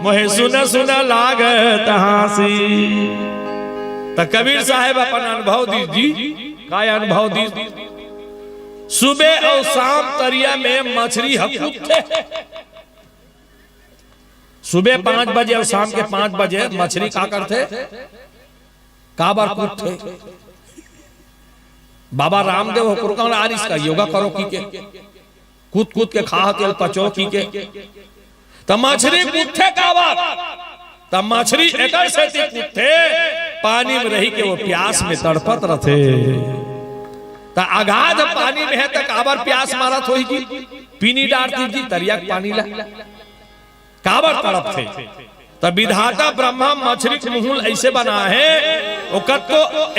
मोहे सुन सुन लागत हासी। तो कबीर साहब अपन अनुभव दीजिए, क्या अनुभव दीजिए, सुबह और शाम तरिया में मछली हकूते, सुबह 5 बजे और शाम के 5 बजे मछली का करते, काबर कूदते। बाबा रामदेव होकर आरिस का योगा करो की के, कूद कूद के खा के पचो की के, तो मछली कूदते काबर, तो मछली एकर से कूदते पानी में रही के वो प्यास में तड़पत रहते, तो अगाध पानी में है तो काबर प्यास मारत होगी, पीनी डालती जी तरिया पानी ला, काबर तड़प थे। तो विधाता ब्रह्मा मछली के मुंह ऐसे बना है, वो को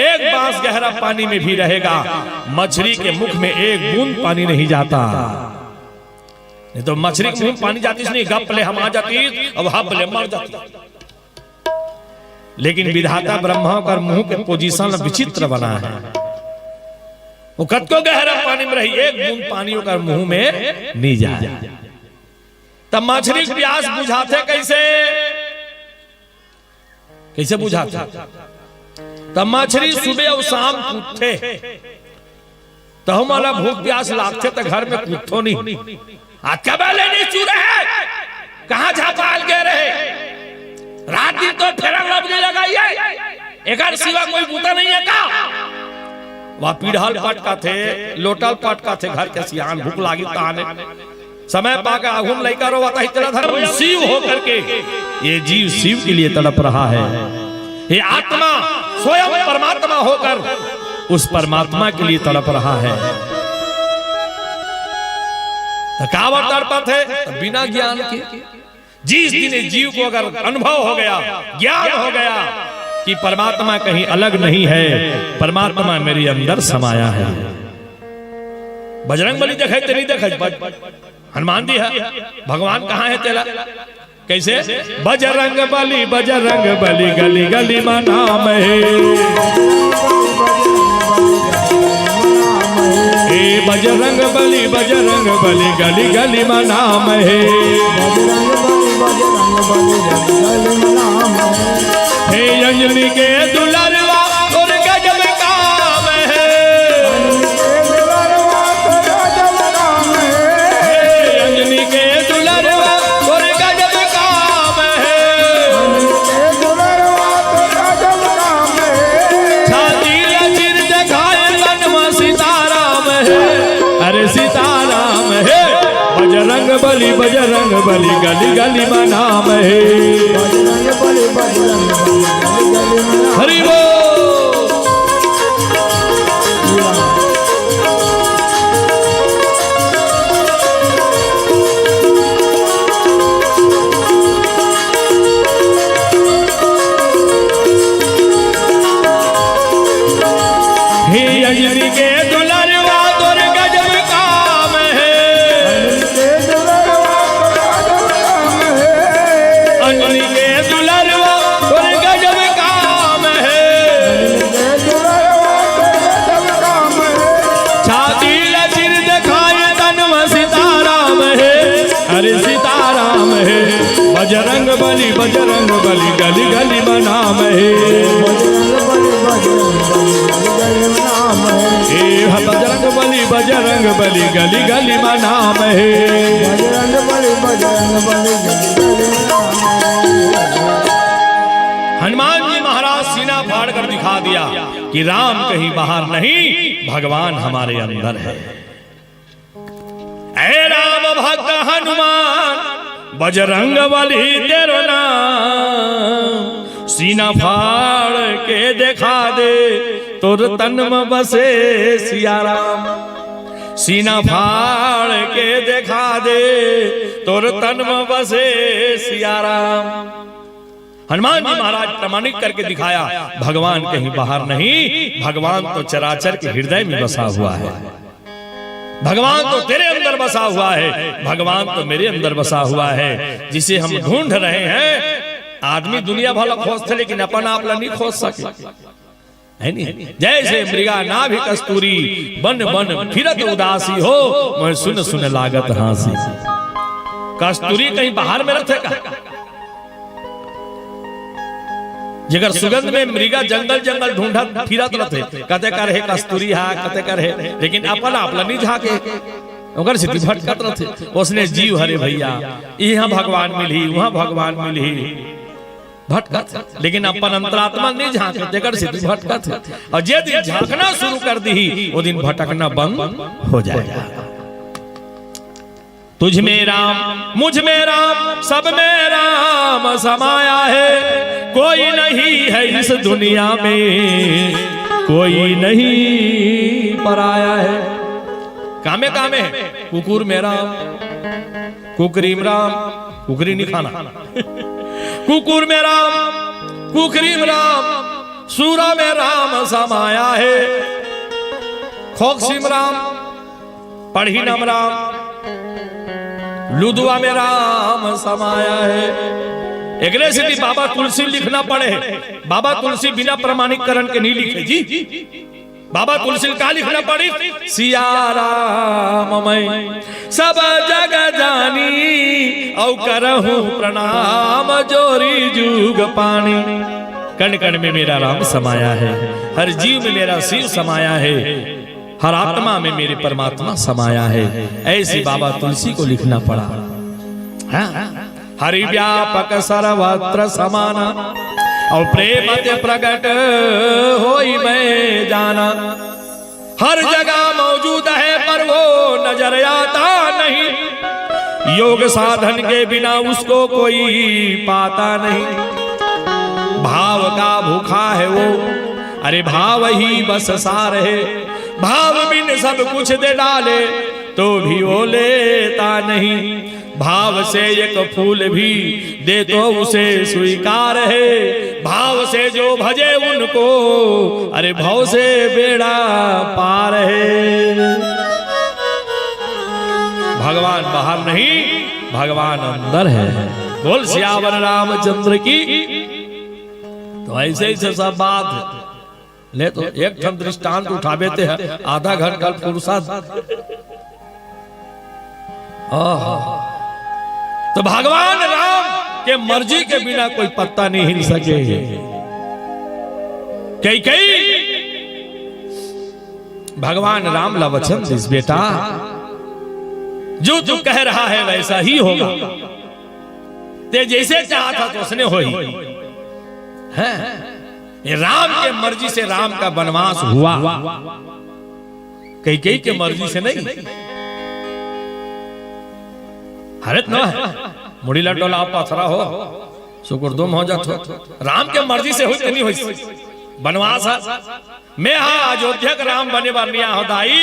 एक बांस गहरा पानी में भी रहेगा, मछली के मुख में एक बूंद पानी नहीं जाता। नहीं तो मछली के मुंह पानी जाती नहीं, गप ले हम आ जाती, अब हप ले मर जाती। लेकिन विधाता ब्रह्मा का मुंह के पोजीशन विचित्र बना है, वो को गहरा पानी में रही, एक बूंद पानी का मुंह में नहीं जाए। तब मछली प्यास बुझाते कैसे, कैसे बुझाते, तब मछली सुबह और शाम कूदते, तो हमारा भूख प्यास लागते तो घर में कुत्थो नहीं। आज क्या बेले नहीं चूरे है, कहाँ झापाल गए रहे, रात दिन तो फेरा लबने लगाइए, एक सिवा कोई बूता नहीं है का। वह पीढ़ाल पटका थे, लोटल पटका थे, घर के सियान भूख लागी ताने समय पाकर आगुन लइका रोवाता इतना धर्म शिव होकर के ये जीव शिव के लिए तड़प रहा है। ये आत्मा स्वयं परमात्मा होकर उस परमात्मा के लिए तड़प रहा है। थकावट तड़पत है तो बिना ज्ञान के। जिस दिन जीव को अगर अनुभव हो गया, ज्ञान हो गया कि परमात्मा कहीं अलग नहीं है, परमात्मा मेरे अंदर समाया है। बजरंग बली देखे ते नहीं देखे, हनुमान जी है, भगवान कहाँ है तेरा? कैसे? बजरंग बली गली गली में नाम है, बजरंग बली गली गली में नाम है। हे अंजनी के दुलारवा और गजब काम है, हे अंजनी के दुलारवा और गजब काम है। छाती लचिर दिखाए तन में सीताराम है, अरे सीताराम है। बजरंग बली गली गली में नाम है। हरि बोल। हे अंजनी के दुलारवा तोर गजब काम है, अंजनी के दुलारवा तोर गजब काम है। छाती लचिर दिखाए तन में सीताराम है, अरे सीताराम है। बजरंग बली गली गली में नाम है। बजरंग बली गली गली में नाम है। हनुमान जी महाराज सीना फाड़ कर दिखा दिया कि राम कहीं बाहर नहीं, भगवान हमारे अंदर है। ऐ राम भक्त हनुमान बजरंग बली तेरो नाम, सीना फाड़ के दिखा दे तोर तन में बसे सिया राम। सीना फाड़ के दिखा दे तोर तन में बसे सिया राम। हनुमान जी महाराज प्रमाणित करके दिखाया भगवान कहीं बाहर नहीं, भगवान तो चराचर के हृदय में बसा हुआ है। भगवान तो तेरे अंदर बसा हुआ है, भगवान तो मेरे अंदर बसा हुआ है। जिसे हम ढूंढ रहे हैं, आदमी दुनिया भला खोजते लेकिन अपन आप नहीं खोज सके, है नहीं? जैसे मृगा नाभि कस्तूरी बन बन फिरत उदासी हो, मैं सुन सुन लागत हांसी। कस्तूरी कहीं बाहर में रखे का? जगर सुगंध में मृगा जंगल जंगल ढूंढत फिरत रहते, कते कर है कस्तूरी है, कते कर है, लेकिन अपन आप नहीं झाके ओकर से भटकत रहते। उसने जीव हरे भैया यहाँ भगवान मिली, वहाँ भगवान मिली, भटकत, लेकिन अपन अंतरात्मा नहीं झांके, जगर से भटकत। और जे दिन झांकना शुरू कर दी, वो दिन भटकना बंद हो जाएगा। तुझ में राम, मुझ में राम, सब में राम समाया है। कोई नहीं है इस दुनिया में, कोई नहीं पराया है। कामे कामे कुकुर में राम, कुकरी में राम, कुकरी नहीं खाना, कुकुर में राम, कुकरी में राम, सूरा में राम समाया है। खोकसी में राम, पढ़ी नम राम, लुदुआ में राम समाया है। एकरे से बाबा तुलसी लिखना पड़े। बाबा तुलसी बिना प्रमाणीकरण के नहीं लिखे जी। बाबा तुलसी का लिखना पड़ी? सिया राम मैं सब जग जानी, औ करहूं प्रणाम जोरी जुग पानी। कण कण में मेरा राम समाया है, हर जीव में मेरा शिव समाया है, हर आत्मा में मेरे परमात्मा समाया है। ऐसी बाबा तुलसी को लिखना पड़ा। हरि व्यापक सर्वत्र समाना और प्रेम ते प्रकट होई मैं जाना। हर जगह मौजूद है पर वो नजर आता नहीं। योग साधन के बिना उसको कोई पाता नहीं। भाव का भूखा है वो, अरे भाव ही बस सार है। भाव बिन सब कुछ दे डाले तो भी वो लेता नहीं। भाव से एक फूल भी दे तो उसे स्वीकार है। भाव से जो भजे उनको अरे भाव से बेड़ा पार है। भगवान बाहर नहीं, भगवान अंदर है। बोल सियावर रामचंद्र की। तो ऐसे ही सब बात ले तो एक ठन दृष्टांत उठावे थे आधा घंटा फुर्सत। तो भगवान राम के मर्जी के बिना कोई पत्ता नहीं हिल सके। कई भगवान राम ला वचन दिस बेटा, जो तू कह रहा है वैसा ही होगा। ते जैसे चाहा था तो उसने हो ही है। ये राम के मर्जी से राम का वनवास हुआ, कई के मर्जी से नहीं। हरत न है मुड़ी लटोला पथरा हो सुकुरदुम हो जातो। राम के मर्जी से हुई नहीं हुई वनवास। मैं हाँ अयोध्या का राम बने बनिया हो दाई।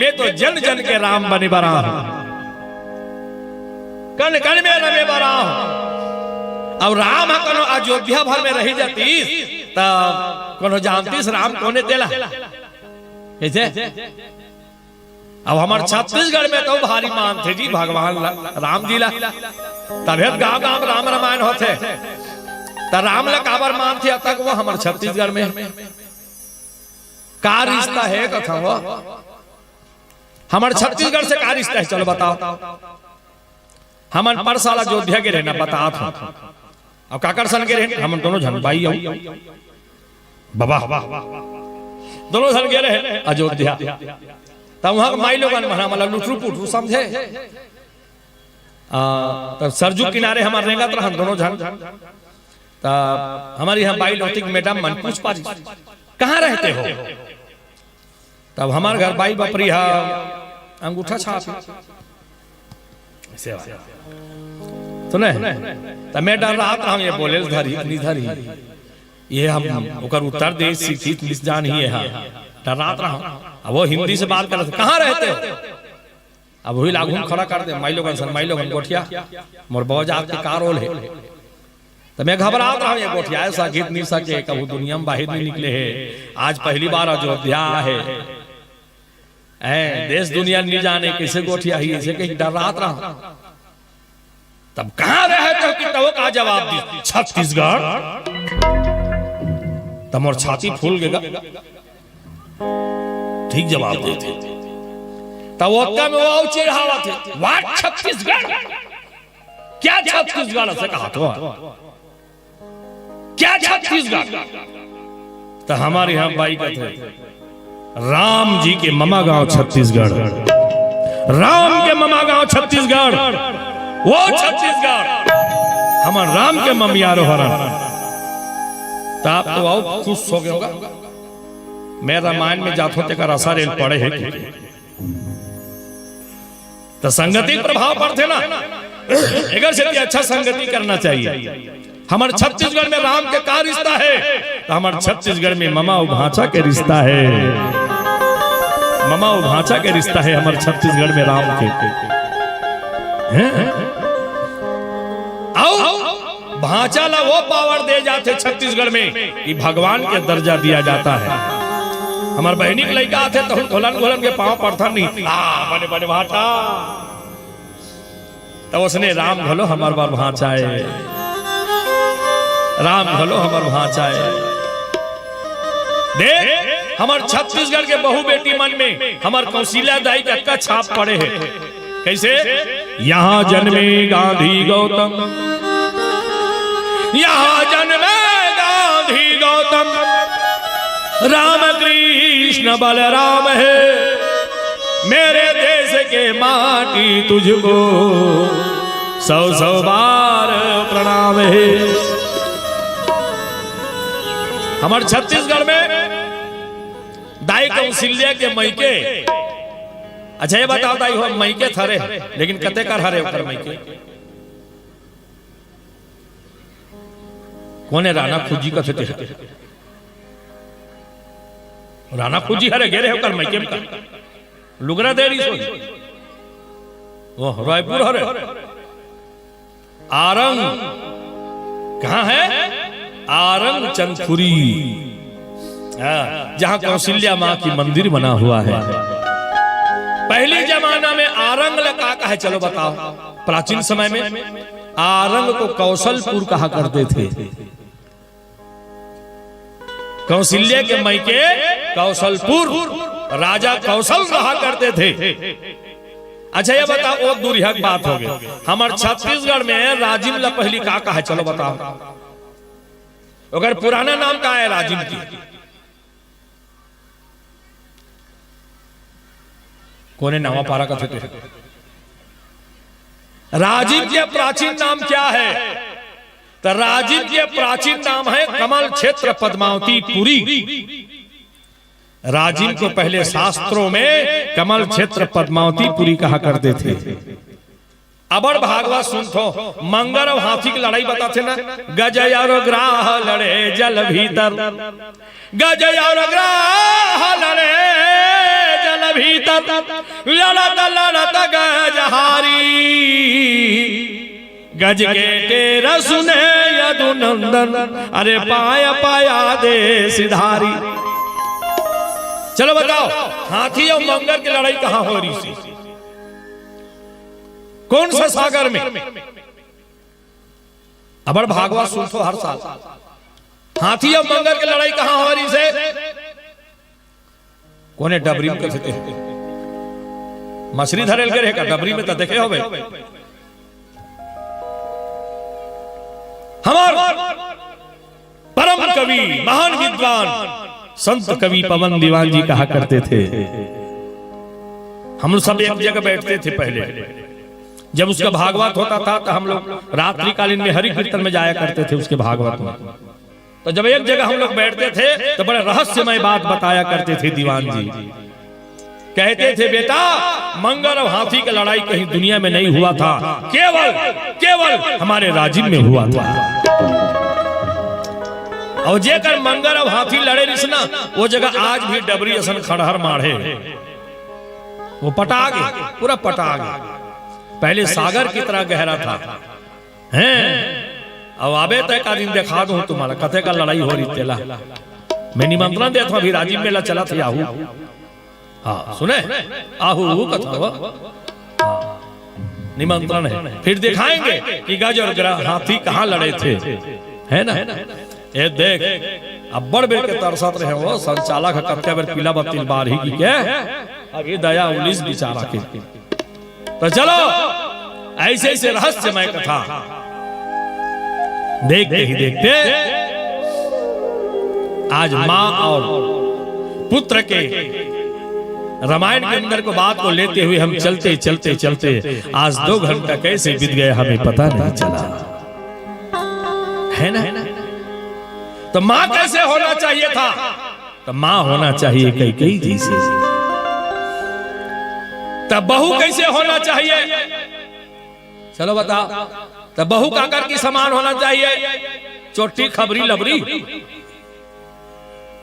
मैं तो जन जन के राम बने बरा हूं, कण कण में रमे बरा हूं। अब राम कनो अयोध्या भर में रही जाती तब कनो जानतीस राम कोने तेला कैसे। अब हमारे छत्तीसगढ़ में तो भारी मान थे जी भगवान राम जी ला। तभी गांव गांव राम रामायण होते तो राम ला काबर मान थे तक वो हमारे छत्तीसगढ़ में का रिश्ता है कथा वो हमारे छत्तीसगढ़ से का रिश्ता है। चलो बताओ। हम पर साल अयोध्या के रहना बता था। अब काकर सन के रहे हम दोनों झन भाई बाबा दोनों सन के रहे अयोध्या। तब वहां माई लोग मतलब लुटरू पुटरू समझे। तब सरजू किनारे हमारे रेंगत रहा दोनों झन। तब हमारी यहाँ बाई लोग मैडम मन पूछ पा कहाँ रहते हो। तब हमारे घर बाई बपरी है अंगूठा छाप सुने। तब मैं डर रहा था हम ये बोले धरी धरी ये हम उकर उत्तर देश शिक्षित जान ही है। डर रहा अब वो हिंदी से बात कर रहे थे कहाँ रहते हो। अब वही लागू खड़ा कर दे माई लोगन गोठिया मोर बहुत आपके का रोल है। तो मैं घबरा रहा हूँ ये गोठिया ऐसा गीत नहीं सके कभी दुनिया में बाहर नहीं निकले है। आज पहली बार अयोध्या है देश दुनिया नहीं जाने कैसे गोठिया ही ऐसे कहीं डर रहा। तब कहाँ रहते हो कि तब का जवाब दी छत्तीसगढ़। तब मोर छाती फूल गया ठीक जवाब देते। तब वो में वो चिढ़ावा थे व्हाट छत्तीसगढ़ क्या छत्तीसगढ़ से कहा तो क्या छत्तीसगढ़। तो हमारे यहाँ बाई का थे राम जी के ममा गांव छत्तीसगढ़। राम के ममा गांव छत्तीसगढ़ वो छत्तीसगढ़ हमारे राम के ममियारो हरण। तो आप तो आओ खुश हो गए होगा। मैं रामायण में जात होते का रसा रेल पड़े है तो संगति प्रभाव पड़ते ना। अगर से अच्छा संगति करना चाहिए। हमारे छत्तीसगढ़ में राम के का रिश्ता है तो हमारे छत्तीसगढ़ में ममा भांचा के रिश्ता है। ममा भांचा के रिश्ता है हमारे छत्तीसगढ़ में राम के। आओ भांचा ला वो पावर दे जाते छत्तीसगढ़ में कि भगवान के दर्जा दिया जाता है। हमारे बहनी के लड़का आते तो घोलन घोलन के पांव पड़ता नहीं बने बने भाटा। तो उसने राम घलो हमारे बार भांचाए राम घलो हमारे भांचाए। देख हमारे छत्तीसगढ़ के बहु बेटी मन में हमारे कौशल्या दाई का छाप पड़े है। कैसे यहाँ जन्मे गांधी गौतम यहाँ जन्मे गांधी गौतम राम कृष्ण बलराम है। मेरे देश के माटी तुझको 100 बार प्रणाम है। हमारे छत्तीसगढ़ में दाई कौशल्या के मैके, अच्छा ये बताओ दाई हो मैके थरे लेकिन कते कर हरे ओकर मैके कोने राणा खुजी का थे राणा खुजी हरे गेरे होकर मैके में लुगरा देरी सो वो रायपुर हरे आरंग कहां है आरंग चंदपुरी जहां कौशल्या मां की मंदिर बना हुआ है। पहले जमाना में आरंग लगा का है, चलो बताओ प्राचीन समय में आरंग को कौशलपुर कहा करते थे। कौशल्या के मैके कौशलपुर राजा कौशल रहा करते थे। अच्छा ये बताओ वो दूरिया की बात हो गई। हमारे छत्तीसगढ़ में राजिम ला पहली का है, चलो बताओ अगर पुराना नाम का है राजिम की कोने नावा पारा का थे राजिम के प्राचीन नाम क्या है? तो राजिम के प्राचीन नाम है कमल क्षेत्र पद्मावती पुरी। राजिम को पहले शास्त्रों में कमल क्षेत्र पद्मावती पुरी कहा करते थे। अबर भागवत सुनथो मंगर और हाथी की लड़ाई बताते ना, गजय और ग्राह लड़े जल भीतर, गजय और ग्राह लड़े जल भीतर, लड़त लड़त गजहारी, गज के तेरा सुने यदुनंदन, अरे पाया पाया दे सिधारी। चलो बताओ हाथी और मंगर की लड़ाई कहां हो रही थी? कौन सा सागर में? अबर भागवत सुनथो हर साल। हाथी और मंगर की लड़ाई कहां हो रही से? कोने डबरी में करते मछली धरेल के रहेगा डबरी में तो देखे हो भाई। हमारे परम कवि महान विद्वान संत कवि पवन दीवान जी कहा करते थे, हम सब एक जगह बैठते थे पहले जब उसका भागवत होता था तो हम लोग रात्रिकालीन में हरि कीर्तन में जाया करते थे उसके भागवत में। तो जब एक जगह हम लोग बैठते थे तो बड़े रहस्यमय बात बताया करते थे दीवान जी। कहते थे बेटा मंगर और हाथी की लड़ाई कहीं दुनिया में नहीं हुआ था, केवल हमारे राजिम में हुआ था। और जेकर मंगर और हाथी लड़े रिसना वो जगह आज भी डबरी असन खड़हर माढ़े वो पटा गए, पूरा पटा गए। पहले सागर की तरह गहरा था हैं। अब आबे तक का दिन दिखा दूं तुम्हारा कथे का लड़ाई हो रही तेला मैं निमंत्रण देता हूं। अभी राजीव मेला चला था आहू, हाँ सुने आहू कथा निमंत्रण है, फिर दिखाएंगे कि गज और हाथी कहां लड़े थे, है ना? ये देख अब बड़ बेर के तरसत रहे वो संचालक कत्या बेर पीला बत्ती बार ही की के अभी दया 19 बिचारा के। तो चलो ऐसे ऐसे रहस्यमय कथा देखते ही देखते आज मां और पुत्र के रामायण के अंदर को बात को लेते हुए हम चलते चलते चलते आज 2 घंटा कैसे बीत गए हमें पता नहीं चला, है ना? तो मां कैसे होना चाहिए था? तो मां होना चाहिए कैकेयी जैसे। तब बहू कैसे होना चाहिए? चलो बताओ। तब बहू काकर की समान होना चाहिए, चोटी खबरी लबरी,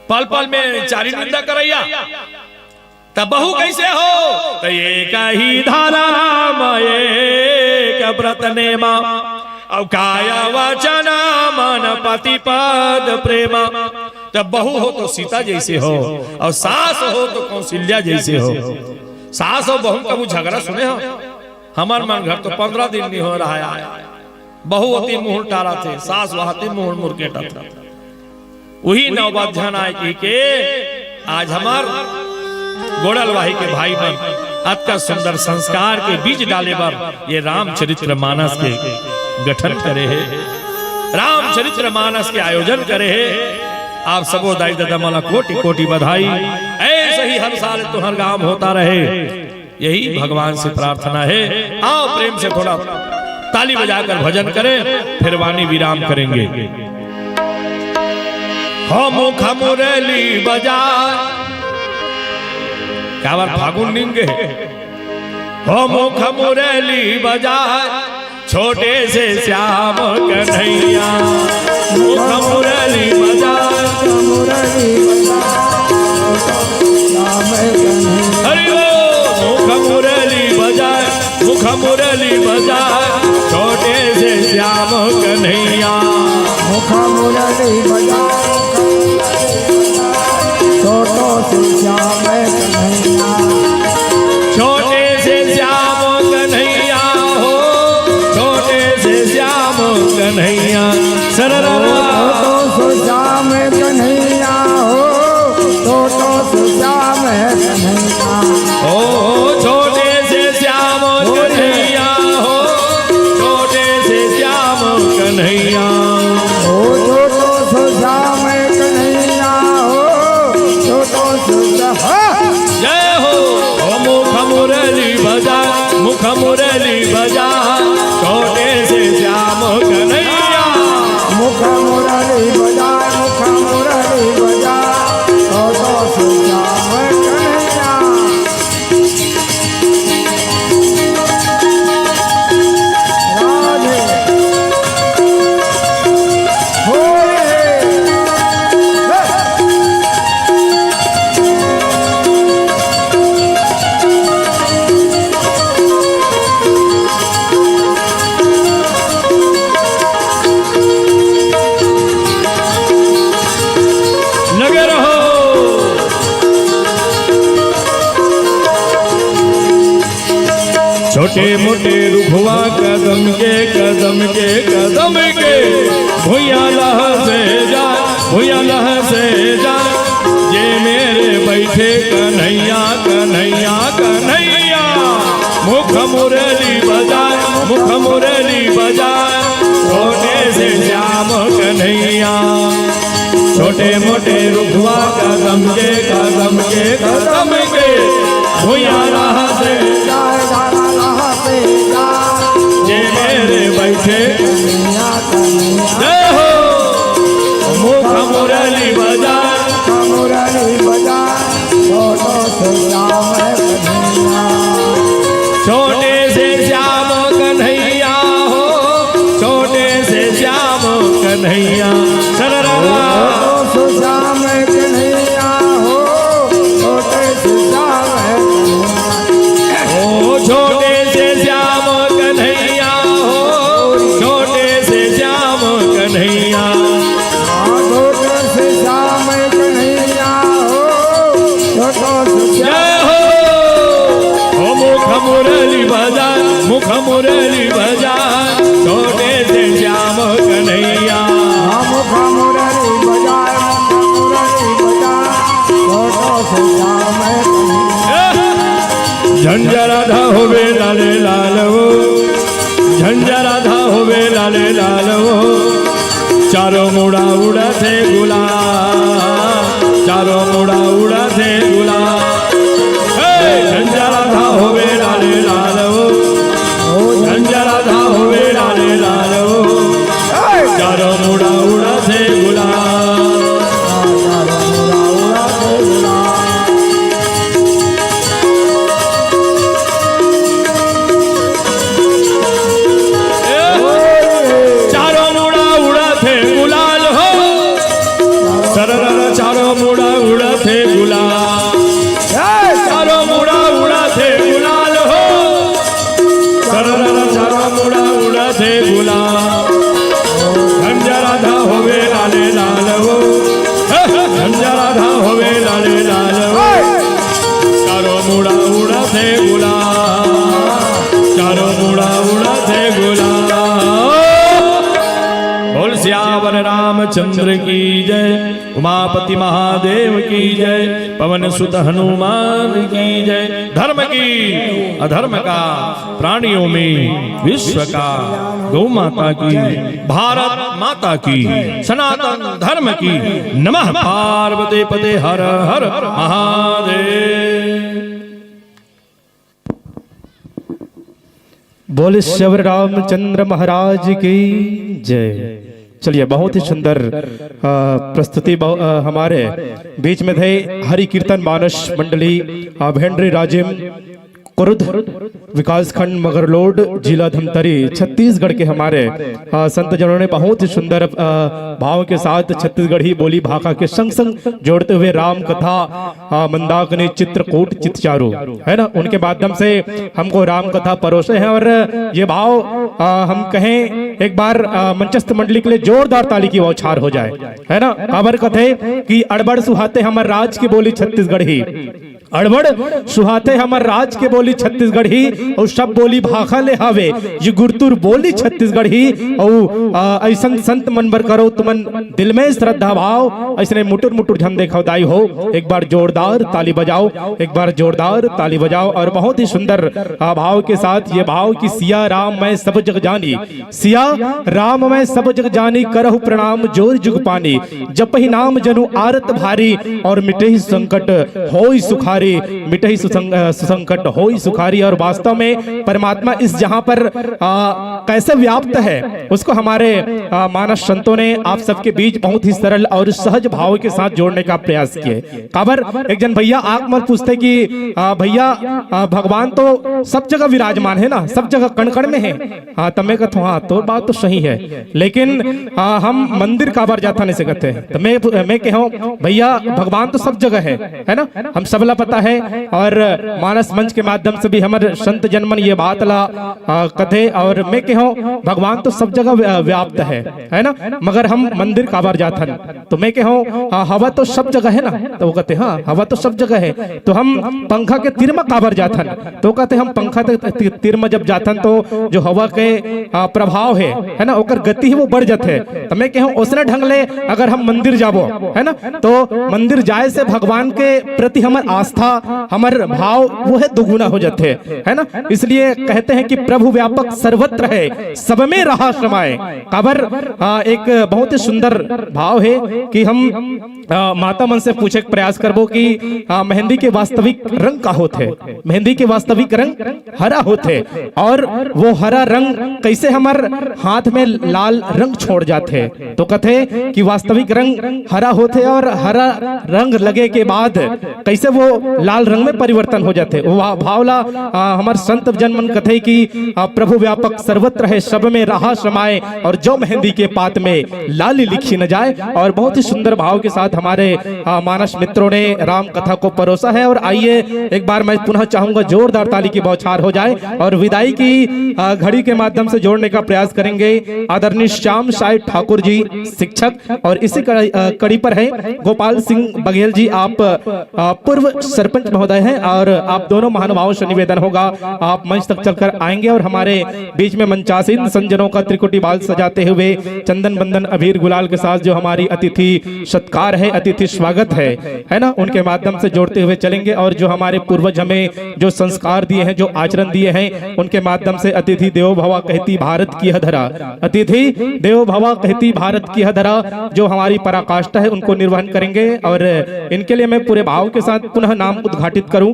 पल पल में चारी निंदा करैया। तब बहू कैसे हो? तो एक ही धारा एक व्रत नेमा, और काया वचना मन पति पद प्रेमा। तब बहू हो तो सीता जैसे हो, और सास हो तो कौशल्या जैसे हो। सास और बहू का वो झगड़ा सुने हो? हमार मन घर तो 15 दिन नहीं हो रहा है, बहू होती मुंह टारा थे, सास वहाती मुंह मुर्गेटा था। वही नौबत ध्यान आए कि आज हमार गोड़लवाही के भाई बहन अत्य सुंदर संस्कार के बीज डाले पर ये रामचरित्र मानस के गठन करे है, रामचरित्र मानस के आयोजन करे है। आप सबो दाई दादा माला कोटि कोटि बधाई। ऐसे ही हर साल तुम्हार गांव होता रहे। यही भगवान से प्रार्थना है। आओ प्रेम से थोड़ा ताली बजाकर भजन करें, फिर वाणी विराम करेंगे। हो मुख मुरली बजा, क्या बार फागुन निंगे। हो मुख मुरली बजा, छोटे से श्याम कन्हैया। मुख मुरली बजा, हरि बोल। मुख मुरली बजा, मुख मुरली बजा, छोटे से श्याम कन्हैया। मुख मुरली बजा, छोटो से श्याम कन्हैया। छोटे से श्याम कन्हैया हो, छोटे से श्याम कन्हैया। सररा छोटो से श्याम कन्हैया हो, छोटो से श्याम कन्हैया। ओ छोटे से श्याम कन्हैया हो, छोटे से श्याम कन्हैया। ओ छोटो से श्याम कन्हैया हो, छोटो से श्याम। जय हो। ओ मुख मुरली बजा, मुख मुरली बजा, छोटे से श्याम कन्हैया। मुख मुरली बजा, मुख मुरली बजा, छोटो से श्याम कन्हैया। राधे होए। लगे रहो। छोटे मोटे रुखवा कदम के कदम के कदम के, भूया लह से जा, भूया लह से जा। ये मेरे बैठे कन्हैया, कन्हैया कन्हैया। मुख मुरली बजा, मुख मुरली बजा, छोटे से श्याम कन्हैया। छोटे मोटे रुखवा कदम के कदम के कदम के, भूया लह से ये मेरे बैठे। जय हो। मुख मुरली बजा, मुरली बजा, छोटो से श्याम कन्हैया। छोटे से श्याम कन्हैया हो, छोटे से श्याम कन्हैया। सररा छोटो से श्याम कन्हैया हो, छोटे से श्याम कन्हैया। ओ छोटे से श्याम कन्हैया हो, छोटे से श्याम कन्हैया। छोटे से श्याम कन्हैया हो, छोटो से श्याम। जय हो। ओ मुख मुरली बजा, मुख मुरली बजा, छोटे से श्याम कन्हैया। मुख मुरली बजा, मुख मुरली बजा, छोटो से श्याम कन्हैया। झंझराधा होवे लाले लाल वो, झंझराधा होवे लाले लाल वो। चारों मुड़ा उड़ा थे गुलाब, चारों मुड़ा उड़ा थे गुलाब। झंझराधा होवे लाले लाल वो, झंझराधा होवे लाले लाल वो। चारों मुड़ा उड़ा थे गुलाब। चारों मुड़ा उड़ा थे गुलाल हो, सरर चारों मुड़ा उड़ा थे गुलाल। चारों मुड़ा उड़ा थे गुलाल हो, सरर चारों मुड़ा उड़ा थे गुलाल। झंझराधा होवे लाले लाल वो, झंझराधा होवे लाले लाल वो। चारों मुड़ा उड़ा थे गुलाल, चारों मुड़ा उड़ा थे गुलाल। बोल सियावर रामचंद्र की जय, उमापति महादेव की जय, पवन सुत हनुमान की जय। धर्म की अधर्म का, प्राणियों में विश्व का, गौ माता की, भारत माता की, सनातन धर्म की। नमः पार्वती पते हर हर महादेव। बोले श्री रामचंद्र महाराज की जय। चलिए, बहुत ही सुंदर प्रस्तुति हमारे बीच में थे हरि कीर्तन मानस मंडली भेंडरी राजिम कुरुद विकास खंड मगरलोड जिला धमतरी छत्तीसगढ़ के हमारे संत जनों ने बहुत ही सुंदर भाव के साथ छत्तीसगढ़ी बोली भाषा के संग संग जोड़ते हुए राम कथा मंदाकिनी चित्रकूट चितचारू है ना, उनके माध्यम से हमको राम कथा परोसे हैं। और ये भाव हम कहें एक बार मंचस्थ मंडली के लिए जोरदार ताली की बौछार हो जाए, है ना। खबर कथे कि अड़बड़ सुहाते हमर राज की बोली छत्तीसगढ़ी, अड़बड़ सुहाते हमर राज के बोली छत्तीसगढ़ी और सब बोली भाखा ले हावे ये गुरतुर बोली छत्तीसगढ़ी और ऐसन संत मन बर करो तुमन दिल में श्रद्धा भाव ऐसने मुटुर मुटुर झम देखो दाई हो। एक बार जोरदार ताली बजाओ, एक बार जोरदार ताली बजाओ। और बहुत ही सुंदर भाव के साथ ये भाव कि सिया राम मैं सब जग जानी, सिया राम मैं सब जग जानी करहु प्रणाम जोर जुग पानी, जप ही नाम जनु आरत भारी और मिटे ही संकट होई सुखारी, मिटे सुसंकट होई सुखारी। और वास्तव में परमात्मा इस जहां पर कैसे व्याप्त है उसको हमारे मानस संतों ने आप सबके बीच बहुत ही सरल और सहज भाव के साथ जोड़ने का प्रयास किए। खबर एक जन भैया आंख मत पूछते कि भैया भगवान तो सब जगह विराजमान है ना, सब जगह कण कण में है। तमें कहते हाँ तो बात तो सही है, लेकिन हम मंदिर काबर जाता नहीं सकते हैं। तो मैं कहूँ भैया भगवान तो सब जगह है ना, हम सबला पता है। और मानस मंच के माध्यम से भी हमारे संत जनमन ये बात ला कथे और मैं कहूँ भगवान तो सब जगह व्याप्त है ना, मगर हम मंदिर काबर जाथन। तो मैं कहूँ हवा तो सब जगह है ना, तो वो कहते हाँ हवा तो सब जगह है, तो हम पंखा के तीर में काबर जाथन। तो कहते हम पंखा के तीर में जब जाथन तो जो हवा के प्रभाव है ना ओकर गति है वो बढ़ जाते। तो मैं कहूँ उसने ढंग ले अगर हम मंदिर जाबो है ना, तो मंदिर जाए से भगवान के प्रति हमार आस्था हमार भाव वो है दुगुना हो जाते है ना। इसलिए कहते हैं कि प्रभु व्यापक सर्वत्र है सब में रहा समाये। खबर एक बहुत ही सुंदर भाव है कि हम माता मन से पूछे प्रयास करबो कि मेहंदी के वास्तविक रंग का होते, मेहंदी के वास्तविक रंग हरा होते और वो हरा रंग कैसे हमार हाथ में लाल रंग छोड़ जाते। तो कहते कि वास्तविक रंग हरा होते और हरा रंग लगे के बाद कैसे वो लाल रंग में परिवर्तन हो जाते। वो भावला हमारे संत जन मन कथे कि प्रभु व्यापक सर्वत्र है सब में रहा समाये और जो मेहंदी के पात में लाली लिखी न जाए। और बहुत ही सुंदर भाव के साथ हमारे मानस मित्रों ने राम कथा को परोसा है। और आइए एक बार मैं पुनः चाहूंगा जोरदार ताली की बौछार हो जाए और विदाई की घड़ी के माध्यम से जोड़ने का प्रयास करेंगे आदरणीय श्याम साई ठाकुर जी शिक्षक। और इसी कड़ी पर है गोपाल सिंह बघेल जी, आप पूर्व सरपंच महोदय हैं और आप दोनों महानुभावों से निवेदन होगा आप मंच तक चलकर आएंगे और हमारे बीच में मंचासीन संजनों का त्रिकुटी बाल सजाते हुए चंदन बंदन अबीर गुलाल के साथ जो हमारी अतिथि सत्कार है, अतिथि स्वागत है ना, उनके माध्यम से जोड़ते हुए चलेंगे। और जो हमारे पूर्वज हमें जो संस्कार दिए हैं, जो आचरण दिए हैं, उनके माध्यम से अतिथि देवो भव कहती भारत की धरा, अतिथि देवो भव कहती भारत की धरा जो हमारी पराकाष्ठा है उनको निर्वहन करेंगे। और इनके लिए मैं पूरे भाव के साथ पुनः नाम उद्घाटित करूं।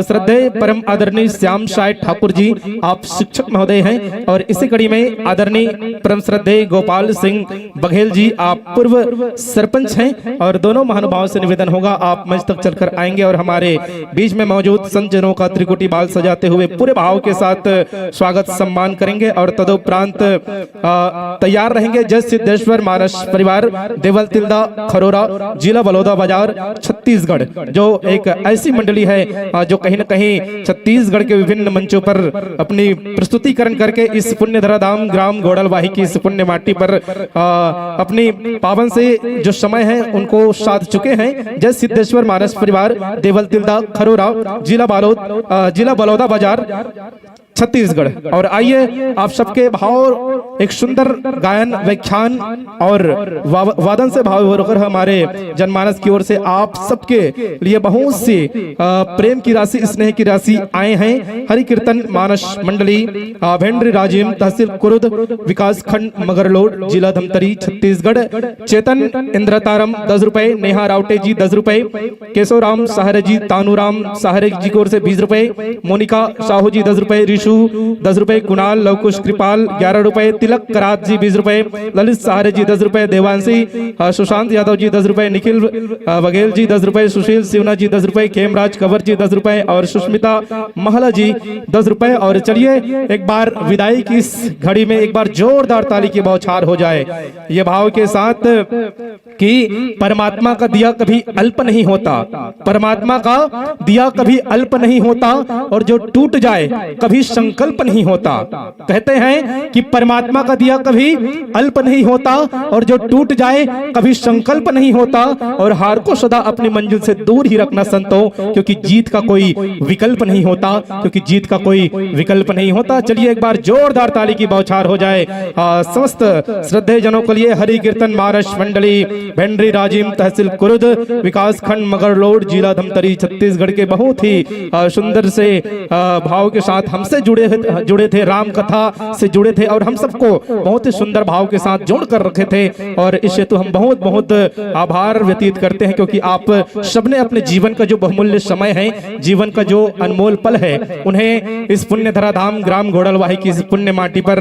श्रद्धेय परम आदरणीय श्याम साई ठाकुर जी, आप शिक्षक महोदय हैं। और इसी कड़ी में आदरणीय परम श्रद्धेय गोपाल सिंह बघेल जी, आप पूर्व सरपंच हैं। और दोनों महानुभावों से निवेदन होगा आप मंच तक चलकर आएंगे और हमारे बीच में मौजूद संत जनों का त्रिकुटी बाल सजाते हुए पूरे भाव के साथ स्वागत सम्मान करेंगे। और तदुपरांत तैयार रहेंगे जय सिद्धेश्वर मानस परिवार देवल तिल्दा खरोरा जिला बलौदा बाजार छत्तीसगढ़, जो एक ऐसी मंडली है जो कहीं न कहीं छत्तीसगढ़ के विभिन्न मंचों पर अपनी प्रस्तुतिकरण करके इस पुण्य धराधाम ग्राम गोड़लवाही की इस पुण्य माटी पर अपनी पावन से जो समय है उनको साध चुके हैं। जय सिद्धेश्वर मानस परिवार देवल तिल्दा खरोरा जिला बलौदा बाजार छत्तीसगढ़। और आइए आप सबके भाव एक सुंदर गायन व्याख्यान और वादन से भाव होकर हमारे जनमानस की ओर से आप सबके लिए बहुत सी प्रेम की राशि, स्नेह की राशि आए हैं। हरि कीर्तन मानस मंडली भेंडरी राजिम तहसील कुरुद विकास खंड मगरलोड जिला धमतरी छत्तीसगढ़। चेतन इंद्रतारम 10 रुपए, नेहा रावटे जी 10 रुपए, केशव राम साहरे जी, तानूराम साहरे जी की ओर से 20 रुपए, मोनिका साहू जी 10 रुपए, ऋषु यशु 10 रुपए, कुणाल लवकुश कृपाल 11 रुपए, तिलक करात जी 20 रुपए, ललित सहारे जी 10 रुपए, देवांशी सुशांत यादव जी 10 रुपए, निखिल बघेल जी 10 रुपए, सुशील सिवना जी 10 रुपए, खेमराज कंवर जी 10 रुपए और सुष्मिता महला जी 10 रुपए। और चलिए एक बार विदाई की इस घड़ी में एक बार जोरदार ताली की बौछार हो जाए ये भाव के साथ कि परमात्मा का दिया कभी अल्प नहीं होता, परमात्मा का दिया कभी अल्प नहीं होता और जो टूट जाए कभी संकल्प नहीं होता। कहते हैं कि परमात्मा का दिया कभी अल्प नहीं होता और जो टूट जाए कभी संकल्प नहीं होता। और हार को सदा अपनी मंजिल से दूर ही रखना संतों, क्योंकि जीत का कोई विकल्प नहीं होता, क्योंकि जीत का कोई विकल्प नहीं होता। चलिए एक बार जोरदार ताली की बौछार हो जाए समस्त श्रद्धेय जनों के लिए। हरि कीर्तन महाराज मंडली भेंडरी राजिम तहसील कुरुद विकास खंड मगरलोड जिला धमतरी छत्तीसगढ़ के बहुत ही सुंदर से भाव के साथ हमसे जुड़े थे, राम कथा से जुड़े थे और हम सबको बहुत ही सुंदर भाव के साथ जोड़ कर रखे थे। और इस हेतु हम बहुत बहुत आभार व्यतीत करते हैं, क्योंकि आप सबने अपने जीवन का जो बहुमूल्य समय है, जीवन का जो अनमोल पल है, उन्हें इस पुण्य धरा धाम ग्राम घोड़लवाही की इस पुण्य माटी पर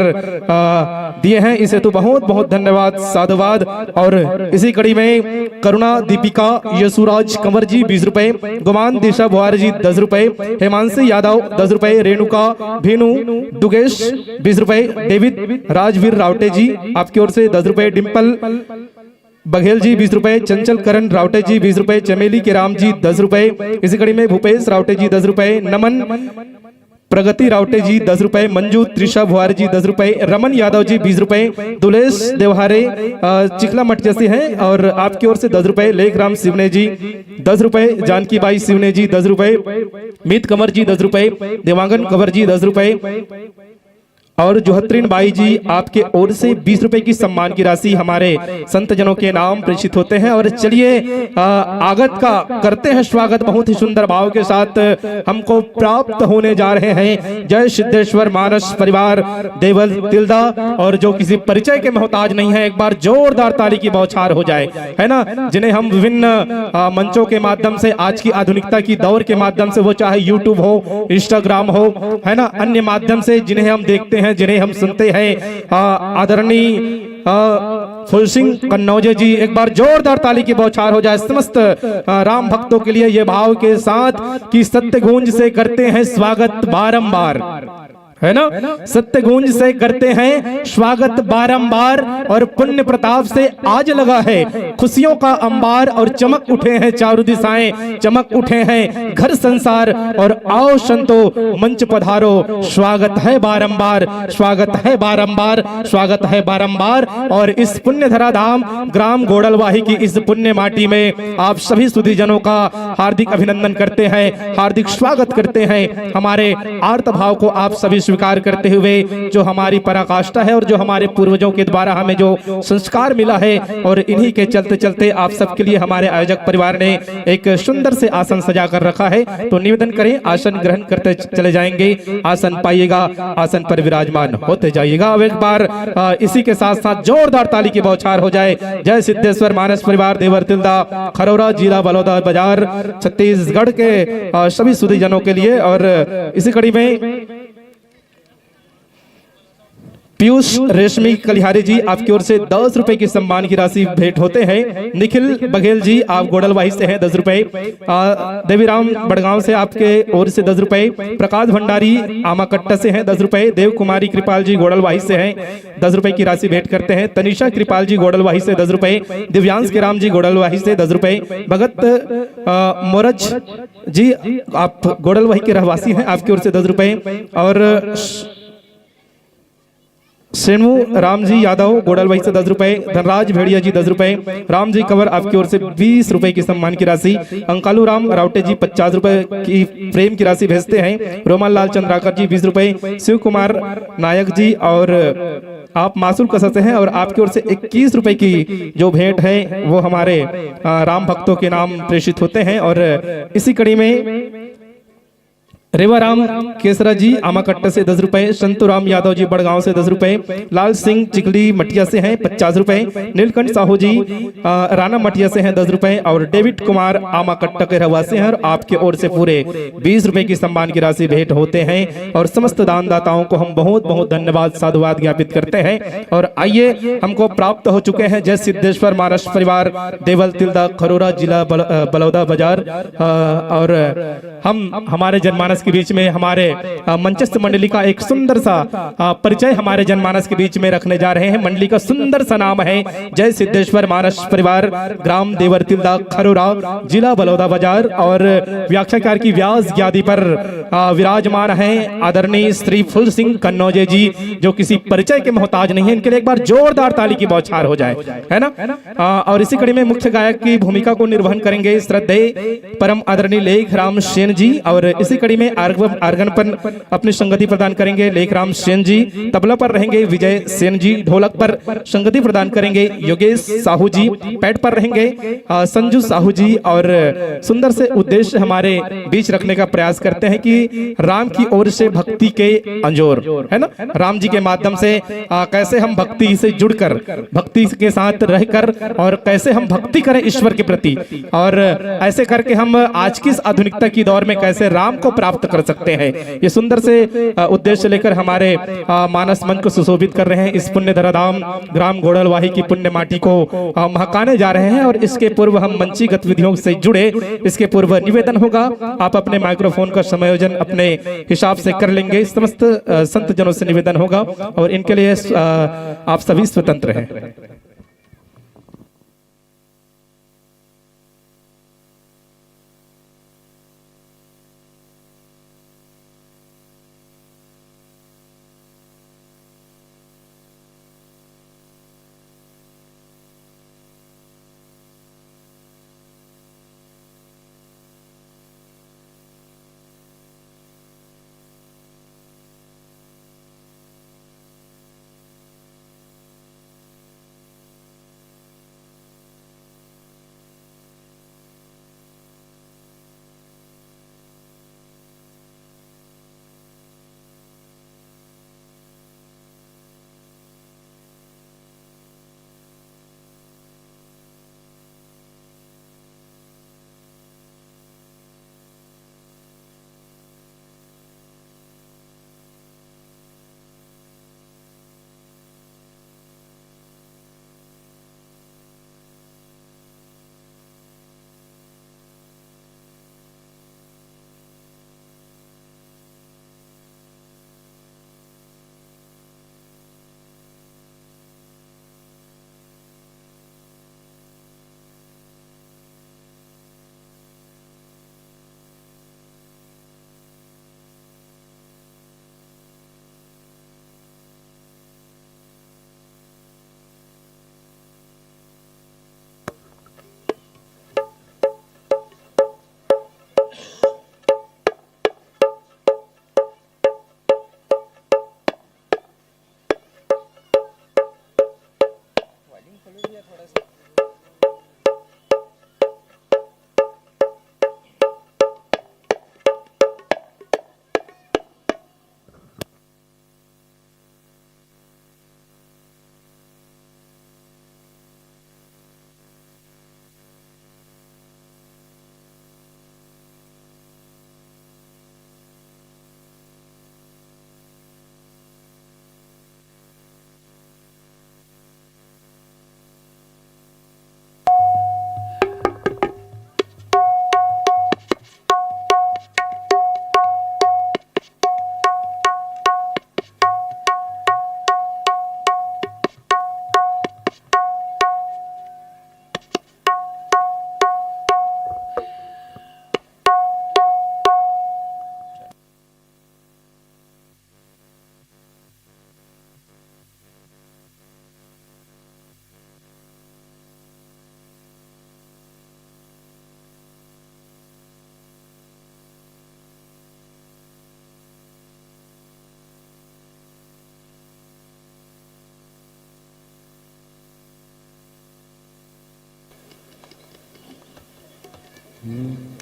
दिए हैं। इस हेतु बहुत बहुत धन्यवाद, साधुवाद। और इसी कड़ी में करुणा दीपिका यशुराज कंवर जी 20 रुपए, गुमान दिशा बुआर जी 10 रुपए, हेमांशी यादव 10 रुपए, रेणुका भीनू दुगेश 20 रुपए, डेविड राजवीर रावटे जी आपकी ओर से 10 रुपए, डिम्पल बघेल जी 20 रुपए, चंचल करण रावटे जी 20 रुपए, चमेली के राम जी 10 रुपए, इसी कड़ी में भूपेश रावटे जी 10 रुपए, नमन प्रगति रावटे जी 10 रुपए, मंजू त्रिशा भुआर जी 10 रुपए, रमन यादव जी 20 रुपए, दुलेश देवहारे चिखला मटिया से हैं और आपकी ओर से 10 रुपए, लेखराम सिवने जी 10 रुपए, जानकी बाई सिवने जी 10 रुपए, मीत कंवर जी 10 रुपए, देवांगन कंवर जी 10 रुपए और जोहत्रीन बाई जी आपके ओर से 20 रुपए की सम्मान की राशि हमारे संत जनों के नाम प्रेषित होते हैं। और चलिए आगत का करते हैं स्वागत बहुत ही सुंदर भाव के साथ हमको प्राप्त होने जा रहे हैं। जय सिद्धेश्वर मानस परिवार देवल तिल्दा, और जो किसी परिचय के मोहताज नहीं है, एक बार जोरदार ताली की बौछार हो जाए, है ना, जिन्हें हम विभिन्न मंचों के माध्यम से आज की आधुनिकता की दौर के माध्यम से, वो चाहे यूट्यूब हो, इंस्टाग्राम हो, है ना, अन्य माध्यम से जिन्हें हम देखते हैं, जिन्हें हम सुनते हैं, आदरणीय फुल सिंह कन्नौजे जी, एक बार जोरदार ताली की बौछार हो जाए समस्त राम भक्तों के लिए ये भाव के साथ कि सत्य गूंज से करते हैं स्वागत बारंबार, है ना, सत्य गूंज से करते हैं स्वागत बारंबार और पुण्य प्रताप से आज लगा है खुशियों का अंबार और चमक उठे हैं चारों दिशाएं, चमक उठे हैं घर संसार और आओ संतो मंच पधारो, स्वागत है बारंबार, स्वागत है बारंबार, स्वागत है बारंबार। और इस पुण्य धरा धाम ग्राम घोड़लवाही की इस पुण्य माटी में आप सभी सुधी जनों का हार्दिक अभिनंदन करते हैं, हार्दिक स्वागत करते हैं। हमारे आर्त भाव को आप सभी स्वीकार करते हुए जो हमारी पराकाष्ठा है और जो हमारे पूर्वजों के द्वारा हमें जो संस्कार मिला है, और इन्हीं के चलते चलते आप सबके लिए हमारे आयोजक परिवार ने एक सुंदर से आसन सजा कर रखा है। तो निवेदन करें आसन ग्रहण करते चले जाएंगे, आसन पाइएगा, आसन पर विराजमान होते जाइएगा। अब एक बार इसी के साथ साथ जोरदार ताली की बौछार हो जाए। जय सिद्धेश्वर मानस परिवार देवर तिल्दा, खरौरा जिला बलौदा बाजार छत्तीसगढ़ के सभी सुधी जनों के लिए। और इसी कड़ी में पीयूष रेशमी कलिहारी जी आपकी ओर से 10 रुपए की सम्मान की राशि भेंट होते हैं। निखिल बघेल जी आप गोडलवाही से हैं 10 रुपए, देवीराम बड़गांव से आपके ओर से 10 रुपए, प्रकाश भंडारी आमाकट्टा से हैं 10 रुपए, देव कुमारी कृपाल जी गोडलवाही से हैं 10 रुपए की राशि भेंट करते हैं। तनिषा कृपाल जी गोडलवाही से 10 रुपए, दिव्यांश के राम जी गोडलवाही से 10 रुपए, भगत मोरज जी आप गोडलवाही के रहवासी हैं आपकी ओर से 10 रुपए, और सेनु राम जी यादव गोडलवाही से 10 रुपए, धनराज भेड़िया जी 10 रुपए, राम जी कंवर आपकी ओर से 20 रुपए की सम्मान की राशि, अंकालू राम रावटे जी 50 रुपए की प्रेम की राशि भेजते हैं, रोमन लाल चंद्राकर जी 20 रुपए, शिव कुमार नायक जी और आप मासूल कसा से हैं और आपकी ओर से 21 रुपए की जो भेंट है वो हमारे राम भक्तों के नाम प्रेषित होते हैं। और इसी कड़ी में रेवाराम केसरा जी आमाकट्टा से 10 रुपए, संतूराम यादव जी बड़गांव से 10 रुपए, लाल सिंह चिकली मटिया से हैं 50 रुपए, नीलकंठ साहू जी राना मटिया से हैं 10 रुपए और डेविड कुमार आमाकट्टा के रहवासी हैं और आपके ओर से पूरे 20 रुपए की सम्मान की राशि भेंट होते हैं और समस्त दानदाताओं को हम बहुत बहुत धन्यवाद साधुवाद ज्ञापित करते हैं। और आइए हमको प्राप्त हो चुके हैं जय सिद्धेश्वर महाराष्ट्र परिवार देवल तिलदा खरोरा जिला बलौदा बाजार और हम हमारे जनमानस के बीच में हमारे मंचस्थ मंडली का एक सुंदर सा परिचय हमारे जनमानस के बीच में रखने जा रहे हैं। मंडली का सुंदर सा नाम है जय सिद्धेश्वर महाराष्ट्र परिवार, ग्राम देवर तिलदा खरोरा जिला बलौदा बाजार और व्याख्याकार की व्यास गादी पर विराजमान हैं आदरणीय श्री फुल सिंह कन्नौजे जी जो किसी परिचय के मोहताज नहीं है। इनके लिए एक बार जोरदार ताली की बौछार हो जाए, है ना। और इसी कड़ी में मुख्य गायक की भूमिका को निर्वहन करेंगे श्रद्धेय परम आदरणीय लेख राम सेन जी और इसी कड़ी में आर्गन पर अपनी संगति प्रदान करेंगे लेखराम सेन जी, तबला पर रहेंगे विजय सेन जी, ढोलक पर संगति प्रदान करेंगे योगेश साहू जी, पैड पर रहेंगे संजू साहू जी और सुंदर से उद्देश्य हमारे बीच रखने का प्रयास करते हैं कि राम की ओर से भक्ति के अंजोर, है ना, राम जी के माध्यम से कैसे हम भक्ति से जुड़कर भक्ति के साथ रहकर और कैसे हम भक्ति करें ईश्वर के प्रति और ऐसे करके हम आज की इस आधुनिकता की दौर में कैसे राम को प्राप्त कर सकते हैं। ये सुंदर से उद्देश्य लेकर हमारे मानस मन को सुशोभित कर रहे हैं। इस पुण्य धराधाम ग्राम गोड़लवाही की पुण्य माटी को महकाने जा रहे हैं और इसके पूर्व हम मंची गतिविधियों से जुड़े इसके पूर्व निवेदन होगा, आप अपने माइक्रोफोन का समायोजन अपने हिसाब से कर लेंगे। समस्त संत जनों से निवेदन होगा और इनके लिए आप सभी स्वतंत्र हैं।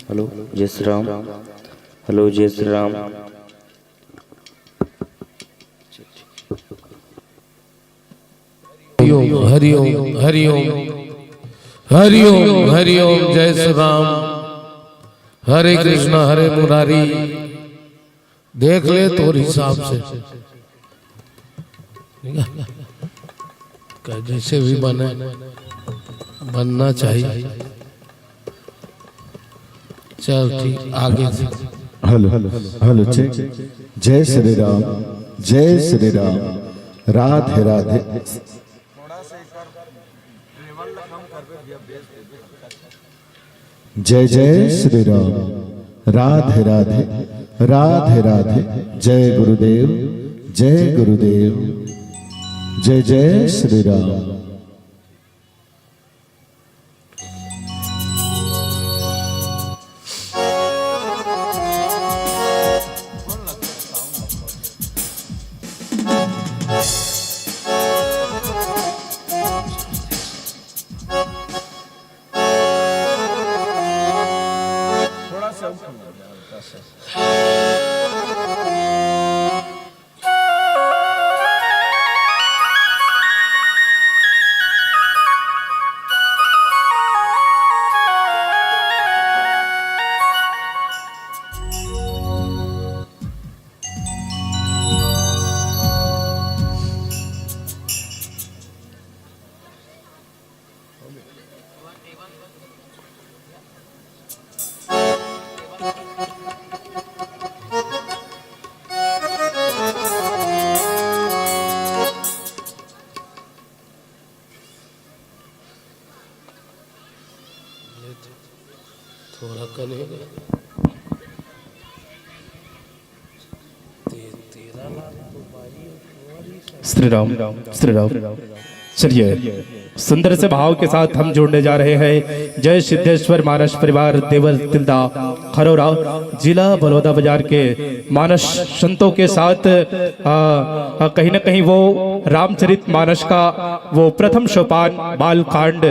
हेलो जय श्री राम। हेलो जय श्री राम। हरिओम हरिओम हरिओम हरिओम जय श्री राम। हरे कृष्णा हरे मुरारी। देख ले तोर हिसाब से जैसे भी बने बनना चाहिए। चल ठीक आगे से। Hello hello check. जय श्री राम जय श्री राम। राधे राधे। जय जय श्री राम। राधे राधे राधे राधे। जय गुरुदेव जय गुरुदेव। जय जय श्री राम। थोड़ा करेगा श्री राम श्री राम। चलिए सुंदर से भाव के साथ हम जोड़ने जा रहे हैं। जय सिद्धेश्वर मानस परिवार देवल तिल्दा खरोरा जिला बलौदा बाजार के मानस संतों के साथ कहीं न कहीं वो रामचरित मानस का वो प्रथम सोपान बाल कांड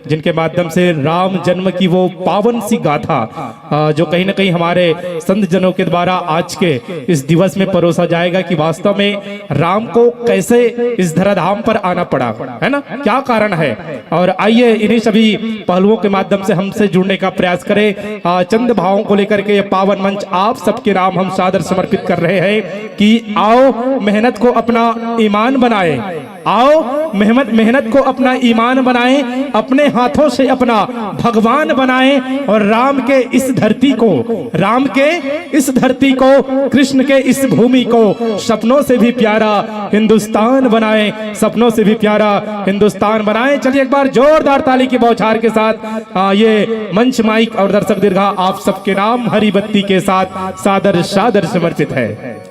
जिनके माध्यम से राम जन्म की वो पावन सी गाथा जो कहीं न कहीं हमारे संत जनों के द्वारा आज के इस दिवस में परोसा जाएगा कि वास्तव में राम को कैसे इस धराधाम पर आना पड़ा है ना, क्या कारण है। और आइए इन्हीं सभी पहलुओं के माध्यम से हमसे जुड़ने का प्रयास करें। चंद भावों को लेकर के ये पावन मंच आप सबके नाम हम सादर समर्पित कर रहे हैं कि आओ मेहनत को अपना ईमान बनाए। आओ मेहनत को अपना ईमान बनाएं, अपने हाथों से अपना भगवान बनाएं और राम के इस धरती को कृष्ण के इस भूमि को सपनों से भी प्यारा हिंदुस्तान बनाएं, सपनों से भी प्यारा हिंदुस्तान बनाएं। चलिए एक बार जोरदार ताली की बौछार के साथ ये मंच माइक और दर्शक दीर्घा आप सबके नाम हरी बत्ती के साथ सादर सादर समर्पित है।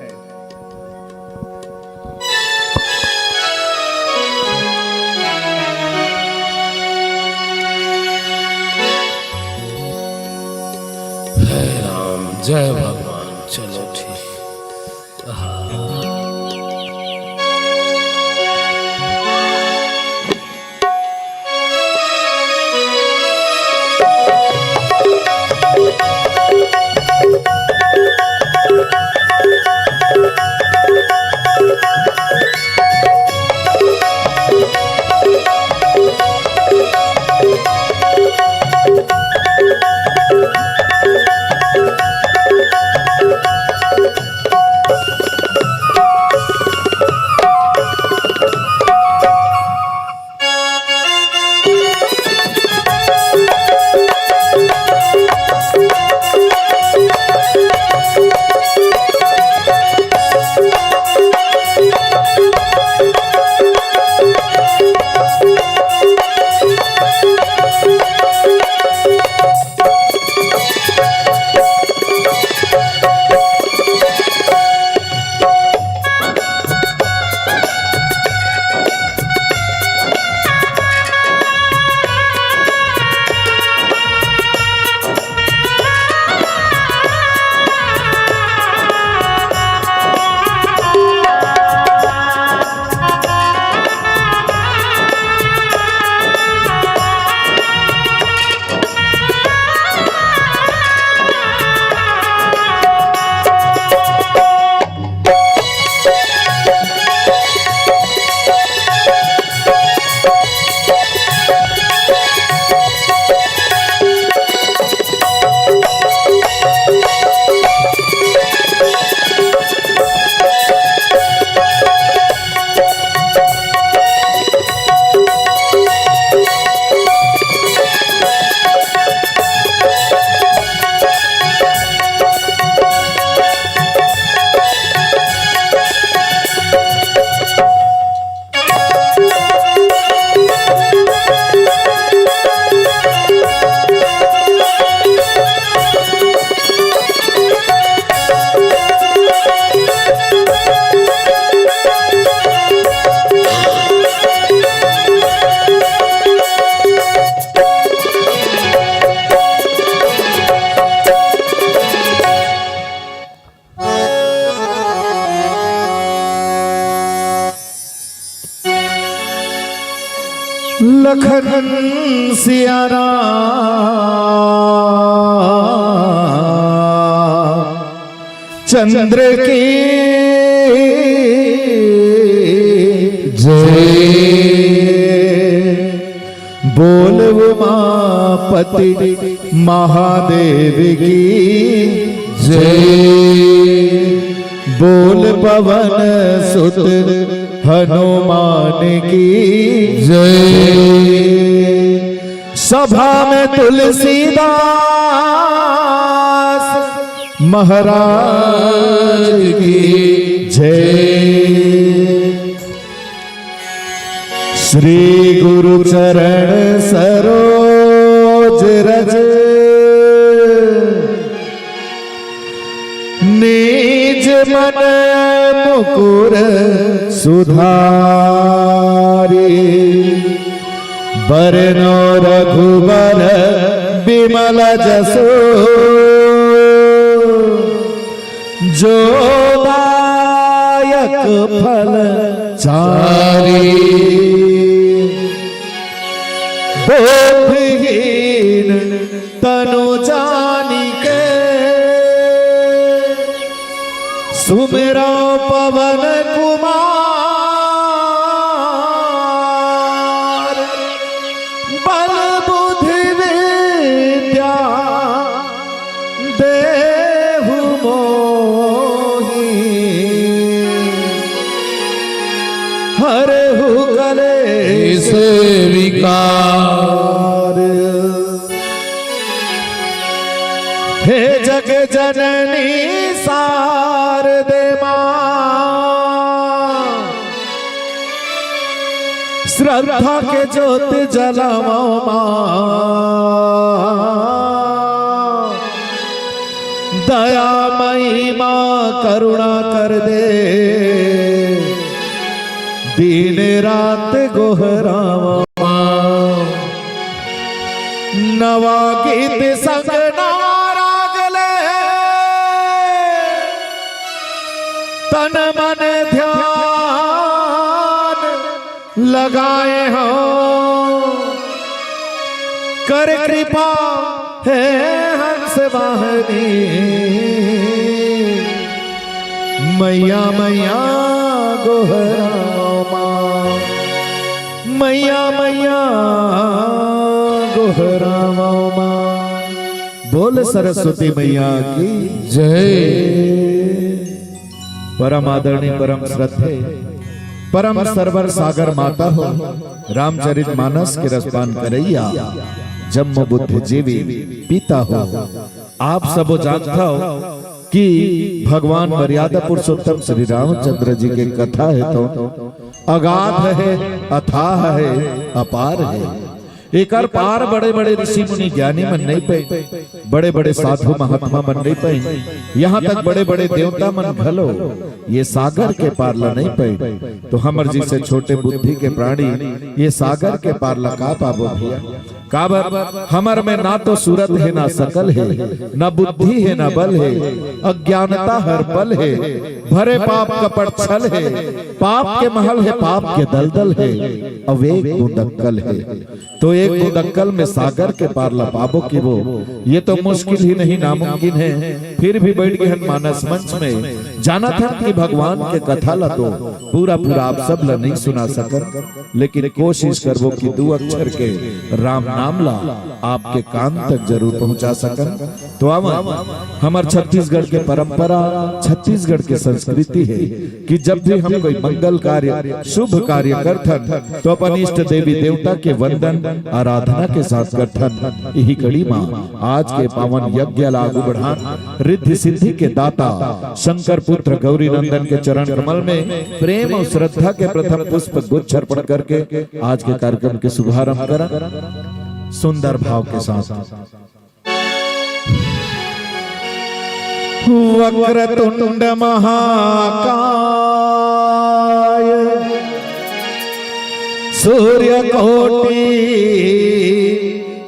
जय भगवान। चलो ठीक। लखन सिया राम चंद्र की जय। बोल उमापति महादेव की जय। बोल पवन सुत हनुमान की जय। सभा में तुलसीदास महाराज की जय। श्री गुरु चरण सरोज रज निज मन मुकुर सुधारी। बरनो रघुबर बिमल जसो जो दायक फल चारी। बोधहीन तनु जानिके सुमिरो पवन कुमार। बल बुद्धि विद्या देहु मोहि। हरहु कलेश विकार। हे जग जननी शारदे मां श्रद्धा के ज्योत जलाओ मां। दयामयी मां करुणा कर दे दिन रात गोहराओ मां। नवा गीत संग तन मन ध्यान लगाए हो। कर कृपा है हंस वाहनी। मैया मैया गोहराओ मां। मैया मैया गोहराओ मां। बोल सरस्वती मैया की जय। परम आदरणीय परम श्रद्धे परम सरवर सागर माता हो। रामचरित मानस के रसपान करैया जन्म बुद्ध जीवी पिता हो। आप सब जानता हो कि भगवान मर्यादा पुरुषोत्तम श्री रामचंद्र जी की कथा है तो अगाध है, अथाह है, अपार है। एक पार बड़े बड़े ऋषि मुनि ज्ञानी मन नहीं पे, बड़े बड़े साधु महात्मा मन नहीं पे, यहाँ तक बड़े बड़े देवता मन भलो ये सागर के पार ला नहीं पे। तो हमर जी से छोटे बुद्धि के प्राणी ये सागर के पार ला का पाबो भैया। काबर हमर में ना तो सूरत है ना सकल है, ना बुद्धि है ना बल है। अज्ञानता हर पल है, भरे पाप कपट छल है। पाप के महल है, पाप के दलदल है, अवेक मुदक्कल है। तो एक मुदक्कल में सागर के पार ला पाबो की वो ये तो मुश्किल ही नहीं नामुमकिन है। फिर भी बैठ गए मानस मंच में। जाना था कि भगवान के कथा ला तो पूरा पूरा आप सब ला नहीं सुना सकत, लेकिन कोशिश करबो कि 2 अक्षर के राम नाम ला आपके कान तक जरूर पहुंचा सकन। तो हमार छत्तीसगढ़ के परंपरा, छत्तीसगढ़ के संस्कृति है कि जब भी हम कोई मंगल कार्य, शुभ कार्य करथन तो अपन इष्ट देवी देवता के वंदन आराधना के साथ करथन। यही कड़ी मां आज के पावन यज्ञ लागू बढ़ान रिद्धि सिद्धि के दाता शंकर पुत्र गौरी नंदन के चरण कमल में प्रेम और श्रद्धा के प्रथम पुष्प गुच्छ अर्पण करके आज के कार्यक्रम के शुभारंभ करें सुंदर भाव के साथ। वक्रतुंड महाकाय सूर्य कोटि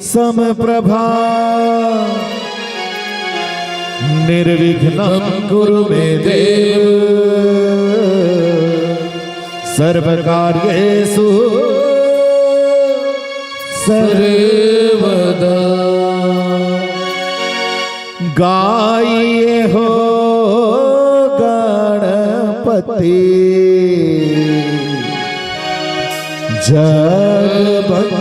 समप्रभा निर्विघ्नं कुरु मे देव सर्वकार्येषु सर्वदा। गाइए हो गणपति जगवंदन।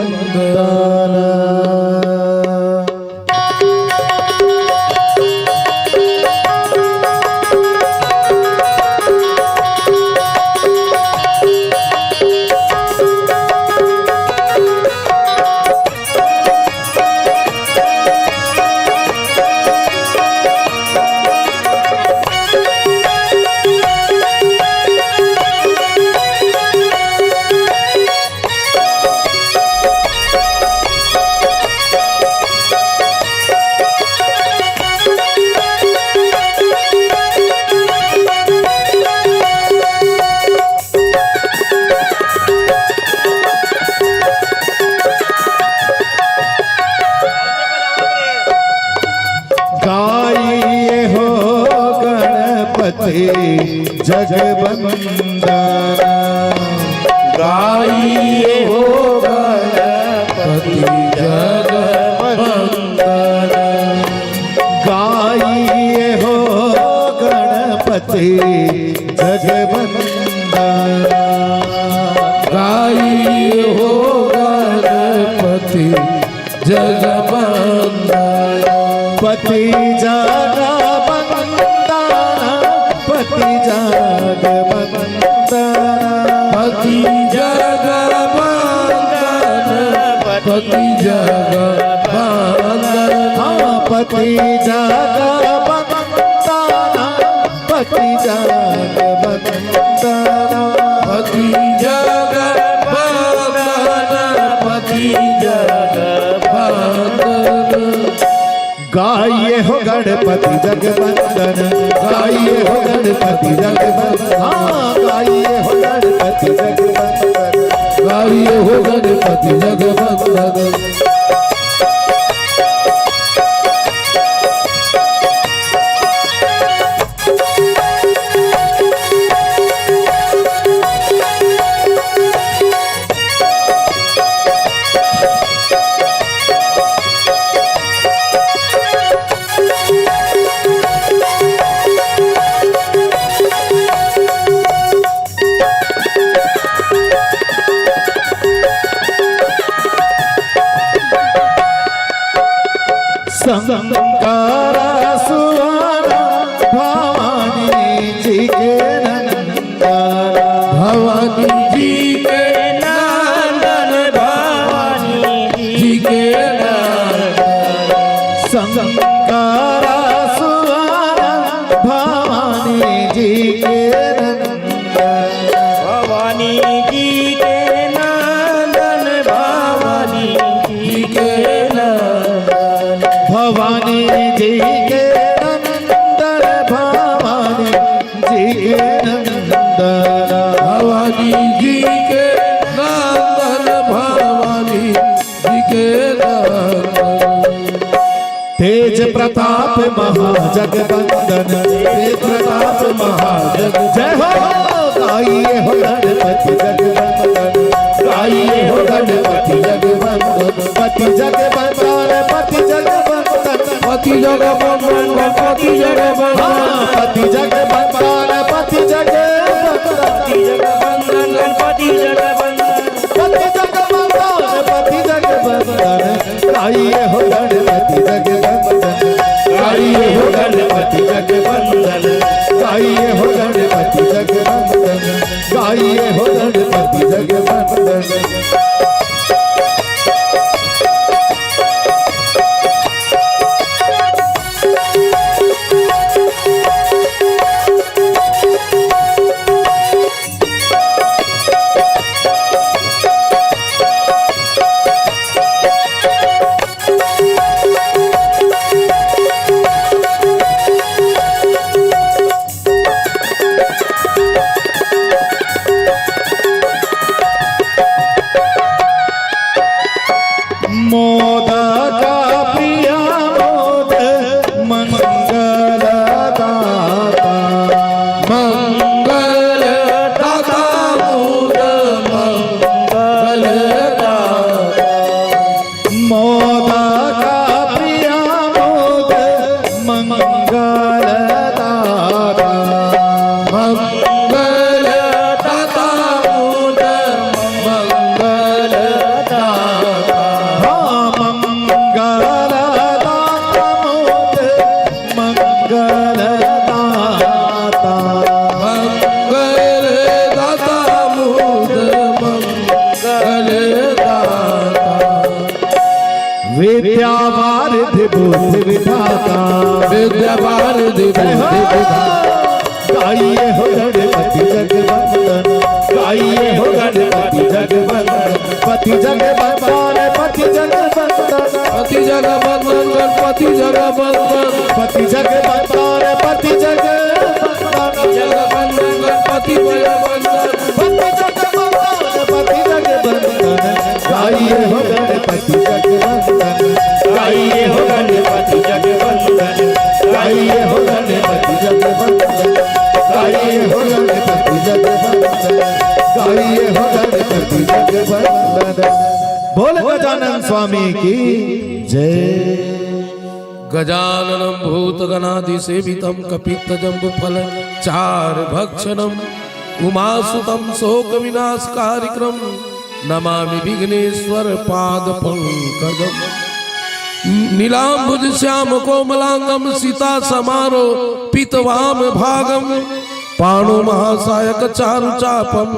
गाइए हो गणपति जगवंदन। गाइए हो गणपति जगवंदन। गाइए हो गणपति जगवंदन। गाइए हो गणपति जगवंदन। पति जगवंदन। पति जगवंदन। पति जगवंदन। पति जगवंदन। हाँ पति जगवंदन। पति जगवंदन। पति जगवंदन। पति जगवंदन। गाइए हो गणपति जगवंदन। गाइए हो गणपति जगवंदन। हाँ गाइए हो गणपति जगवंदन। गाइए हो गणपति जगवंदन। शंकर सुवन भवानी जी के नंदन। भवानी जी के नंदन। भवानी जी के नंदन। शंकर सुवन भवानी जी के नंदन। भवानी जी के नंदन। भवानी जी के नंदन। भवानी जी के नंदन। भवानी जी के नंदन। भवानी जी के नंदन। भवानी जी के नंदन। तेज प्रताप महाजगवंदन। तेज प्रताप महाजग। जय हो गाइए हो गणपति जगवंदन। गाइए हो गणपति जगवंदन। पति जगवंदन। पति जगवंदन। पति जगवंदन। पति जगवंदन। पति जगवंदन। पति जगवंदन। गणपति जगवंदन। पति जगवंदन। पति जगवंदन। गाइए हो गणपति जगवंदन। गाइए हो गणपति जगवंदन। गाइए हो गणपति जगवंदन। गाइए हो गणपति जगवंदन। विद्यावारिधि बुद्धि विधाता विद्यावारिधि बुद्धि विधाता गाइए हो गणपति जगवंदन गाइए हो गणपति जगवंदन पति जगवंदन पति जगवंदन पति जगवंदन गणपति जगवंदन पति जगवंदन पति जगवंदन जगवंदन गणपति जगवंदन पति जगवंदन गाइए हो गणपति जगवंदन गाइए हो गणपति जगवंदन गाइए हो गणपति जगवंदन गाइए हो गणपति जगवंदन गाइए हो गणपति जगवंदन। बोल गजानन स्वामी की जय। गजाननं भूतगणाधिसेवितं कपित्थजम्बुफल चारुभक्षणम् उमासुतं शोकविनाशकारिक्रं नमामि विघ्नेश्वर पादपङ्कजम् नीलाम्बुज श्याम कोमलांगम सीता समारो पीतवाम भागम पाणु महासायक चारु चापम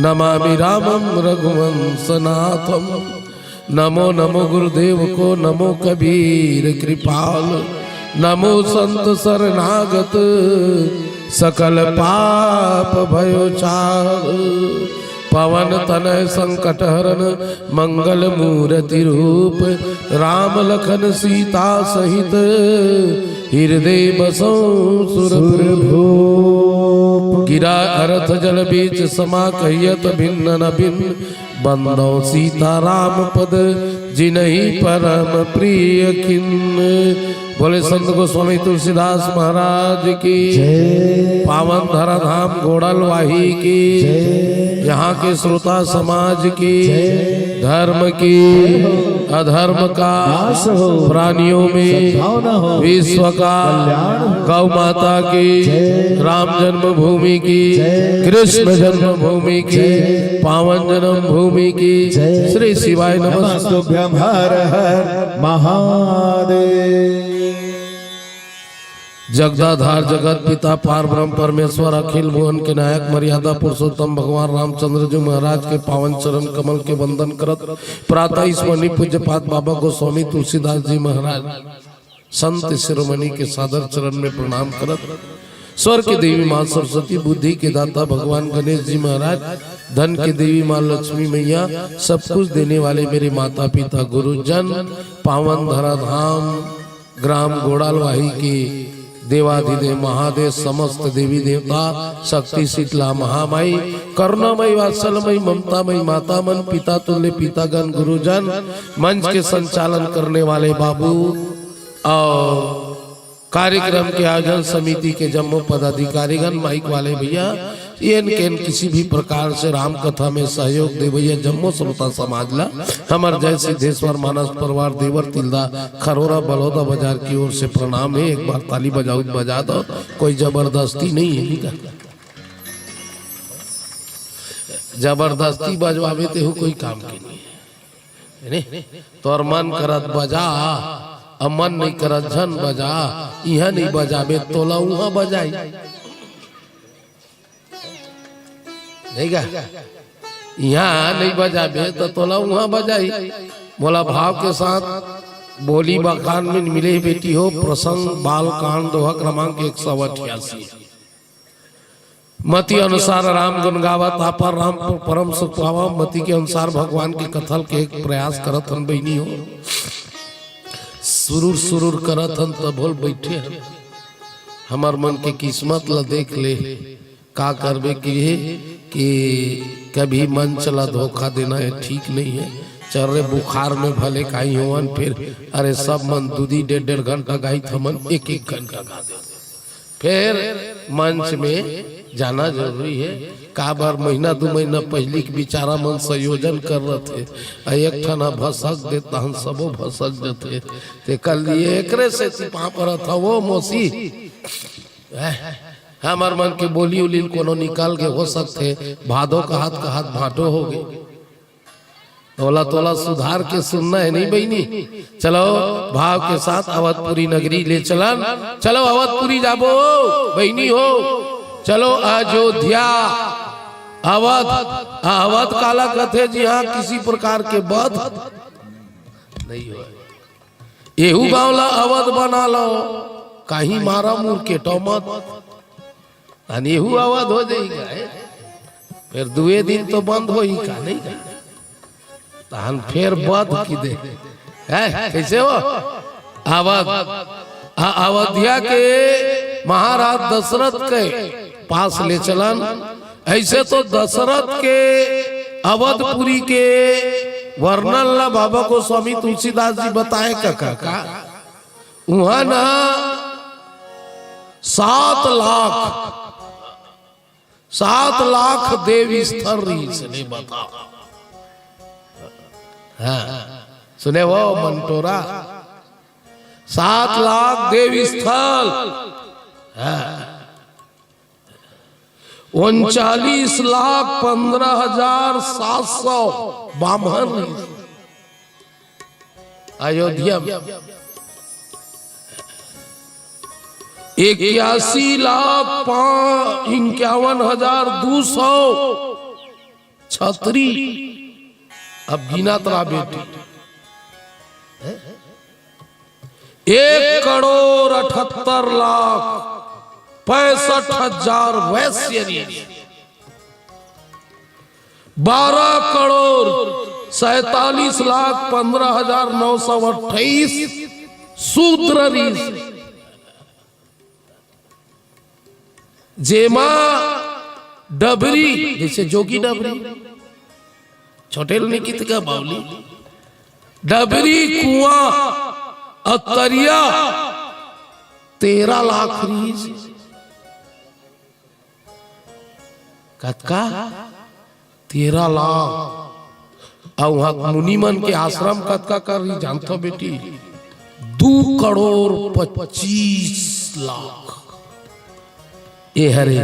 नमामि रामम रघुवंशनाथम। नमो नमो गुरुदेव को नमो कबीर कृपाल नमो संत शरणागत सकल पाप भयो चार पवन तनय संकट हरन मंगल मूर्ति रूप राम लखन सीता सहित हृदय बसो सुरभूप गिरा अरथ जल बीच समा कहियत भिन्न न भिन्न बंदो सीता राम पद जिनहि परम प्रिय खिन्न। बोले संत गोस्वामी तुलसीदास महाराज की पावन धरा धाम गोड़ल वाही की यहाँ के श्रोता समाज की धर्म की अधर्म का प्राणियों में विश्व का गौ माता की राम जन्मभूमि की कृष्ण जन्मभूमि की पावन जन्मभूमि की श्री शिवाय नमस्तुभ्यं हर हर महादेव। जगदाधार जगत पिता पार ब्रह्म परमेश्वर अखिल भुवन के नायक मर्यादा पुरुषोत्तम भगवान रामचंद्र जी महाराज के पावन चरण कमल के वंदन करत प्रातः स्मरणीय पूज्यपाद बाबा गोस्वामी तुलसीदास जी महाराज संत शिरोमणि के सादर चरण में प्रणाम करत स्वर की देवी माँ सरस्वती बुद्धि के दाता भगवान गणेश जी महाराज धन की देवी माँ लक्ष्मी मैया सब कुछ देने वाले मेरे माता पिता गुरुजन पावन धराधाम ग्राम गोड़ालवाही की देवाधिदेव महादेव समस्त देवी देवता शक्ति शीतला महामाई करुणामयी वात्सलमयी ममतामयी माता मन पिता तुल्य पितागण गुरुजन मंच के संचालन करने वाले बाबू और कार्यक्रम के आयोजन समिति के जम्मू पदाधिकारीगण माइक वाले भैया इनके किसी भी प्रकार से राम कथा में सहयोग दे भैया जम्मू श्रोता समाज ला हमार जय सिद्धेश्वर मानस परिवार देवर तिल्दा खरोरा बलौदा बाजार की ओर से प्रणाम है। एक बार ताली बजाओ बजा दो, कोई जबरदस्ती नहीं है का जबरदस्ती बजवावे ते हो कोई काम के नहीं है तोर मन करत बजा अमन नहीं करत झन बजा यहाँ नहीं बजावे तोला वहाँ बजाई नहीं का यहाँ नहीं बजावे तो तोला वहाँ बजाई। बोला भाव के साथ बोली बखान में मिले बेटी हो प्रसंग बाल कांड दोहा क्रमांक 188 मति अनुसार राम गुण गावा तापर राम परम सुख पावा मति के अनुसार भगवान के कथल के एक प्रयास करत हन बहनी हो सुरूर सुरूर करत हन तब बोल बैठे हन हमार मन के किस्मत ला देख ले का करबे कि कभी मन चला धोखा देना है ठीक नहीं है चल रहे बुखार में भले काई होवन फिर अरे सब मन दूधी 1.5 घंटा गाई थमन 1-1 घंटा गा दे फिर मंच में जाना जरूरी है का बार महीना 2 महीना पहले के बेचारा मन संयोजन कर रहे थे एक ठाना भसक देता हम सबो भसक देते ते कल ये एकरे से सिपा पर था वो मोसी हमार मन के बोली उली कोनो निकाल के हो सकते भादो का हाथ भाटो हो गए तोला तोला सुधार के सुनना है नहीं बहनी। चलो भाव के साथ अवधपुरी नगरी ले चलन चलो अवधपुरी जाबो बहनी हो चलो अयोध्या अवध अवध काला कथे जी हाँ किसी प्रकार के बध नहीं हो एहू गाँव ला अवध बना लो कहीं मारा मुर के टोमत एहू अवध हो जाएगा फिर दुए दिन तो बंद हो ही का नहीं का तहन फिर बद की दे है कैसे हो अवध अवधिया के महाराज दशरथ के पास ले चलन ऐसे तो दशरथ के अवधपुरी के वर्णन ला बाबा को स्वामी तुलसीदास जी बताए का वहां ना 7 लाख देवी स्थल रही से बताओ। हाँ सुने वो मंटोरा 7 लाख देवी स्थल 39,15,700 बामहन अयोध्या में 81,51,200 छतरी अब गिना तरा बेटी 1,78,65,000 वैश्य 12,47,15,928 शूद्र जेमा डबरी जैसे जोगी डबरी छोटे निकित का बावली डबरी कुआं अतरिया 13 लाख रीज कतका 13 लाख और वहां मुनिमन के आश्रम कतका कर रही जानते हो बेटी 2,25,00,000 ये हरे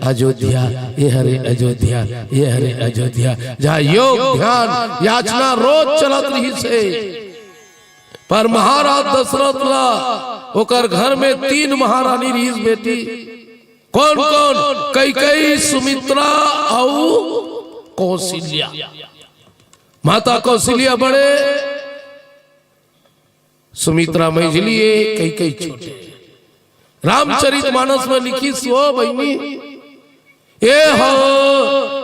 अयोध्या ये हरे अयोध्या ये हरे अयोध्या जहाँ योग ध्यान याचना रोज चलत रही से पर महाराज दशरथ ला ओकर घर में 3 महारानी रही बेटी कौन कौन कैकेयी सुमित्रा और कौशल्या माता कौशल्या बड़े सुमित्रा मैझली कैकेयी छोटे रामचरितमानस में लिखी सो बहनी ए हो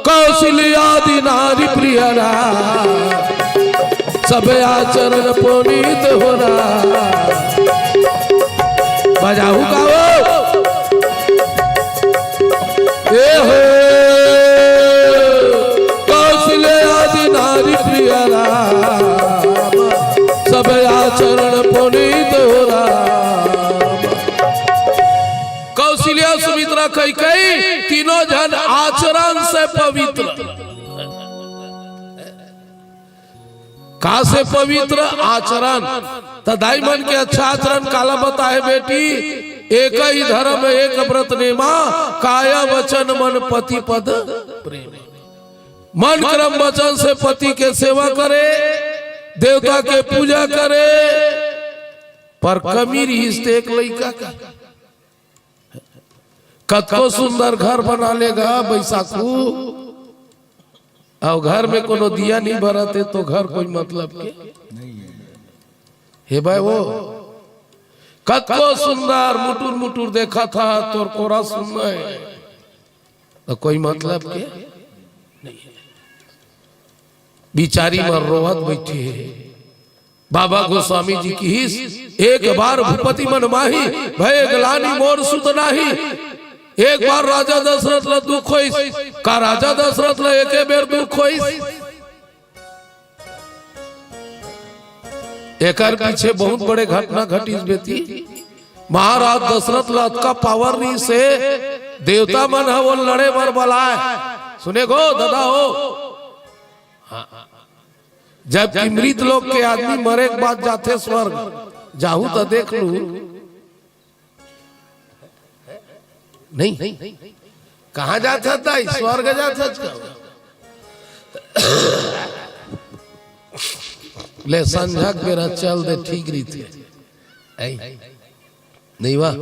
कौशल्यादि नारी प्रियरा सब आचरण पुनीत होना बजाऊ गाओ ए हो कौशल्यादि नारी प्रियरा सब आचरण पुनीत होना कौशल्या सुमित्रा कैकेयी तीनों जन आचरण से पवित्र का से पवित्र आचरण तदाई मन के अच्छा आचरण काला बताए बेटी एक ही धर्म एक व्रत नेमा काया वचन मन पति पद प्रेम मन क्रम वचन से पति के सेवा करे देवता के पूजा करे पर कमी रिश्ते एक लड़का का कतो सुंदर घर बना लेगा बैसाखू और घर में कोनो दिया नहीं भरते तो घर कोई मतलब के हे भाई वो कतो सुंदर मुटुर मुटुर देखा था तोर कोरा सुनना है तो कोई मतलब के नहीं बिचारी मर रोहत बैठी है बाबा गोस्वामी जी की हिस एक बार भूपति मन माही भय गलानी मोर सुत नाही एक बार राजा दशरथ ला दुख होइस का राजा दशरथ ला एक बेर दुख होइस एकर पीछे बहुत बड़े घटना घटिस बेटी महाराज दशरथ ला का पावर नहीं से देवता मन है वो लड़े मर बलाए सुने गो दादा हो जबकि मृत लोग के आदमी मरे के बाद जाते स्वर्ग जाहू तो देख लू नहीं कहा जाता था स्वर्ग जाता ले संझक मेरा चल दे ठीक रही थी नहीं वाह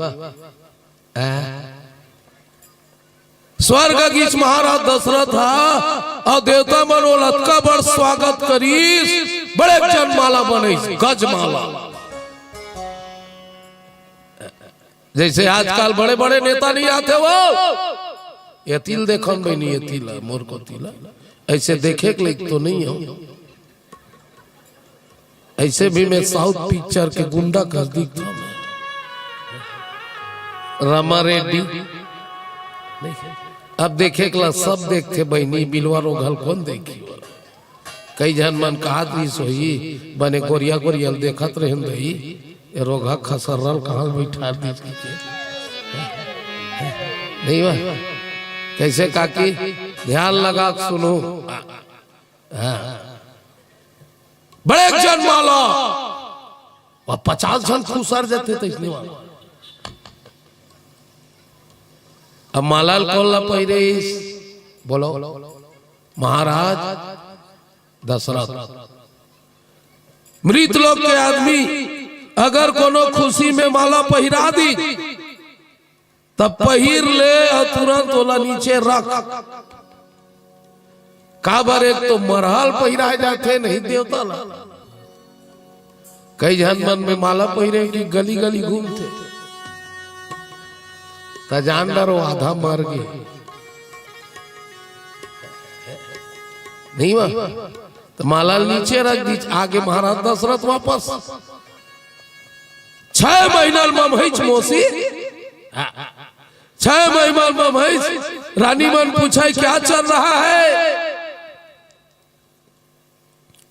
स्वर्ग गीच महाराज दशरथ था और देवता मनोलत का बड़ स्वागत करीस बड़े जनमाला बने गजमाला। जैसे आजकल बड़े बड़े नेता नहीं आते वो एतिल देखन में नहीं एतिल मोर को तिला ऐसे देखे के लिए तो नहीं हो। ऐसे भी मैं साउथ पिक्चर के गुंडा कर दी था रामा रेड्डी। अब देखे के सब देखते बहनी बिलवा रोघल कौन देखी कई जन मन कहा सोई बने गोरिया गोरिया देखत रहे दही रोगा खसरल कहाँ बैठा दी नहीं बा कैसे काकी ध्यान लगा सुनो। हाँ। बड़े जन माला और 50 जन खुसर जाते थे इसलिए अब मालाल कौन ला पहिरे बोलो महाराज दशरथ। मृत लोग के आदमी अगर कोनो खुशी में माला पहिरा दी तब पहिर ले और तुरंत ओला नीचे रख। काबर एक तो मरहल पहिराए जाते नहीं देवता ला। कई जन मन में माला पहिरे की गली गली घूमते ता जानदार वो आधा मर गए नहीं हुआ तो माला नीचे रख दी। आगे महाराज दशरथ वापस 6 महीना में भैंस मोसी 6 महीना में भैंस रानी मन पूछा क्या चल रहा है।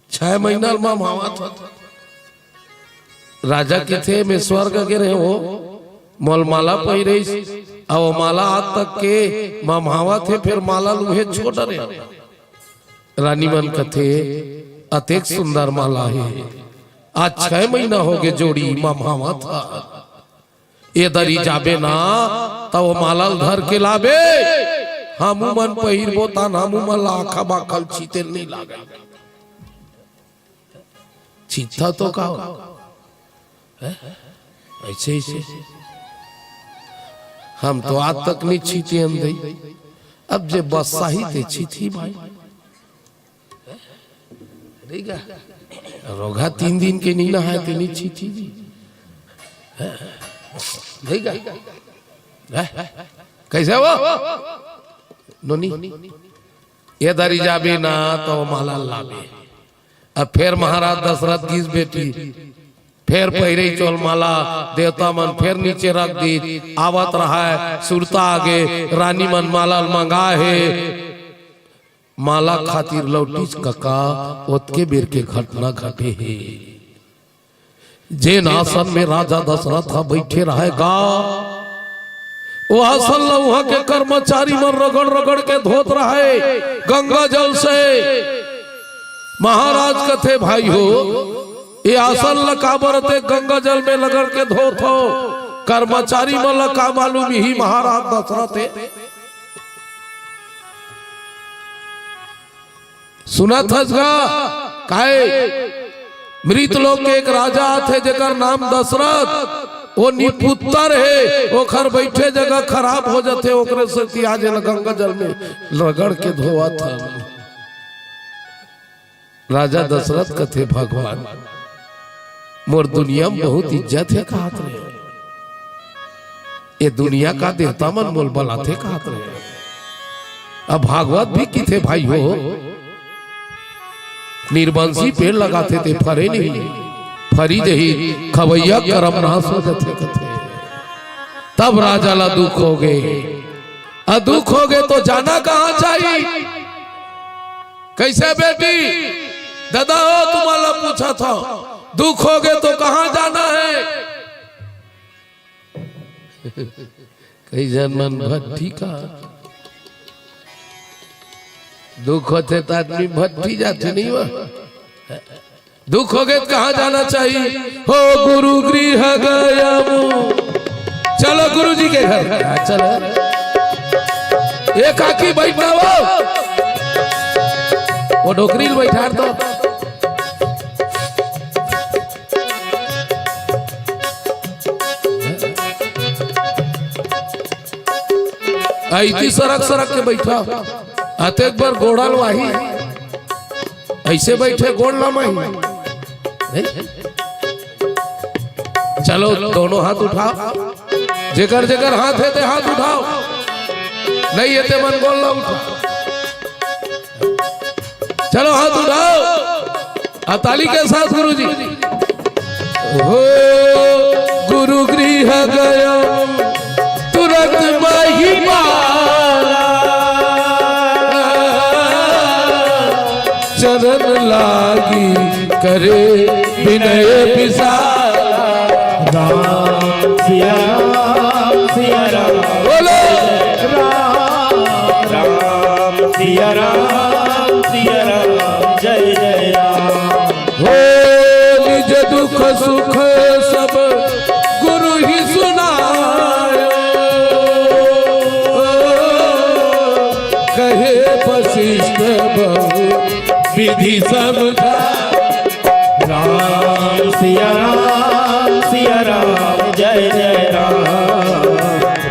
6 महीना में मामा था राजा के थे में स्वर्ग के रहे हो मोलमाला पहिरे और माला आज तक के मामावा थे फिर माला लुहे छोड़ रहे। रानी मन कथे अतेक सुंदर माला है। आज 6 महीना हो गए जोड़ी मामावा था ये दरी जाबे ना तो वो माला धर के लाबे हमू मन पहिरबो ता हमू मन लाखा बाखल चीते नहीं लागे। चीता तो का ऐसे ऐसे हम तो आज तक नहीं छीते अंदर अब जे बसा ही थे छीती भाई रोगा 3 दिन के नहीं नहाए थे नहीं छीती कैसे वो नोनी ये दरी जाबे ना तो माला लाबे। अब फिर महाराज दशरथ की बेटी फिर पहिरे चोल माला देवता मन फिर नीचे रख दी। आवत रहा है सुरता आगे रानी मन माला मंगा है माला खातिर लौटीस कका ओतके बेर के घटना घटे है। जे आसन में राजा दशरथ बैठे रहेगा वो आसन वहां के कर्मचारी मन रगड़ रगड़ के धोत रहे गंगा जल से। महाराज कथे भाई हो ये आसन लकाबर थे गंगा जल में लगड़ के धोत हो कर्मचारी मन लका मालूम ही महाराज दशरथ है। सुना था काहे मृत लोग के एक राजा थे जगह नाम दशरथ वो निपुत्र है वो खर बैठे जगह खराब हो जाते ओकरे से आज गंगा जल में रगड़ के धोआ था। राजा दशरथ कथे भगवान मोर दुनिया में बहुत इज्जत है कहत रहे ये दुनिया का देवता मन मोल बलाते कहत रहे। अब भागवत भी किथे भाई हो निर्वंशी पेड़ लगाते थे फरे नहीं फरी जही खवैया करम नाश हो जाते कथे। तब राजा ला दुख हो गए दुख हो गए तो जाना कहाँ चाहिए कैसे बेटी दादा हो तुम्हारा पूछा था दुख हो गए तो कहाँ जाना है। कई जन मन भट्टी का दुख होते तो आदमी भट्टी जाते नहीं हुआ। दुख हो गए तो कहाँ जाना चाहिए हो गुरु गृह गया चलो गुरु जी के घर चलो एक आकी बैठना वो डोकरी बैठा दो ऐसी सरक सरक के बैठा आते एक बार गोड़ा लवाही ऐसे बैठे गोड़ लमाही चलो दोनों हाथ उठाओ, जेकर जेकर हाथ है ते हाथ उठाओ, नहीं है ते मन बोल लो उठाओ। चलो हाथ उठाओ, ताली के साथ गुरुजी। हो गुरु गृह गया तुरंत माही माला, चरण लागी करे विनय विशाला। राम सिया राम बोलो राम सिया राम जय जय राम। हो निज दुख सुख सब गुरु ही सुनायो, कहे वशिष्ठ बहु विधि समझा। राम सिया राम जय जय राम।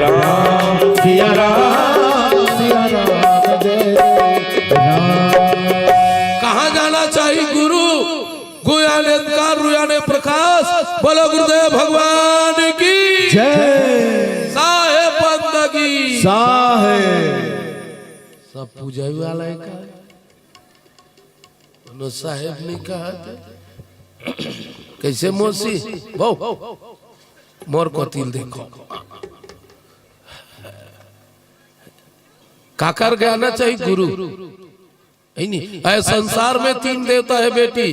राम सिया राम जय राम। कहाँ जाना चाहिए गुरु? गुयाने अंधकार रुयाने प्रकाश। बोलो गुरुदेव भगवान की जय। साहेब बंदगी साहेब सब पूजा वाला है का साहेब ने कहा कैसे मोसी बहु मोर को तिल देखो काकर ज्ञाना चाहिए गुरु। संसार में तीन देवता है बेटी,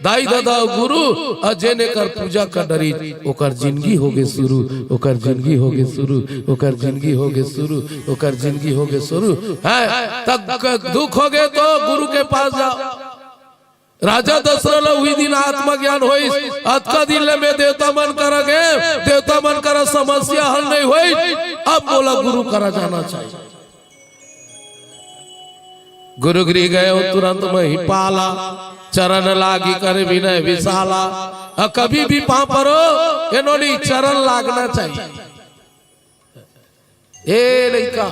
दाई दादा गुरु, और जेने कर पूजा कर डरी ओकर जिंदगी होगे शुरू, ओकर जिंदगी होगे शुरू, ओकर जिंदगी होगे शुरू, ओकर जिंदगी होगे शुरू है। तब दुख होगे तो गुरु के पास जाओ। राजा दशरथ हुई दिन आत्मज्ञान होई, आज का दिन में देवता मन कर गए, देवता मन कर समस्या हल नहीं हुई, अब बोला गुरु करा जाना चाहिए। गुरु गृह गए तुरंत मही पाला, चरण लागी करे विनय विशाला। कभी भी पाँव परो इन्होंने चरण लागना चाहिए। ए लड़का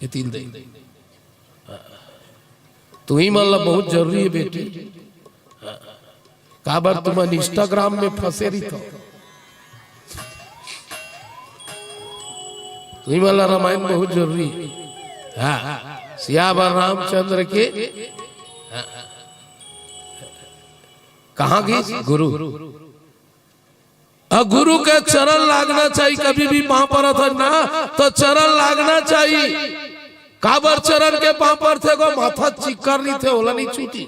ये तीन दे तू ही मतलब बहुत जरूरी है बेटी। काबर तुम इंस्टाग्राम में फंसे रही तो तू ही मतलब रामायण बहुत जरूरी है। हाँ सियावर रामचंद्र के कहाँ गई गुरु? गुरु के चरण लागना चाहिए। कभी भी पाँव पर था ना तो चरण लागना चाहिए। काबर चरण के पाँव पर थे को माथा चिक्कर नहीं थे, ओला नहीं छूटी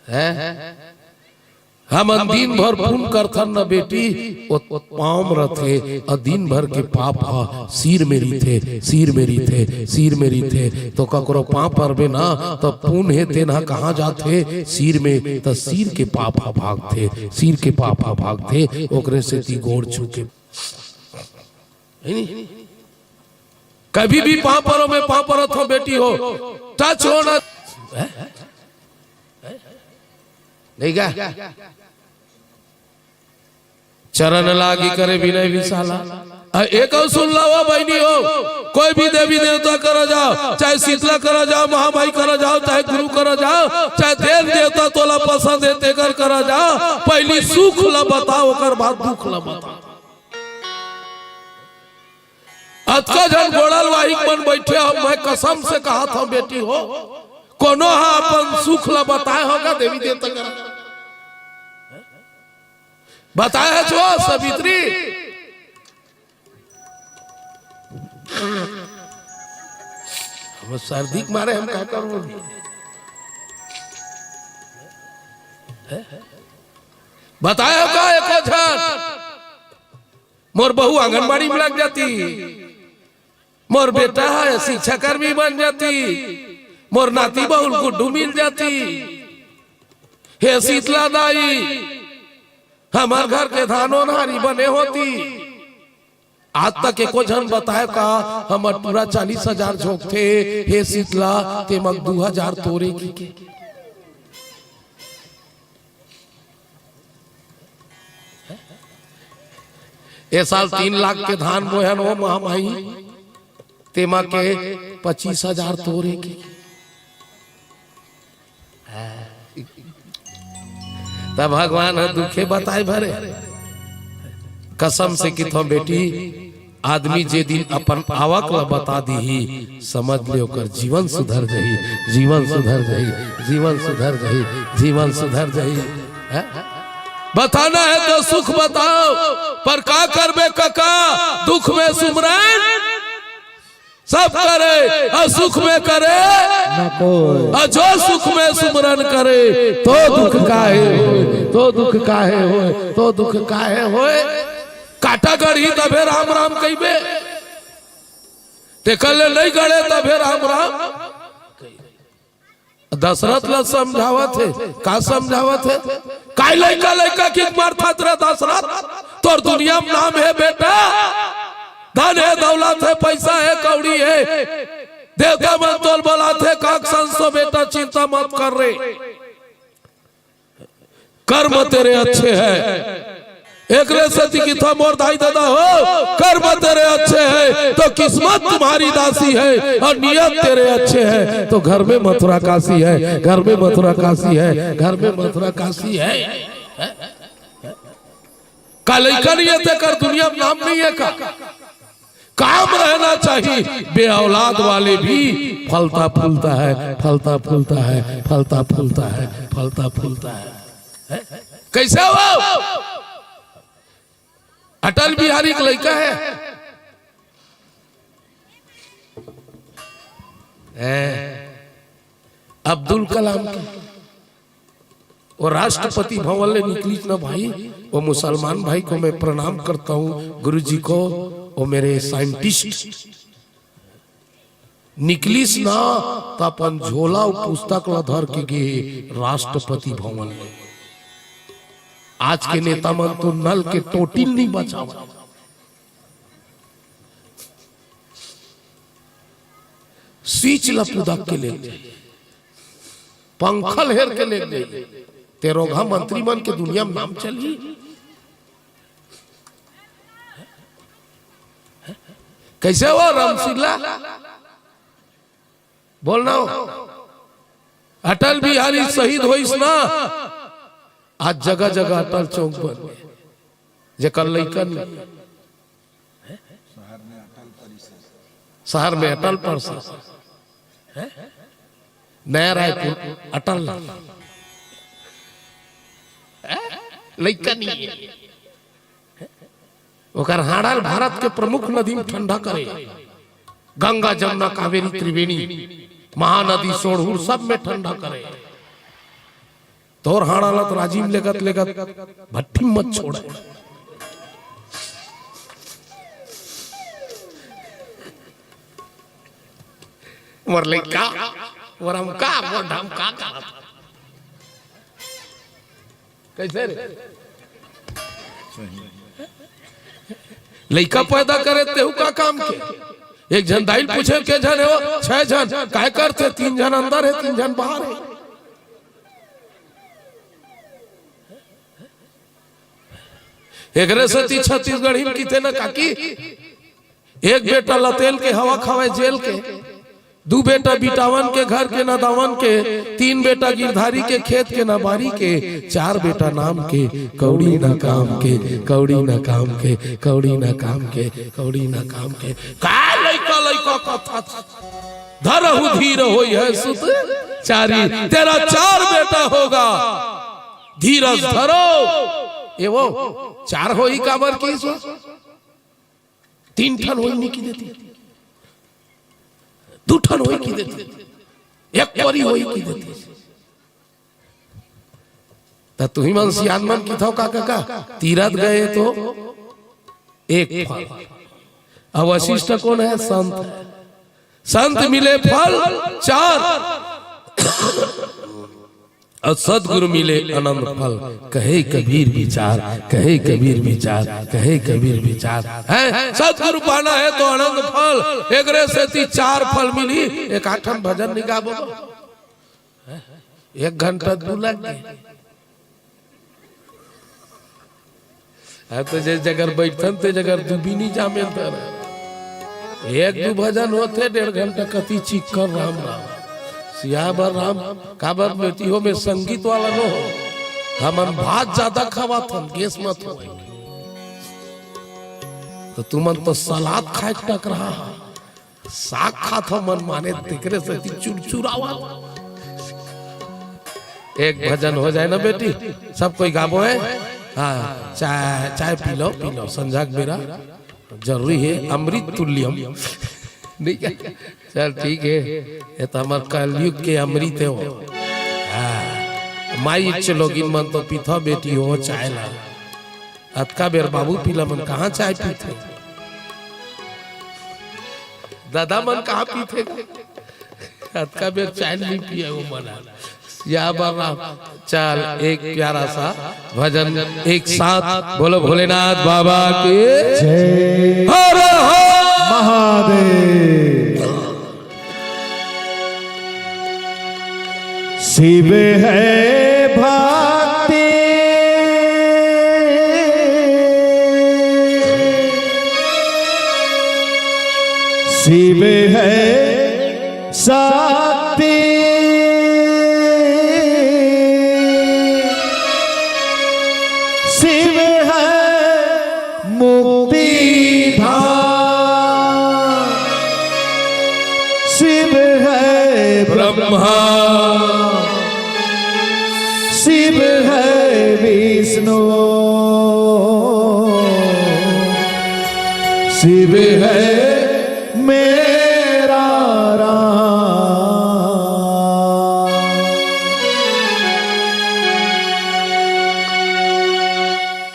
है। हम दिन भर पुण्य करथन न बेटी, पाँव रथे और दिन भर के पाप सिर मेरी थे, सिर मेरी थे, सिर मेरी थे। तो ककरो पाँव पर बे ना तो पुण्य है तेना कहाँ जाते सिर में, तो सिर के पाप भाग थे, सिर के पाप भाग थे। ओकरे से ती गोड़ छूके कभी भी पाँव परो में पाँव पर हो बेटी हो, टच हो ना नहीं गा। चरण लागी करे विनय विशाला। एक सुन लो बहनी हो, कोई भी देवी देवता करा जाओ, चाहे शीतला करा जाओ, महामाई करा जाओ, चाहे गुरु करा जाओ, चाहे देव देवता तोला पसंद है तेकर करा जाओ, पहली सुख ला बताओ ओकर बाद दुख ला बताओ। अतका जन गोड़ल वाहिक मन बैठे हो, मैं कसम से कहा था बेटी हो कोनो हा अपन सुख ला बताए होगा देवी देवता करा बताया है जो सवित्री। सर्दी के मारे हम क्या करूं? बताया का एक झन मोर बहू आंगनबाड़ी में लग जाती, मोर बेटा है शिक्षा कर्मी बन जाती, मोर नाती बहुल गुड्डू मिल जाती। हे शीतला दाई हमार घर के धानो नारी बने होती। आज तक एको जन बताए का हमर पूरा 40,000 झोंक थे। हे शीतला ते मग 2,000 तोरे की ए साल 3 लाख के धान बोहन हो महामाई तेमा के 25,000 तोरे की तब भगवान दुखे बताए भरे कसम से कि थो बेटी आदमी जे दिन अपन आवक ला बता दी समझ लियो कर जीवन सुधर जाही, जीवन सुधर जाही, जीवन सुधर जाही, जीवन सुधर जाही। बताना है तो सुख बताओ, पर का करबे काका, दुख में सुमरन सब करे और सुख में करे और जो सुख में सुमरन करे तो दुख काहे होए, तो दुख काहे होए, तो दुख काहे होए। काटा गढ़ी तबे राम राम कहिबे, टेकल नहीं गड़े तबे राम राम। दशरथ ला समझावत है, का समझावत है, काय लइका लइका की मारता तेरा दशरथ, तोर दुनिया में नाम है बेटा, धन है, दौलत है, पैसा है, कौड़ी है, देवता मन तोल बोला थे काक संसो बेटा चिंता मत कर रे, कर्म तेरे अच्छे हैं। एक रेसती की था मोर दाई दादा हो, कर्म तेरे अच्छे हैं तो किस्मत तुम्हारी दासी है, और नियत तेरे अच्छे हैं तो घर में मथुरा काशी है, घर में मथुरा काशी है, घर में मथुरा काशी है। का लइका नियत है कर दुनिया में नाम नहीं है का, काम रहना चाहिए। बे औलाद वाले भी फलता फूलता है, फलता फूलता है, फलता फूलता है, फलता फूलता है। कैसे हो अटल बिहारी का लड़का है, अब्दुल कलाम की वो राष्ट्रपति भवन ले निकली ना भाई, वो मुसलमान भाई को मैं प्रणाम करता हूँ, गुरुजी को, वो मेरे साइंटिस्ट निकलिस ना तो अपन झोला पुस्तक ला धर के गए राष्ट्रपति भवन में। आज के नेता मन तो नल के टोटिल नहीं बचा, स्विच लपुदक के ले, पंखल हेर के ले गए, तेरोगा मंत्री मन के दुनिया में नाम चली। कैसे हो रामसिल्ला बोलना, अटल बिहारी शहीद होइस ना, आज जगह जगह अटल चौक बन जेकर लइकन शहर में अटल परिसर, नया रायपुर अटल लइकन ओकर हाड़ल भारत के प्रमुख नदी में ठंडा करे, गंगा जमुना कावेरी त्रिवेणी महानदी सोढ़ूर सब में ठंडा करे। तोर हाड़ालत राजीव लेगत लेगत भट्टी मत छोड़े। मोर लइका मोर हम का मोर ढम का कैसे रे लइका पैदा करे तेहू का काम के। एक जन दाइल पूछे के जन हो, 6 जन काय करते, 3 जन अंदर है 3 जन बाहर है। एक रेसती छत्तीसगढ़ हिम की थे ना काकी, एक बेटा लतेल के हवा खावे जेल के, 2 बेटा बिटावन के घर के ना दावन के, 3 बेटा गिरधारी के खेत के ना बारी के, 4 बेटा नाम के कौड़ी ना काम के, कौड़ी ना काम के, कौड़ी ना काम के, कौड़ी ना काम के। का लइका लइका कथा धरहु धीर होई है सुत चारी, तेरा 4 बेटा होगा धीरज धरो। ये वो 4 होई काबर की सो 3 ठन होई नहीं की देती, 2 ठन होई की देती, 1 परी होई की देती। तो तू ही मन सियान मन की थाओ काका तीरथ गए तो 1 फल। अब वशिष्ठ कौन है? संत। संत मिले फल 4 और सदगुरु मिले अनंत फल। कहे कबीर विचार, कहे कबीर विचार, कहे कबीर विचार है। सदगुरु पाना है तो अनंत फल। एक से 4 फल मिली। एक 8 भजन निगाबो 1 घंटा 2 लाख तो जिस जगह बैठन ते जगह दुबी नहीं जामे 1-2 भजन होते 1.5 घंटा कति चीख कर राम राम सियावर राम काबर बेटी हो में संगीत वाला नो हो हम भात ज्यादा खावा था गैस मत हो तो तुमन तो सलाद खाए टक रहा साग खात हो मन माने तिकरे से चुरचुरावा। एक भजन हो जाए ना बेटी सब कोई गाबो है। हाँ चाय चाय पी लो संझा मेरा जरूरी है अमृत तुल्यम ठीक है चल ठीक है ये तो हमारे कलयुग के अमृत है वो। हाँ माई चलोगी मन तो पीथो बेटी हो चाय ला अतका बेर बाबू पीला मन कहाँ चाय पीते दादा मन कहाँ पीते अतका बेर चाय नहीं पिया वो मना या बाबा। चल एक प्यारा सा भजन एक साथ बोलो भोलेनाथ बाबा के जय हर हर महादेव। शिव है भक्ति शिव है शक्ति शिव है मुक्ति धाम शिव है ब्रह्मा शिव है विष्णु शिव है मेरा राम।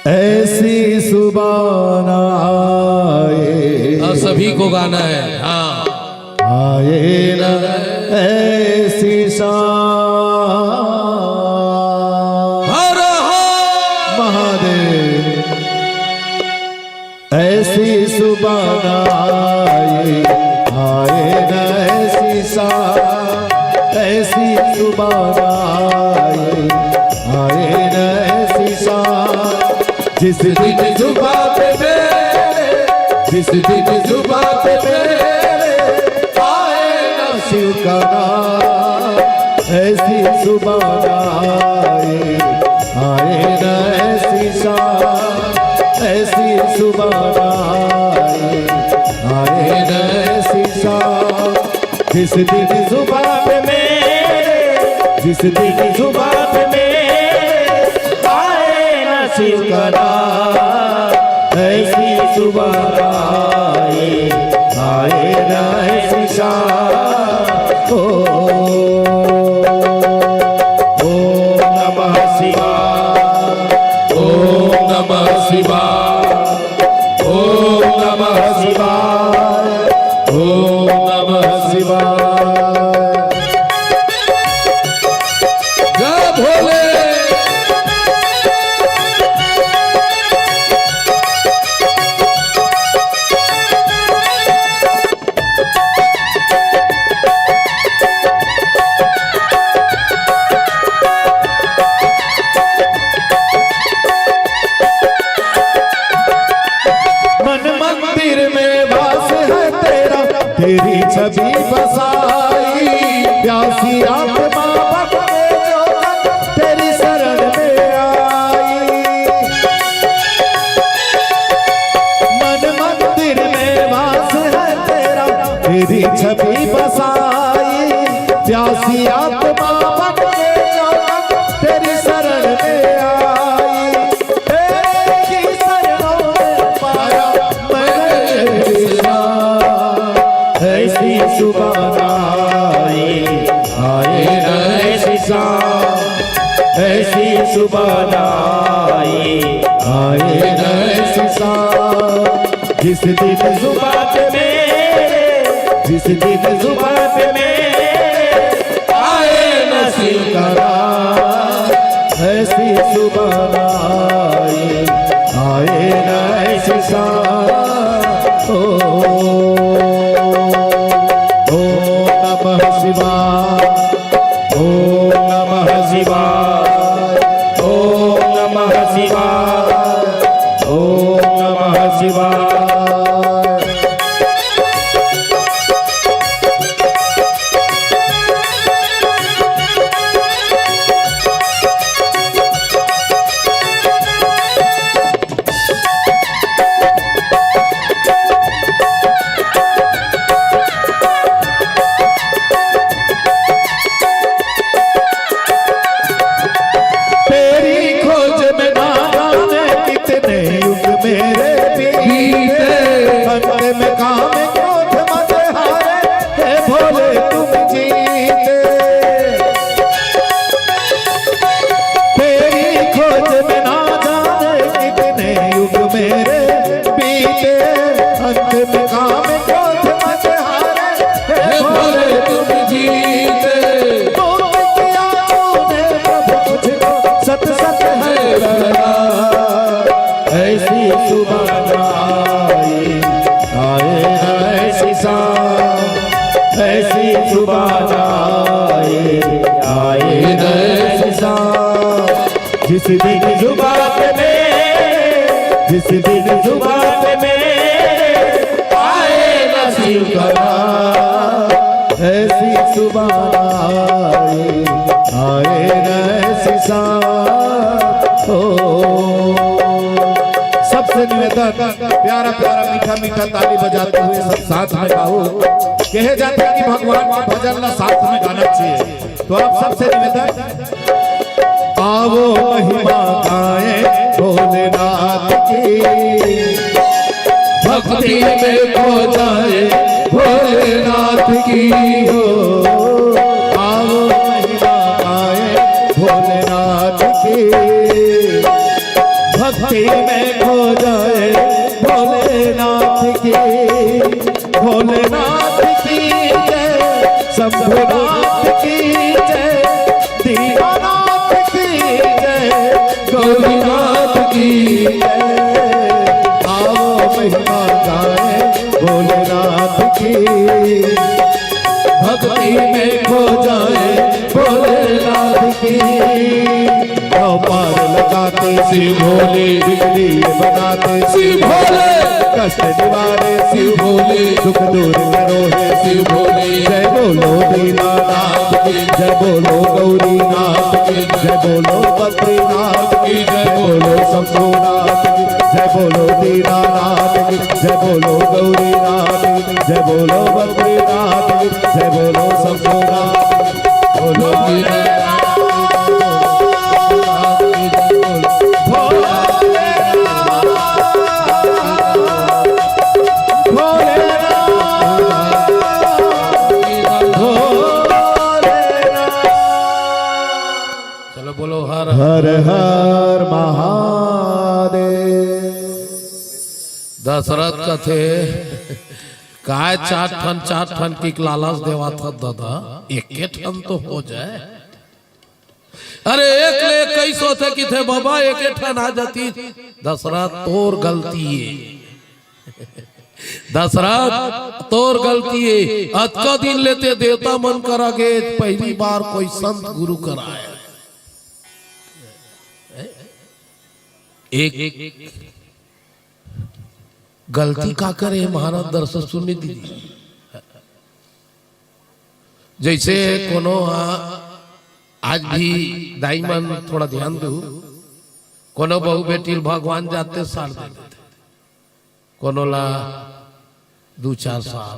ऐसी सुबह आए सभी को गाना है। हाँ आए न ऐसी शाम हर हर महादेव। ऐसी सुबह आए न ऐसी शाम ऐसी सुबह आए न ऐसी शाम जिस दिन जुबां पे मेरे जिस दिन जुबां पे मेरे आए न शिव का नाम ऐसी सुबह आए न ऐसी शाम ऐसी सुबह आए न ऐसी शाम जिस दिन जुबां पे मेरे जिस दिन जुबां पे मेरे आए न शिव का नाम ऐसी सुबह आए न ऐसी शाम। ओम नमः शिवाय ओम नमः शिवाय ओम नमः शिवाय ओम नमः शिवाय। जय भोले मन मंदिर में वास है तेरा तेरी छवि बसाई प्यासी आत्मा बने जो तेरी शरण में आई। मन मंदिर में वास है तेरा तेरी छवि बसाई प्यासी आत्मा बने जो तेरी शरण में आई। तेरी शरणों में पाया मैं कृष्णा ऐसी सुबह आए न ऐसी शाम ऐसी सुबह आए न ऐसी शाम जिस दिन जुबां पे मेरे जिस दिन जुबां पे मेरे आए न शिव का नाम ऐसी सुबह आए न ऐसी शाम। ओम नमः शिवाय ओम नमः शिवाय ओम नमः शिवाय ओम नमः शिवाय। ऐसी सुबह आए नए साल। जिस दिन जुबान पे मेरे, जिस दिन जुबान पे मेरे आए नसीब करा, ऐसी सुबह आए नए साल। ओ सबसे निवेदन, प्यारा प्यारा मीठा मीठा ताली बजाते हुए सब साथ में गाओ। कहे जाते हैं कि भगवान का भजन ना साथ में गाना चाहिए, तो आप सबसे निवेदन, आवो महिमा गाए भोलेनाथ की, भक्ति में खो जाए भोलेनाथ की हो। आवो महिमा गाए भोलेनाथ की, भक्ति में खो जाए भोलेनाथ की। भोलेनाथ की जय, शंभुनाथ की जय, दीनानाथ की जय, गौरीनाथ की जय। आओ महिमा गाए भोलेनाथ की, भक्ति में खो जाए भोलेनाथ की। पार लगाते शिव भोले, बिजली बनाते शिव भोले, कष्ट निवारे शिव भोले, दुख दूर करो है शिव भोले। जय बोलो दीनानाथ की, जय बोलो गौरीनाथ की, जय बोलो बद्रीनाथ की, जय बोलो शंभुनाथ की, जय बोलो दीनानाथ की, जय बोलो गौरीनाथ की, जय बोलो बद्रीनाथ की, जय बोलो शंभुनाथ की, बोलो दीनानाथ। हर हर महादेव। दशरथ कथे काय चार ठन की लालच देवा था दादा, एक ठन तो हो जाए। अरे एक ले कई सोचे कि थे बाबा, एक ठन आ जाती। दशरथ तोर गलती है, दशरथ तोर गलती है। आज का दिन लेते देवता मन करागे, पहली बार कोई संत गुरु कराए। एक गलती का करे महाराज दर्शन सुनने दीजिए। जैसे कोनो आज भी दाईमन थोड़ा ध्यान दो, कोनो बहु बेटी भगवान जाते साल दे देते, कोनो ला 2-4 साल,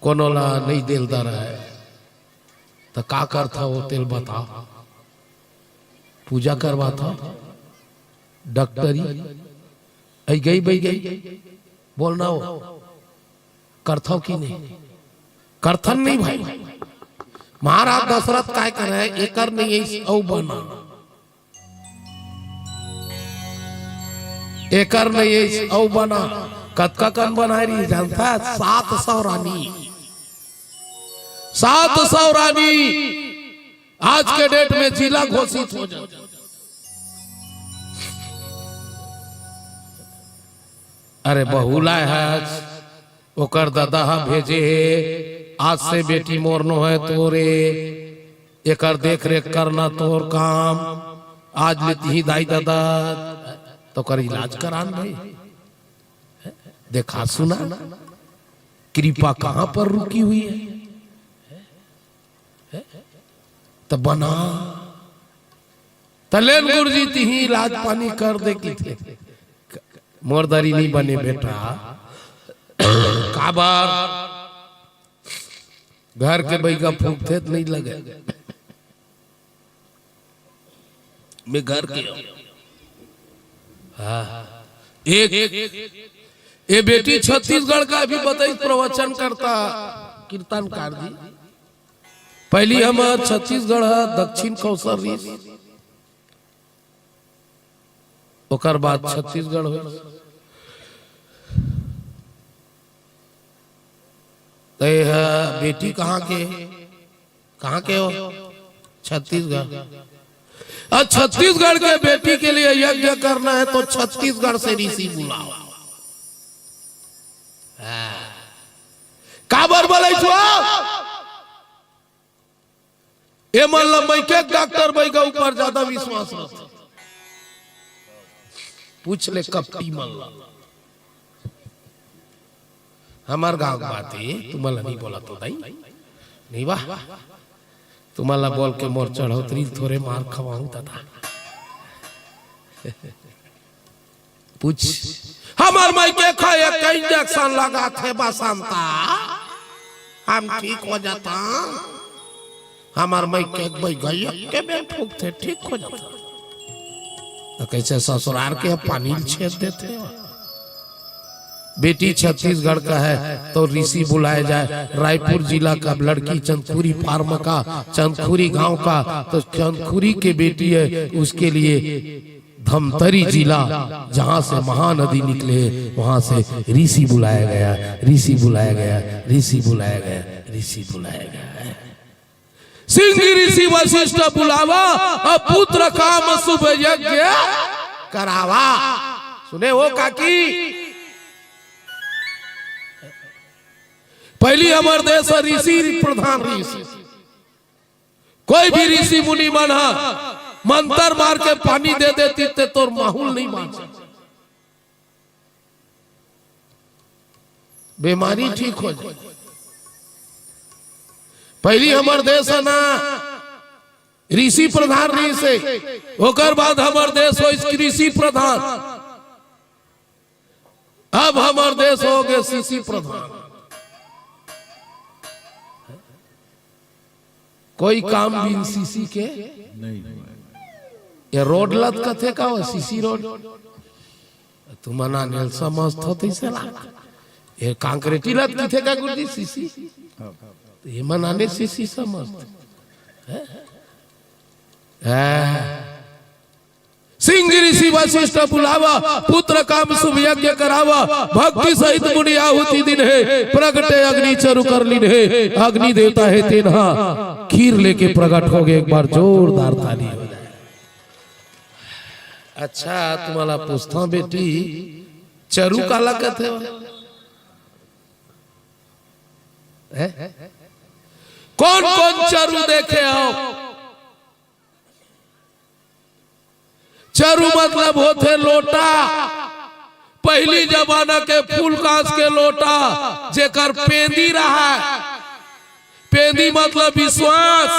कोनो ला नहीं दिलदार है, तो का करता वो तेल बता, पूजा करवा था डॉक्टरी आई गई बई गई बोलना हो करथा की नहीं, करथन नहीं भाई। महाराज दशरथ काय करे, एकर नहीं औ बना, एकर नहीं औ बना, कतका कन बना रही जानता 700 रानी, 700 रानी आज के डेट में जिला घोषित हो जाता। अरे बहुला है ओकर दादा भेजे, आज से बेटी मोरनो है तोरे, एकर देख रेख करना तोर काम, आज लेती ही दाई दादा तो कर इलाज करान भाई। देखा सुना कृपा कहां पर रुकी हुई है, तो बना तलेन गुरुजी ती ही इलाज पानी कर दे की थे। मोरदारी नहीं बने बेटा, काबार घर के बैगा फूकते नहीं लगे, मैं घर के एक ये बेटी छत्तीसगढ़ का भी बताई प्रवचन करता कीर्तनकार जी। पहली हम छत्तीसगढ़ दक्षिण कौशल ओकर बाद छत्तीसगढ़ हो। बेटी कहाँ के हो? छत्तीसगढ़। और छत्तीसगढ़ के बेटी के लिए यज्ञ करना है तो छत्तीसगढ़ से ऋषि बुलाओ। काबर बोले छो ए मतलब मैं के डॉक्टर भाई का ऊपर ज्यादा विश्वास रखता पूछ ले कपटी मल्ला हमार गांव बात है तुम्हाला नहीं बोला तो दाई नहीं वाह तुम्हाला बोल के मोर चढ़ोतरी थोड़े मार खवाऊं दादा पूछ हमार माई के खाए कई इंजेक्शन लगा थे बसंता हम ठीक हो जाता हमार माई के भाई गई के बे फूक थे ठीक हो जाता तो कैसे ससुराल के पानी छेद देते बेटी छत्तीसगढ़ का है तो ऋषि बुलाया जाए रायपुर जिला का लड़की चंदखुरी फार्म का चंदखुरी गांव का तो चंदखुरी के बेटी है उसके लिए धमतरी जिला जहां से महानदी निकले वहां से ऋषि बुलाया गया ऋषि बुलाया गया ऋषि बुलाया गया ऋषि बुलाया गया सिंह ऋषि वशिष्ठ बुलावा अब पुत्र काम शुभ यज्ञ करावा सुने हो काकी पहली हमारे देश ऋषि प्रधान ऋषि कोई भी ऋषि मुनि मना मंत्र मार के पानी दे देती ते तो माहौल नहीं मान सकता बीमारी ठीक हो जाए पहली हमारे देश है ना ऋषि प्रधान ऋषि होकर बाद हमारे देश हो ऋषि प्रधान अब हमारे देश हो गए शिशि प्रधान कोई काम भी सीसी के नहीं ये रोड लत कथे का हो सीसी रोड तुम मना नेल समझ होते से ये कांक्रीटी लत कथे का गुरुजी सीसी तो ये मनाने सीसी समझ सिंह ऋषि वशिष्ठ बुलावा पुत्र काम शुभ यज्ञ करावा भक्ति सहित मुनि आहुति दिन है प्रगटे अग्नि चरु कर लीन है अग्नि देवता है तेनहा खीर लेके प्रकट हो गए एक बार जोरदार ताली हो जाए अच्छा तुम्हारा पूछता बेटी चरु काला कहते कौन कौन चरु देखे आओ चरु मतलब होते लोटा पहली जमाना के फूल कांच के लोटा जेकर पेंदी रहा पेंदी मतलब विश्वास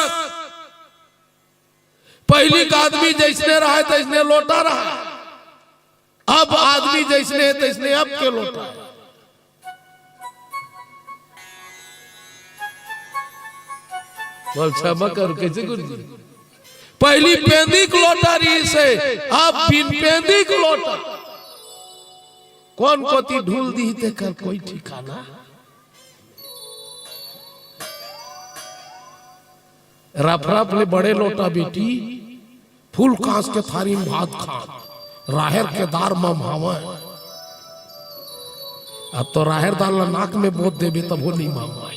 पहली का आदमी जैसने रहा तैसने लोटा रहा अब आदमी जैसने तैसने अब के लोटा बोल क्षमा कर कैसे गुरुजी पहली पेंदी लोटा रही से अब बिन पेंदी लोटा कौन कोती ढूल दी देखकर कोई ठिकाना रफ ले बड़े लोटा बेटी फूल कांस के थारी में भात खा राहर के दार में भावा अब तो राहर दाल नाक में बोत देवे तब वो नहीं मामा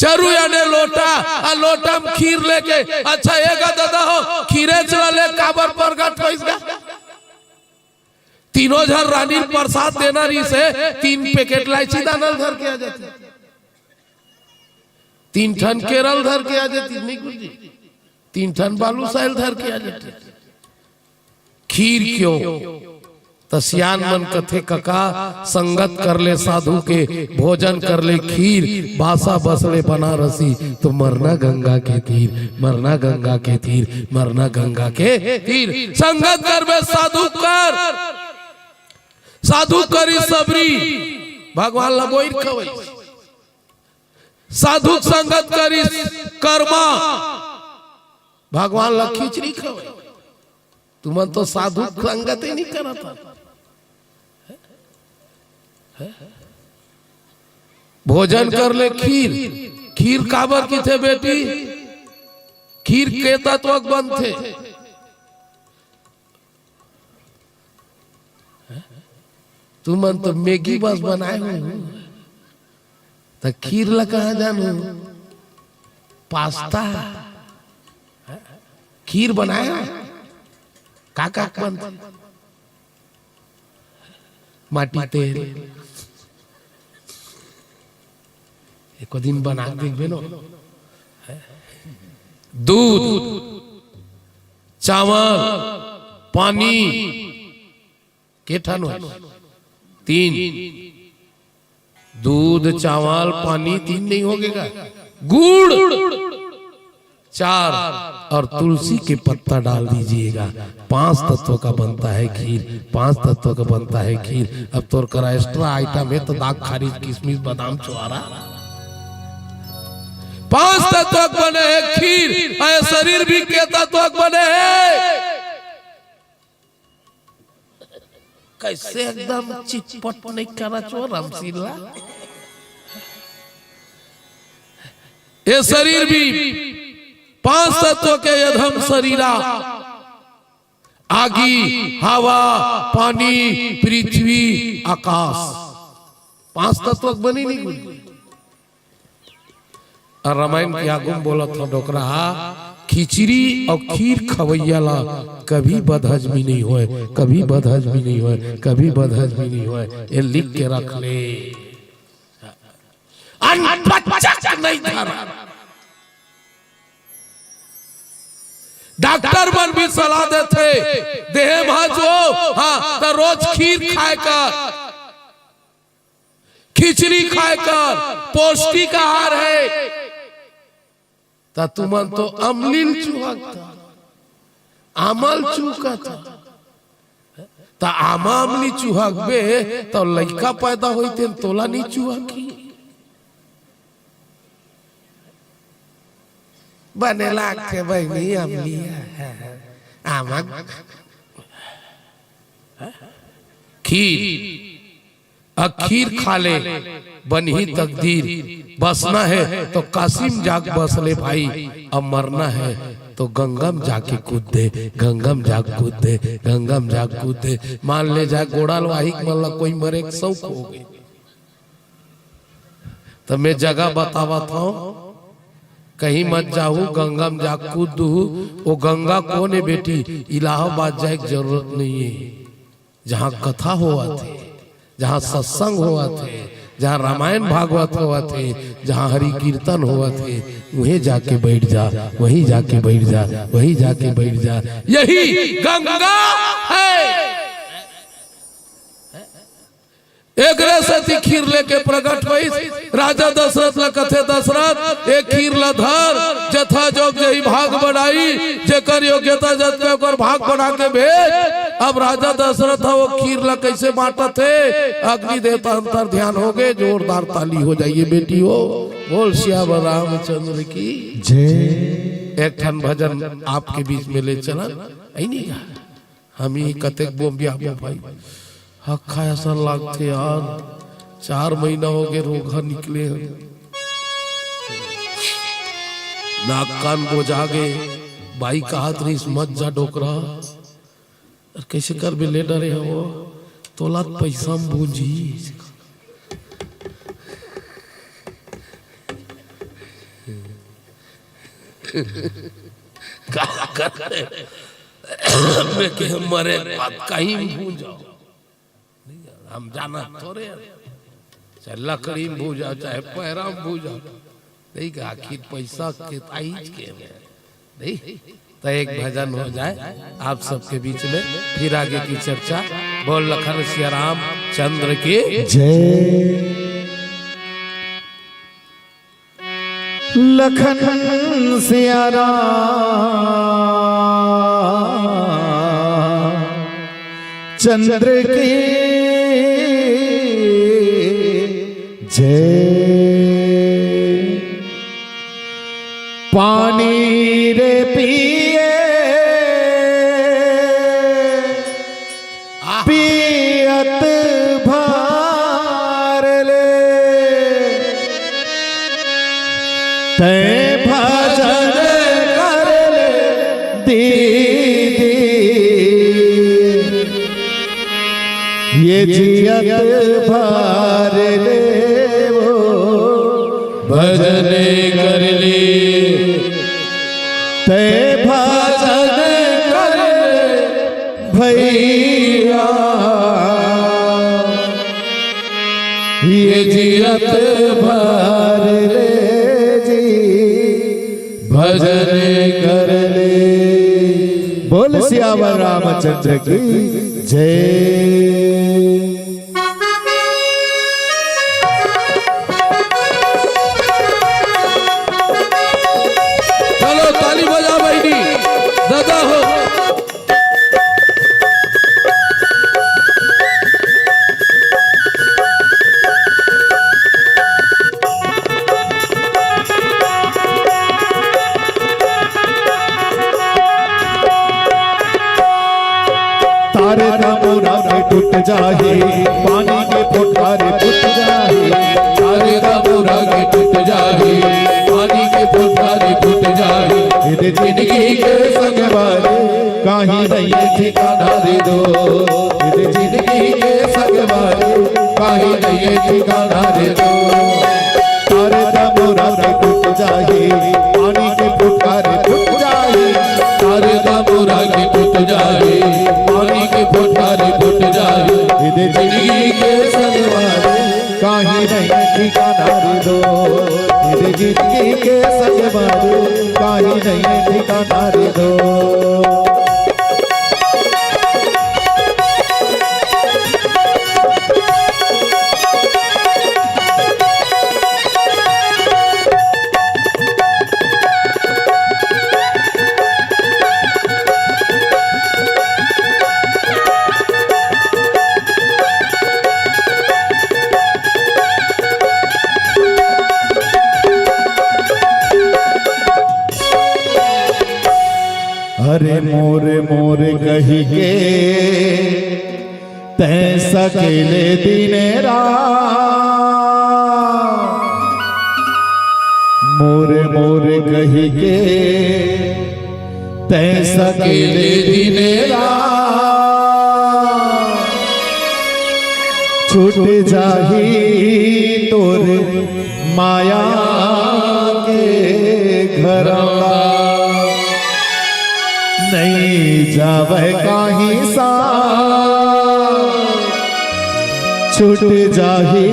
चरु याने लोटा आ लोटा में खीर लेके अच्छा एक दादा हो खीरे चले काबर प्रगट हो इसका तीनों झर रानी प्रसाद देना रही से 3 पैकेट इलायची दाना धर के आ जाती 3 टन केरल धर के आ जाती नहीं गुरुजी 3 टन बालू साइल धर के आ जाती खीर क्यों तसियान मन कथे कका संगत कर ले साधु के भोजन कर ले खीर भाषा बसले बनारसी तो मरना गंगा के तीर मरना गंगा के तीर मरना गंगा के तीर संगत कर बे साधु करी सबरी भगवान लगोई खवई साधु संगत करी कर्मा भगवान ला खिचड़ी खवई तुम तो साधु संगत ही नहीं करता भोजन कर ले खीर खीर काबर की थे बेटी खीर के तत्व बंद थे तुम तो मैगी बस बनाए हो तो खीर ला कहा जानू पास्ता खीर बनाया काका बंद माटी तेल एको दिन बना देखबे न दूध चावल पानी के ठानो 3 दूध चावल पानी 3 नहीं होगा गुड़ 4 और तुलसी के पत्ता डाल दीजिएगा 5 तत्व का बनता है खीर 5 तत्व का बनता है खीर। अब तो करा एक्स्ट्रा आइटम है तो दाग खारिज किशमिश बादाम छुआरा 5 तत्व बने हैं खीर और शरीर भी के तत्व बने हैं कैसे एकदम चिटपट नहीं करा चो रामशीला ये शरीर भी 5 तत्व के यधम शरीरा आगी हवा पानी पृथ्वी आकाश 5 तत्व बनी नहीं। और रामायण के आगू बोला था डोकरा खिचड़ी और खीर खवैया ला कभी बदहजमी नहीं होए कभी बदहजमी नहीं होए कभी बदहजमी नहीं होए ये लिख के रख ले नहीं था। डॉक्टर मन भी सलाह देते देह भाजो हाँ तो रोज खीर खाए कर खिचड़ी खाए कर पौष्टिक आहार है ता तुमन तो अमलिल चुहकता आमल चुहकता ता आमा अमली चुहकबे तो लड़का पैदा होते तोला नहीं चुहकी बने लागते बहनी अमली आमा खीर खीर खा ले बनी तकदीर बसना है तो कासिम जाग बस ले भाई अब मरना है तो गंगम जाके कूद दे गंगम जाग कूद दे गंगम जाग कूद दे मान ले जा गोड़ाल वाहिक मल्ला कोई मरे शौक हो गई तो मैं जगह बतावा था कहीं मत जाऊ गंगम जाग कूद दू वो गंगा कौन है बेटी इलाहाबाद जाए की जरूरत नहीं है जहाँ कथा हुआ थे जहाँ सत्संग हुआ थे जहाँ रामायण भागवत हुआ थे जहाँ हरि कीर्तन हुआ थे वहीं जाके बैठ जा वहीं जाके बैठ जा वहीं जाके बैठ जा यही गंगा है। एक से खीर लेके प्रकट हुई राजा दशरथ ला कथे दशरथ एक खीर ला धर जथा जोग जही भाग बढ़ाई जेकर योग्यता जत के ओकर भाग बढ़ा के भेज। अब राजा दशरथ वो खीर ला कैसे बांटा थे अग्नि देवता अंतर ध्यान हो गए जोरदार ताली हो जाइए बेटी हो बोल श्याम रामचंद्र की जय। एक ठन भजन आपके बीच में ले चला नहीं हम ही कतेक बोम्बिया भाई हक्का ऐसा लागते यार 4 महीना हो गए रोगा निकले नाक कान बोझा गए बाई का हाथ रही मत जा डोकरा कैसे कर भी ले डरे हो तोला पैसा बूझी मैं के मरे कहीं भूल हम जाना थोड़े चाहे लकड़ी में भूजा चाहे पैरा में भूजा नहीं का आखिर पैसा के ताइज के नहीं तो एक भजन हो जाए आप सबके बीच में फिर आगे की चर्चा। बोल लखन सिया राम चंद्र की जय। लखन सिया राम चंद्र की जय। पानी रे पिए पियत भार ले ते भजन कर ले दीदी ये जियत भार ले भजन कर ले ते भजन कर भैया ये जियत भर ले जी भजन कर ले। बोल सियावर रामचंद्र की जय। चलो ताली बजा बहनी दादा हो। तारे तमुरा में टूट जाए पानी के फुटकारे टूट जाए। तारे तमुरा के टूट जाए पानी के फुटकारे टूट जाए। जिंदगी के संग वाले कहीं नहीं ठिकाना दे दो। जिंदगी के संग वाले कहीं नहीं ठिकाना दे दो। तारे तमुरा में टूट जाए पानी के फुटकारे टूट जाए। तारे तमुरा के टूट जाए पानी के फुटकारे टूट जाए। जिंदगी के संग वाले कहीं नहीं ठिकाना दे दो। जिंदगी के संग वाले कहीं नहीं ठिकाना दे दो। अरे मोर मोर कही के तैं सकेले दिन रात। मोर मोर कही के तैं सकेले दिन रात। छूट जाही तोर माया के घरवा नहीं जावे काहीं सा। छूट जाही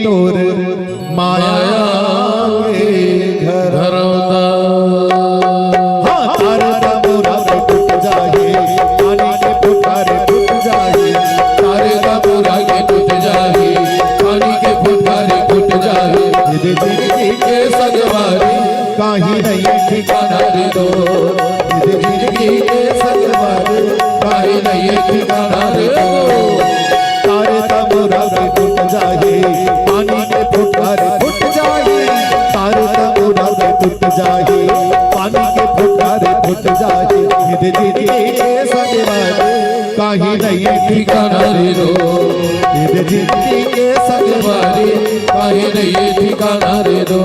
तोर माया के घरवा। तारे तमुरा में टूट जाही पानी के फुटकारे टूट जाही। तारे तमुरा के टूट जाए पानी के फुटकारे टूट जाए। जिंदगी के संग वाले कहीं नहीं ठिकाना दे दो। जिंदगी के संग वाले कहीं नहीं ठिकाना दे दो। तारे तमुरा में टूट जाए पानी के फुटकारे फुट जाए। तारे तमुरा में टूट जाए पानी के फुटकारे फुट जाए। जिंदगी के संग वाले कहीं नहीं ठिकाना दे दो। जिंदगी के संग वाले कहीं नहीं ठिकाना दे दो।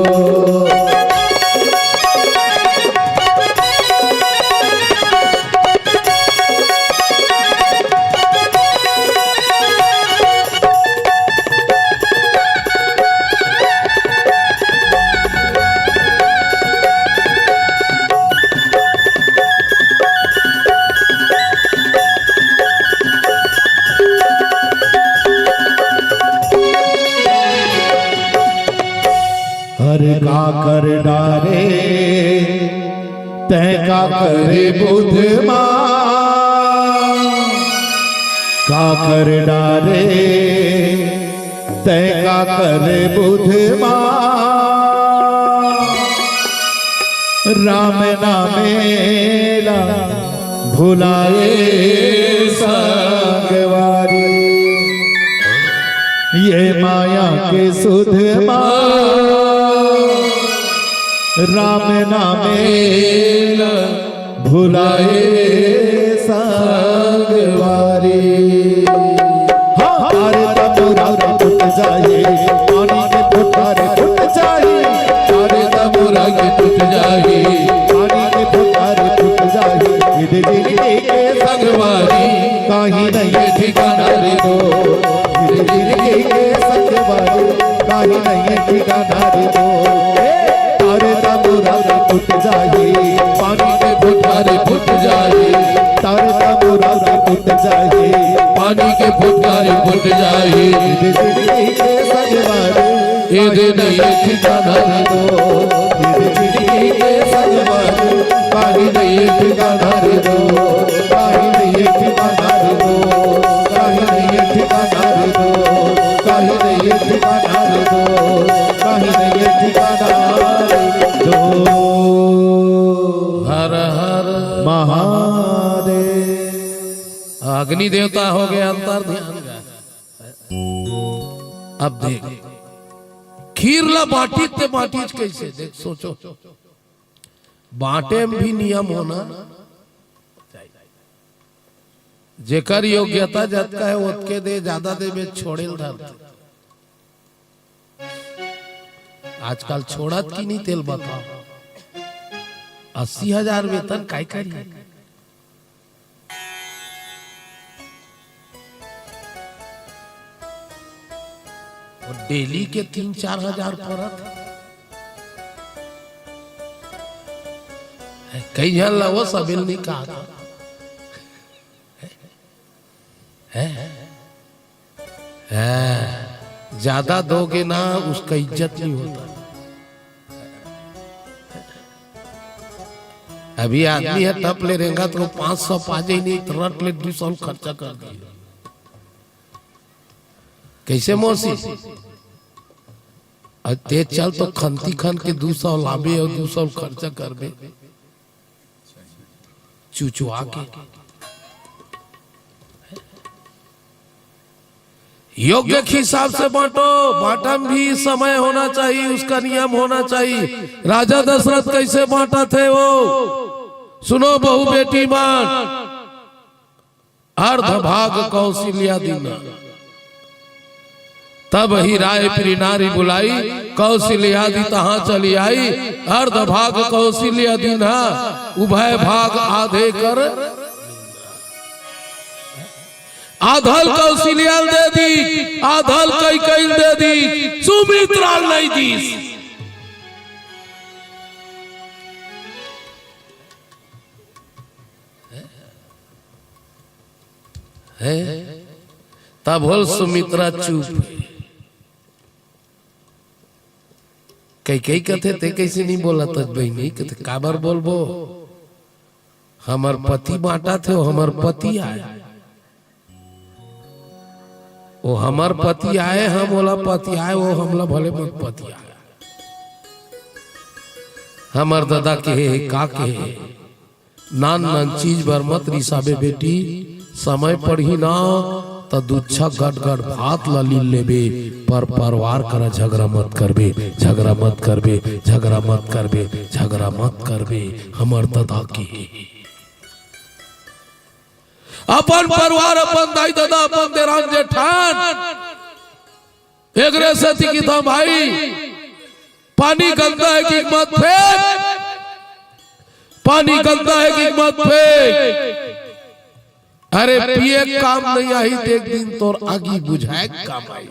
हर का कर डारे तय का करे बुधमा। का कर डारे तय का करे बुधमा। राम नामेला भुलाए संगवारी। ये माया के सुधमा राम नामेल भुलाए संगवारी। तारे तमुरा टूट जाए पानी के फुटकारे फुट जाए। तारे तमुरा के टूट जाए पानी के फुटकारे फुट जाए। जिंदगी के संग वाली कहीं नहीं ठिकाना दे दो। जिंदगी के संग वाले कहीं नहीं ठिकाना दे दो। तारे तमुरा टूट जाए पानी के फुटकारे फुट जाए। तारे तमुरा टूट जाए पानी के फुटकारे जाई फुट जाई जिंदगी के सजवर ये दिन ये ठिकाना रे दो जिंदगी के सजवर पानी नहीं ठिकाना रे दो काहे नहीं ठिकाना रे दो काहे नहीं ठिकाना रे दो काहे नहीं ठिकाना रे दो काहे नहीं ठिकाना रे दो। हर हर महादेव। अग्नि देवता हो गए अंतर ध्यान का। अब देख खीरला बाटी ते बाटी कैसे देख सोचो बाटे में भी नियम होना जेकर योग्यता जतका है ओतके दे ज्यादा दे में छोड़े धरते आजकल छोड़त की नहीं तेल बताओ 80,000 वेतन काय करिए और डेली के 3-4 हजार परत कई जन लवो सबिल नहीं कहा है ज्यादा दोगे ना उसका इज्जत नहीं होता। अभी आदमी है टप ले रहेगा तो 500 पाजे ही नहीं रट ले 200 खर्चा कर दिया कैसे मौसी तेज चल तो खंती खन के 200 लाभे और 200 खर्चा कर बे चुचुआ के योग्य के हिसाब से बांटो बांटा भी समय होना चाहिए उसका नियम होना चाहिए। राजा दशरथ कैसे बांटा थे वो सुनो बहु बेटी मान अर्ध भाग कौशल्या दीना तब ही राय प्री नारी बुलाई कौशल्या दी तहां चली आई अर्ध भाग कौशल्या दीना उभय भाग आधे कर आधल कौशल्या दे दी आधल कई कई दे दी सुमित्रा नहीं दी है तब बोल सुमित्रा चुप कई कई कथे ते कैसे नहीं बोला तज भाई नहीं कथे काबर बोलबो हमार पति बांटा थे हमार पति आए वो हमार पति आए हम बोला पति आए वो हमला भले मत पति आए हमार दादा के का के नान नान चीज बर मत रिसाबे बेटी समय पर ही ना तो दुच्छा गट गट भात लली लेबे पर परवार करा झगड़ा मत करबे झगड़ा मत करबे झगड़ा मत करबे झगड़ा मत करबे हमर दादा के अपन परिवार अपन दाई दादा अपन देरान जेठान एकरे साथी की था भाई पानी गंदा है कि मत फेंक पानी गंदा है कि मत फेंक अरे पिए काम नहीं आई एक दिन तोर आगी बुझाए काम आई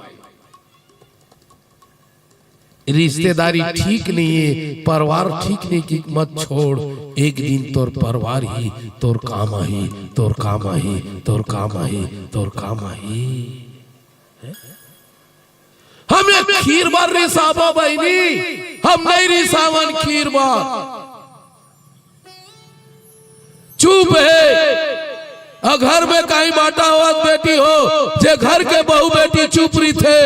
रिश्तेदारी ठीक नहीं है परिवार ठीक नहीं कि मत छोड़ एक दिन तोर परिवार ही तोर काम आई तोर काम आई तोर काम आई तोर काम आई हमें खीर बार रिसाबो बहनी हम नहीं रिसावन खीर बार चुप है घर में कहीं बाटा हुआ बेटी हो जे घर के बहू बेटी चुप रही थे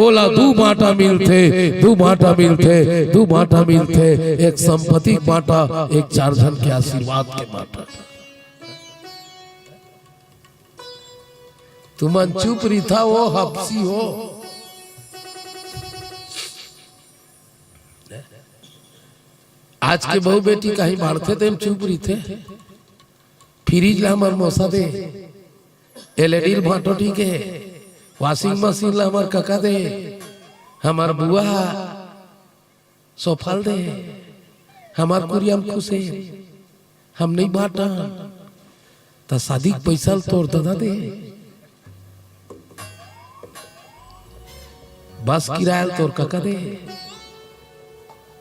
ओला दू बाटा मिलते दू बाटा मिलते दू बाटा मिलते एक संपत्ति बाटा एक 4 जन के आशीर्वाद के बाटा तुमन चुप रही था वो हफ्सी हो आज के बहू बेटी कहीं बाढ़ते थे चुप रही थे फ्रिज ला हमार मौसा दे एलईडी भाटो ठीक है वॉशिंग मशीन ला हमार काका दे हमार बुआ सोफाल दे हमार कुरियम खुशे हम नहीं बांटा तो शादी पैसा तोड़ दादा दे बस किराया तोड़ काका दे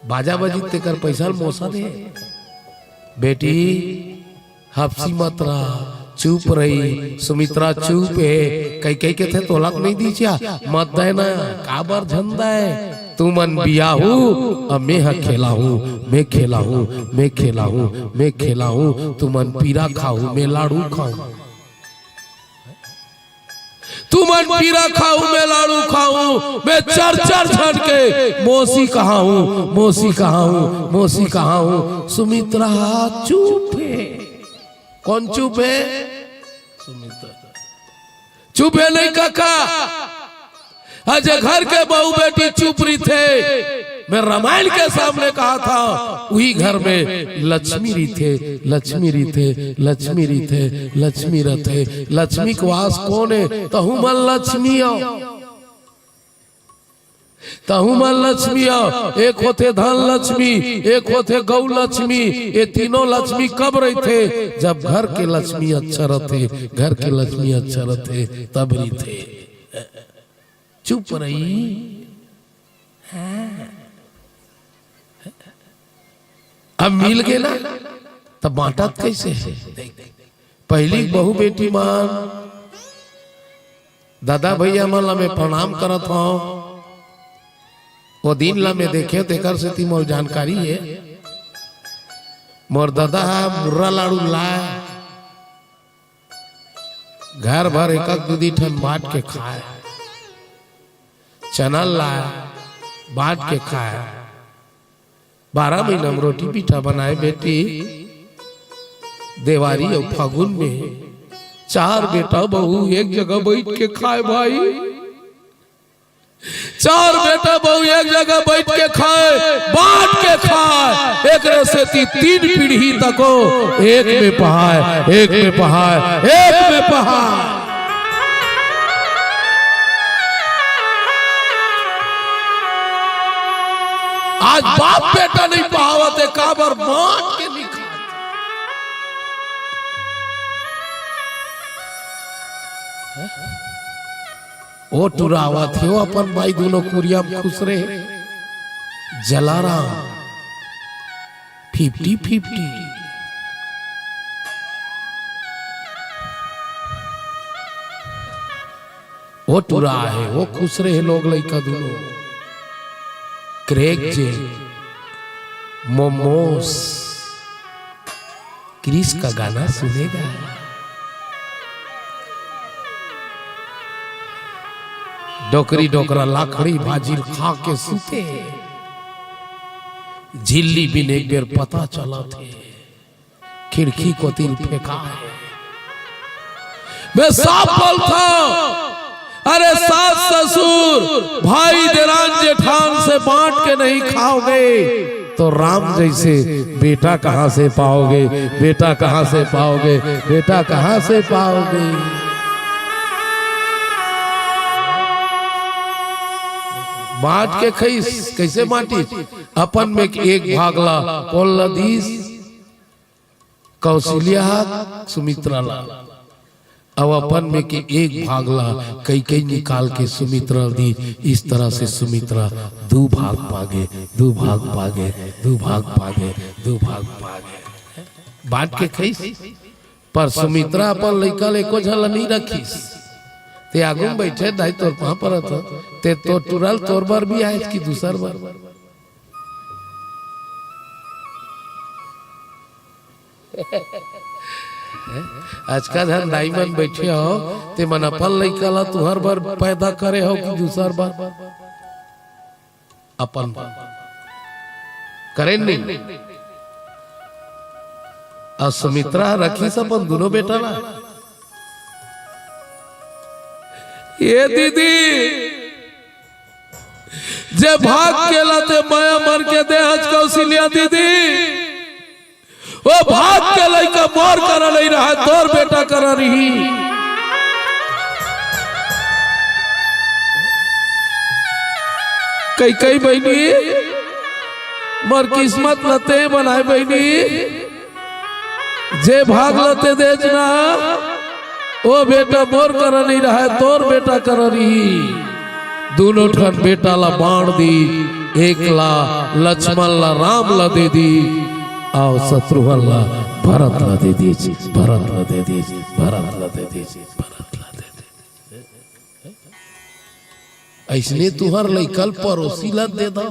बाजा बजी ते कर पैसा मौसा दे बेटी हफ्सी मतरा चुप रही सुमित्रा, चुप है। कई कई के थे तोलक नहीं दीजिया मत देना, काबर झंदा है तू मन बियाहू अब मैं खेला हूँ, मैं खेला हूँ, मैं खेला हूँ, मैं खेला हूँ। तू मन पीरा खाऊ मैं लाड़ू खाऊं, तू मन पीरा खाऊ मैं लाड़ू खाऊं, मैं चर चर छट के मौसी कहा हूँ, मौसी कहा हूँ, मौसी कहा हूँ। सुमित्रा चुप है। कौन चुप है? सुमित्रा चुप है नहीं काका। अजय घर के बहू बेटी चुप रही थे। मैं रामायण के सामने कहा था वही घर में लक्ष्मी री थे, लक्ष्मी री थे, लक्ष्मी री थे, लक्ष्मी रथे। लक्ष्मी के वास कौन है? तहु मन लक्ष्मी आओ, तहु मन लक्ष्मी आओ। एक होते धन लक्ष्मी, एक होते गौ लक्ष्मी। ये तीनों लक्ष्मी कब रहे थे? जब घर के लक्ष्मी अच्छा रहते, घर के लक्ष्मी अच्छा रहते तब रही थे। चुप रही। अब मिल गए ना तब बांटत कैसे है? पहली बहू बेटी मान दादा भैया मन ला मैं प्रणाम करत हूं। वो दिन ला मैं देखे तेकर से ती मोर जानकारी है। मोर दादा मुर्रा लाड़ू लाए, घर भर एक दूधी ठन बांट के खाए। चना लाया बांट के खाया। 12 महीना में रोटी पीठा बनाए बेटी। देवारी और फागुन में 4 बेटा बहू एक जगह बैठ के खाए भाई। 4 बेटा बहू एक जगह बैठ के खाए, बांट के खाए। एक से 3 पीढ़ी तक एक में पहाए, एक में पहाए, एक में पहाए। आज बाप बेटा नहीं पहावत है, काबर बांट के नहीं खाते। ओ टुरावा थे वो अपन भाई दोनों कुरिया खुश रहे। जलाराम 50-50। वो टुरा है वो खुश रहे लोग लइका दोनों। क्रेक जे मोमोस क्रिस का गाना सुनेगा। डोकरी डोकरा लाखड़ी भाजी खा के सूते। झिल्ली बिन एक बेर पता चला थे, खिड़की को तिल फेंका है। मैं साफ बोलता अरे सास ससुर भाई देरान जेठान से बांट के नहीं खाओगे तो राम जैसे बेटा कहां से पाओगे? बेटा कहां से पाओगे? बेटा कहां से पाओगे? बांट के खईस कैसे बांटी? अपन में एक भागला कौन लदीस? कौशल्या सुमित्रा ला। अब अपन में के एक भागला कई कई निकाल के सुमित्रा दी। इस तरह से सुमित्रा 2 भाग पागे, 2 भाग पागे, 2 भाग पागे, 2 भाग पागे। बांट के खईस पर सुमित्रा अपन लइका ले को झल नहीं रखीस। ते आगू में बैठे दाई तोर पा पर था ते तो टुरल तोर बार भी आए कि दूसर बार। आज का धन डायमंड बैठे हो ते मन अपन लइका ला तुहर बार पैदा करे हो कि दूसर बार अपन करे नहीं। और सुमित्रा रखी अपन दोनों बेटा ना। ये दीदी जे भाग के लाते माया मर के दे आज कौशल्या दीदी वो भाग के लइका मोर करा नहीं रहा, तोर बेटा करा रही। कई कई बहनी मोर किस्मत लते बनाए बहनी। जे भाग लते देजना वो बेटा मोर करा नहीं रहा, तोर बेटा करा रही। दोनों ठन बेटा ला बाण दी। एक ला लक्ष्मण ला राम ला दे दी और शत्रुघ्न ला भरत ला दे दीजिए, भरत ला दे दीजिए, भरत ला दे दीजिए, भरत ला दे दीजिए। ऐसने तुहर लइकल पड़ोसी ला दे दो।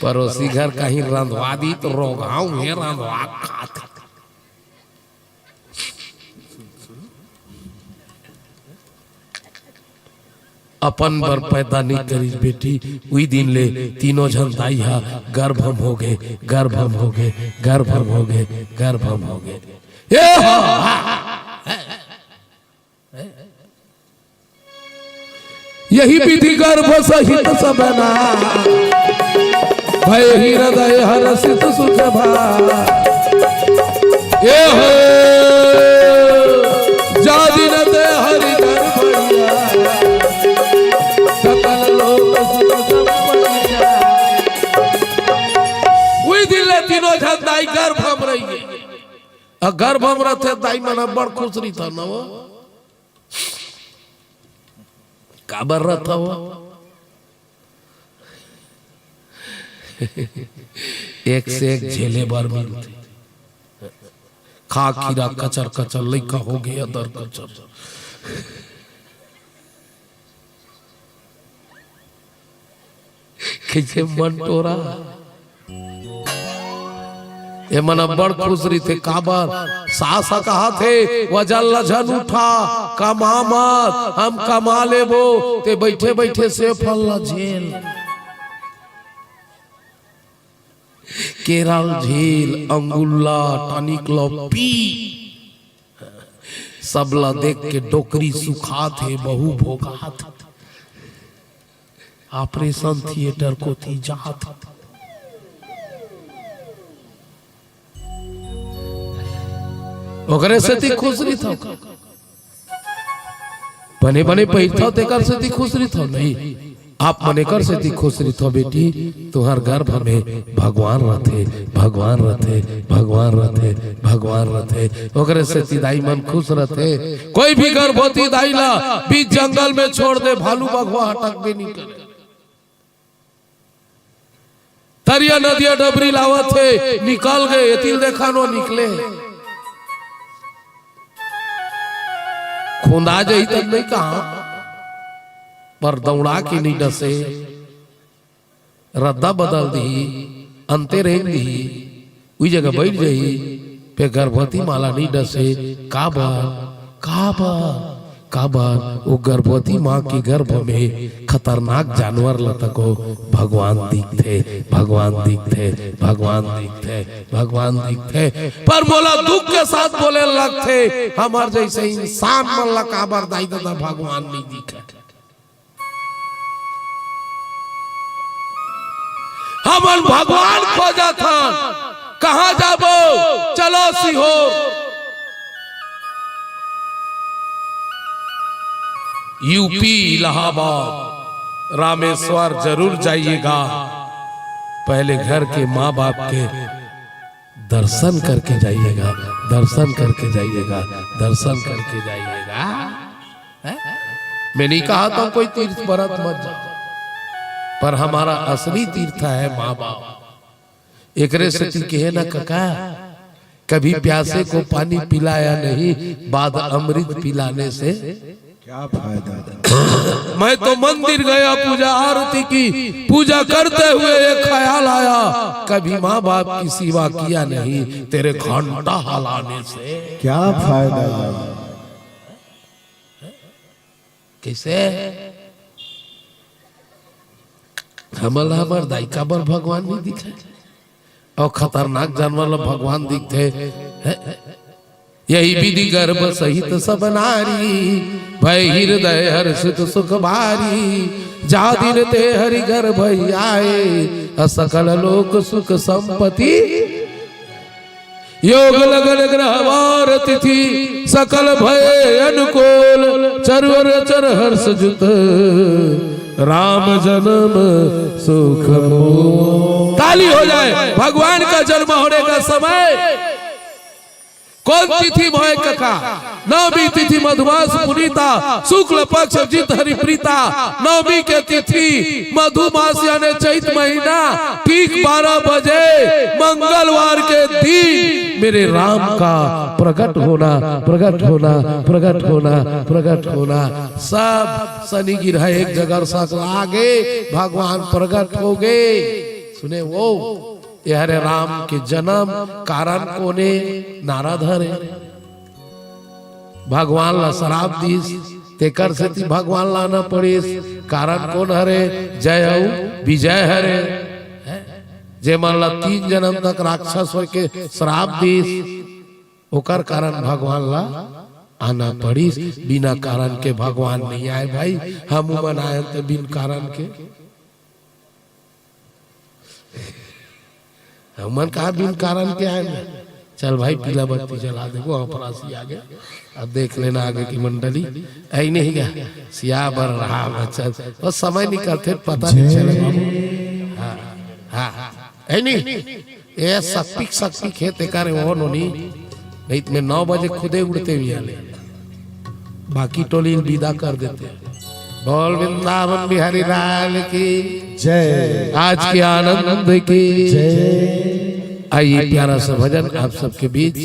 पड़ोसी घर कहीं रंधवा दी तो रोगाओं में रंधवा खात। अपन बर पैदा नहीं करी बेटी, वही दिन ले तीनों जन दाई हा गर्भम हो गए, गर्भम हो गए, गर्भम हो गए, गर्भम हो गए। यही विधि गर्भ सहित सबना, भय हृदय हर्षित सुख भा। ए हो जा दिन ते हरि गर्भैया, सकल लोक सुख संपत्तिया। वही दिन ले तीनों जन दाई गर्भम रही है। गर्भम रहते दाई मना बड़ खुश रही था ना वो काबर रहता वो। एक से एक झेले बार मिलते, खा खीरा कचर कचर लइका हो गया दर कचर। कैसे मन टोरा ये मना बड़ खुश रही थे। काबर सासा कहा थे वजल लजन उठा कमा मत, हम कमा लेबो ते बैठे बैठे से फल झेल। केरल झील अंगुल्ला टनिक लो पी, सबला देख के डोकरी सुखा थे बहु भोगात। ऑपरेशन थिएटर को थी जात। ओकरे से ती खुश रही था, बने बने पैठा तेकर से ती खुश रही था। नहीं आप मने कर से ती खुश रही था बेटी। तुम्हार गर्भ में भगवान रहते, भगवान रहते, भगवान रहते, भगवान रहते। ओकरे से ती दाई मन खुश रहते। कोई भी गर्भवती दाई ला बीच जंगल में छोड़ दे, भालू बघवा हटक भी नहीं करे। तरिया नदिया डबरी लावत थे, निकल गए तिल देखा नो निकले। खुंदा जाई तक नहीं कहा पर दौड़ा के नहीं डसे। रद्दा बदल दी, अंते रेंग दी, वही जगह बैठ जाई पे गर्भवती माला नहीं डसे। काबर काबर काबर वो गर्भवती माँ की गर्भ में खतरनाक जानवर लतको भगवान दिखते, भगवान दिखते, भगवान दिखते, भगवान दिखते। पर बोला दुख के साथ बोले लगते हमार जैसे इंसान मन ला काबर दाई दादा भगवान नहीं दिखे। हमन भगवान खोजा था, कहाँ जाबो चलो सीहोर। यूपी इलाहाबाद रामेश्वर जरूर जाइएगा। पहले घर के माँ बाप के दर्शन करके जाइएगा, दर्शन करके जाइएगा, दर्शन करके जाइएगा। मैं नहीं कहा था कोई तीर्थ व्रत मत जाओ, पर हमारा असली तीर्थ है माँ बाप। एकरे से कहे ना काका कभी प्यासे को पानी पिलाया नहीं, बाद अमृत पिलाने से क्या फायदा। मैं तो मंदिर गया, पूजा आरती की, पूजा करते हुए एक ख्याल आया कभी माँ बाप की सेवा किया नहीं, तेरे घंटा हलाने से क्या फायदा। कैसे हमला हमार दाई का बर भगवान नहीं दिखे और खतरनाक जानवर भगवान दिखते। यही विधि गर्भ सहित सब नारी, भय हृदय हर्षित सुख भारी। जा दिन ते हरि गर्भ आए, असकल लोक सुख संपत्ति। योग लगन ग्रहवार तिथि, सकल भय अनुकूल। चरवर चर हर्ष जुत, राम जन्म सुख मोल। ताली हो जाए, भगवान का जन्म होने का समय कौन तिथि भय कका नवमी तिथि मधुमास पुनीता शुक्ल पक्ष जित हरिप्रीता। नवमी के तिथि मधुमास यानी चैत महीना ठीक 12 बजे मंगलवार के दिन मेरे राम का प्रकट होना प्रकट होना प्रकट होना प्रकट होना। सब शनि गिरह एक जगह साथ आगे भगवान प्रकट हो गए। सुने वो यार राम के जन्म कारण कोने नारद हरे भगवान ला शराब दीस तेकर से भगवान लाना पड़ीस कारण कौन हरे जय हो विजय हरे जे मान ला 3 जन्म तक राक्षस हो के शराब दीस ओकर कारण भगवान ला आना पड़ीस। बिना कारण के भगवान नहीं आए भाई, हम मनाए तो बिन कारण के हमन कहा बिन कारण के आए ना। चल भाई पीला बत्ती जला दे वो अपरासी आगे अब देख लेना आगे की मंडली ऐ नहीं गया सिया बर रहा बच्चा वो समय निकलते पता नहीं चले बाबू। हाँ हाँ ऐ नहीं ये शक्ति खेते करे वो नोनी नहीं तो 9 बजे खुदे उड़ते हुए आले बाकी टोली विदा कर देते। बोल वृंदावन बिहारी लाल की जय। आज के आनंद की जय। आइए प्यारा सा भजन आप सबके बीच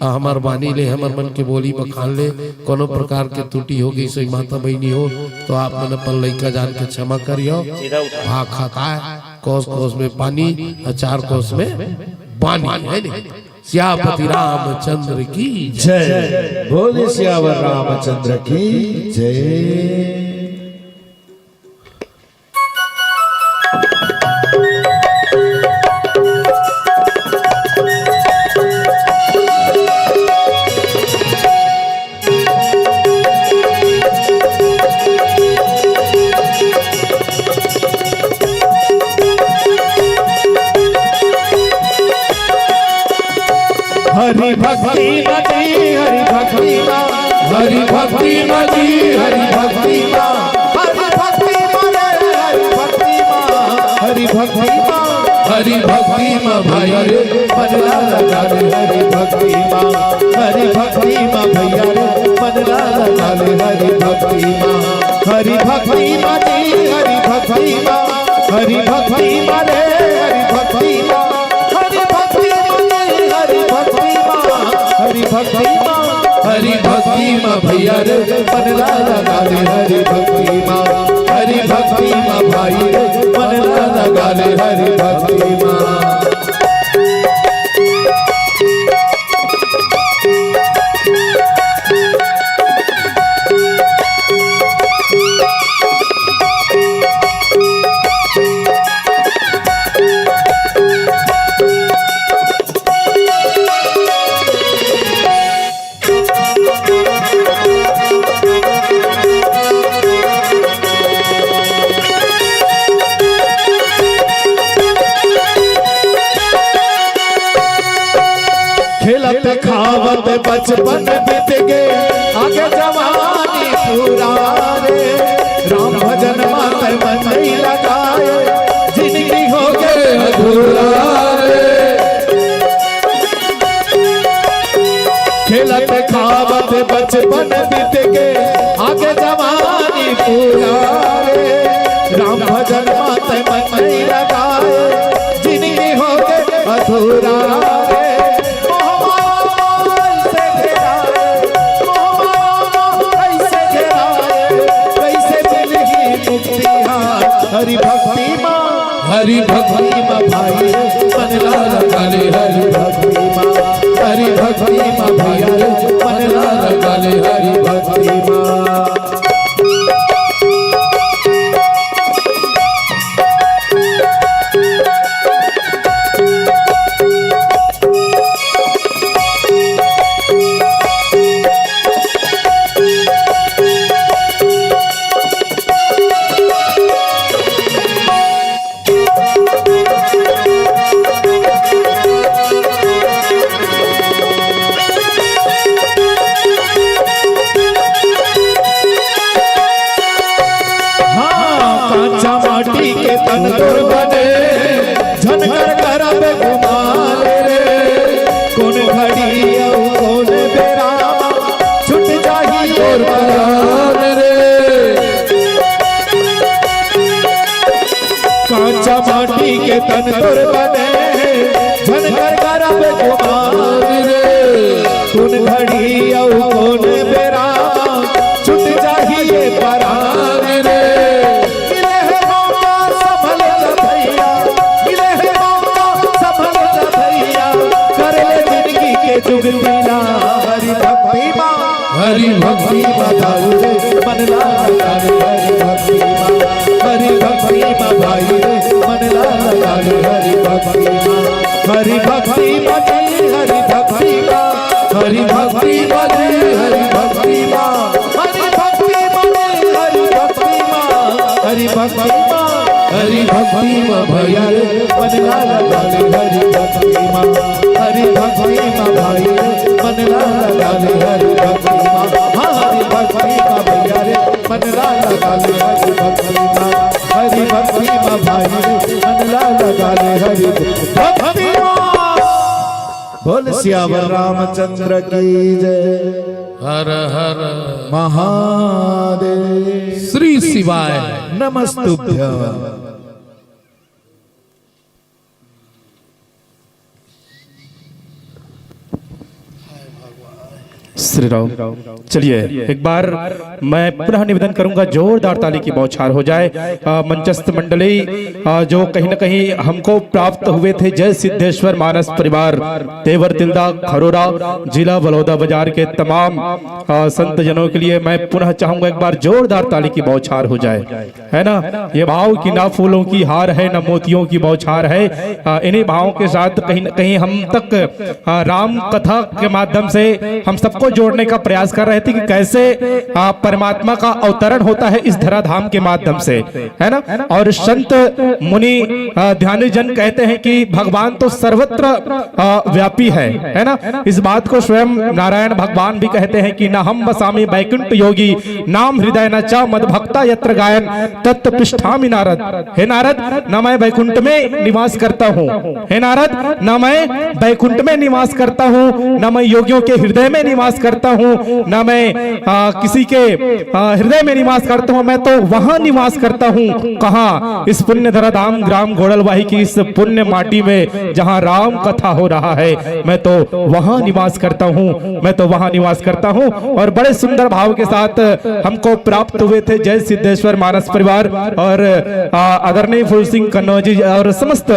हमार बानी ले हमार मन के बोली बखान ले कोनो प्रकार के त्रुटि हो गई सोई माता बहनी हो तो आप मन अपन लइका जान के क्षमा करियो। हाँ खाता है कोस कोस में पानी और 4 कोस में पानी है नहीं। सियापति रामचंद्र की जय। बोले सियावर रामचंद्र की जय। हरि भक्ति मती हरि भक्ति हरि भक्ति मजी हरि भक्ति हरि भक्ति हरि भक्ति हरि भक्ति भाई रे बनला लगा ले हरि भक्ति हरि भक्ति भैया रे बनला लगा ले हरि भक्ति हरि भक्ति मती हरि भक्ति हरि भक्ति रे हरि भक्ति हरि भक्ति हरि भक्ति हरि भक्ति हरि भक्ति भैया रे बनला लगा ले हरि भक्ति हरि भक्ति भाई रे बनला लगा ले हरि भक्ति खेलत खावत बचपन बीत गए आगे जवानी पूरा रे राम भजन माते मन नहीं लगाए जिंदगी हो गए अधूरा रे। खेलत खावत बचपन बीत गए आगे जवानी पूरा रे राम भजन माते मन नहीं लगाए जिंदगी हो गए अधूरा रे। हरि भक्ति हरि भक्ति भाई बनला लगा ले हरि भक्ति हरि भक्ति भैया बनला लगा ले हरि भक्ति और परान रे कांचा माटी के तन तुर बने झनकर करब कुमार रे कुन घड़ी औ कौन बेरा छुट जाहिए परान रे मिले है मौका संभल जा भैया मिले है मौका संभल जा भैया कर ले जिंदगी के जुगला हरि भक्ति माँ हरि भक्ति बताऊ रे मन लगा रे हरि भक्ति माँ भाई रे मन लगा रे हरि भक्ति माँ हरि भक्ति बजे हरि भक्ति माँ हरि भक्ति बजे हरि भक्ति माँ हरि भक्ति बजे हरि भक्ति माँ हरि भक्ति माँ हरि भक्ति माँ भैया रे मन लगा रे हरि भक्ति माँ हरि भक्ति माँ भाई रे मन लगा रे हरि भक्ति माँ हरि भक्ति माँ भैया रे मन लगा रे हरि भक्ति माँ हरि भक्ति माँ भाई रे मन लगा रे हरि भक्ति माँ। बोल सियावर रामचंद्र की जय। हर हर महादेव। श्री शिवाय नमस्तुभ्यं। श्री राम। चलिए एक बार मैं पुनः निवेदन करूंगा, जोरदार ताली की बौछार हो जाए। मंचस्थ मंडली जो कहीं न कहीं हमको प्राप्त हुए थे, जय सिद्धेश्वर मानस परिवार तेवर तिल्दा खरोरा जिला बलौदा बाजार के तमाम संत जनों के लिए मैं पुनः चाहूंगा एक बार जोरदार ताली की बौछार हो जाए, है ना। ये भाव की ना फूलों की हार है ना मोतियों की बौछार है। इन्हीं भावों के साथ कहीं न कहीं हम तक राम कथा के माध्यम से हम सबको जोड़ने का प्रयास कर रहे थे कि कैसे परमात्मा का अवतरण होता है इस धराधाम के माध्यम से, है ना। और संत मुनि ध्यानी जन कहते हैं कि भगवान तो सर्वत्र व्यापी है ना। इस बात को स्वयं नारायण भगवान भी कहते हैं कि न हम बसामी बैकुंठ योगी नाम हृदय न चा मद भक्ता यत्र गायन तत् पृष्ठामि नारद। हे नारद, न मैं बैकुंठ में निवास करता हूँ, हे नारद, न मैं बैकुंठ में निवास करता हूँ, न मैं योगियों के हृदय में निवास करता हूँ, न मैं किसी के हृदय में निवास करता हूँ, मैं तो वहां निवास करता हूँ। कहाँ? इस पुण्य धराधाम ग्राम घोड़लवाही की इस पुण्य माटी में जहाँ राम कथा हो रहा है, मैं तो वहां निवास करता हूँ, मैं तो वहां निवास करता हूँ। और बड़े सुंदर भाव के साथ हमको प्राप्त हुए थे जय सिद्धेश्वर मानस परिवार और आदरणीय फूल सिंह कन्नौज जी और समस्त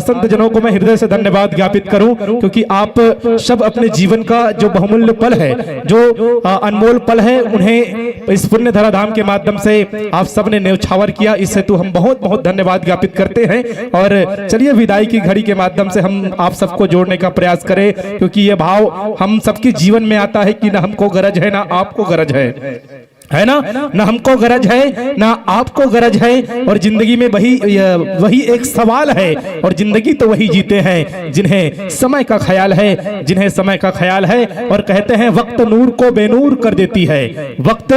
संत जनों को मैं हृदय से धन्यवाद ज्ञापित करूं, क्योंकि आप सब अपने जीवन का जो बहुमूल्य पल है, जो अनमोल पल है, उन्हें इस पुण्य धराधाम के माध्यम से आप सबने न्यौछावर किया। इस हेतु हम बहुत बहुत धन्यवाद ज्ञापित करते हैं। और चलिए विदाई की घड़ी के माध्यम से हम आप सबको जोड़ने का प्रयास करें, क्योंकि ये भाव हम सबके जीवन में आता है कि न हमको गरज है ना आपको गरज है ना, ना हमको गरज है ना आपको गरज है। और जिंदगी में वही एक सवाल है, और जिंदगी तो वही जीते हैं जिन्हें समय का ख्याल है, जिन्हें समय का ख्याल है। और कहते हैं वक्त नूर को बेनूर कर देती है, वक्त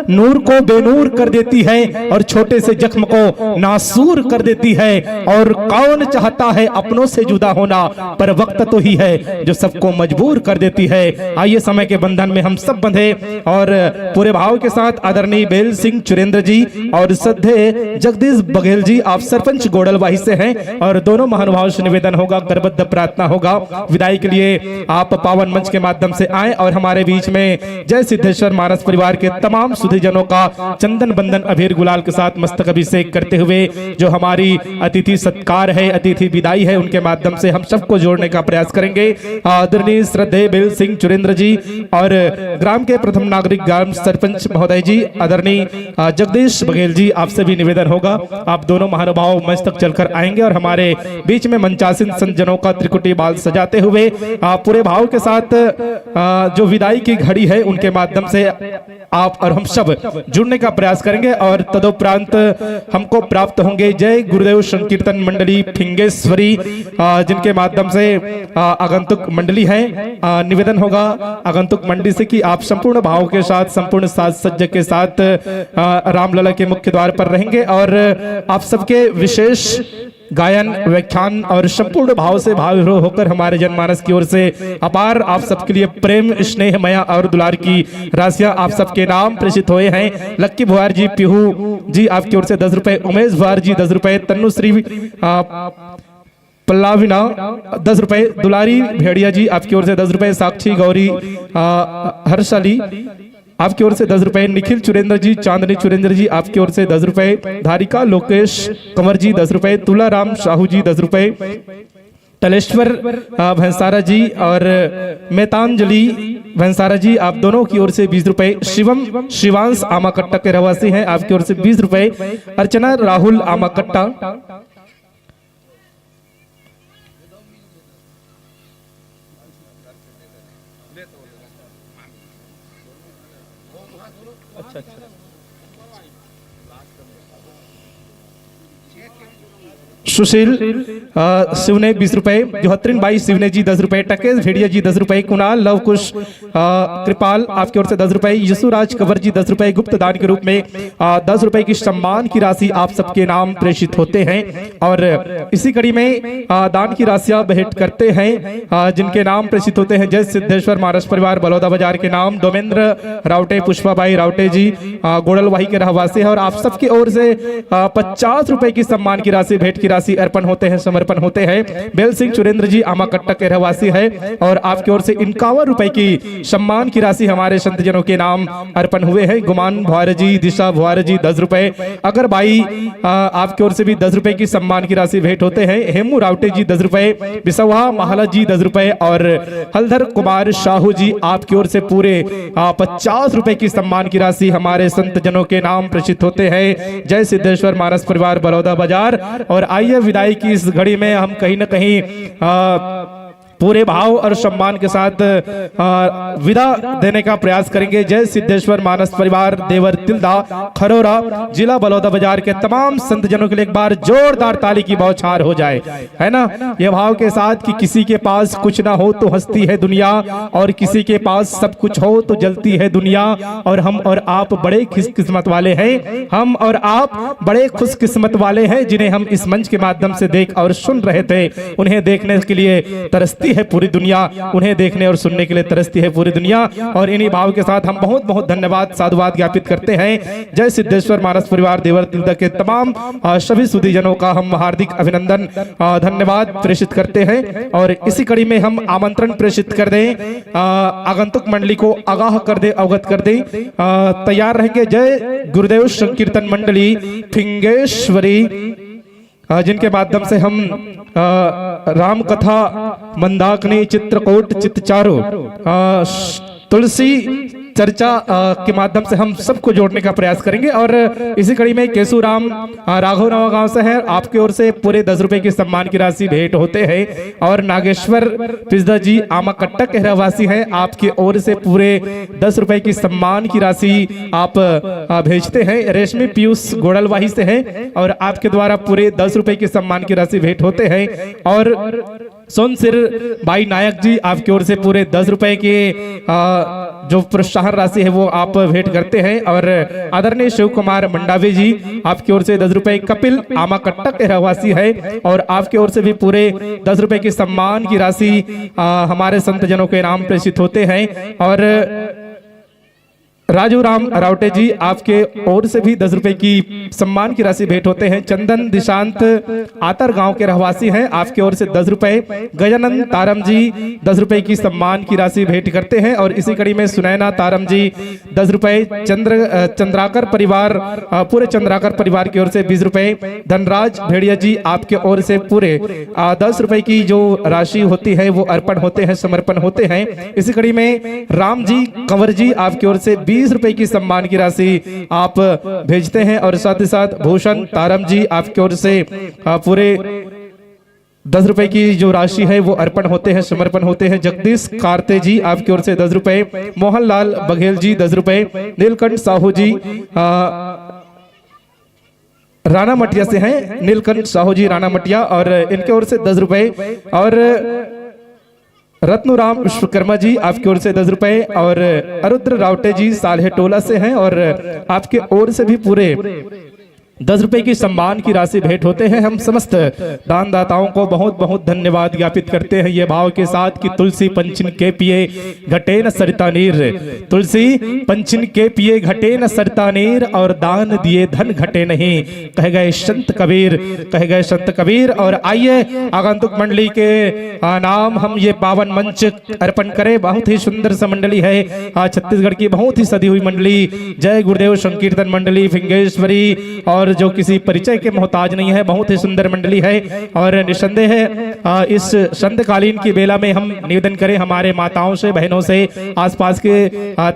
नूर को बेनूर कर देती है, और छोटे से जख्म को नासूर कर देती है। और कौन चाहता है अपनों से जुदा होना, पर वक्त तो ही है जो सबको मजबूर कर देती है। आइए समय के बंधन में हम सब बंधे और पूरे भाव के साथ आदरणीय बेल सिंह चुरेंद्र जी और श्रद्धेय जगदीश बघेल जी, आप सरपंच गोड़लवाही से हैं, और दोनों महानुभावों से निवेदन होगा, करबद्ध प्रार्थना होगा, विदाई के लिए आप पावन मंच के माध्यम से आए और हमारे बीच में जय सिद्धेश्वर मानस परिवार के तमाम सुधीजनों का चंदन बंदन अबीर गुलाल के साथ मस्तक अभिषेक करते हुए जो हमारी अतिथि सत्कार है, अतिथि विदाई है, उनके माध्यम से हम सबको जोड़ने का प्रयास करेंगे। आदरणीय श्रद्धेय बेल सिंह चुरेंद्र जी और ग्राम के प्रथम नागरिक ग्राम सरपंच महोदय जी, आदरणीय जगदीश बघेल जी, आपसे भी निवेदन होगा, आप दोनों महानुभाव मंच तक चलकर आएंगे और हमारे बीच में मंचासीन संत जनों का त्रिकुटी बाल सजाते हुए पूरे भाव के साथ जो विदाई की घड़ी है उनके माध्यम से आप और हम सब जुड़ने का प्रयास करेंगे। और तदुपरांत हमको प्राप्त होंगे जय गुरुदेव संकीर्तन मंडली फिंगेश्वरी, जिनके माध्यम से आगंतुक मंडली है। निवेदन होगा आगंतुक मंडली से कि आप संपूर्ण भाव के साथ, संपूर्ण साज सज्जा के साथ रामलला के मुख्य द्वार पर रहेंगे और आप सबके विशेष गायन, व्याख्यान और संपूर्ण भाव से भाव विभोर होकर हमारे जनमानस की ओर से अपार आप सबके लिए प्रेम, स्नेह, माया और दुलार की राशियां आप सबके नाम प्रेषित हुए हैं। लक्की भुआर जी, पीहू जी आपकी ओर से 10 रुपए, उमेश भुआर जी 10 रुपए, तन्नुश्री पल्लाविना 10 रुपए, दुलारी भेड़िया जी आपकी ओर से 10 रुपए, साक्षी गौरी हर्षाली आपकी ओर से 10 रुपए, निखिल चुरेंद्र जी, चांदनी चुरेंद्र जी आपकी ओर से 10 रुपए, धारिका लोकेश कंवर जी 10 रुपए, तुलाराम साहू जी 10 रुपए, तलेश्वर भंसारा जी और मेतांजलि भंसारा जी आप दोनों की ओर से 20 रुपए, शिवम शिवांश आमाकट्टा के रहवासी हैं आपकी ओर से 20 रुपए, अर्चना राहुल आमाकट्टा, सुशील शिवने 20 रुपए, जोहत्रिन बाई शिवने जी 10 रुपए, टकेश भेड़िया जी 10 रुपए, कुणाल लवकुश कृपाल आपकी ओर से 10 रुपए, यशुराज कंवर जी 10 रुपए, गुप्त दान के रूप में 10 रुपए की सम्मान की राशि आप सबके नाम प्रेषित होते हैं। और इसी कड़ी में दान की राशियां भेंट करते हैं जिनके नाम प्रेषित होते हैं। जय सिद्धेश्वर मानस परिवार बलौदा बाजार के नाम डोमेंद्र रावटे, पुष्पाबाई रावटे जी गोड़लवाही के रहवासी है और आप सबकी ओर से 50 रुपए की सम्मान की राशि भेंट की राशि अर्पण होते हैं, समर्पण होते हैं। बेल सिंह चुरेंद्र जी आमाकट्टा के रहवासी है और आपकी ओर से 51 रुपए की सम्मान की राशि हमारे संतजनों के नाम अर्पण हुए हैं। गुमान भुआर जी, दिशा भुआर जी 10 रुपए, अगर बाई आपकी ओर से भी 10 रुपए की सम्मान की राशि भेंट होते हैं। हेमू रावटे जी 10 रुपए, बिसवा महला जी 10 रुपए और हलधर कुमार साहू जी आपकी ओर से पूरे 50 रुपए की सम्मान की राशि हमारे संतजनों के नाम प्रेषित होते हैं। जय सिद्धेश्वर मानस परिवार बलौदा बाजार। और आइए विदाई की इस घड़ी में हम कहीं न कहीं पूरे भाव और सम्मान के साथ विदा देने का प्रयास करेंगे। जय सिद्धेश्वर मानस परिवार देवर तिल्दा खरोरा जिला बलौदा बाजार के तमाम संतजनों के लिए एक बार जोरदार ताली की बौछार हो जाए, है ना। ये भाव के साथ कि किसी के पास कुछ ना हो तो हंसती है दुनिया और किसी के पास सब कुछ हो तो जलती है दुनिया। और हम और आप बड़े खुशकिस्मत वाले हैं, हम और आप बड़े खुशकिस्मत वाले हैं जिन्हें हम इस मंच के माध्यम से देख और सुन रहे थे। उन्हें देखने के लिए तरसती है पूरी दुनिया, उन्हें देखने और सुनने के लिए तरसती है पूरी दुनिया। और इन्हीं भाव के साथ हम बहुत बहुत धन्यवाद साधुवाद ज्ञापित करते हैं। जय सिद्धेश्वर मानस परिवार देवर तिल्दा के तमाम सभी सुधीजनों का हम हार्दिक अभिनंदन धन्यवाद प्रेषित करते हैं। और इसी कड़ी में हम आमंत्रण प्रेषित कर दें, आगंतुक मंडली को आगाह कर दे, अवगत कर दे, तैयार रहेंगे। जय गुरुदेव संकीर्तन मंडली फिंगेश्वरी जिनके माध्यम से हम राम कथा, मंदाकिनी, चित्रकूट, चित्तचारो, तुलसी चर्चा के माध्यम से हम सबको जोड़ने का प्रयास करेंगे। और इसी कड़ी में केशु राम राघव नवा गांव से है, आपकी ओर से पूरे 10 रुपए की सम्मान की राशि भेंट होते हैं। और नागेश्वर पिजदा जी आमाकट्टा के रहवासी हैं, आपकी ओर से पूरे 10 रुपए की सम्मान की राशि आप भेजते हैं। रेशमी पीयूष गोड़लवाही से है और आपके द्वारा पूरे 10 रुपए की सम्मान की राशि भेंट होते हैं। और सोनसिर बाई नायक जी आपकी ओर से पूरे 10 रुपए के जो प्रोत्साहन राशि है वो आप भेंट करते हैं। और आदरणीय शिव कुमार मंडावी जी आपकी ओर से 10 रुपए, कपिल आमाकट्टा के रहवासी है और आपकी ओर से भी पूरे 10 रुपए की सम्मान की राशि हमारे संतजनों के नाम प्रेषित होते हैं। और राजू राम रावटे जी आपके ओर से भी 10 रुपए की सम्मान की राशि भेंट होते हैं। चंदन दिशांत आतर गांव के रहवासी हैं, आपके ओर से 10 रुपए। गजानंद तारम जी 10 रुपए की सम्मान की राशि भेंट करते हैं। और इसी कड़ी में सुनैना तारम जी 10 रुपए, चंद्राकर परिवार, पूरे चंद्राकर परिवार की ओर से 20 रुपए। धनराज भेड़िया जी आपके ओर से पूरे 10 रुपए की जो राशि होती है वो अर्पण होते हैं, समर्पण होते हैं। इसी कड़ी में राम जी कंवर जी आपकी ओर से 20 रुपए की सम्मान की राशि आप भेजते हैं। और साथ ही साथ भूषण तारम जी आपकी ओर से पूरे 10 रुपए की जो राशि है वो अर्पण होते हैं, समर्पण होते हैं। जगदीश कार्ते जी आपकी ओर से 10 रुपए। मोहनलाल बघेल जी 10 रुपए। नीलकंठ साहू जी राणा मटिया से हैं, नीलकंठ साहू जी राणा मटिया और इनके ओर से 10 रुपए। और रत्नुराम विश्वकर्मा जी आपकी ओर से 10 रुपए। और अरुद्र रावटे जी साल्हे टोला से हैं और आपके ओर से भी पूरे 10 रुपए की सम्मान की राशि भेंट होते हैं। हम समस्त दानदाताओं को बहुत बहुत धन्यवाद ज्ञापित करते हैं ये भाव के साथ कि तुलसी पंचिन के पिए घटे न सरिता नीर, तुलसी पंचिन के पिए घटे न सरिता नीर, और दान दिए धन घटे नहीं, कह गए संत कबीर, कह गए संत कबीर। और आइए आगंतुक मंडली के नाम हम ये पावन मंच अर्पण करें। बहुत ही सुंदर सा मंडली है, छत्तीसगढ़ की बहुत ही सदी हुई मंडली, जय गुरुदेव संकीर्तन मंडली फिंगेश्वरी, और जो किसी परिचय के मोहताज नहीं है, बहुत ही सुंदर मंडली है। और निसंदेह इस संध्यकालीन की बेला में हम निवेदन करें हमारे माताओं से, बहनों से, आसपास के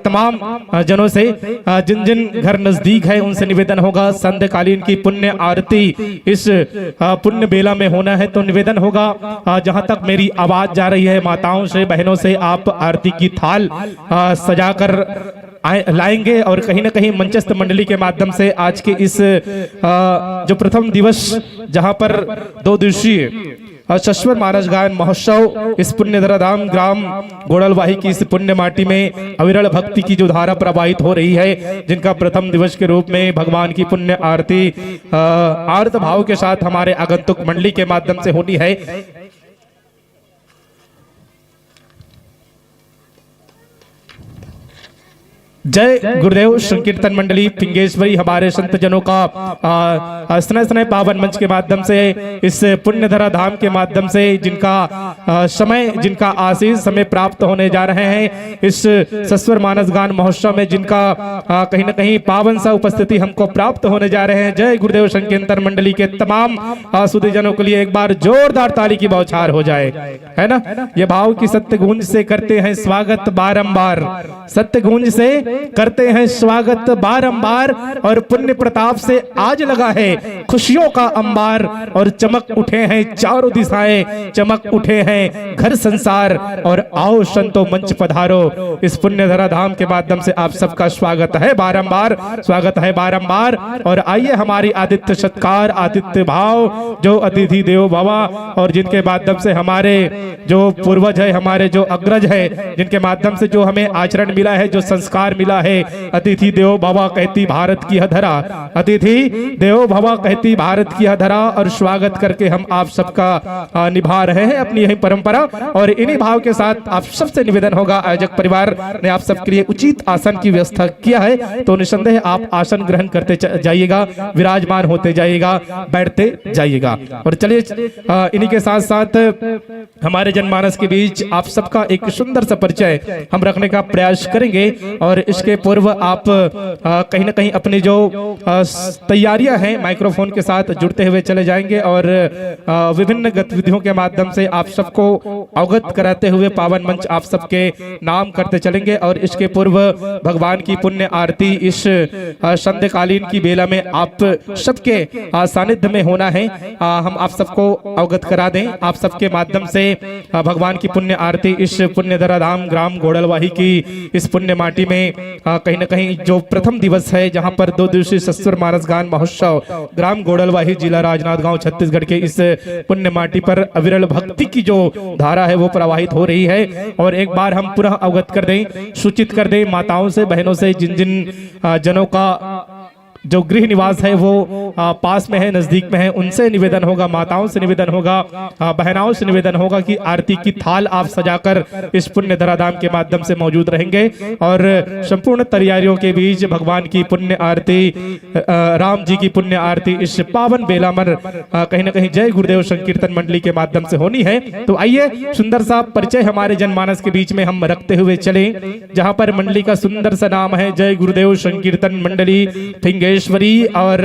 तमाम जनों से, जिन जिन घर नजदीक है उनसे निवेदन होगा संध्यकालीन की पुण्य आरती इस पुण्य बेला में होना है। तो निवेदन होगा जहां तक मेरी आवाज जा रही है माताओं से, बहनों से, आप आरती की थाल सजाकर लाएंगे और कहीं ना कहीं मंचस्थ मंडली के माध्यम से आज के इस जो प्रथम दिवस जहां पर 2 दिवसीय सस्वर मानस गायन महोत्सव इस पुण्य धाम ग्राम गोड़लवाही की इस पुण्य माटी में अविरल भक्ति की जो धारा प्रवाहित हो रही है, जिनका प्रथम दिवस के रूप में भगवान की पुण्य आरती आर्त भाव के साथ हमारे आगंतुक मंडली के माध्यम से होनी है। जय गुरुदेव संकीर्तन मंडली फिंगेश्वरी हमारे संत जनों का स्नेह स्नेह पावन मंच के माध्यम से इस पुण्यधरा धाम के माध्यम से जिनका समय, जिनका आशीष समय प्राप्त होने जा रहे हैं, इस सस्वर मानस गान महोत्सव में जिनका कहीं न कहीं पावन सा उपस्थिति हमको प्राप्त होने जा रहे हैं। जय गुरुदेव संकीर्तन मंडली के तमाम सुधी जनों के लिए एक बार जोरदार ताली की बौछार हो जाए, है ना। ये भाव की सत्य गूंज से करते हैं स्वागत बारंबार, सत्य गूंज से करते हैं स्वागत बारंबार, और पुण्य प्रताप से आज लगा है खुशियों का अंबार, और चमक उठे हैं चारों दिशाएं, चमक उठे हैं घर संसार, और आओ संतो मंच पधारो। इस पुण्य धरा धाम के माध्यम से आप सबका स्वागत है बारंबार, स्वागत है बारंबार। और आइए हमारी आदित्य सत्कार, आदित्य भाव, जो अतिथि देवो भव, और जिनके माध्यम से हमारे जो पूर्वज है, हमारे जो अग्रज है, जिनके माध्यम से जो हमें आचरण मिला है, जो संस्कार मिला है, अतिथि देवो भव कहती भारत की धरा, अतिथि देवो भव कहती भारत की धरा। और स्वागत करके हम आप सबका निभा रहे हैं अपनी यही परंपरा। और इन्हीं भाव के साथ आप सबसे निवेदन होगा, आयोजक परिवार ने आप सबके लिए उचित आसन की व्यवस्था किया है, तो निसंदेह आप आसन ग्रहण करते जाइएगा, विराजमान होते जाइएगा, बैठते जाइएगा। और चलिए इन्हीं के साथ साथ हमारे जनमानस के बीच आप सबका एक सुंदर सा परिचय हम रखने का प्रयास करेंगे। और इसके पूर्व आप कहीं ना कहीं अपनी जो तैयारियां हैं माइक्रोफोन के साथ जुड़ते हुए चले जाएंगे, और विभिन्न गतिविधियों के माध्यम से आप सबको अवगत कराते हुए पावन मंच आप सबके नाम करते चलेंगे। और इसके पूर्व भगवान की पुण्य आरती इस संध्यकालीन की बेला में आप सबके सानिध्य में होना है, हम आप सबको अवगत करा दें। आप सबके माध्यम से भगवान की पुण्य आरती इस पुण्य धरा धाम ग्राम गोड़लवाही की इस पुण्य माटी में कहीं न कहीं जो प्रथम दिवस है, जहां पर 2 दिवसीय सस्वर मानस गान महोत्सव ग्राम गोड़लवाही जिला राजनांदगांव छत्तीसगढ़ के इस पुण्य माटी पर अविरल भक्ति की जो धारा है वो प्रवाहित हो रही है। और एक बार हम पुनः अवगत कर दें, सूचित कर दें माताओं से, बहनों से, जिन जिन जनों का जो गृह निवास है वो पास में है, नजदीक में है, उनसे निवेदन होगा, माताओं से निवेदन होगा, बहनाओं से निवेदन होगा कि आरती की थाल आप सजाकर इस पुण्य धराधाम के माध्यम से मौजूद रहेंगे। और संपूर्ण तैयारियों के बीच भगवान की पुण्य आरती, राम जी की पुण्य आरती इस पावन बेला में कहीं न कहीं जय गुरुदेव संकीर्तन मंडली के माध्यम से होनी है। तो आइए सुंदर सा परिचय हमारे जनमानस के बीच में हम रखते हुए चले, जहां पर मंडली का सुंदर सा नाम है जय गुरुदेव संकीर्तन मंडली फिंगेश्वरी। और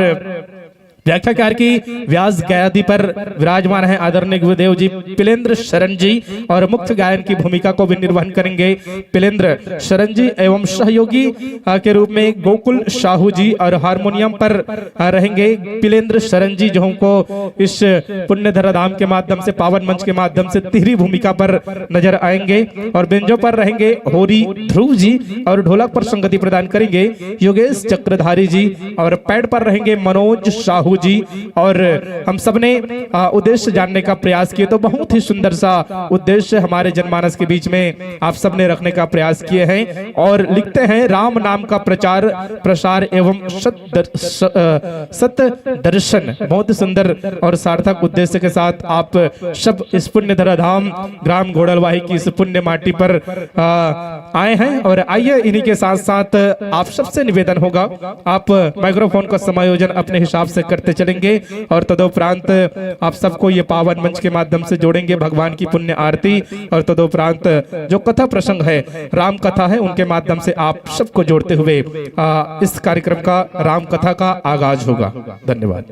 व्याख्याकार की व्यास गायत्री पर विराजमान है आदरणीय गुरुदेव जी पिलेंद्र शरण जी, और मुख्य गायन की भूमिका को भी निर्वहन करेंगे पिलेंद्र शरण जी, एवं सहयोगी के रूप में गोकुल साहू जी, और हारमोनियम पर रहेंगे पिलेंद्र शरण जी, जो हमको इस पुण्य धराधाम के माध्यम से, पावन मंच के माध्यम से तिहरी भूमिका पर नजर आएंगे। और बेंजो पर रहेंगे होरी ध्रुव जी, और ढोलक पर संगति प्रदान करेंगे योगेश चक्रधारी जी, और पैड पर रहेंगे मनोज साहू बाबूजी और हम सब ने उद्देश्य जानने का प्रयास किए, तो बहुत ही सुंदर सा उद्देश्य हमारे जनमानस के बीच में आप सब ने रखने का प्रयास किए हैं। और लिखते हैं राम नाम का प्रचार प्रसार एवं सत्य दर्शन, बहुत सुंदर और सार्थक उद्देश्य के साथ आप सब इस पुण्य धराधाम ग्राम घोड़लवाही की इस पुण्य माटी पर आए हैं। और आइए इन्हीं के साथ साथ आप सबसे निवेदन होगा, आप माइक्रोफोन का समायोजन अपने हिसाब से करते चलेंगे और तदोपरांत आप सबको ये पावन मंच के माध्यम से जोड़ेंगे भगवान की पुण्य आरती और तदोपरांत जो कथा प्रसंग है, राम कथा है, उनके माध्यम से आप सबको जोड़ते हुए इस कार्यक्रम का राम कथा का आगाज होगा। धन्यवाद।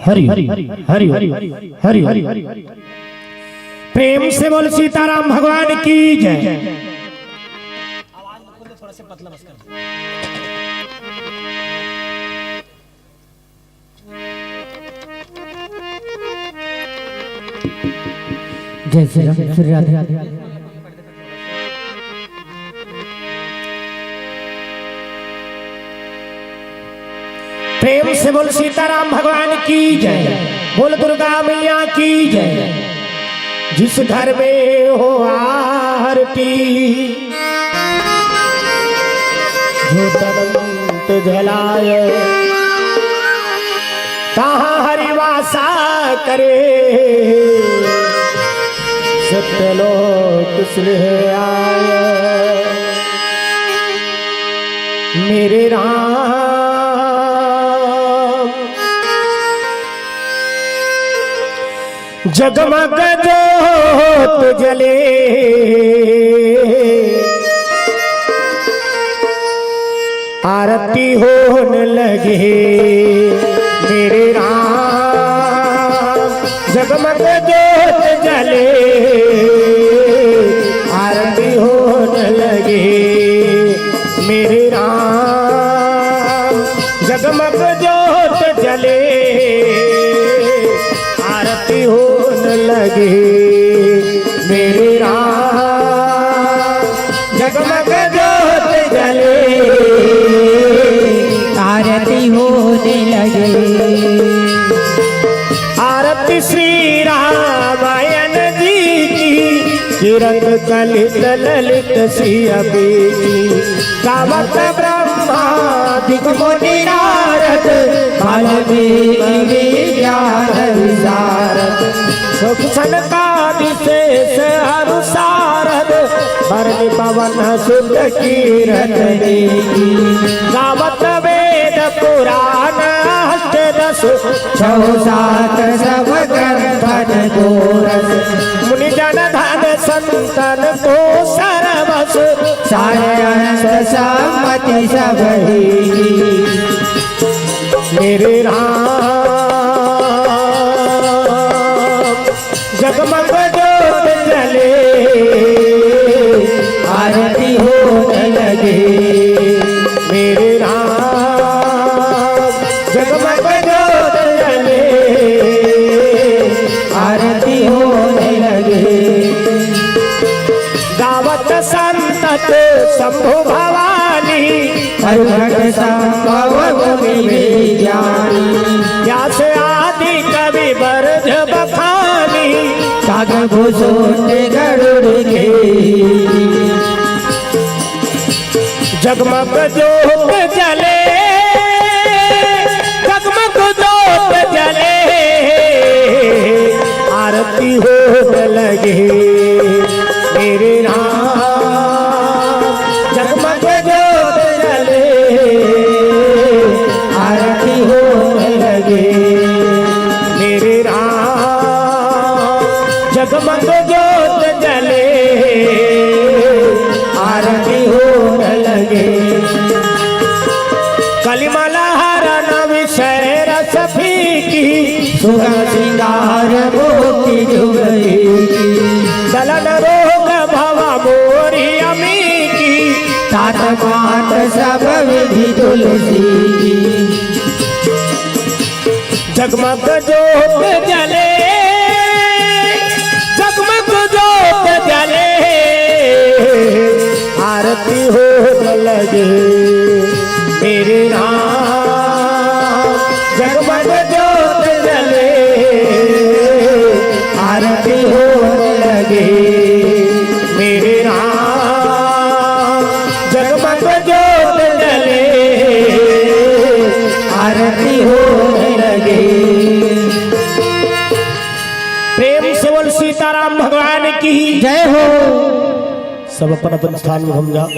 हरि हरि हरि हरि हरि हरि प्रेम से बोल सीताराम भगवान की जय। जय श्री राम श्री राधे। प्रेम से बोल सीताराम भगवान की जय। बोल दुर्गा मैया की जय। जिस घर में हो आरती जो तनंत जलाए कहाँ हरिवासा करे सत्यलोक इसलिए आए मेरे राम। जगमग जोत जले आरती होने लगे मेरे राम। जगमग जोत जले आरती होने लगे मेरे राम। जगमग जोत जले आरती होने लगे मेरे राम। जगमग जोत जले आरती होने लगे। आरती श्री रामायण जी की किरत कलित ललित सिया बेटी गावत ब्रह्मादिक मुनि नारद ज्ञान विशारद सुख सनका विशेष अनुसारद भरणी पवन सुत कीरत देगी गावत वेद पुराण हस्त रस छौ सात सब गर्भन गोरस मुनि जन धन संतन को सरवस सारे सम्मति सब मेरे राम। जगमग जोत जले आरती होने लगे मेरे राम। जगमग जोत जले आरती होने लगे। गावत संतत शंभु भवानी हरघट संभव ज्ञानी व्यास आदि कवि बरज बखानी काग भूषण गरुड़ के जगमग जोत जले जगमग जोत जले आरती होने लगे मेरे राम। जगमग जोत जले आरती होने लगे मेरे राम। जगमग जोत जले आरती होने लगे। कलिमला हरण विषय रस फीकी सुगंध सिंगार मोती जुगई दलन रोग भव मोरी अमी की तात मात सब विधि तुलसी। जगमग जोत जले जगमग जोत जले आरती होने लगे मेरे राम। जगमग जोत जले आरती होने लगे मेरे राम। जगमग जोत जले आरती होने लगी। प्रेम से बोल सीताराम भगवान की जय हो। सब अपन अपन स्थान में हम जाओ।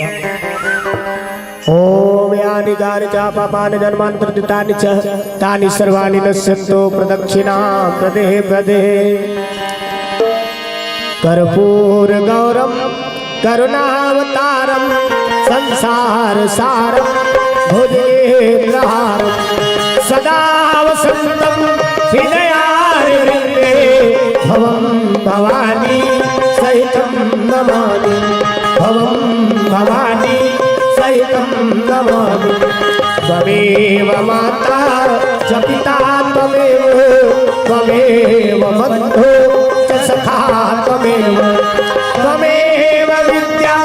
ओम यानि गानि च पापानि जन्मानि प्रतितानि च तानि सर्वाणि नश्यन्तो प्रदक्षिणां प्रदेहे प्रदेहे। कर्पूर गौरम करुणावतारम संसार सारम भुजगेन्द्रहारम सदा वसंतम हृदयारविन्दे भवं भवानी सहितं नमामि। भवं भवानी सहितं नमामि। त्वमेव माता च पिता त्वमेव त्वमेव बन्धो च सखा त्वमेव त्वमेव विद्या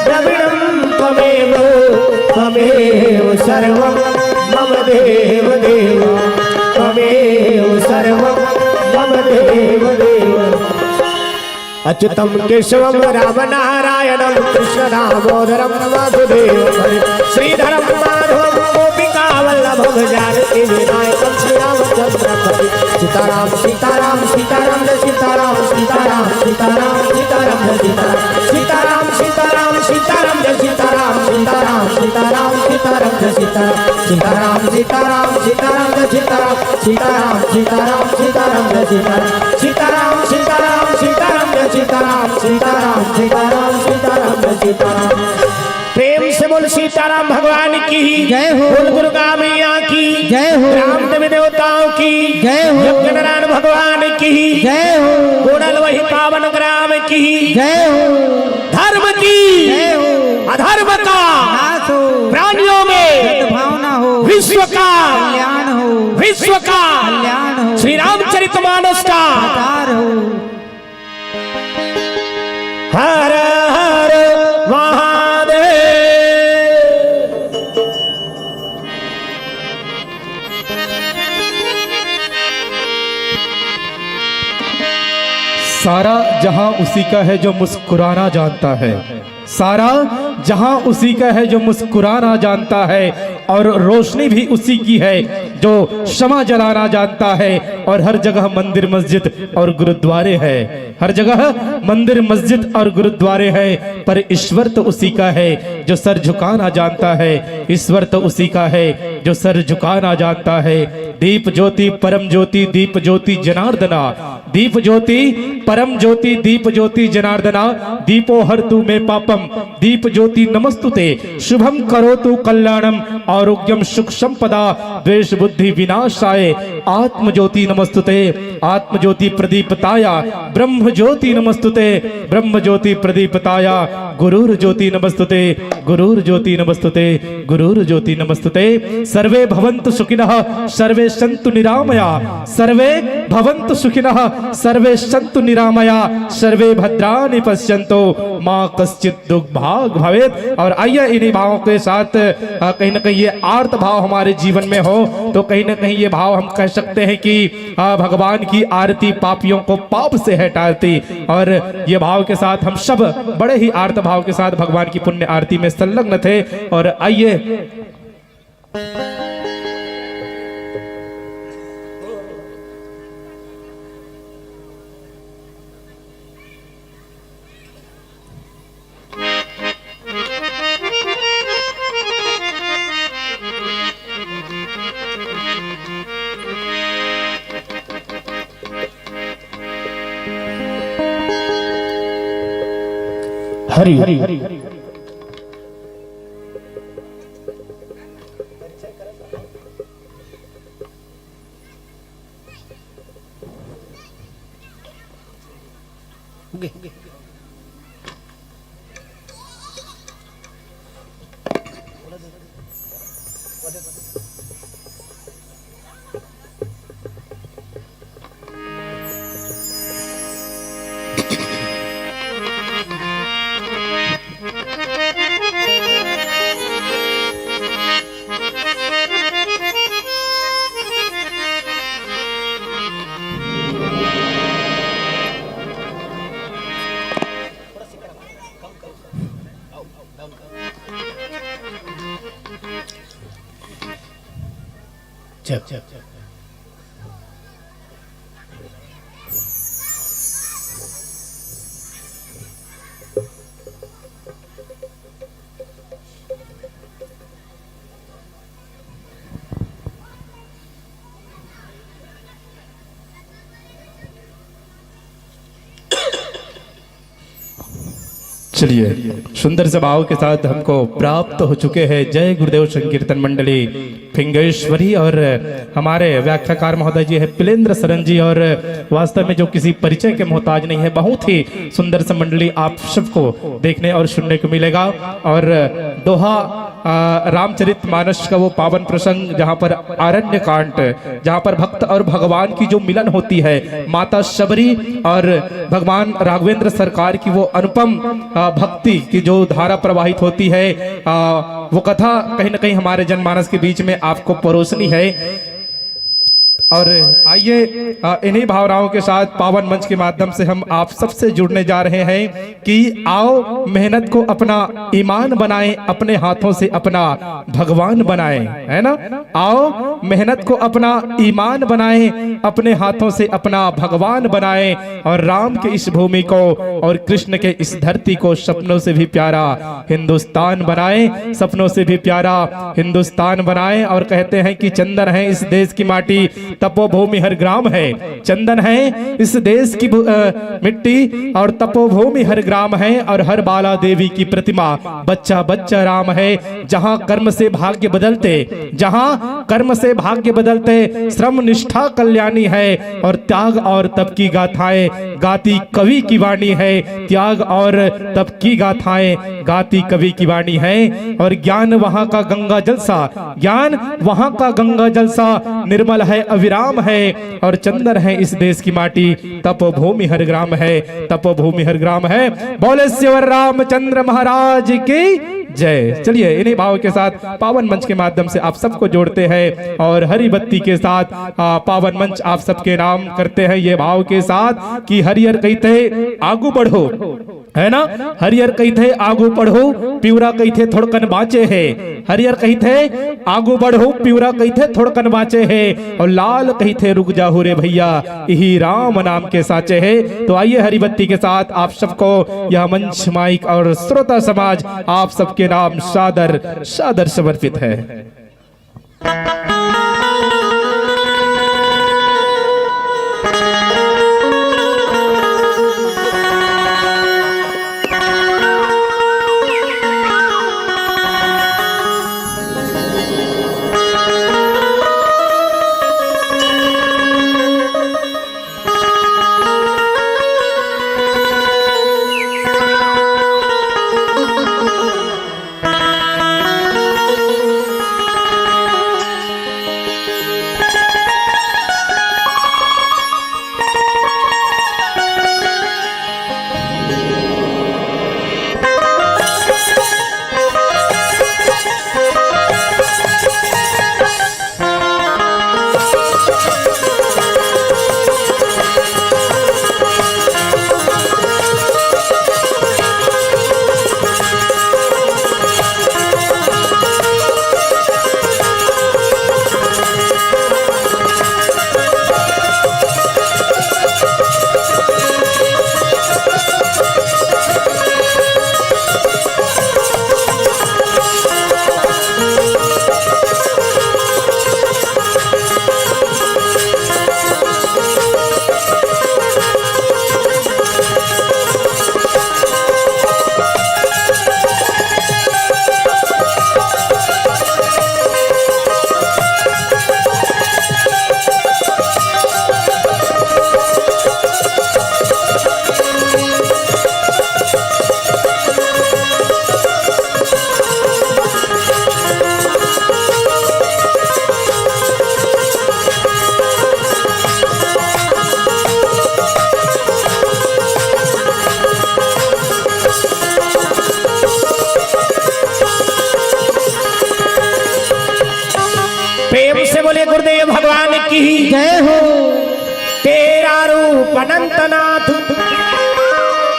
द्रविणं त्वमेव त्वमेव सर्वं मम देव देव त्वमेव सर्वं मम देव देव। अच्युतं केशवं रामनारायणं कृष्ण दामोदरं वासुदेवं श्रीधरं माधवं गोपिकावल्लभं जानकी विनायकं श्रीरामचन्द्रं। सीताराम सीताराम सीताराम जय सीताराम सीताराम सीताराम सीताराम जय सीताराम सीताराम सीताराम जय सीताराम सीताराम सीताराम सीताराम जय सीताराम सीताराम सीताराम जय सीताराम सीताराम सीताराम सीताराम जय सीताराम सीताराम सीताराम जय सीताराम सीताराम सीताराम सीताराम जय सीताराम। प्रेम से बोल सीताराम भगवान की जय हो। बोल दुर्गा मैया की जय हो। राम देवी देवताओं की जय हो। यज्ञनारायण भगवान की जय हो। गोड़ल वही पावन ग्राम की जय हो। धर्म की जय हो। अधर्म का नाश हो। प्राणियों में भावना हो। विश्व का कल्याण हो। विश्व का कल्याण हो। श्री रामचरितमानस का प्रचार हो। हर हर महादेव। सारा जहां उसी का है जो मुस्कुराना जानता है। सारा जहां उसी का है जो मुस्कुराना जानता है। और रोशनी भी उसी की है जो क्षमा जलाना जानता है। और हर जगह मंदिर मस्जिद और गुरुद्वारे है। हर जगह मंदिर मस्जिद और गुरुद्वारे है। पर ईश्वर तो उसी का है जो सर झुकाना जानता है। ईश्वर तो उसी का है जो सर झुकाना जानता है। दीप ज्योति परम ज्योति दीप ज्योति जनार्दना। दीप ज्योति परम ज्योति दीप ज्योति जनार्दना। दीपो हर तू में पापम दीप ज्योति नमस्तुते। शुभम करोतु कल्याणम आरोग्यम सुख संपदा द्वेष बुद्धि विनाशाय। आत्म ज्योति नमस्तुते आत्म ज्योति प्रदीपताया। ब्रह्म ज्योति नमस्तुते ब्रह्म ज्योति प्रदीपताया। गुरुर ज्योति नमस्तुते गुरुर ज्योति नमस्तुते गुरुर ज्योति नमस्तुते। सर्वे भवन्तु सुखिनः सर्वे सन्तु निरामया। सर्वे भवन्तु सुखिनः सर्वे सन्तु निरामया। सर्वे भद्राणि पश्यन्तु मां कश्चित् दुर्भाग् भवेत्। और आइए इन्हीं भावों के साथ कहीं ना कहीं ये आर्त भाव हमारे जीवन में हो तो कहीं ना कहीं ये भाव हम कह सकते हैं कि भगवान की आरती पापियों को पाप से हटाती। और ये भाव के साथ हम सब बड़े ही आर्त भाव के साथ भगवान की पुण्य आरती में संलग्न थे। और आइए हरि चलिए सुंदर से भाव के साथ हमको प्राप्त हो चुके हैं जय गुरुदेव संकीर्तन मंडली फिंगेश्वरी और हमारे व्याख्याकार महोदय जी है पिलेंद्र सरन जी। और वास्तव में जो किसी परिचय के मोहताज नहीं है, बहुत ही सुंदर सा मंडली आप सबको देखने और सुनने को मिलेगा। और दोहा रामचरित मानस का वो पावन प्रसंग जहाँ पर आरण्य कांड, जहाँ पर भक्त और भगवान की जो मिलन होती है, माता शबरी और भगवान राघवेंद्र सरकार की वो अनुपम भक्ति की जो धारा प्रवाहित होती है, वो कथा कहीं ना कहीं हमारे जनमानस के बीच में आपको परोसनी है। और आइए इन्हीं भावनाओं के साथ पावन मंच के माध्यम से हम आप सबसे जुड़ने जा रहे हैं कि आओ मेहनत को अपना ईमान बनाएं, अपने हाथों से अपना भगवान बनाएं, है ना। आओ मेहनत को अपना ईमान बनाएं, अपने हाथों से अपना भगवान बनाएं और राम के इस भूमि को और कृष्ण के इस धरती को सपनों से भी प्यारा हिंदुस्तान बनाएं, सपनों से भी प्यारा हिंदुस्तान बनाएं। और कहते हैं कि चंदन है इस देश की माटी, तपोभूमि हर ग्राम है। चंदन है इस देश की मिट्टी और तपोभूमि हर ग्राम है। और हर बाला देवी की प्रतिमा बच्चा बच्चा राम है। जहां कर्म से भाग्य बदलते, जहां कर्म से भाग्य बदलते, श्रम निष्ठा कल्याणी है। और त्याग और तप की गाथाएं गाती कवि की वाणी है। त्याग और तप की गाथाएं गाती कवि की वाणी है। और ज्ञान वहां का गंगा जलसा, ज्ञान वहां का गंगा जलसा निर्मल है, अविराम है। और चंदन है इस देश की माटी, तपोभूमि हर ग्राम है, तपोभूमि हर ग्राम है। बोले श्री रामचंद्र महाराज की जय। चलिए इन्हीं भाव के साथ पावन मंच के माध्यम से आप सबको जोड़ते हैं और हरि बत्ती के साथ पावन मंच आप सबके नाम करते हैं ये भाव के साथ कि हरियर कहते आगू बढ़ो, है ना। हरियर कहते आगू बढ़ो, प्यूरा कहते थोड़कन बाँचे है। हरियर कहते आगू बढ़ो, प्यूरा कहते थोड़कन बाँचे है। और लाल कहते रुक जाओ रे भैया, यही राम नाम के साचे है। तो आइए हरिबत्ती के साथ आप सबको यह मंच माइक और श्रोता समाज आप सबके नाम सादर सादर समर्पित है। बोले गुरुदेव भगवान की जय हो। तेरा रूप अनंतनाथ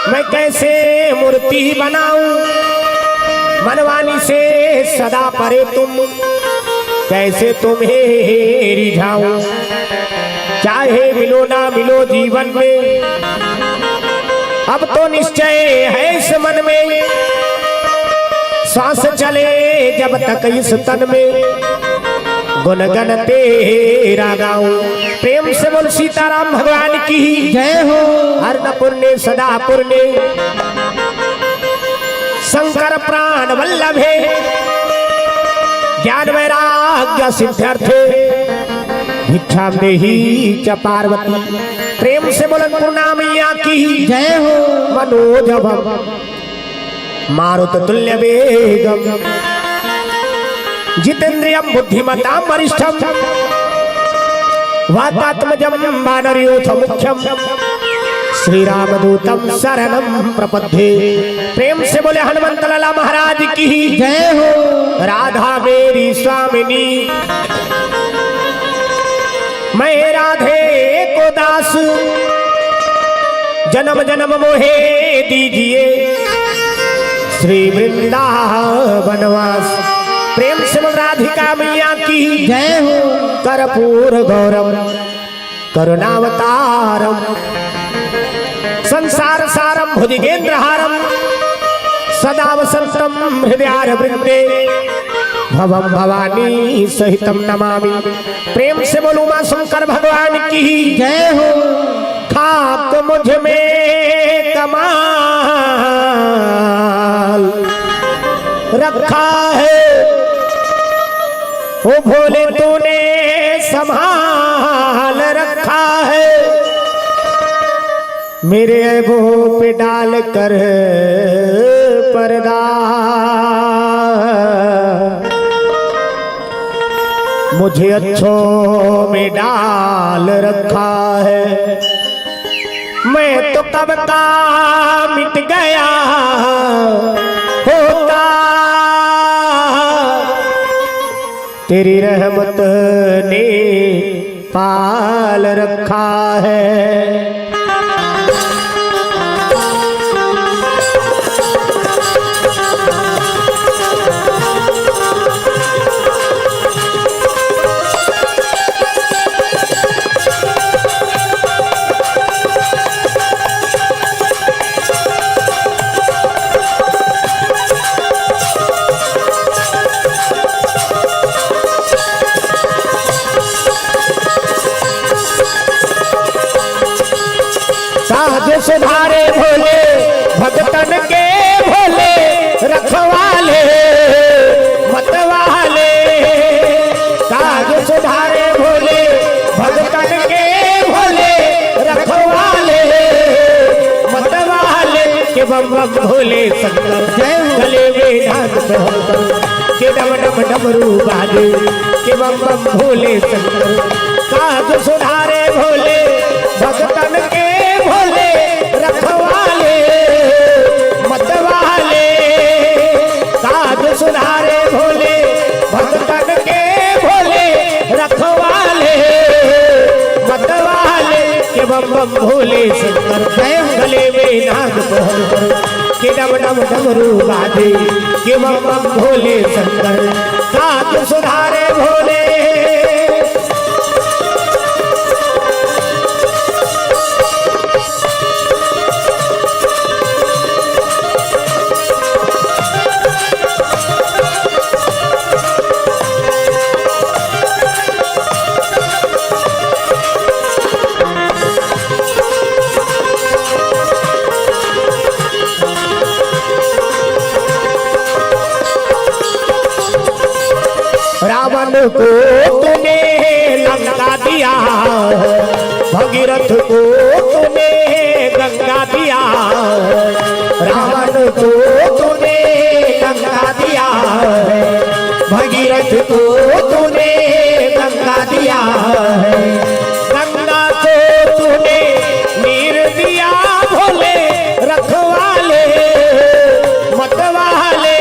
मैं कैसे मूर्ति बनाऊं, मनवानी से सदा परे तुम कैसे तुम्हें रिझाऊं, चाहे मिलो ना मिलो जीवन में, अब तो निश्चय है इस मन में, सांस चले जब तक इस तन में, गुनगन तेरा गाऊं। प्रेम से बोल सीताराम भगवान की जय हो। हर न पुण्य सदा पुण्य, शंकर प्राण वल्लभे, ज्ञान वैराग्य सिद्ध्यर्थे, भिक्षा देहि च पार्वती। प्रेम से बोलन पूर्णा मैया की जय हो। मनोजवम मारुत तुल्य वेगम, जितेन्द्रियम बुद्धिमताम वरिष्ठम, वातात्मजम वानरयूथ मुख्यम, श्री रामदूतम शरणम प्रपद्ये। प्रेम से बोले हनुमंत लाला महाराज की जय हो। राधा मेरी स्वामिनी, मैं राधे को दास, जन्म जन्म मोहे दीजिए श्री वृंदावनवास। प्रेम से राधिका मैया की जय हो। कर्पूर गौरव करुणावतारम, संसार सारम भुजगेन्द्रहारम, सदा वसंतम हृदयार वृंदे, भवम भवानी सहितम नमामि। प्रेम से बोलूं मां शंकर भगवान की जय हो। खाक मुझ में कमाल रखा है, ओ भोले तूने संभाल रखा है, मेरे ऐबों पे डाल कर पर्दा, मुझे अच्छों में डाल रखा है। मैं तो कब का मिट गया होता, तेरी रहमत ने पाल रखा है। सुधारे भोले भगतन के भोले, रखवाले मतवाले, काज सुधारे भोले भगतन के भोले, रखवाले मतवाले, के बम बम भोले शंकर गले में नाग पहनकर, के डम डम डमरू बाजे, के बम बम भोले शंकर। काज सुधारे भोले भगतन के भोले, रखवाले मतवाले, काज सुधारे भोले भगतन के भोले, रखवाले मतवाले, के बम बम भोले शंकर गले में नाग पहनकर, के डम डम डमरू बाजे, के बम बम भोले शंकर। काज सुधारे भोले रावण को तूने लंका दिया, भगीरथ को तूने गंगा दिया, रावण को तूने लंका दिया, भगीरथ को तूने गंगा दिया, गंगा को तूने नीर दिया भोले, रखवाले मतवाले,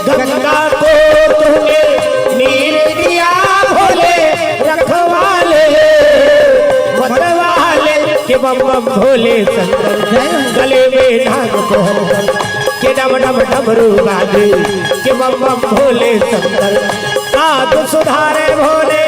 गंगा को तूने नीर दिया भोले, रखवाले मतवाले, के बम बम भोले शंकर गले में नाग पहनकर, के डम डम डमरू बाजे, के बम बम भोले शंकर। साधु सुधारे भोले।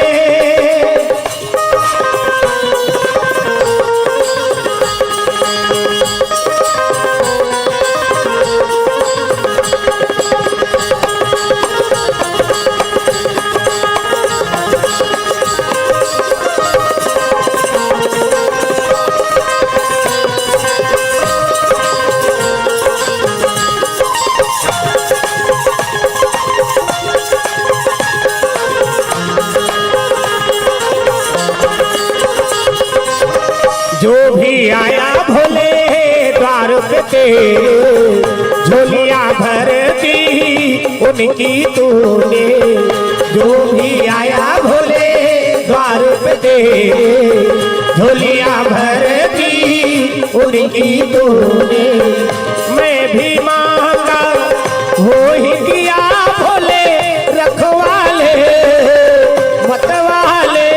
जो भी आया भोले द्वार पे तेरे, झोलियां भर दी उनकी तूने। जो भी आया भोले द्वार पे तेरे, झोलियां भर दी उनकी तूने। मैं भी मांगा वो ही दिया भोले, रखवाले मतवाले।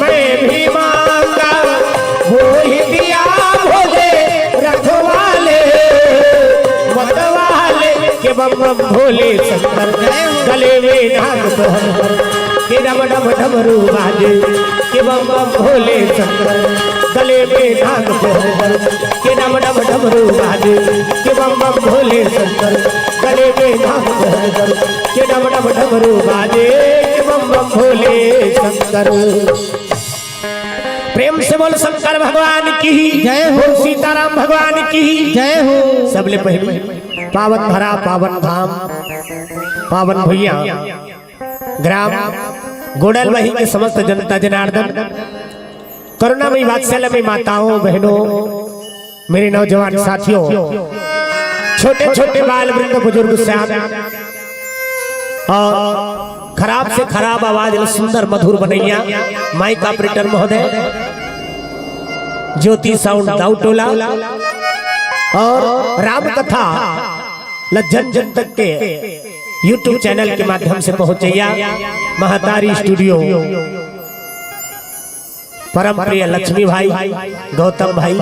मैं भी मांगा वो ही दिया भोले, रखवाले मतवाले। के बम बम भोले शंकर गले में नाग बहर, के डम डम डमरू बाजे। के बम बम भोले शंकर गले में नाग बहर, के डम डम डमरू बाजे। के बम बम भोले शंकर गले में नाग बहर, के डम डम डमरू बाजे। के बम बम भोले शंकर। प्रेम से बोल शंकर भगवान की जय हो, सीताराम भगवान की जय हो। सबले पहले पावन धरा पावन धाम पावन भैया ग्राम गोडल वही के समस्त जनता जनार्दन, करुणामयी वात्सल्यमयी माताओं बहनों, मेरे नौजवान साथियों, छोटे छोटे बाल वृंद बुजुर्ग श्याम और खराब से खराब आवाज सुंदर मधुर बनैया माइक ऑपरेटर महोदय, ज्योति साउंड दाउटोला और राम कथा जन जन तक के YouTube चैनल के माध्यम से पहुंचैया महतारी स्टूडियो, परम प्रिय लक्ष्मी भाई, गौतम भाई,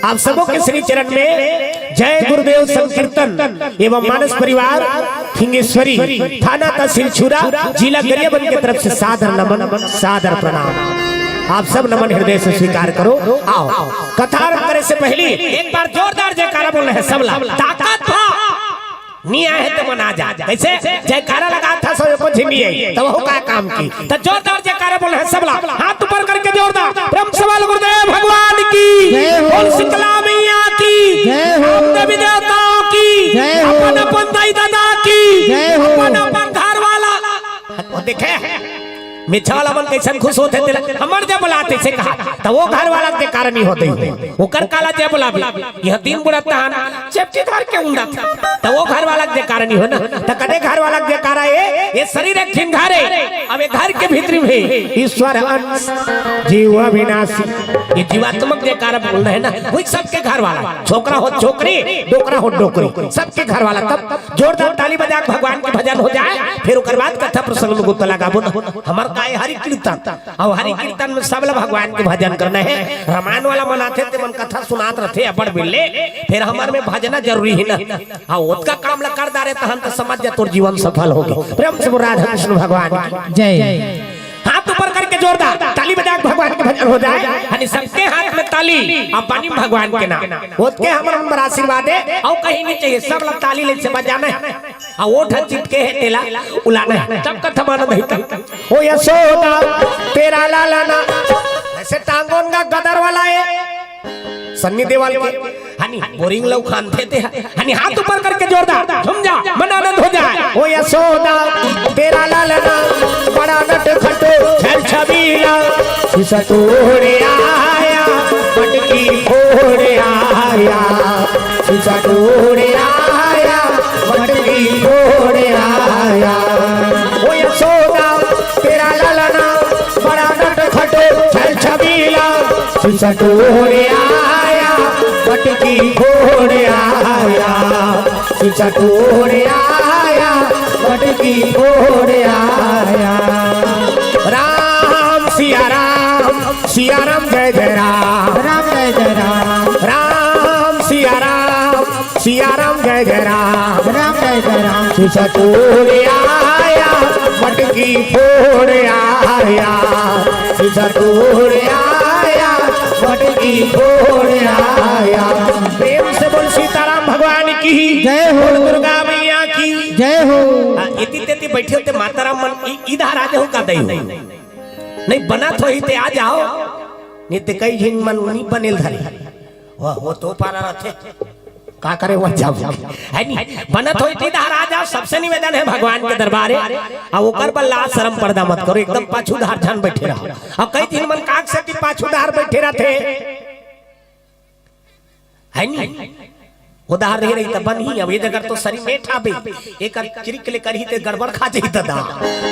आप सबों के श्री चरण में जय गुरुदेव संकीर्तन एवं मानस परिवार खिंगेश्वरी थाना तहसील छुरा जिला गरियाबंद की तरफ से सादर नमन सादर प्रणाम। आप सब नमन हृदय से स्वीकार करो। आओ कथा आरंभ करे से पहले एक बार जोरदार जयकारा बोलना है सब लोग। ताकत नहीं आए तो मना जा, कैसे जयकारा लगा था सब को झिनी है तो वो का काम की। तो जोरदार जयकारा बोलना है सब लोग, हाथ ऊपर करके जोरदार ब्रह्म सवाल गुरुदेव भगवान की जय हो, शीतला मैया की जय हो, देवी देवताओं की जय हो, अपन अपन दाई दादा की जय हो, अपन अपन घर वाला। वो देखे मिछाला मन कैसे खुश होते थे हमर जब बुलाते से कहा तो वो घर वाला के कारण ही होते वो कर काला जय बुलावे यह तीन बुलाता है चेपटी धर के उंडा तो वो घर वाला के कारण ही हो ना। तो कदे घर वाला के कारण ये शरीर एक खिंगारे अब ये घर के भीतर में ईश्वर अंश जीव अविनाशी ये जीवात्मक के कारण बोलना है ना। वही सबके घर वाला, छोकरा हो छोकरी, डोकरा हो डोकरी, सबके घर वाला। तब जोरदार ताली बजा भगवान के भजन हो जाए, फिर उसके बाद कथा प्रसंग में गुत्ता लगाबो ना। हमार काय हरि कीर्तन और हरि कीर्तन में सब लोग भगवान के भजन करना है। रामायण वाला मनाते थे मन कथा सुनात रहते बड़ बिल्ले, फिर हमार में भजना जरूरी है ना। हाँ उसका काम ल कर दारे तो हम तो समझ जा तोर जीवन सफल हो गया। प्रेम से राधा कृष्ण भगवान की जय। हाथ ऊपर करके जोरदार ताली बजा भगवान के भजन हो जाए। यानी सबके हाथ में ताली और पानी भगवान के नाम ओत के हमारा नंबर आशीर्वाद है और कहीं नहीं चाहिए। सब लोग ताली ले से बजाना है और वो ठन चिपके है तेला उलाना है। तब कथा मानो नहीं ओ यशोदा तेरा लाला ना ऐसे टांगों का गदर वाला है सन्नी देवाल के हनी बोरिंग लोग खानते थे हनी हाथ ऊपर करके जोरदार झूम जा मन आनंद हो जाए। ओ यशोदा तेरा लाला ना बड़ा नट खटो छल छबीला सटोरे आया पटकी फोड़े आया सटोरे आया पटकी फोड़े आया। ओ यशोदा तेरा लाला ना बड़ा नट खटो छल छबीला सटोरे आया पटकी फोड़े आया सटोरे आया पटकी फोड़े आया। राम सिया राम जय जय राम, राम जय जय राम, राम सिया राम सिया राम जय जय राम राम जय जय राम शीशा तोड़ आया मटकी फोड़ आया शीशा तोड़ आया मटकी फोड़ आया। प्रेम से बोल सीताराम भगवान की जय हो। बोल दुर्गा मैया की जय हो। इति तेती बैठे होते माताराम मन इधर आ जाओ का दई नहीं बना तो ही ते आ जाओ नित्य कई झिन मन उन्हीं बनेल धरे वाह वो तो पारा रहते का करे वह जाओ है नहीं बना तो ही इधर आ जाओ। सबसे निवेदन है भगवान के दरबारे अब ओकर पर लाज शर्म पर्दा मत करो एकदम पाछूधार ध्यान बैठे रहो। अब कई दिन मन काक से पाछूधार बैठे रहते है नहीं उधार रह रही तब नहीं अब ये जगह तो सरी में ठाबे एक चिरिक ले कर ही ते गड़बड़ खा जाई तदा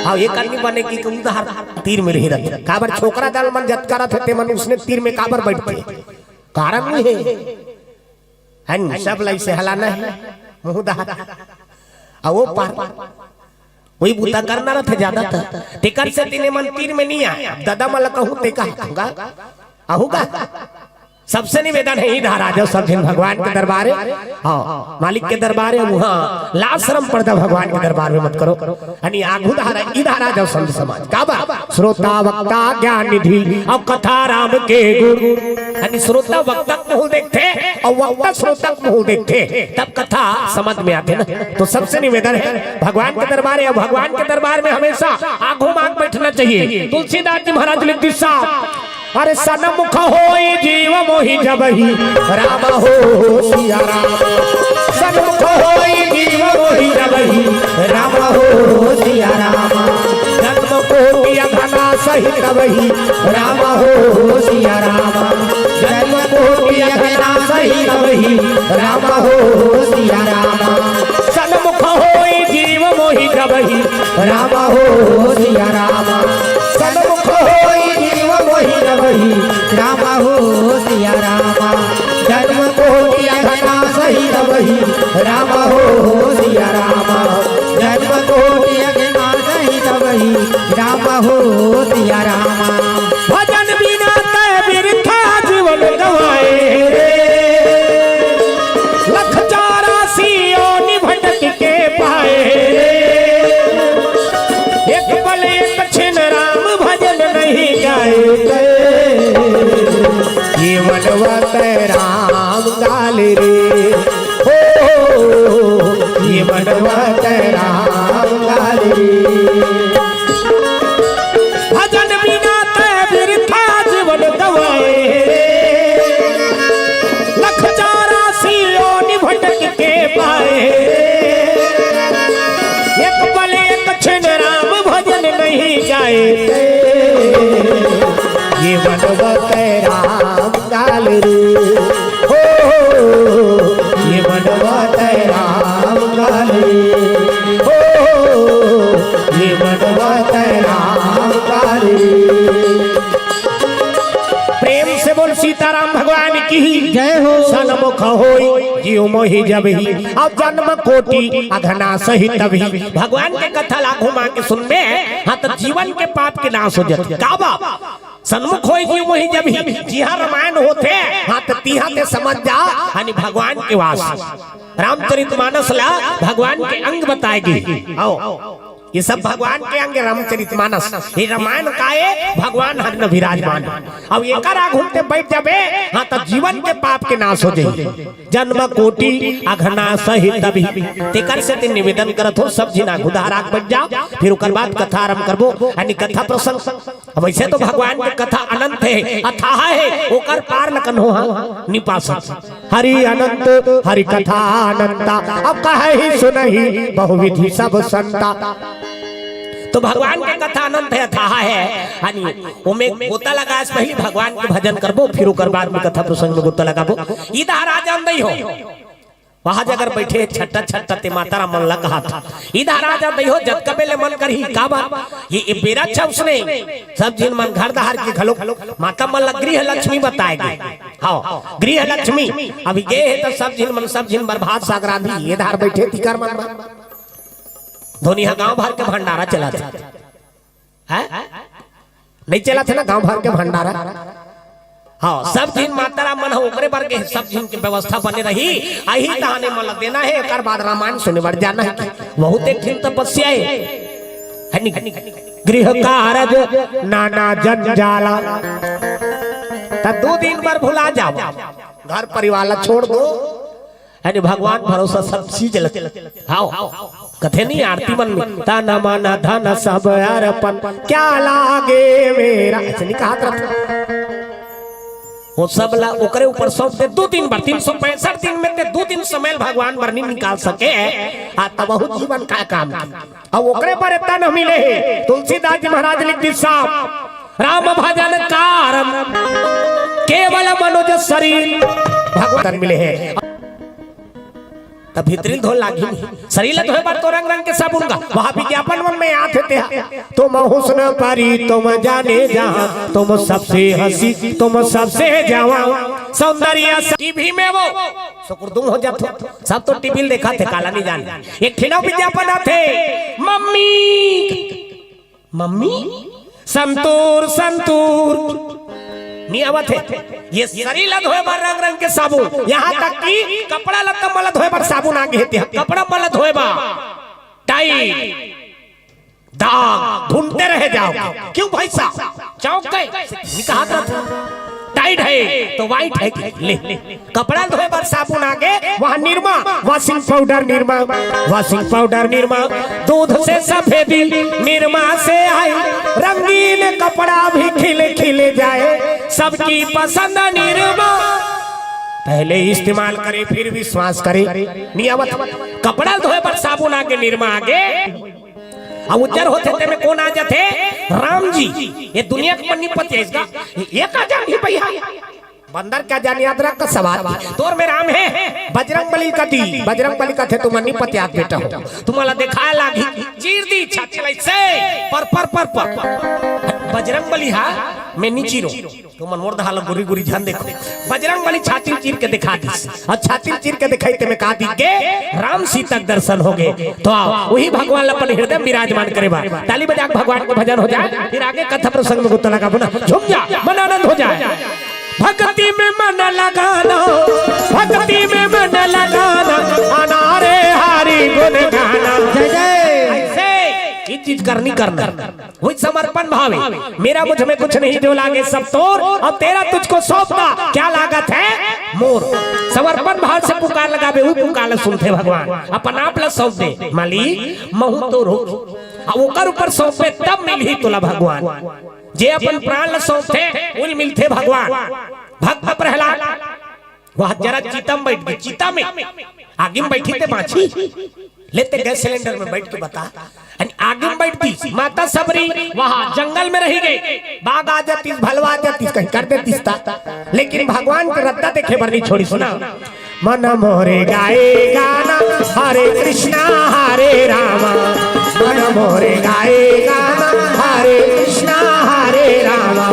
अब एक आदमी बने की उधार तीर में रह रहे काबर छोकरा दाल मन जत करत थे मन उसने तीर में काबर बैठते कारण नहीं है न सब लाई से हलाना है मुंह दार अब वो पार वही बूता करना रहता ज्यादा था टिकर से तीने मन तीर में नहीं आया दादा मला कहूं ते का आहूगा। सबसे निवेदन है इधर आ जाओ सब दिन भगवान के दरबार हाँ मालिक के दरबार है वहाँ लाज शर्म पर्दा भगवान के दरबार में मत करो अनि आगू इधर आ जाओ संत समाज काबा श्रोता वक्ता ज्ञान निधि और कथा राम के गुण अनि श्रोता वक्ता मुंह देखते और वक्ता श्रोता मुंह देखते तब कथा समझ में आते ना। तो सबसे निवेदन है भगवान के दरबार है भगवान के दरबार में हमेशा आगू मांग बैठना चाहिए। तुलसीदास जी महाराज लिखते साहब अरे सनमुख होई जीव मोहि जबहि राम हो सिया राम सनमुख होई जीव मोहि जबहि राम हो सिया राम जन्म कोटि अघना सहित वही राम हो सिया राम जन्म कोटि अघना सहित वही राम हो सिया राम सनमुख होई जीव मोहि जबहि राम हो सिया राम सनमुख होई जीव मोहि जबहि राम हो सिया राम जन्म कोटि अघना सहित वही राम हो सिया राम जन्म कोटि अघना सहित वही राम हो सिया राम। भजन बिना ते बिरथा जीवन गवाए लख 84 योनि भटक के पाए एक पल एक छिन राम भजन नहीं गाए जीवनवत राम गाल रे हो जीवनवत राम गाल रे भजन बिना ते बिरथा जीवन गवाए लख 84 योनि भटक के पाए एक पल एक छिन राम भजन नहीं गाए जीवनवत राम गाल रे हो जीवनवत राम गाल रे हो जीवनवत राम गाल रे। प्रेम से बोल सीताराम भगवान की जय हो। सनमुख होई जीव मोहि जबहि अब जन्म कोटि अघना सहित तभी भगवान के कथा लाखों मां के सुनबे हाँ तो जीवन के पाप के नाश हो जाते काबा सन्मुख होई जीव मोहि जबहि जिहा रामायण होते हाँ तो तिहा ते समझ जा यानी भगवान के वास रामचरितमानस ला भगवान के अंग बताएगी आओ ये सब भगवान के अंग रामचरितमानस ये रामायण का है भगवान हर न विराजमान अब एक घूमते बैठ जाबे हाँ तो जीवन के पाप के नाश हो जाए जन्म कोटि अघना सहित तभी तेकर से ते निवेदन करत हो सब जिना गुदारा बैठ जाओ फिर उकर बाद कथा आरंभ करबो यानी कथा प्रसंग। वैसे तो भगवान की कथा अनंत है अथाह है ओकर पार लकन हो निपासक हरि अनंत हरि कथा अनंता अब कहे सुनहि बहुविधि सब संता। तो भगवान के कथा अनंत है अथाह है यानी ओमे गोता लगा पहले भगवान के भजन करबो फिर ओकर बाद में कथा प्रसंग में गोता लगाबो इधर आ जान दई हो वहां जगर बैठे छट्टा छट्टा ते मातारा मन लगा था इधर आ जान दई हो जब कबेले मन करही का बात ये बेरा अच्छा उसने सब जिन मन घर दहार के खलो माता मन लग गृह लक्ष्मी बताएगी हाँ गृह लक्ष्मी अभी गए है तो सब जिन बर्बाद सागराधी ये धार बैठे तिकर मन धोनी गांव भर के भंडारा चला था नहीं चला था ना गांव भर के भंडारा हाँ सब दिन माता राम मन हो ओकरे बर के सब दिन की व्यवस्था बने रही आई कहानी मन देना है एक बाद रामायण सुने बढ़ जाना है बहुत एक दिन तपस्या है गृह कार्य नाना जंजाला तब 2 दिन पर भुला जाओ घर परिवार छोड़ दो है भगवान भरोसा सब चीज हाँ कथे नहीं आरती मन में ताना माना धन सब अर्पण क्या लागे मेरा ऐसे नहीं कहा वो सब ला ओकरे ऊपर सौंप दे 2 दिन पर 365 दिन में ते 2 दिन समय भगवान बरनी निकाल सके आ तब बहुत जीवन का काम अब ओकरे पर इतना न मिले तुलसीदास जी महाराज लिख दी साहब राम भजन कारण केवल मनोज शरीर भगवान मिले हैं तब भीतरी धो लागी शरीर धोए पर तो रंग रंग के साबुन का वहां विज्ञापन में आते थे तुम हुस्न परी तुम जाने जहां तुम सबसे हंसी तुम सबसे जवां सौंदर्य टीवी में वो सुकुरदुम हो जाते सब तो टीवी देखा थे काला नहीं जाने एक खिलौ विज्ञापन आते मम्मी मम्मी संतूर संतूर नियावत है ये शरीर धोए पर रंग रंग के साबुन यहाँ तक कि कपड़ा लत्ता मल धोए पर साबुन आगे हेते कपड़ा मल धोए बा टाइट दाग ढूंढते रह जाओ क्यों भाई साहब चौक गए निकाह टाइट है तो वाइट है ले कपड़ा धोए पर साबुन आगे वहाँ निरमा वॉशिंग पाउडर निरमा दूध से सफेदी निरमा से आई रंगीन कपड़ा भी खिले खिले जाए सबकी पसंद निरमा पहले इस्तेमाल करे फिर विश्वास करे नियमत कपड़ा धोए पर साबुन आगे निरमा आगे अब उज्जर होते थे में कौन आ जाते राम जी ये दुनिया का पति है इसका ये का जान ही भैया बंदर का जान याद रख का सवाल तोर में राम है बजरंगबली का दी बजरंगबली का थे तुम अन्नी पति याद बेटा हो तुम्हारा देखा लागी चीर दी छाती से पर बजरंगबली हा मैं नीची रो तुम मोर दहाल गुरी गुरी ध्यान देखो बजरंगबली छाती चीर के दिखा दी और छाती चीर के दिखाई ते में कहा दी के राम सीता के दर्शन हो गए तो वही भगवान अपन हृदय विराजमान करे बा ताली बजा के भगवान के भजन हो जाए फिर आगे कथा प्रसंग में गुत्ता लगा बुना झूम जा मन आनंद हो जाए भक्ति में मन लगाना भक्ति में मन लगाना अनारे हारी गुण गाना जय जय ये चीज करनी करना वही समर्पण भाव है मेरा मुझ में कुछ नहीं जो लागे सब तोर अब तेरा तुझको सौंपना क्या लागत है मोर समर्पण भाव से पुकार लगावे हुई पुकार सुनते भगवान अपन आप ला सौंप दे मालिक महू तो रो ओकर ऊपर सौंपे तब मिली तोला भगवान जे अपन प्राण ला सौंपते उन मिलते भगवान भक्त प्रहलाद वह जरा चीता में बैठ गई चीता में आगे में बैठी थे माछी लेते गैस सिलेंडर में बैठ के बता आगे में बैठती माता सबरी वहां जंगल में रही गई बाघ आ जाती भलवा आ जाती कहीं कर देती लेकिन भगवान के रद्दा देखे बरनी छोड़ी सुना मन मोरे गाए गाना हरे कृष्णा हरे रामा मन मोरे गाए गाना हरे कृष्णा हरे रामा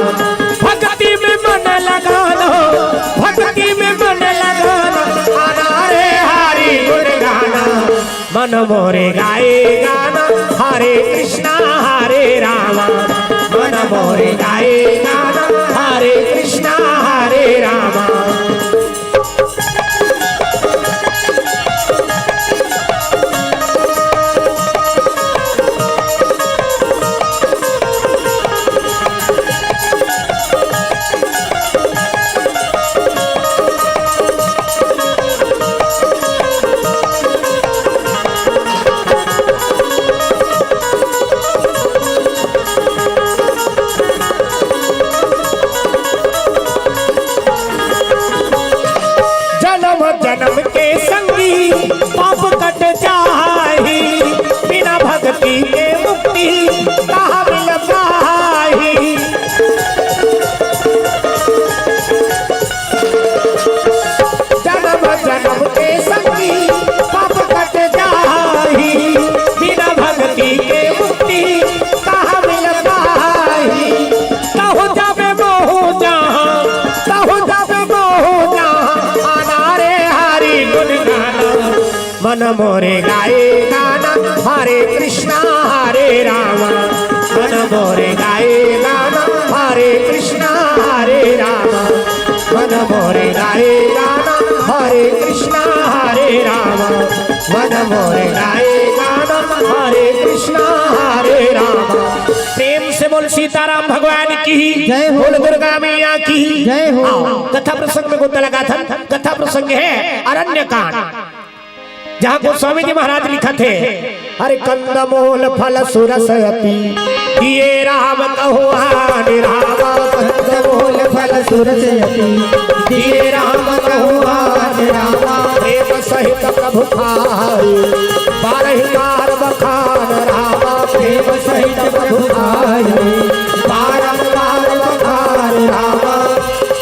भक्ति में मन लगाना भक्ति में मन लगाना अनारे हरि गुण गाना मन मोरे गाए गाना हरे कृष्णा हरे रामा मन मोरे गाए गाना हरे कृष्णा हरे रामा जन्म के संगी पाप कट जाही बिना भक्ति के मुक्ति कहाँ मिल पाही जन्म जन्म के संगी पाप कट जाही बिना भक्ति के मुक्ति कहाँ मिल पाही कहो जावे मोह जहाँ कहो जावे मोह जहाँ अनारे हरि गुण गाना मन मोरे गाए गाना हरे कृष्णा हरे रामा मन मोरे गाए गाना हरे कृष्णा हरे रामा मन मोरे गाए गाना हरे कृष्णा हरे राम मन मोरे गाए गाना हरे कृष्णा हरे राम। प्रेम से बोल सीताराम भगवान की जय हो। बोल दुर्गा मैया की जय हो। आओ, कथा प्रसंग में गोता लगा था। कथा प्रसंग है अरण्य कांड, जहाँ गोस्वामी जी महाराज लिखा थे हरे कंदमूल फल सुरस अपी ये राम कहो हानि रामा कंदमूल फल सुरस अपी ये राम कहो हानि रामा प्रेम सहित प्रभु खाए बारह बार बखान रामा प्रेम सहित प्रभु खाए बारंबार बखान रामा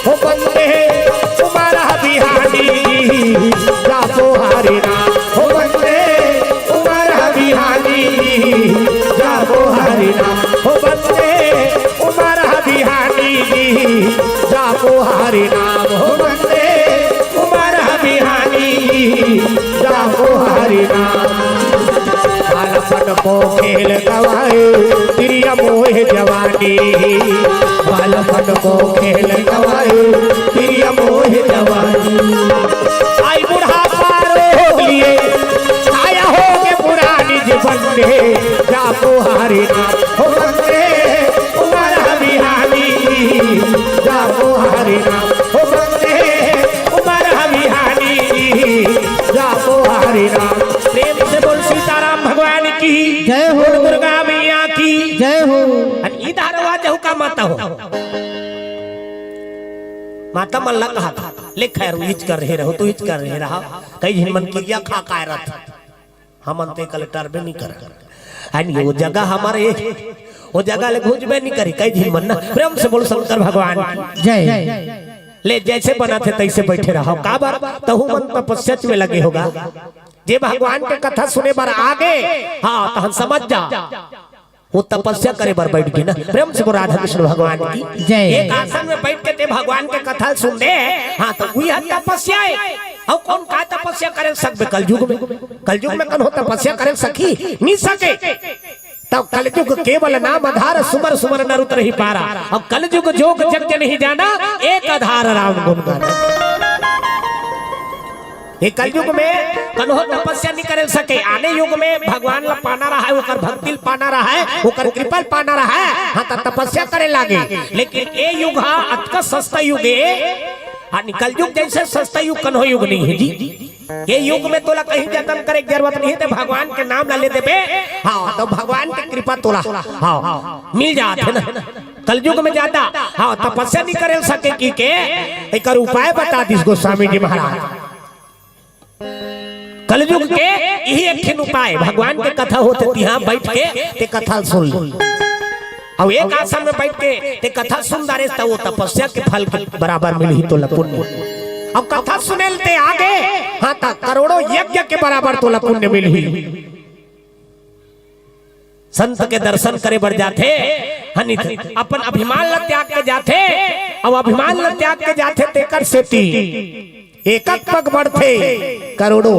हो बंदे तुम्हारा बिहारी जापो हरे राम हो बंदे तुम्हारा बिहारी जापो हरे राम हो बंदे तुम्हारा बिहारी जापो हरे राम हो बंदे तुम्हारा बिहारी जापो हरे राम। बालपन को खेल गवाए प्रिय मोह जवानी बालपन को खेल गवाए प्रिय मोह जवानी आई बुढ़ापा रोक लिए आया हो के पुरानी जीवन में जापो हरे राम हो बंदे तुम्हारा बिहारी जापो हरे राम हो बंदे तुम्हारा बिहारी जापो हरे राम। प्रेम से बोल सीताराम भगवान की जय हो। बोल दुर्गा मैया की जय हो। इधर जहू का माता हो माता मल्ला कहा था ले खैर हिच कर रहे रहो तो हिच कर रहे रहा कई दिन मन किया खा काय रथ हम अंते कलेक्टर भी नहीं कर वो जगह हमारे वो जगह ले घुजबे नहीं करी कई दिन मन ना प्रेम से बोल शंकर भगवान की जय ले जैसे बना थे तैसे बैठे रहो का बार तहु मन तपस्या में लगे होगा जे भगवान के कथा सुने बार आगे हाँ तो हम समझ जा वो तपस्या करे बार बैठ गई ना प्रेम से राधा कृष्ण भगवान की जय। एक आसन में बैठ के ते भगवान के कथा सुन दे हाँ तो वही तपस्या है और कौन का तपस्या करे सकबे कलयुग में कौन हो तपस्या करे सकी नहीं सके तब कलयुग केवल नाम आधार सुमर सुमर नरुत रही पारा अब कलयुग जोग जग नहीं जाना एक आधार राम गुण गाना ये कलयुग में कन्हो तपस्या नहीं कर सके आने युग में भगवान ला पाना रहा है ओकर भक्ति पाना रहा है ओकर कृपा पाना रहा है हाँ तो तपस्या करे लागे लेकिन ये युग हाँ अतका सस्ता युग है हाँ कलयुग जैसे सस्ता युग कन्हो युग नहीं है जी ये युग में तोला कहीं जतन करे जरूरत नहीं है तो भगवान के नाम ला ले देबे हाँ तो भगवान की कृपा तोला हाँ मिल जाते ना कलयुग में ज्यादा हाँ तपस्या नहीं करे सके की के एक उपाय बता दिस गोस्वामी जी महाराज कलयुग के यही एक उपाय भगवान के कथा होते यहाँ बैठ के ते कथा सुन और एक आसन में बैठ के ते कथा सुन दारे तो वो तपस्या के फल के बराबर मिली तो पुण्य अब कथा सुनेलते आगे हाँ तक करोड़ों यज्ञ के बराबर तो पुण्य मिली संत के दर्शन करे बढ़ जाते अपन अभिमान ल त्याग के जाते अब अभिमान ल त्याग के जाते तेकर सेती एक पग बढ़ते करोड़ों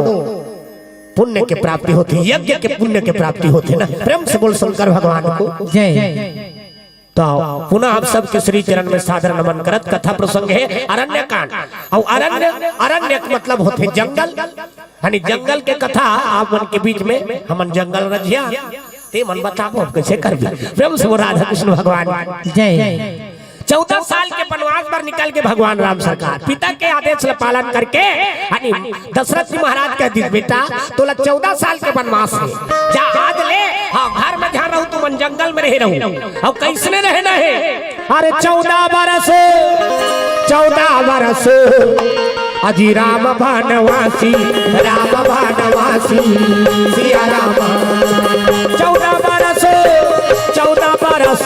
पुण्य के प्राप्ति होती यज्ञ के पुण्य के प्राप्ति होते ना प्रेम से बोल शंकर भगवान को जय। तो पुनः आप सबके श्री चरण में सादर नमन करत कथा प्रसंग है अरण्य कांड और अरण्य मतलब होते जंगल यानी जंगल के कथा आप मन के बीच में हमन जंगल रजिया ते मन बताओ कैसे कर प्रेम से राधा कृष्ण भगवान जय। 14 साल के वनवास पर निकल के भगवान राम सरकार पिता के आदेश का पालन करके दशरथ जी महाराज कह दी बेटा तोला 14 साल के वनवास है जा आज ले हाँ घर में जहाँ रहूं तुम जंगल में रह रहूं अब कैसने रहना है अरे 14 बरस अजी राम भानवासी सिया राम 14 बरस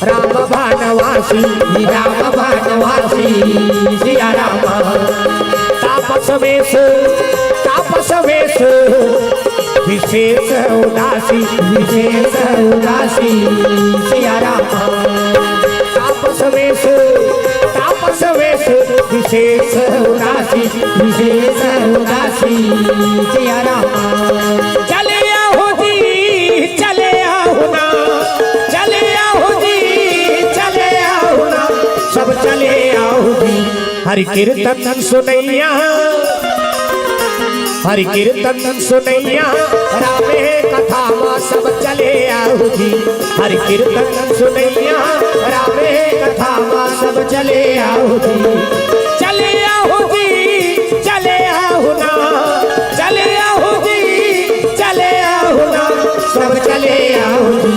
राम भानवासी सिया राम तापस वेश विशेष उदासी सिया राम तापस वेश विशेष उदासी सिया राम चले आओ जी चले आओ ना चले आओ जी चले आओ ना सब चले आओ हरि कीर्तन सुनैया हरि कीर्तन सुनैया रामे कथा माँ सब चले आओ जी हरि कीर्तन सुनैया रामे कथा माँ सब चले आओ जी चले आओ जी चले आओ ना चले आओ जी चले आओ ना सब चले आओ जी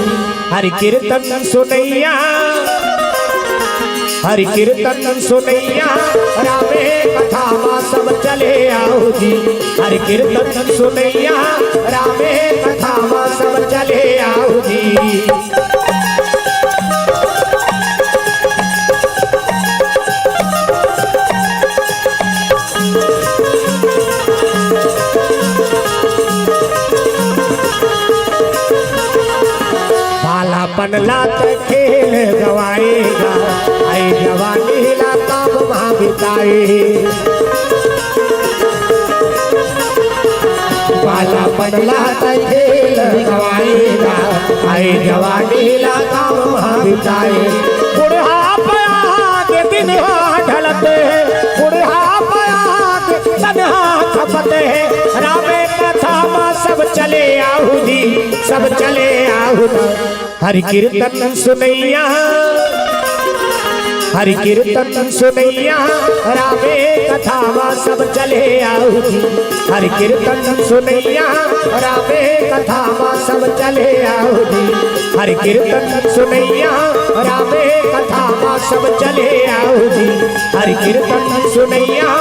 हरि कीर्तन सुनैया हरि कीर्तन सुनैया रामे कथा माँ सब चले आओ जी हरि कीर्तन सुनैया रामे कथा माँ सब चले आओ जी बालापन लात खेल गवाएगा आई जवानी ला काम वहाँ बिताए बालापन लात खेल गवाएगा आई जवानी ला काम वहाँ बिताए बुढ़ापा के दिन ढलते बुढ़ापा के तन्हा खपते रामे कथा माँ सब चले आओ जी सब चले आओ हरि कीर्तन सुनैया हरि कीर्तन सुनैया रामे कथा माँ सब चले आओ जी हरि कीर्तन सुनैया रामे कथा माँ सब चले आओ जी हरि कीर्तन सुनैया रामे कथा माँ सब चले आओ जी हरि कीर्तन सुनैया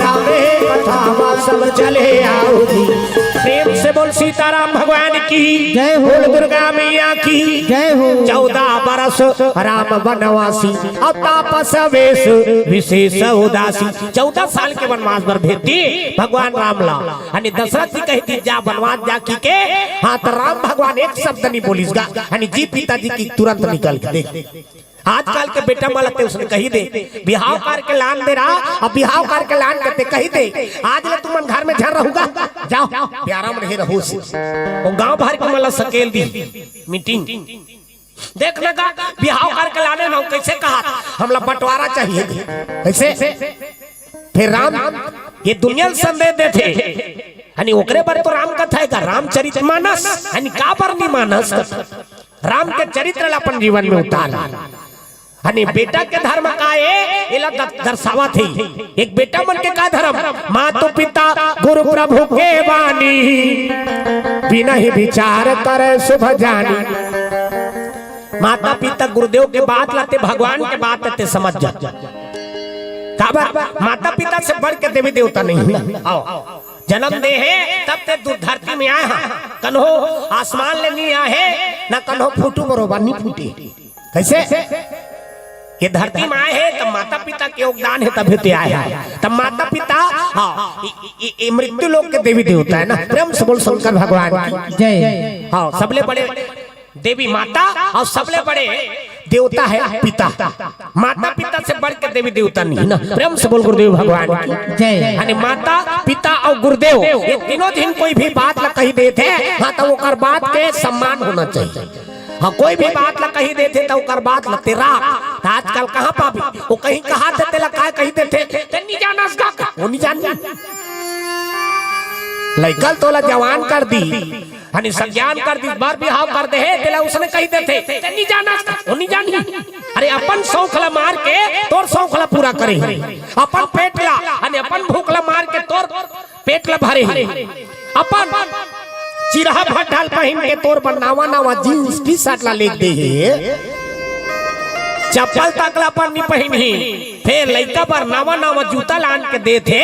रामे कथा माँ सब चले आओ जी प्रेम से बोल सीताराम भगवान की जय हो दुर्गा मैया की जय हो 14 बरस राम वनवासी अब तापस वेश विशेष उदासी 14 साल के वनवास पर भेजी भगवान राम ला आणि दशरथ जी कहती जा वनवास जा की के हाँ तो राम भगवान एक शब्द नहीं बोलिसगा आणि जी पिताजी की तुरंत निकल के देख आजकल के बेटा मालते उसने कही दे बिहाव कार के लान दे रहा अब बिहाव कार के लान करते कही दे आज ले तुम घर में झर रहूगा जाओ प्यारा में रहे रहो वो गांव भर के मला सकेल दी मीटिंग देख लगा बिहाव कार के लाने ना कैसे कहा हमला बंटवारा चाहिए कैसे फिर राम ये दुनिया संदेश देते आणि ओकरे पर तो राम कथा है का रामचरितमानस आणि का पर नहीं मानस राम के चरित्र ला अपन जीवन में उतार आणि बेटा के धर्म का एला दर्शावा थी एक बेटा मन के का धर्म माता पिता गुरु प्रभु के वाणी बिना ही विचार करे शुभ जानी माता पिता गुरुदेव के बात लाते भगवान के बात लाते समझ जा माता पिता से बढ़ के देवी देवता नहीं आओ जन्म दे है तब ते धरती में आए हैं कन्हो आसमान ले नहीं आए ना कन्हो फूटू बरोबर नहीं फूटी कैसे ये धरती में आए हैं तब माता पिता के योगदान है तब ते आए हैं तब माता पिता हाँ ये मृत्यु लोक के देवी देवता है ना प्रेम से बोल शंकर भगवान जय हाँ सबले बड़े देवी माता और सबले बड़े देवता है पिता माता पिता से बढ़ के देवी देवता नहीं ना प्रेम से बोल गुरुदेव भगवान जय यानी माता पिता और गुरुदेव ये तीनों दिन कोई भी बात ला कही देते हाँ तो वो बात के सम्मान होना चाहिए हाँ कोई भी बात ला कही देते तो वो बात ला तेरा आजकल कहाँ पापी वो कहीं कहा देते ला कहा कही देते नहीं जाना वो नहीं जानना लइकल तोला जवान कर दी हनी संज्ञान कर दी बार बिहाव कर दे तेला उसने कही देते नहीं जाना वो नहीं जानी अरे अपन सौखला मार के तोर सौखला पूरा करे अपन पेटला हनी अपन भूखला मार के तोर पेटला भरे अपन चिरहा भट्टाल पहन के तोर बनावा नावा जींस टी शर्ट ला लेक दे चप्पल तकला पर नहीं पहनी फिर लइका पर नावा नावा जूता लान के दे थे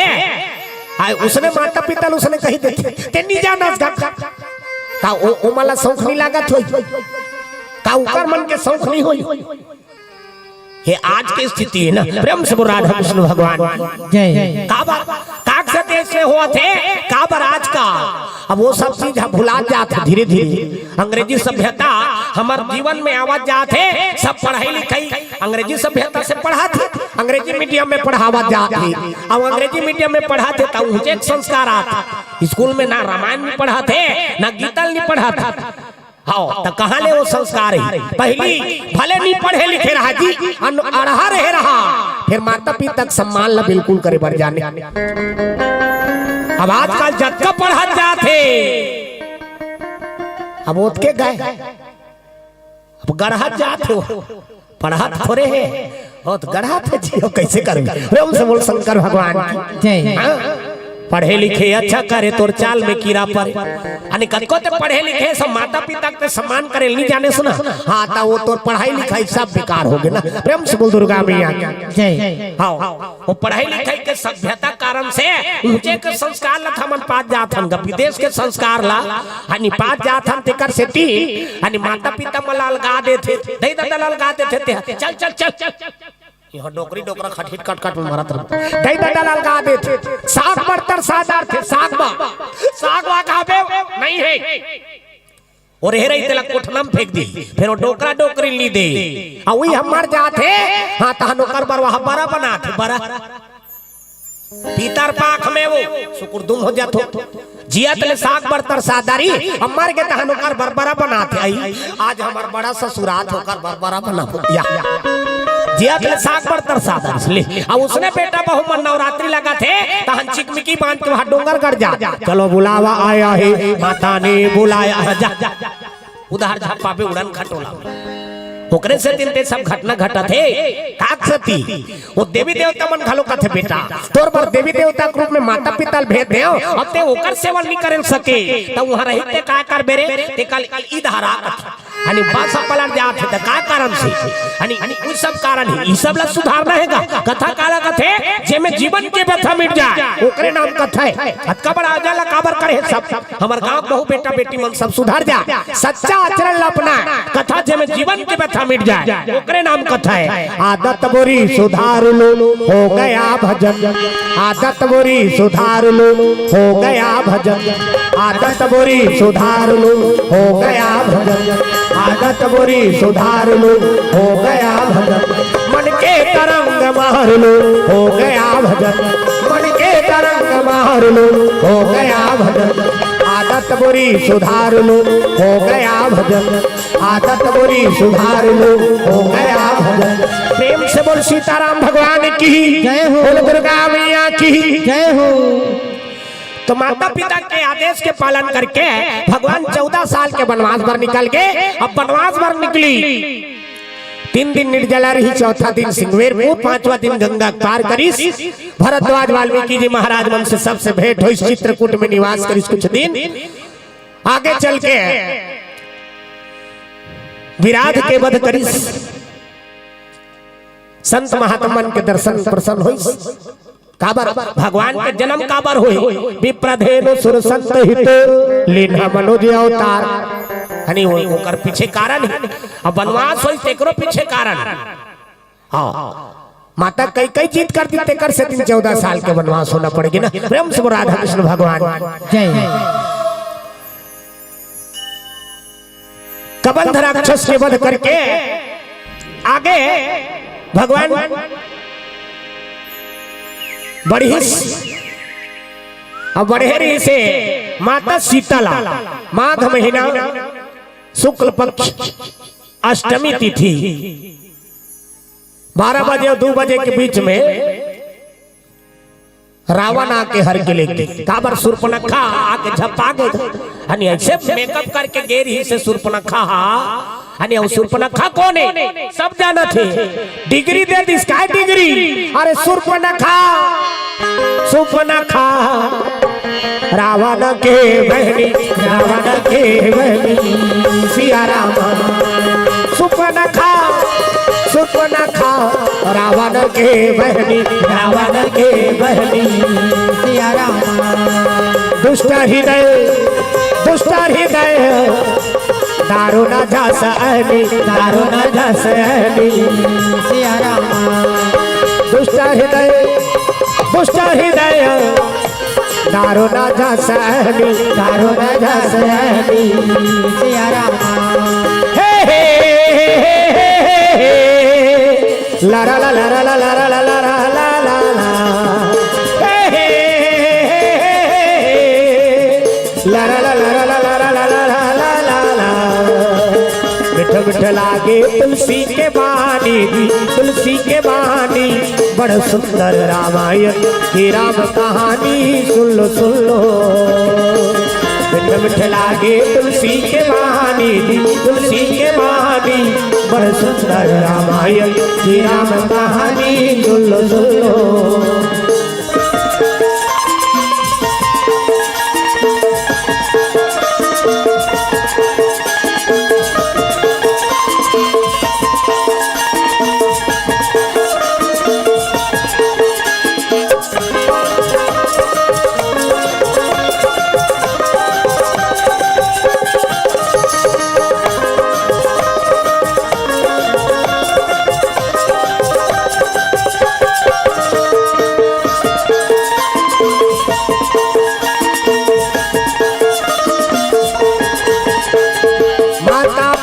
आए उसने माता पिता उसने कही देते नहीं जाना का ओ मला शौक नहीं लागत होई का उकर मन के शौक नहीं होई ये आज की स्थिति है ना प्रेम से राधा कृष्ण भगवान जय काक से देश से हुआ थे काबर आज का अब वो सब चीज भुला जाते धीरे धीरे अंग्रेजी सभ्यता हमारे जीवन में आवाज जाते सब पढ़ाई लिखाई अंग्रेजी सभ्यता से पढ़ाते अंग्रेजी मीडियम में पढ़ावा जाते अब अंग्रेजी मीडियम में पढ़ाते तो मुझे संस्कार आता स्कूल में ना रामायण नहीं पढ़ाते ना गीता नहीं पढ़ाता हाँ तो कहाँ ले वो संस्कार है पहली भले नहीं पढ़े लिखे रहा जी अड़हा रहे रहा फिर माता पिता का सम्मान ला बिल्कुल करे बर जाने। अब आजकल जतका पढ़त जाते अब ओत के गए अब गढ़त जाते हो पढ़त थोड़े है और गढ़त है जियो कैसे करेंगे। प्रेम से बोल शंकर भगवान की। पढ़े लिखे अच्छा करे तोर चाल में कीड़ा पड़े अने कतको ते पढ़े लिखे सब माता पिता के सम्मान करे नहीं जाने सुना। हाँ ता वो तोर पढ़ाई लिखाई सब बेकार हो गया ना। प्रेम से बोल दुर्गा मैया जय। हाँ वो पढ़ाई लिखाई के सभ्यता कारण से ऊंचे के संस्कार ला हमन पात जात हन विदेश के संस्कार ला अनि पात जात हन तेकर सेती अनि माता पिता मलाल गा देथे दई दलाल गा देथे चल चल चल चल यहाँ डोकरी डोकरा खटखट कट कट में मारत रह दई दलाल गा देथे साग बर्तर सादार थे साग बा खाबे नहीं है और हे रही तेला कोठनम फेंक दी फिर वो डोकरा डोकरी ली दे आ वही हम मर जाते। हाँ तहनो कर बरवा बड़ा बनाते बड़ा पीतर पाख में वो सुकुरदुम हो जातो जिया तले साग बर्तर सादारी हम मर के तहनो कर बरबरा बनाते आई आज हमार बड़ा ससुरात होकर बरबरा बना या जिया तले साग बर्तर सादार इसलिए अब उसने बेटा बहु मन नवरात्रि लगा थे तहन चिकमिकी बांध के वहां डोंगर गड़ जा चलो बुलावा आया है माता ने बुलाया जा उधार झप्पा पे उड़न खटोला ओकरे से दिन ते सब घटना घटा थे काक सती वो देवी देवता मन घलो कथे बेटा तोर बर देवी देवता के रूप में माता पिता भेज दे अब ते ओकर सेवा नहीं कर सके त वहां रहिते का कर बेरे ते कल ई धारा अनि बासा पलट जात है त का कारण से अनि उ सब कारण है ई सब ला सुधारना हैगा कथा काला कथे जे में जीवन के व्यथा मिट जाए ओकरे नाम कथा है अतका बड़ा जाला काबर करे सब हमर गांव बहु बेटा बेटी मन सब सुधार जा सच्चा आचरण ला अपना कथा जे में जीवन के व्यथा मिट जाए ओकरे नाम कथा है। आदत बुरी सुधार लो हो गया भजन आदत बुरी सुधार लो हो गया भजन आदत बुरी सुधार लो हो गया भजन आदत बुरी सुधार लो हो गया भजन मन के तरंग मार लो हो गया भजन मन के तरंग मार लो हो गया भजन आदत बुरी सुधार लो हो गया भजन आदत बुरी सुधार लो हो गया भजन। प्रेम से बोल सीताराम भगवान की जय हो बोल दुर्गा मैया की जय हो। तो माता पिता के आदेश के पालन करके भगवान 14 साल के वनवास पर निकल गए। अब वनवास पर निकली 3 दिन निर्जला रही चौथा दिन सिंगवेर में 5वां दिन गंगा पार करीस भरद्वाज वाल्मीकि जी महाराज मन से सबसे भेंट हुई चित्रकूट में निवास करीस कुछ दिन आगे चल के विराट के वध करीस संत महात्मन के दर्शन प्रसन्न हुई काबर भगवान के जन्म काबर हुई विप्रधेनु सुर संत हित लीना मनोज अवतार हनी ओकर पीछे कारण है अब वनवास होई तेकरो पीछे कारण हां माता कई कई जीत कर दी तेकर से 14 साल के वनवास होना पड़ेगी ना। प्रेम से राधा कृष्ण भगवान जय। कबंध राक्षस के वध करके आगे भगवान बढ़ेरी से माता शीतला माघ महीना शुक्ल पक्ष अष्टमी तिथि 12 बजे और 2 बजे के बीच में रावण आके हर के लेके काबर सुर्पनखा आके झपा गए ऐसे मेकअप करके गेर ही से सुर्पनखा सुर्पनखा कौन है सब जाना थे डिग्री दे दी स्काई डिग्री अरे सुर्पनखा सुर्पनखा रावण के बहनी सिया राम सुर्पनखा सुर्पनखा रावण के बहनी सिया राम दुष्ट हृदय दारुण झस अहनी सिया राम दुष्ट हृदय दारुण झस अहनी सिया राम हे ला ला ला ला ला ला ला ला ला ला हे ला ला ला ला ला ला ला ला ला ला मिठ लागे तुलसी के बानी जी, तुलसी के बानी बड़ सुंदर रामायण की राम कहानी सुन लो मिठ मिठ लागे तुलसी के बानी जी, तुलसी के बानी बड़ सुंदर रामायण की राम कहानी सुन लो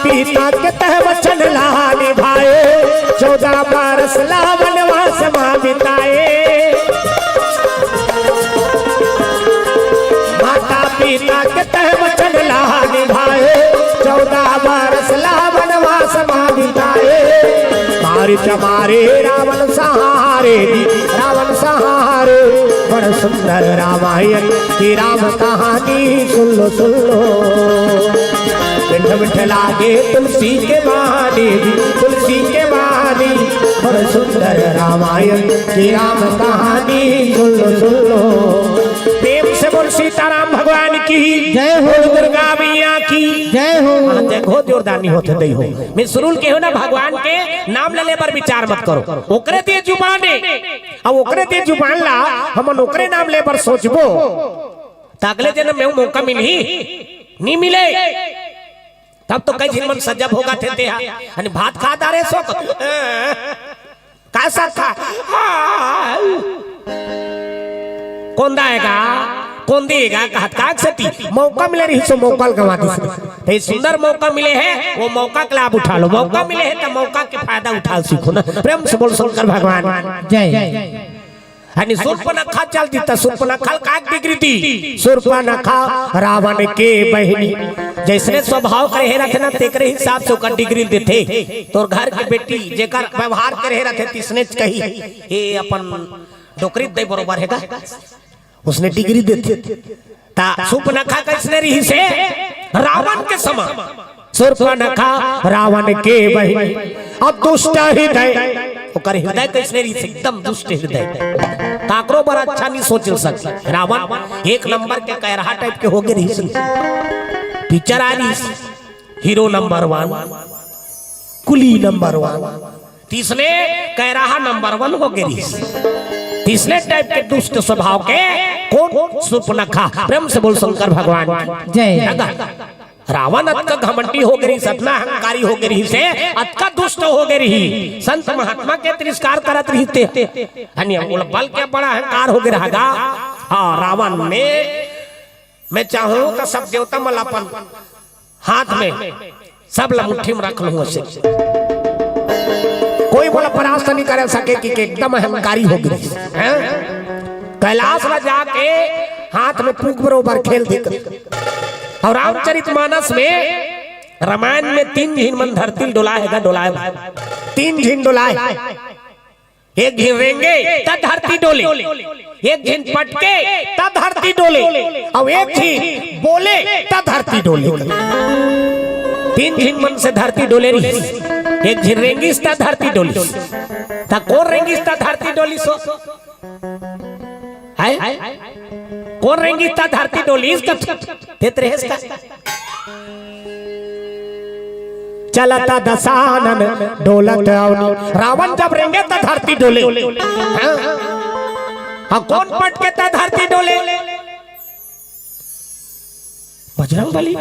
पिता के तह वचन ला निभाए 14 बरस ला वनवास मां बिताए माता पिता के तह वचन ला निभाए 14 बरस ला वनवास मां बिताए मारिच मारे रावण सहारे रावण सहारे बड़ सुंदर रामायण की राम कहानी सुन लो मिठ मिठ लागे तुलसी के बानी तुलसी के बानी बड़ सुंदर रामायण की राम कहानी सुन लो प्रेम से बोल सीताराम भगवान की जय हो, दुर्गा मैया की जय हो। देखो जोरदानी होते दई हो मैं सुरुल के हो ना भगवान के नाम लेले पर विचार मत करो ओकरे दे जुबान अब ओकरे दे जुबान ला हम ओकरे नाम ले पर सोचबो अगले जन्म में मौका मिली नहीं मिले तब तो कई मन सजब होगा थे आणि भात खा दारे सो कैसा खा कौन दाएगा कौन देगा काग सती मौका मिले रही सो मौका गवा दी सुंदर मौका मिले है वो मौका का लाभ उठा लो मौका मिले है तो मौका के फायदा उठा सीखो ना प्रेम से बोल शंकर भगवान जय आणि शूर्पणखा चलती था शूर्पणखा का डिग्री दी शूर्पणखा रावण के बहनी जैसे स्वभाव करे रखना तेकरे हिसाब से ओकर डिग्री देते तोर घर के बेटी जेकर व्यवहार करे रखे तिसने कही ए अपन डोकरी दे बरोबर हैगा उसने डिग्री देते ता शूर्पणखा कैसने रही से रावण के समान शूर्पणखा रावण के बहनी अब दुष्ट हृदय ओकर हृदय कैसने रही एकदम दुष्ट हृदय काकरो बड़ा अच्छा नहीं सोच सकता रावण एक नंबर के कैरहा टाइप के हो गए रही पिक्चर आ रही हीरो नंबर 1 कुली नंबर 1 तीसरे कैरहा नंबर 1 हो गई तीसरे टाइप के दुष्ट स्वभाव के कौन शूर्पणखा प्रेम से बोल शंकर भगवान जय रावण अतका घमंडी हो गई सतना अहंकारी हो गई से अतका दुष्ट हो गई संत महात्मा के तिरस्कार करत रहते बल के बड़ा अहंकार हो गया हाँ रावण ने मैं चाहूं तो सब देवता मलापन हाथ में सब मुट्ठी में रख लूं उसे कोई बोला परास्त नहीं कर सके कि एकदम अहंकारी हो गई कैलाश में जाके हाथ में फूक बरोबर खेल देकर और रामचरितमानस में रामायण में 3 झीन मन धरती डोलाएगा डोलाए 3 झीन डोलाए एक झीन रेंगे तब धरती डोले एक झीन पटके तब धरती डोले और एक झीन बोले तब धरती डोले 3 झीन मन से धरती डोले रही एक झीन रेंगिस तब धरती डोली तब कौन रेंगिस तब धरती डोली सो कौन रेंगी ता धरती डोली इसका तेरे इसका चलता दशानन डोलत रावण जब रेंगे ता धरती डोले हाँ कौन पटके ता धरती डोले बजरंगबली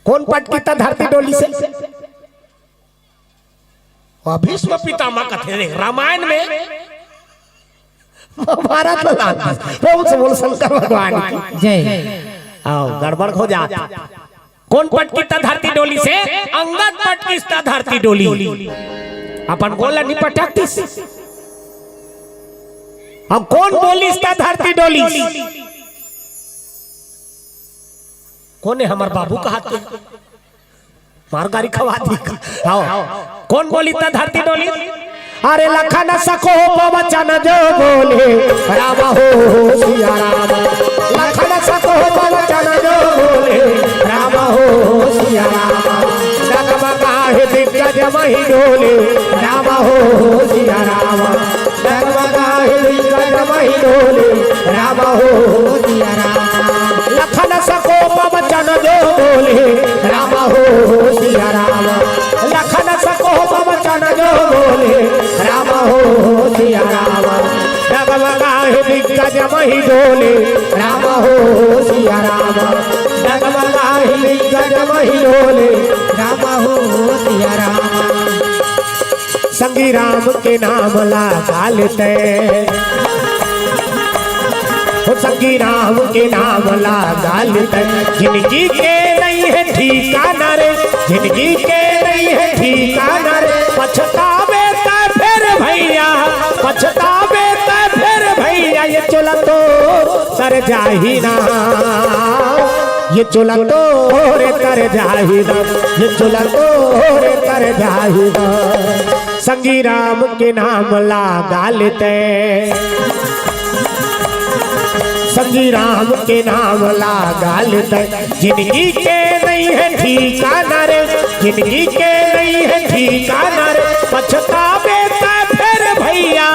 कौन पटके ता धरती डोली से भीष्म पितामह कथे रामायण में महाभारत में बोल शंकर भगवान जय आओ गड़बड़ हो जाता कौन पटकीता धरती डोली से अंगद पटकीता धरती डोली अपन गोला नहीं पटकतीस अब कौन बोली धरती डोली कौन है हमार बाबू का हाथ मार गाड़ी खवा दी। आओ कौन बोली था धरती डोली? अरे लखन सको वचन जो बोले राम हो सिया राम, लखन सको वचन जो बोले राम हो सिया राम, डगमगाहे दिग्गज मही डोले राम हो सिया राम, डगमगाहे दिग्गज मही डोले राम हो सिया राम, लखन सको वचन जो बोले राम हो सिया राम, लखन सको वचन जो बोले राम हो सिया राम, डगमगाहे दिग्गज मही डोले राम हो सिया राम, डगमगाहे दिग्गज मही डोले राम हो सिया राम। संगी राम के नाम लगा लेते, संगी राम के नाम लगा लेते, जिंदगी के नहीं है ठिकाना रे, जिंदगी के नहीं है ठिकाना रे, पछतावे तो फिर भैया, पछतावे तो फिर भैया, ये चोला तो सर जाही ना, ये चोला तो रे कर जाही ना, ये चोला तो रे कर जाही ना। संगी राम के नाम लगा लेते, संगी राम के नाम लगा लेते, जिंदगी के नहीं है ठिकाना रे, जिंदगी के नहीं है ठिकाना रे, पछतावे तो फिर भैया,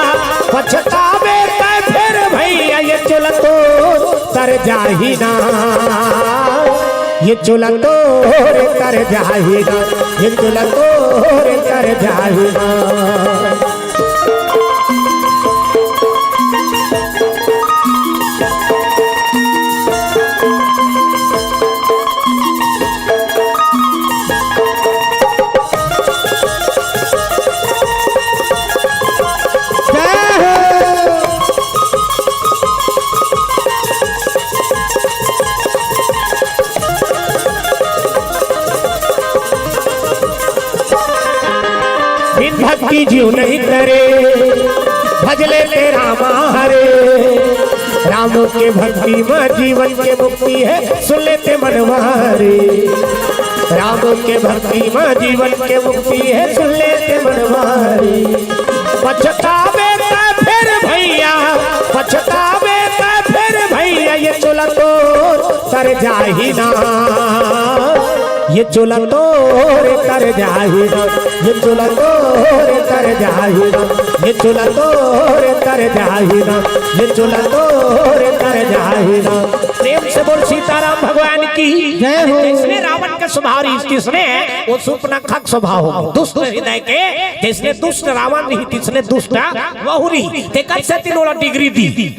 पछतावे तो फिर भैया, ये चोला तो तर जाही ना, ये चोला तो रे कर जाही ना, ये चोला तो रे कर जाही ना। भक्ति जीव नहीं करे, भजले तेरा हरे, राम के भक्ति में जीवन के मुक्ति है, सुन लेते मनवारे, राम के भक्ति में जीवन के मुक्ति है, सुन लेते मनवारे, पछतावे तो फिर भैया, पछतावे तो फिर भैया, ये चोला तो तर जाही ना, ये चोला तो रे कर जाही ना, ये चोला तो रे कर जाही ना, ये चोला तो रे कर जाही ना, ये चोला तो रे कर जाही ना। प्रेम से बोल सीताराम भगवान की जय हो। जिसने रावण के स्वभाव जिसने वो सूर्पनखा स्वभाव हो, दुष्ट हृदय के, जिसने दुष्ट रावण नहीं, जिसने दुष्ट बहुरी ते कर से तीनों डिग्री दी,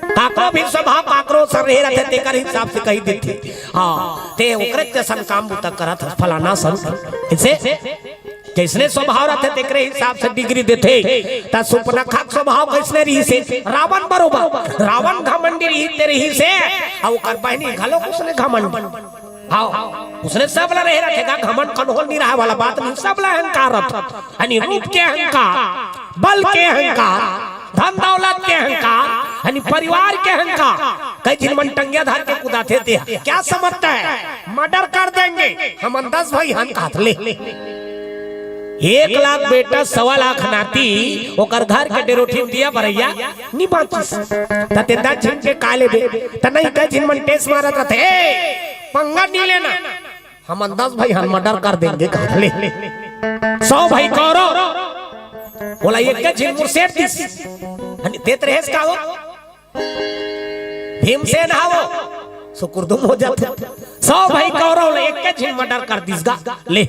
काकरो भी स्वभाव काकरो सर रहे रहते, तेकर हिसाब से कही देते, हाँ ते ओकरे जैसन काम बुता करत फलाना सन, इसे जैसने स्वभाव रहते तेकरे हिसाब से डिग्री देते, ता सूर्पनखा स्वभाव कैसने रही से रावण बरोबर, रावण घमंडी रही तेरे ही से, और कर बहनी घलो उसने घमंड, हाँ उसने सबला रहे रखेगा, घमंड कन्होल नहीं रहा वाला बात नहीं, सबला अहंकार यानी रूप के अहंकार, बल के अहंकार, धन दौलत के अहंकार, यानी परिवार के अहंकार, कई दिन मन टंगिया धार के कुदाते थे, क्या समझता है मर्डर कर देंगे हम 10 भाई हाथ ले, 1 लाख बेटा 1.25 लाख नाती, ओकर घर के डेरोठी दिया भरैया नी बाची तते 10 झन के काले दे त नहीं कई दिन मन टेस मारत रहते, पंगा नहीं लेना हम 10 भाई हम मर्डर कर देंगे हाथ ले, 100 भाई कौरो बोला एक झिन मुर्शेद दिस आणि देत रहेस का हो भीमसेन हावो सुकुरदुम हो जाते, 100 भाई कौरव एक झिन मर्डर कर दिस गा ले,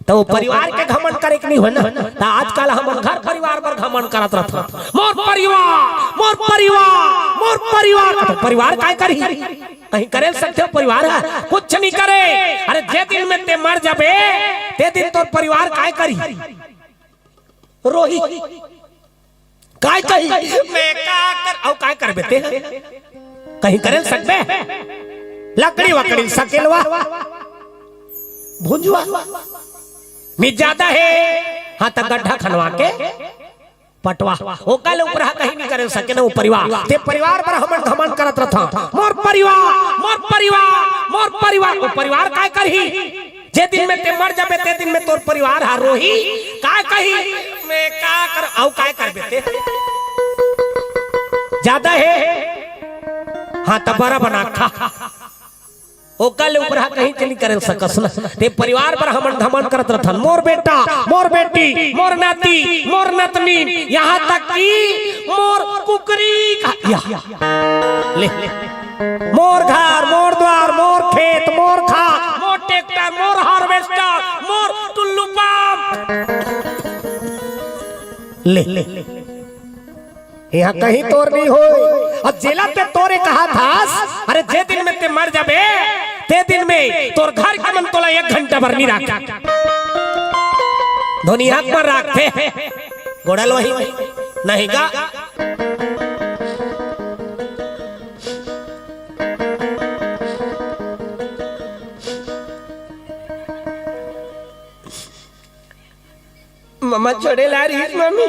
तो परिवार के घमंड करे कि नहीं हो ना, तो आजकल हम घर परिवार पर घमंड करत रहता, मोर परिवार मोर परिवार मोर परिवार, तो परिवार काय करी कहीं करे सकते हो, परिवार है कुछ नहीं करे, अरे जे दिन में ते मर जाबे ते दिन तो परिवार काय करी, रोही काय कही मैं का कर औ काय कर बेटे कहीं करे सकबे, लकड़ी वकड़ी सकेलवा भुंजुआ मिट जाता है, हाँ तक गड्ढा खनवा के पटवा वो कल ऊपर कहीं नहीं करे सके ना, वो परिवार ते परिवार पर हम घमंड करत रहता, मोर परिवार वो परिवार काय करही जे दिन में ते मर जाबे ते दिन में तोर परिवार हा रोही काय कही मैं का कर औ काय करबे ते ज्यादा है हां तबारा बना खा ओ कल ऊपर कहीं चली करे सकस न ते परिवार पर हमन धमन करत रहन मोर बेटा मोर बेटी मोर नाती मोर नतनी यहां तक कि मोर कुकरी ले मोर घर मोर द्वार मोर खेत मोर खा मोर ट्रैक्टर मोर हार्वेस्टर मोर टुल्लू पंप ले यहाँ कहीं तोर नहीं हो और जिला पे तोरे कहा था अरे जे दिन में ते मर जाबे ते दिन में तोर घर के मन तोला 1 घंटा भर नहीं रखा धोनी हाथ पर रखते गोड़ल वही नहीं का मम्मा छोड़े ला रही है मम्मी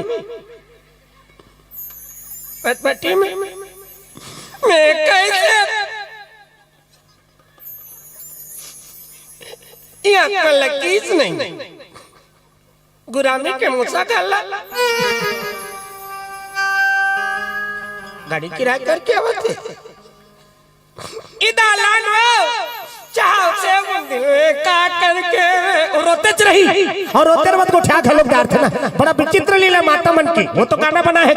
पटपटी में मैं कैसे यहाँ लकीज नहीं गुरामी के मुसा डाला गाड़ी किराया करके आवते इधर लानो चाहो से का करके रोते रही और रोते मत को ठा खलोग डार थे ना बड़ा विचित्र लीला माता मन की वो तो गाना बना है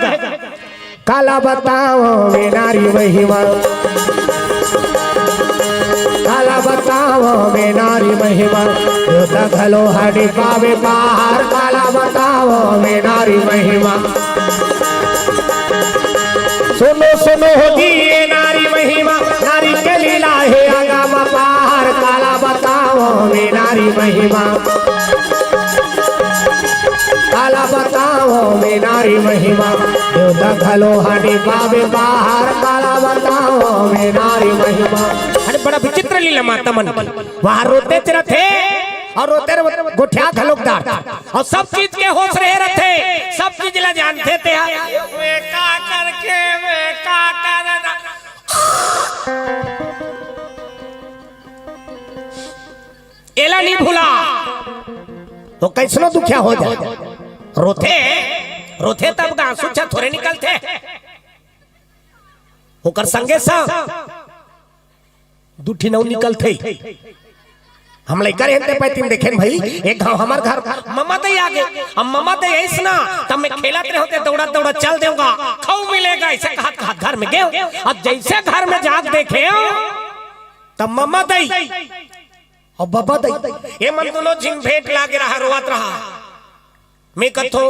काला बताओ वे नारी महिमा काला बताओ वे नारी महिमा घलो हड़ी पावे बाहर काला बताओ वे नारी महिमा सुनो सुनो होगी ये नारी महिमा नारी के लीला है आगाम बाहर काला बताओ वे नारी महिमा काला बताओ वे नारी महिमा घलो हड़ी पावे बाहर काला बताओ वे नारी महिमा। अरे बड़ा विचित्र लीला माता मन वहां रोते थे और रोते गोठिया घलोकदार और सब चीज के होश रहे रहते सब चीज ला जानते थे वे का करके वे का कर एला नहीं भूला तो कैसनो दुखिया हो जाए रोथे तब आंसू थोड़े निकलते होकर संगे सा दुठी नौ निकलते हम लइका रहते पैतीन देखेन भाई एक गांव हमार घर मम्मा दे आगे हम मम्मा दे ऐस ना तब मैं खेलत रहे होते दौड़ा दौड़ा चल देऊंगा खाऊ मिलेगा ऐसे कहा घर में गए अब जैसे घर में जाग देखे तब मम्मा दे और बाबा दे ये मन दोनों झिंग भेंट लागे रहा रोवत रहा मैं कथो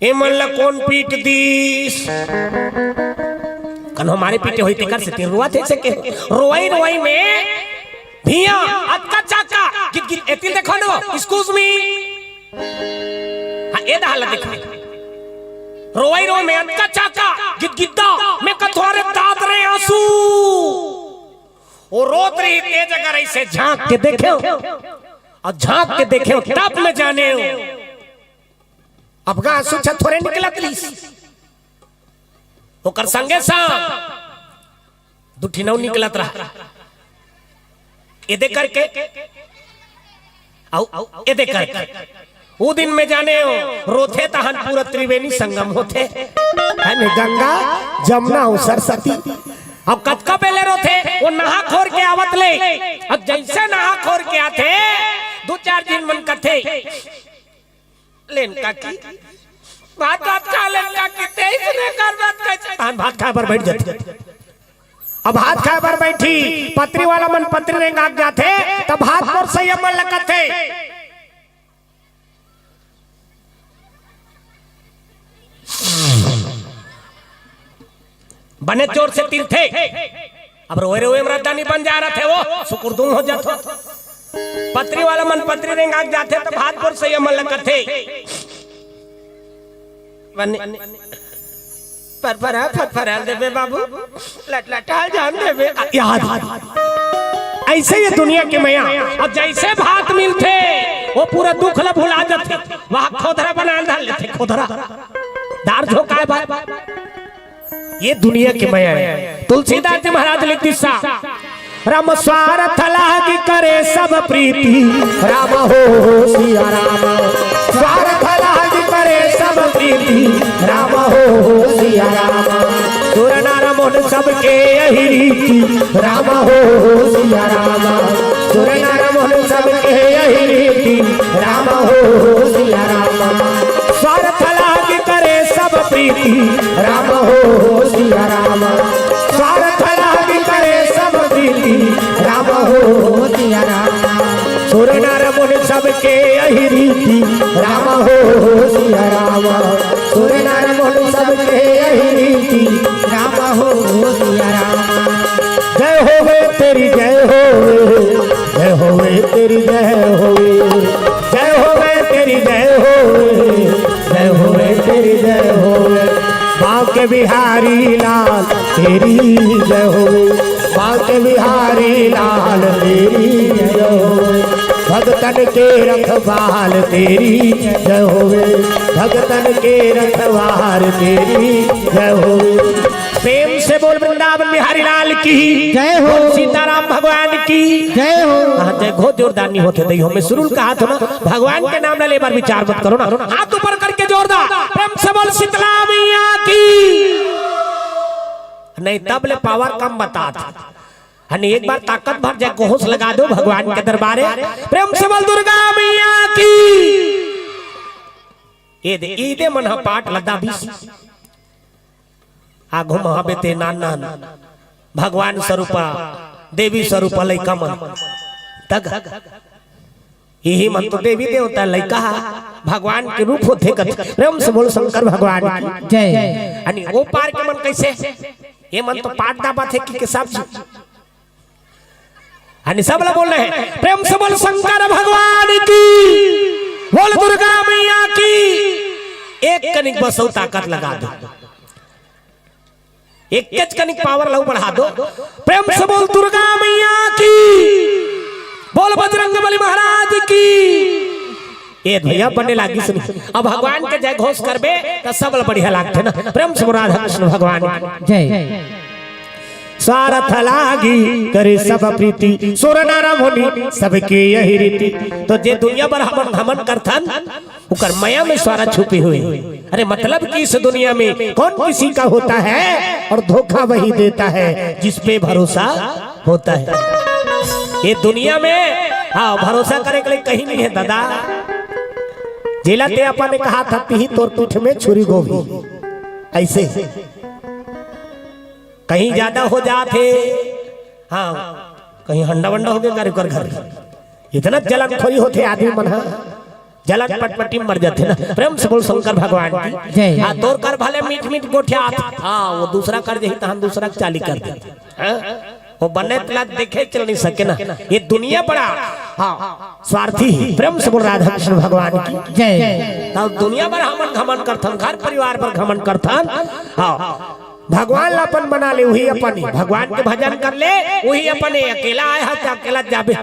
ए मन ला कौन पीट दीस कन हमारे पीटे होई तेकर से रुआ थे से के रोवाई में भिया अटका चाका गिट एतिल देखो नो एक्सक्यूज मी हां ए दाल देखो रोवाई में अटका चाका गिट मैं कथोरे दाद रे आंसू और रोत रही तेज अगर ऐसे झांक के देखे और झांक के देखे तब न जाने अब गा आंसू थोड़े निकलत लीस ओकर संगे सा दुठी नौ निकलत रहा ये देख करके ये देख करके वो दिन में जाने रोथे तहन पूरा त्रिवेणी संगम होते है गंगा जमुना और सरस्वती अब कतका पहले रोथे वो नहा खोर के आवत ले अब जैसे नहा खोर के आते 2-4 दिन मन कथे लेन का की बात का लेन का की तेज ने कर बात का भात खाए पर बैठ जाती अब हाथ खाए पर बैठी पत्री वाला मन पत्री रेंग आग जाते तब हाथ पर संयम मन लगत थे बने चोर से तीर्थे अब रोए मर्दानी बन जा रहे थे वो सुकुरदुम हो जाते पत्री वाला मन पत्री रेंग आग जाते तब हाथ पर संयम मन लगत थे फरफरा देबे बाबू लटलटाल जान देबे याद ऐसे ये दुनिया के मैया और जैसे भात मिलते वो पूरा दुख ला भुला जाते वहां खोदरा बना डाल लेते खोदरा दार झोंका है ये दुनिया की माया है। तुलसीदास जी महाराज लिखती सा राम स्वार्थ लागी करे सब प्रीति राम हो सिया राम स्वार्थ लागी करे सब प्रीति राम हो सिया राम सुर नर मुनि सबके यही रीति राम हो सिया राम सुर नर मुनि सबके यही रीति राम हो सिया राम स्वार्थ लागी करे सब प्रीति राम हो सिया राम स्वार्थ लागी करे सब प्रीति राम हो सिया राम सुर नर मुनि सबके यही रीति राम हो सिया राम सुर नर मुनि सबके यही रीति राम हो सिया राम जय होवे तेरी जय होवे तेरी जय होवे जय होवे तेरी जय होवे तेरी जय होवे बांके बिहारी लाल तेरी जय होवे बांके बिहारी लाल तेरी जय होवे भगतन के रखवाल तेरी जय होवे भगतन के रखवाल तेरी जय होवे प्रेम से बोल वृंदावन बिहारी लाल की जय हो सीताराम भगवान की जय हो। हाँ जय घो जोरदार नहीं होते दही में शुरू कहा था ना भगवान के नाम ले बार विचार मत करो ना हाथ ऊपर करके जोरदार प्रेम से बोल शीतला मैया की नहीं तब ले पावर कम बता था हनी एक बार ताकत भर जाए घोष लगा दो भगवान के दरबारे प्रेम से बोल दुर्गा मैया की ये दे ईदे मन पाठ लदा भी आगो महाबेते नान भगवान स्वरूपा देवी स्वरूपा लैका मन तग यही मन तो देवी देवता लैका भगवान के रूप होते प्रेम से बोल शंकर भगवान की जय। अनि वो पार के मन कैसे ये मन तो पाठ दाबा थे कि सब अनि सब लोग बोल रहे हैं प्रेम से बोल शंकर भगवान की बोल दुर्गा मैया की एक कनिक बसो ताकत लगा दो एक कनिक पावर लव बढ़ा दो प्रेम से बोल दुर्गा मैया की बोल बजरंगबली महाराज की ये भैया बनने लगी सुनी अब भगवान के जय घोष करबे तो सब बढ़िया लागते ना प्रेम से राधा कृष्ण भगवान जय स्वार्थ लागी करे सब प्रीति सुर नर मुनि सबके यही रीति तो जे दुनिया पर हमन घमन करथन उकर माया में स्वार्थ छुपी हुई अरे मतलब कि इस दुनिया में कौन किसी का होता है और धोखा वही देता है जिस पे भरोसा होता है। ये दुनिया में हाँ भरोसा करे के लिए कहीं नहीं है दादा जेला ते अपन ने कहा था पी तोर पीठ में छुरी गोभी ऐसे कहीं ज्यादा हो जाते हाँ कहीं हंडा वंडा हो गया घर घर इतना जलन थोड़ी होते आदमी मन जलन पटपटी मर जाते ना प्रेम से बोल शंकर भगवान की जय। हाँ तोर कर भले मीठ मीठ गोठिया हाँ वो दूसरा कर जही तो हम दूसरा चाली कर दे वो बने तला देखे चल नहीं सके ना ये दुनिया बड़ा हाँ स्वार्थी प्रेम से बोल राधा कृष्ण भगवान की जय। दुनिया पर हमन घमन करथन घर परिवार पर घमन करथन हाँ भगवान अपन बना ले वही अपन भगवान के भजन कर ले वही अपने अकेला आया है अकेला जाबे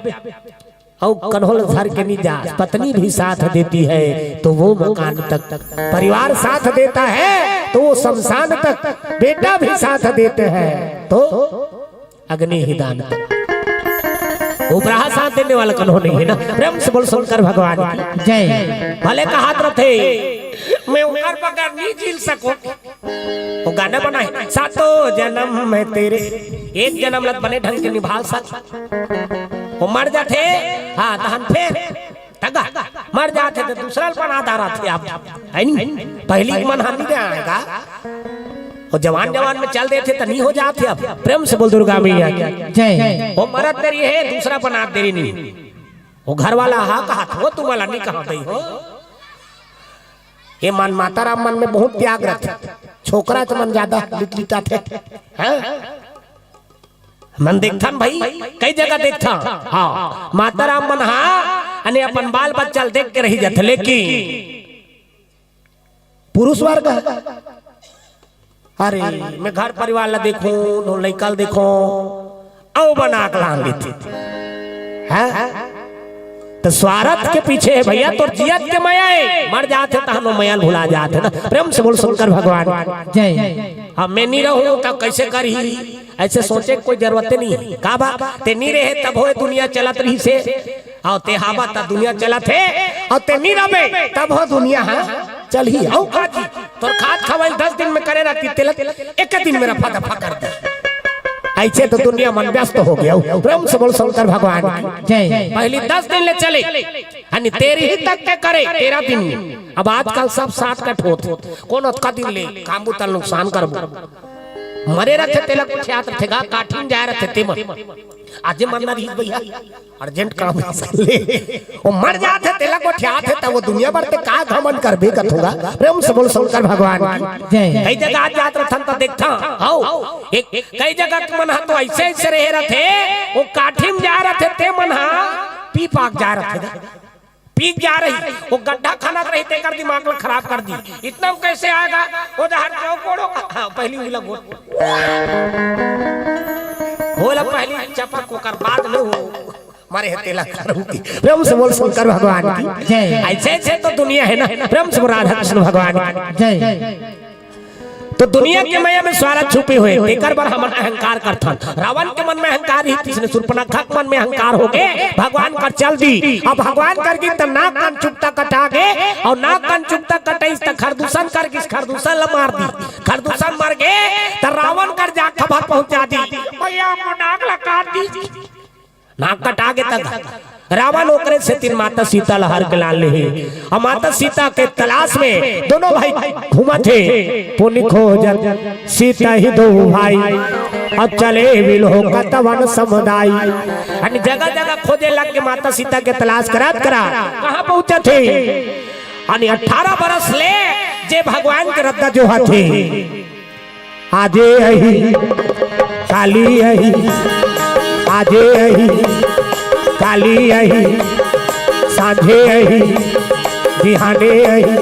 और कन्होल घर के नहीं जा पत्नी भी साथ देती है तो वो मकान तक परिवार साथ देता है तो वो शमशान तक बेटा भी साथ देते हैं तो अग्नि ही दान तक उपरा साथ देने वाला कन्हो नहीं है ना प्रेम से बोल शंकर भगवान की जय। भले का हाथ रखे मैं उनका पकड़ नहीं झील सकूं वो गाना बनाए सातों जन्म में तेरे एक जन्म लग बने ढंग के निभा सक वो मर जाते हाँ तहन फिर तगा मर जाते तो दूसरा बना दारा थे आप है नहीं पहली मन हानि दे आएगा और जवान जवान में चल देते तो नहीं हो जाते अब प्रेम से बोल दुर्गा मैया जय। वो मरद तेरी है दूसरा बना तेरी नहीं वो घर वाला हा कहा था वो तुम वाला नहीं कहा गई हो ये मन माता राम मन में बहुत त्याग रखे छोकरा तो मन ज्यादा लिटा थे मन देखता भाई कई जगह देखता हाँ माता राम मन हाँ अने अपन बाल बच्चा देख के रही जाते लेकिन पुरुष वर्ग अरे मैं घर परिवार ला देखूं लड़का देखो औ बना के लान लेते हैं तो तो स्वार्थ के पीछे है भैया तो जियत के माया है, मर जाते तो हम माया भुला जाते ना। प्रेम से बोल शंकर भगवान जय। हम मैं नहीं रहूं तो कैसे करी, ऐसे सोचे कोई जरूरत नहीं। का बा ते नहीं रहे तब हो दुनिया चलत रही से, और ते हावा तब दुनिया चलत है, और ते नहीं रहे तब हो दुनिया चल ही। औ काजी तोर खाद खवाइल 10 दिन में करे रहती तिलक, एक दिन में रफा दफा कर दे। ऐसे तो दुनिया मन व्यस्त हो गया। प्रेम से बोल शंकर भगवान जय। पहली 10 दिन ले चले यानी 13 ही तक के करे 13 दिन। अब आजकल सब 60 कट होते, कौन का दिन ले कामू तल नुकसान करबो। मरे रखे तिलक ख्यात रखेगा काठिन जाए रखे तेमन आज मरना रही भैया अर्जेंट काम ले वो मर जाते तिलक को ख्यात है तब वो दुनिया भर ते का घमंड कर भी कत होगा। प्रेम से बोल शंकर भगवान जय। कई जगह आज जात रथन तो देखता आओ एक कई जगह मन तो ऐसे ऐसे रहे रथे वो काठिन जा रहे थे मन पी पाक जा रहे थे पीक जा रही वो गड्ढा खाना रही ते कर दिमाग में खराब कर दी। इतना कैसे आएगा वो जहर चौकोड़ो पहली हुई लगो होला पहली चपा को कर बाद में हो मारे तेला करूंगी। प्रेम से बोल शंकर भगवान की जय। ऐसे ऐसे तो दुनिया है ना। प्रेम से राधा कृष्ण भगवान जय। तो दुनिया के माया में स्वार्थ छुपे हुए देकर बर हम अहंकार करता। रावण के मन में अहंकार ही तीसरे शूर्पणखा के मन में अहंकार हो गए भगवान कर चल दी। अब भगवान कर गी तो नाक कान चुपता कटा गए और नाक कान चुपता कटाई तो खरदूषण कर गी खरदूषण मार दी। खरदूषण मर गए तो रावण कर जा खबर पहुंचा दी भैया नाक लगा दी। नाक कटा गए तक रावण ओकरे से 3 माता सीता लहर के लाल ले और माता सीता के तलाश में दोनों भाई घूमा थे। पुण्य खोजत सीता ही दो भाई अब चले विलोह कतवन समुदाय। जगह जगह खोजे लग के माता सीता के तलाश करा कहाँ पहुंचे थे। 18 बरस ले जे भगवान के रद्दा जो थे आजे अही काली अही आजे अही काली अही सांझे अही बिहाने अही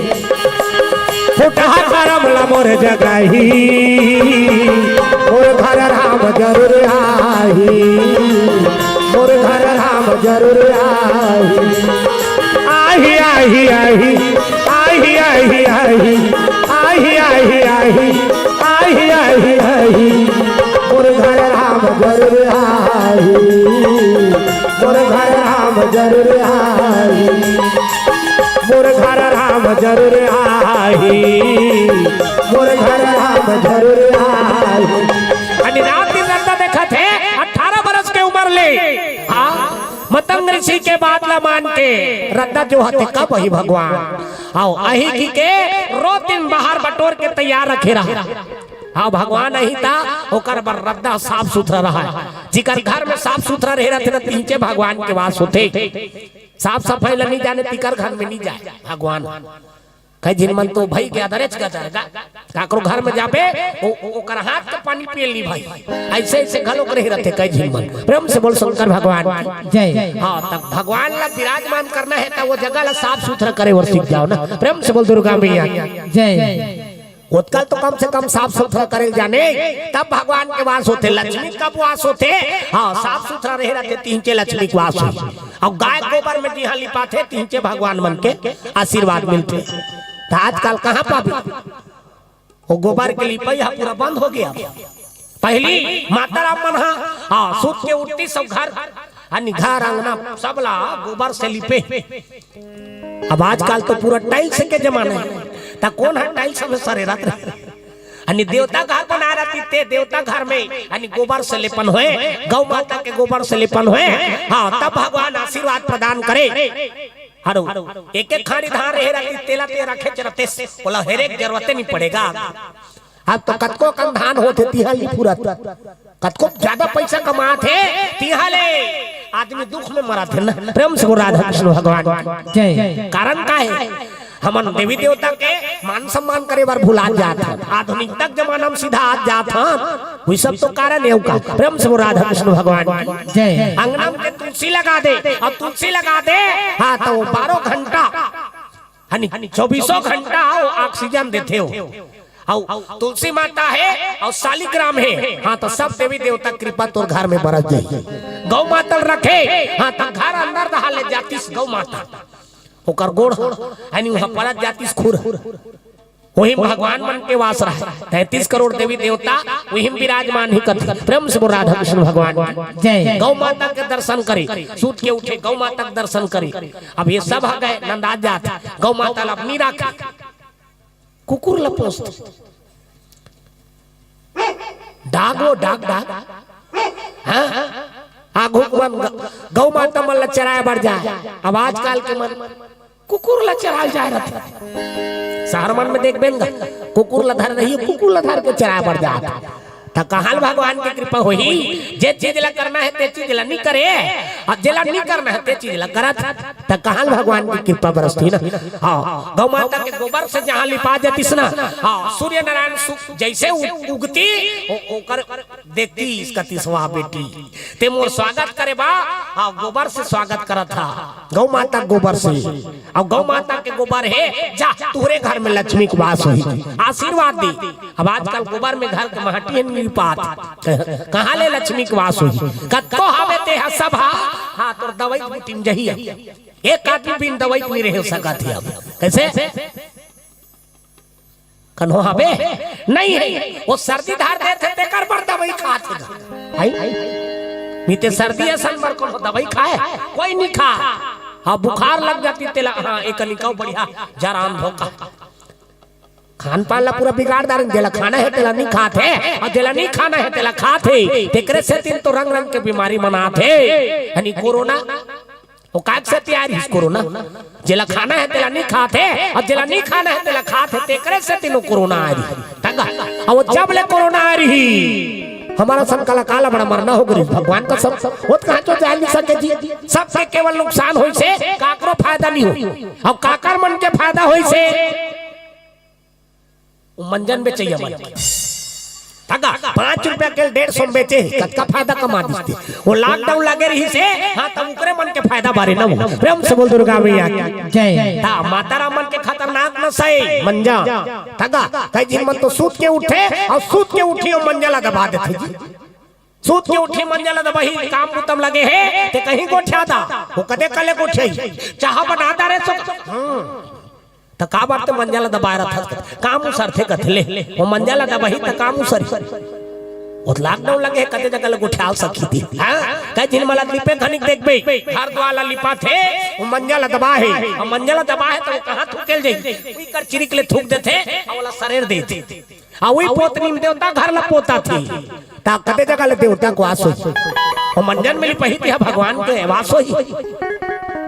फुटहा करम ला मोर जगही मोर घर राम जरूर आही मोर घर राम जरूर आही आही आही आही आही आही आही आही आही आही आही आही मोर घर राम जरूर आही मोर घर राम जरूर आई मोर घर राम जरूर आई मोर घर राम जरूर आई। रात दिन रद्दा देखा थे 18 बरस के उम्र ले मतंग ऋषि के बादला मान के रद्दा जो हते कब वही भगवान आओ अही की के रो दिन बाहर बटोर के तैयार रखे रहा। हाँ भगवान नहीं था ओकर बर रद्दा साफ सुथरा रहा जिकर घर में साफ सुथरा रहे रहते ना तीनचे भगवान के वास होते। साफ सफाई नहीं जाने तिकर घर में नहीं जाए भगवान कई जिन मन तो भाई के अदरेच काकरो घर में जाबे ओकर हाथ के पानी पिए ली भाई ऐसे ऐसे घलोक रहे रहते कई जिन मन। प्रेम से बोल शंकर भगवान जय। हाँ तब भगवान ला विराजमान करना है तो वो जगह ला साफ सुथरा करे और सीख जाओ ना। प्रेम से बोल दुर्गा मैया जय। उत्कल तो कम से कम साफ सुथरा करे जाने तब भगवान के वास होते। लक्ष्मी कब वास होते हाँ साफ सुथरा रहे रहते तीनचे लक्ष्मी के वास होते और गाय गोबर में जिहा लिपाते तीनचे भगवान मन के आशीर्वाद मिलते। तो आजकल कहाँ पाबी वो गोबर के लिपाई पूरा बंद हो गया। पहली माता राम मन हाँ सूत के उठती सब घर घर अंगना सब ला गोबर से लिपे। अब आजकल तो पूरा टाइल्स के जमाना है ता कौन है टाइल्स में सरे रात देवता घर बना रहती थे देवता घर में गोबर से लेपन हुए गौ माता के गोबर से लेपन हुए हाँ तब भगवान आशीर्वाद प्रदान करे। हरो एक एक खानी धान रहे रहती तेला ते रखे चरते बोला हेरेक जरूरत नहीं पड़ेगा। अब तो कतको कम धान होते तिहाली पूरा कतको ज्यादा पैसा कमाते तिहाले आदमी दुख में मरा थे ना। प्रेम से राधा कृष्ण भगवान जय। कारण का है हमन देवी देवता के मान सम्मान करे बार भुला जाता आधुनिकता जमाना में सीधा आज जाता वही सब तो कारण है का। प्रेम से राधा कृष्ण भगवान जय। अंगना में तुलसी लगा दे और तुलसी लगा दे हाँ तो 12 घंटा 24 घंटा ऑक्सीजन देते हो और तुलसी माता है और शालिग्राम है हाँ तो सब देवी देवता कृपा तोर घर में बरस जाए। गौ माता रखे हाँ त घर अंदर दहा ले जातीस गौ माता ओकर गोड़ यानी वहां परत जातीस खुर वही भगवान मन के वास रहा 33 करोड़ देवी देवता वही विराजमान ही कथी प्रेम से राधा कृष्ण भगवान जय गौ माता के दर्शन करी सूत के उठे गौ माता के दर्शन करी अब ये सब आ गए नंदा जात गौ माता अपनी राखी कुकुर लपोस्त डागो डाग आगो गौ माता मन ल चराए बढ़ जाए अब आजकल के मन कुकुर ला चराए जा रहा शहर मन में देख बेंगा कुकुर ला धर रही कुकुर ला धर के चराए बढ़ जाता तो कहां भगवान की कृपा होही जे चीज ला करना है ते चीज ला नहीं करे और जेला नहीं करना है ते चीज ला करत तो कहां भगवान की कृपा बरसती ना हां गौ माता के गोबर से जहां लिपा जातीस ना हां सूर्य नारायण जैसे उगती ओकर देखती इसका तिसवा बेटी ते मोर स्वागत करे बा हां गोबर से स्वागत करत था गौ माता गोबर से और गौ माता के गोबर है जा तोरे घर में लक्ष्मी के वास होई आशीर्वाद दी अब आजकल गोबर में घर के माटी है पात कहां ले लक्ष्मी के वास हुई कत्तो हवे ते सब हां तोर दवाई बूटी जही एक आदमी बिन दवाई नहीं रह सकत है अब कैसे कन्हो हवे नहीं है वो सर्दी धार देते ते कर पर दवाई खाते आई मीते सर्दी असन पर को दवाई खाए कोई नहीं खा हां बुखार लग जाती तेला हां एक निकाओ बढ़िया जराम धोखा खान पान ला पूरा बिगाड़ दार देला खाना है तेला नहीं खाते और जेला नहीं खाना है तेला खाते तेकरे से तीन तो रंग रंग के बीमारी मनाते यानी कोरोना वो काग से तैयार है कोरोना जेला खाना है तेला नहीं खाते और जेला नहीं खाना है तेला खाते तेकरे से तीनों कोरोना आ रही तंगा और जब ले कोरोना आ रही हमारा सन काला काला बड़ा मरना हो गई भगवान का सब वो कहां तो जान नहीं सके जी सबसे केवल नुकसान होई से काकरो फायदा नहीं हो और काकर मन के फायदा होई से मंजन बेचे मन तगा 5 रुपया के 150 बेचे कतका फायदा कमा दीते वो लॉकडाउन लगे रही से हां तब उकरे मन के फायदा बारे ना हो प्रेम से बोल दुर्गा मैया की जय ता माता राम मन के खतरनाक न सही मंजा तगा कई दिन मन तो सूत के उठे और सूत के उठियो मंजला दबा देते जी सूत के उठी मंजला दबाही काम उत्तम लगे है ते कहीं गोठ्यादा वो कदे कले गोठे चाह बनाता रे सब त का बात मंजला दबाए रहा था काम उसर थे कथले वो मंजला दबाही त काम उसर और लॉकडाउन लगे कते जगह लग उठा सकी थी हां कई दिन मला लिपे खनिक देखबे हर द्वाला लिपा थे वो मंजला दबाए और मंजला दबाए तो कहां थूकेल जाई कोई कर चिरिक ले थूक देते और वाला शरीर देते आ वही पोतनी में देवता घर ला पोता थी ता कते जगह ले देवता को आस होई और मंजन में लिपही थी भगवान के वास होई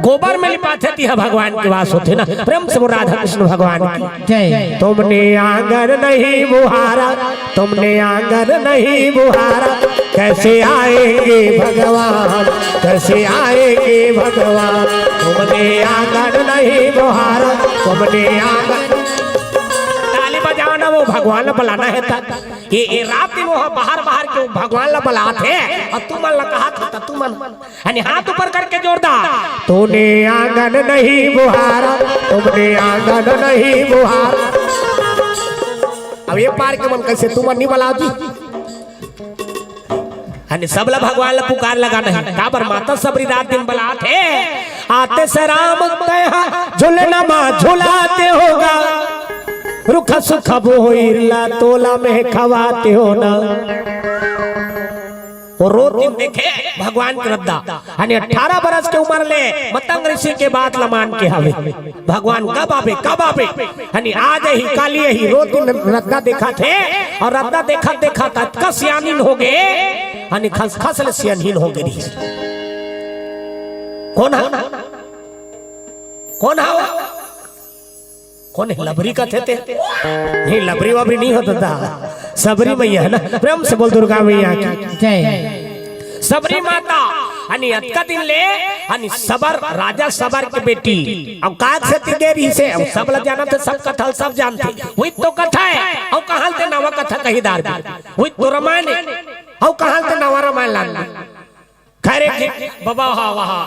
गोबर में लिपाते थी भगवान के वास होते ना प्रेम से राधा कृष्ण भगवान की जय तुमने आंगन नहीं बुहारा तुमने आंगन नहीं बुहारा कैसे आएंगे भगवान कैसे आएंगे भगवान तुमने आंगन नहीं बुहारा तुमने आंगन ताली बजाना वो भगवान बुलाना है था ये रात दिन वो बाहर बाहर के भगवान ला बुलाते और तुम मन ला कहा था तुम मन यानी हाथ ऊपर करके जोरदार तूने आंगन नहीं बुहारा तुमने आंगन नहीं बुहारा अब ये पार के मन कैसे तुम नहीं बुला दी यानी सब ला भगवान ला पुकार लगा नहीं काबर माता सबरी रात दिन बुलाते आते से राम झूलना मां झुलाते होगा रुखा सुखा बोइला तोला में खवाते हो ना और रोज दिन देखे भगवान के रद्दा यानी 18 बरस के उम्र ले मतंग ऋषि के बात लमान के हवे भगवान कब आवे यानी आज ही काली ही रोज दिन रद्दा देखा थे और रद्दा देखा था कस यानीन हो गए यानी खस खस ले सियानीन हो गई कौन है कौन है लबरी का थे नहीं लबरी वबरी नहीं होता था सबरी मैया है ना प्रेम से बोल दुर्गा मैया की जय सबरी माता अनि अतका दिन ले अनि सबर राजा सबर की बेटी अब काग से तिगेरी से अब सब लग जाना थे सब कथा सब जानते वही तो कथा है और कहां ते नवा कथा कही दार वही तो रामायण और कहां ते नवा रामायण लाना खैरे बाबा हा वहा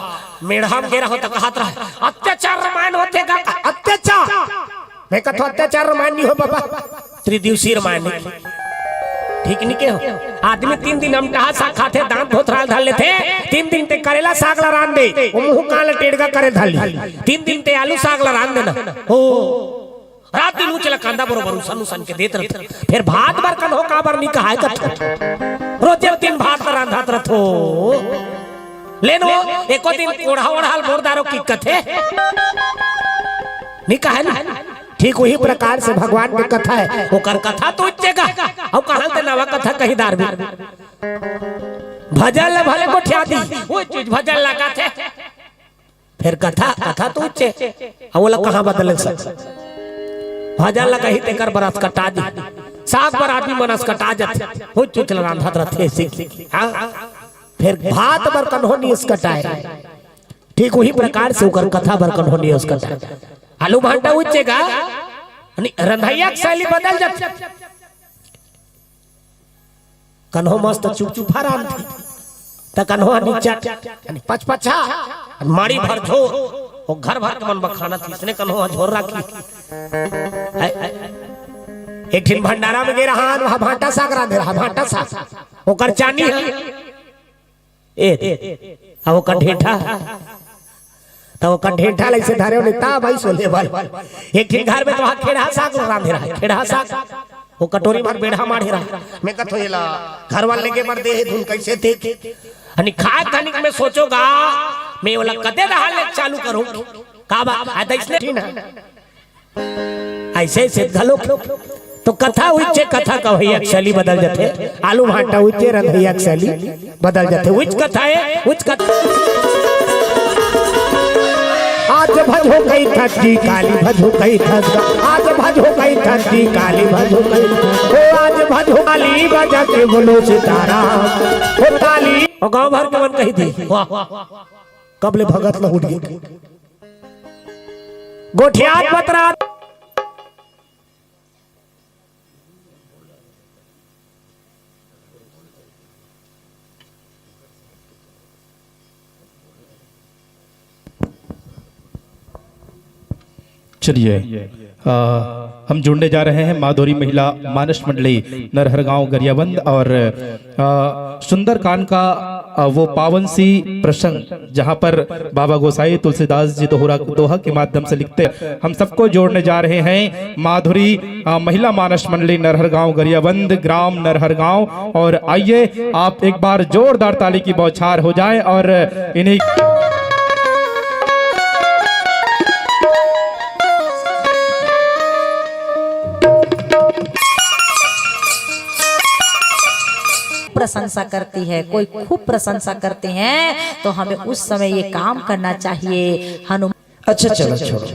मेढ़ा घेरा होता कहत रहा अत्याचार रामायण होते का अत्याचार मैं कथा अत्याचार रामायण नहीं हो बाबा त्रिदिवसीय रामायण ठीक नहीं के हो आदमी 3 दिन हम कहा साग खाते दांत धोतराल धाल लेते 3 दिन ते करेला साग ला रान दे वो मुंह काला टेड़गा करे धाली 3 दिन ते आलू साग ला रान देना हो रात दिन चला कांदा बरोबर उसन उसन के देत रहते फिर भात बार कन हो का बार नहीं कहा कथ रोज दिन भात रांधात रथो लेनो एको दिन कोढ़ा ओढ़ाल मोरदारो की कथे नहीं कहा ना ठीक वही प्रकार से भगवान की कथा है ओकर कथा तो उच्चेगा अब कहल ते नवा कथा कहीं दार भजन ले भले गोठिया दी वो चीज भजन लगा थे फिर कथा तो उच्चे अब वो कहां बदल सक भजन लगा ही ते कर बरस कटा दी साग पर आदमी मनस कटा जाते वो चुचल रांधत रहते सीख हां फिर भात बर्तन होनी इस कटाए ठीक वही प्रकार से ओकर कथा बर्तन होनी उस कटाए आलू भांटा उच्चेगा रंधैया की शैली बदल जाती कन्हो मस्त चुप चुप हरान थी त कन्हो नीचा यानी पचपचा माड़ी भर झो वो घर भर के मन बखाना थी इसने कन्हो झोर रखी एक दिन भंडारा में गे रहा वहां भांटा साग रांधे रहा भांटा साग ओकर चानी है अब ओकर ढेठा तो कंठेठा लैसे धारे ने ता भाई सोले वाल एक दिन घर में तो खेड़ा साग रांधे रहा खेड़ा साग वो कटोरी भर बेढ़ा माढ़े रहा मैं कथो येला घर वाले के मर दे धुन कैसे थे अनि खाए धनिक में सोचोगा मैं वाला कदे रहा ले चालू करूं का बा आधा इसने ठीक ना ऐसे से घलो तो कथा हुई कथा का भैया शैली बदल जाते आलू भांटा हुई रंधैया शैली बदल जाते उच कथा है उच कथा आज भजो कई थकी काली भजो कई थका आज भजो कई थकी काली भजो कई ओ आज भजो काली बजा के बोलो सितारा ओ काली और गांव भर के मन कही थी कबले भगत न उठ गई गोठियात पतरा चलिए हम जुड़ने जा रहे हैं माधुरी महिला मानस मंडली नरहरगांव गरियाबंद और सुंदर कांड का वो पावन सी प्रसंग जहां पर बाबा गोसाई तुलसीदास जी दोहा के माध्यम से लिखते हम सबको जोड़ने जा रहे हैं माधुरी महिला मानस मंडली नरहरगांव गरियाबंद ग्राम नरहरगांव और आइए आप एक बार जोरदार ताली की बौछार हो जाए और इन्हीं प्रशंसा करती है कोई खूब प्रशंसा करते हैं तो हमें उस समय ये काम करना चाहिए हनुमान अच्छा चलो छोड़ो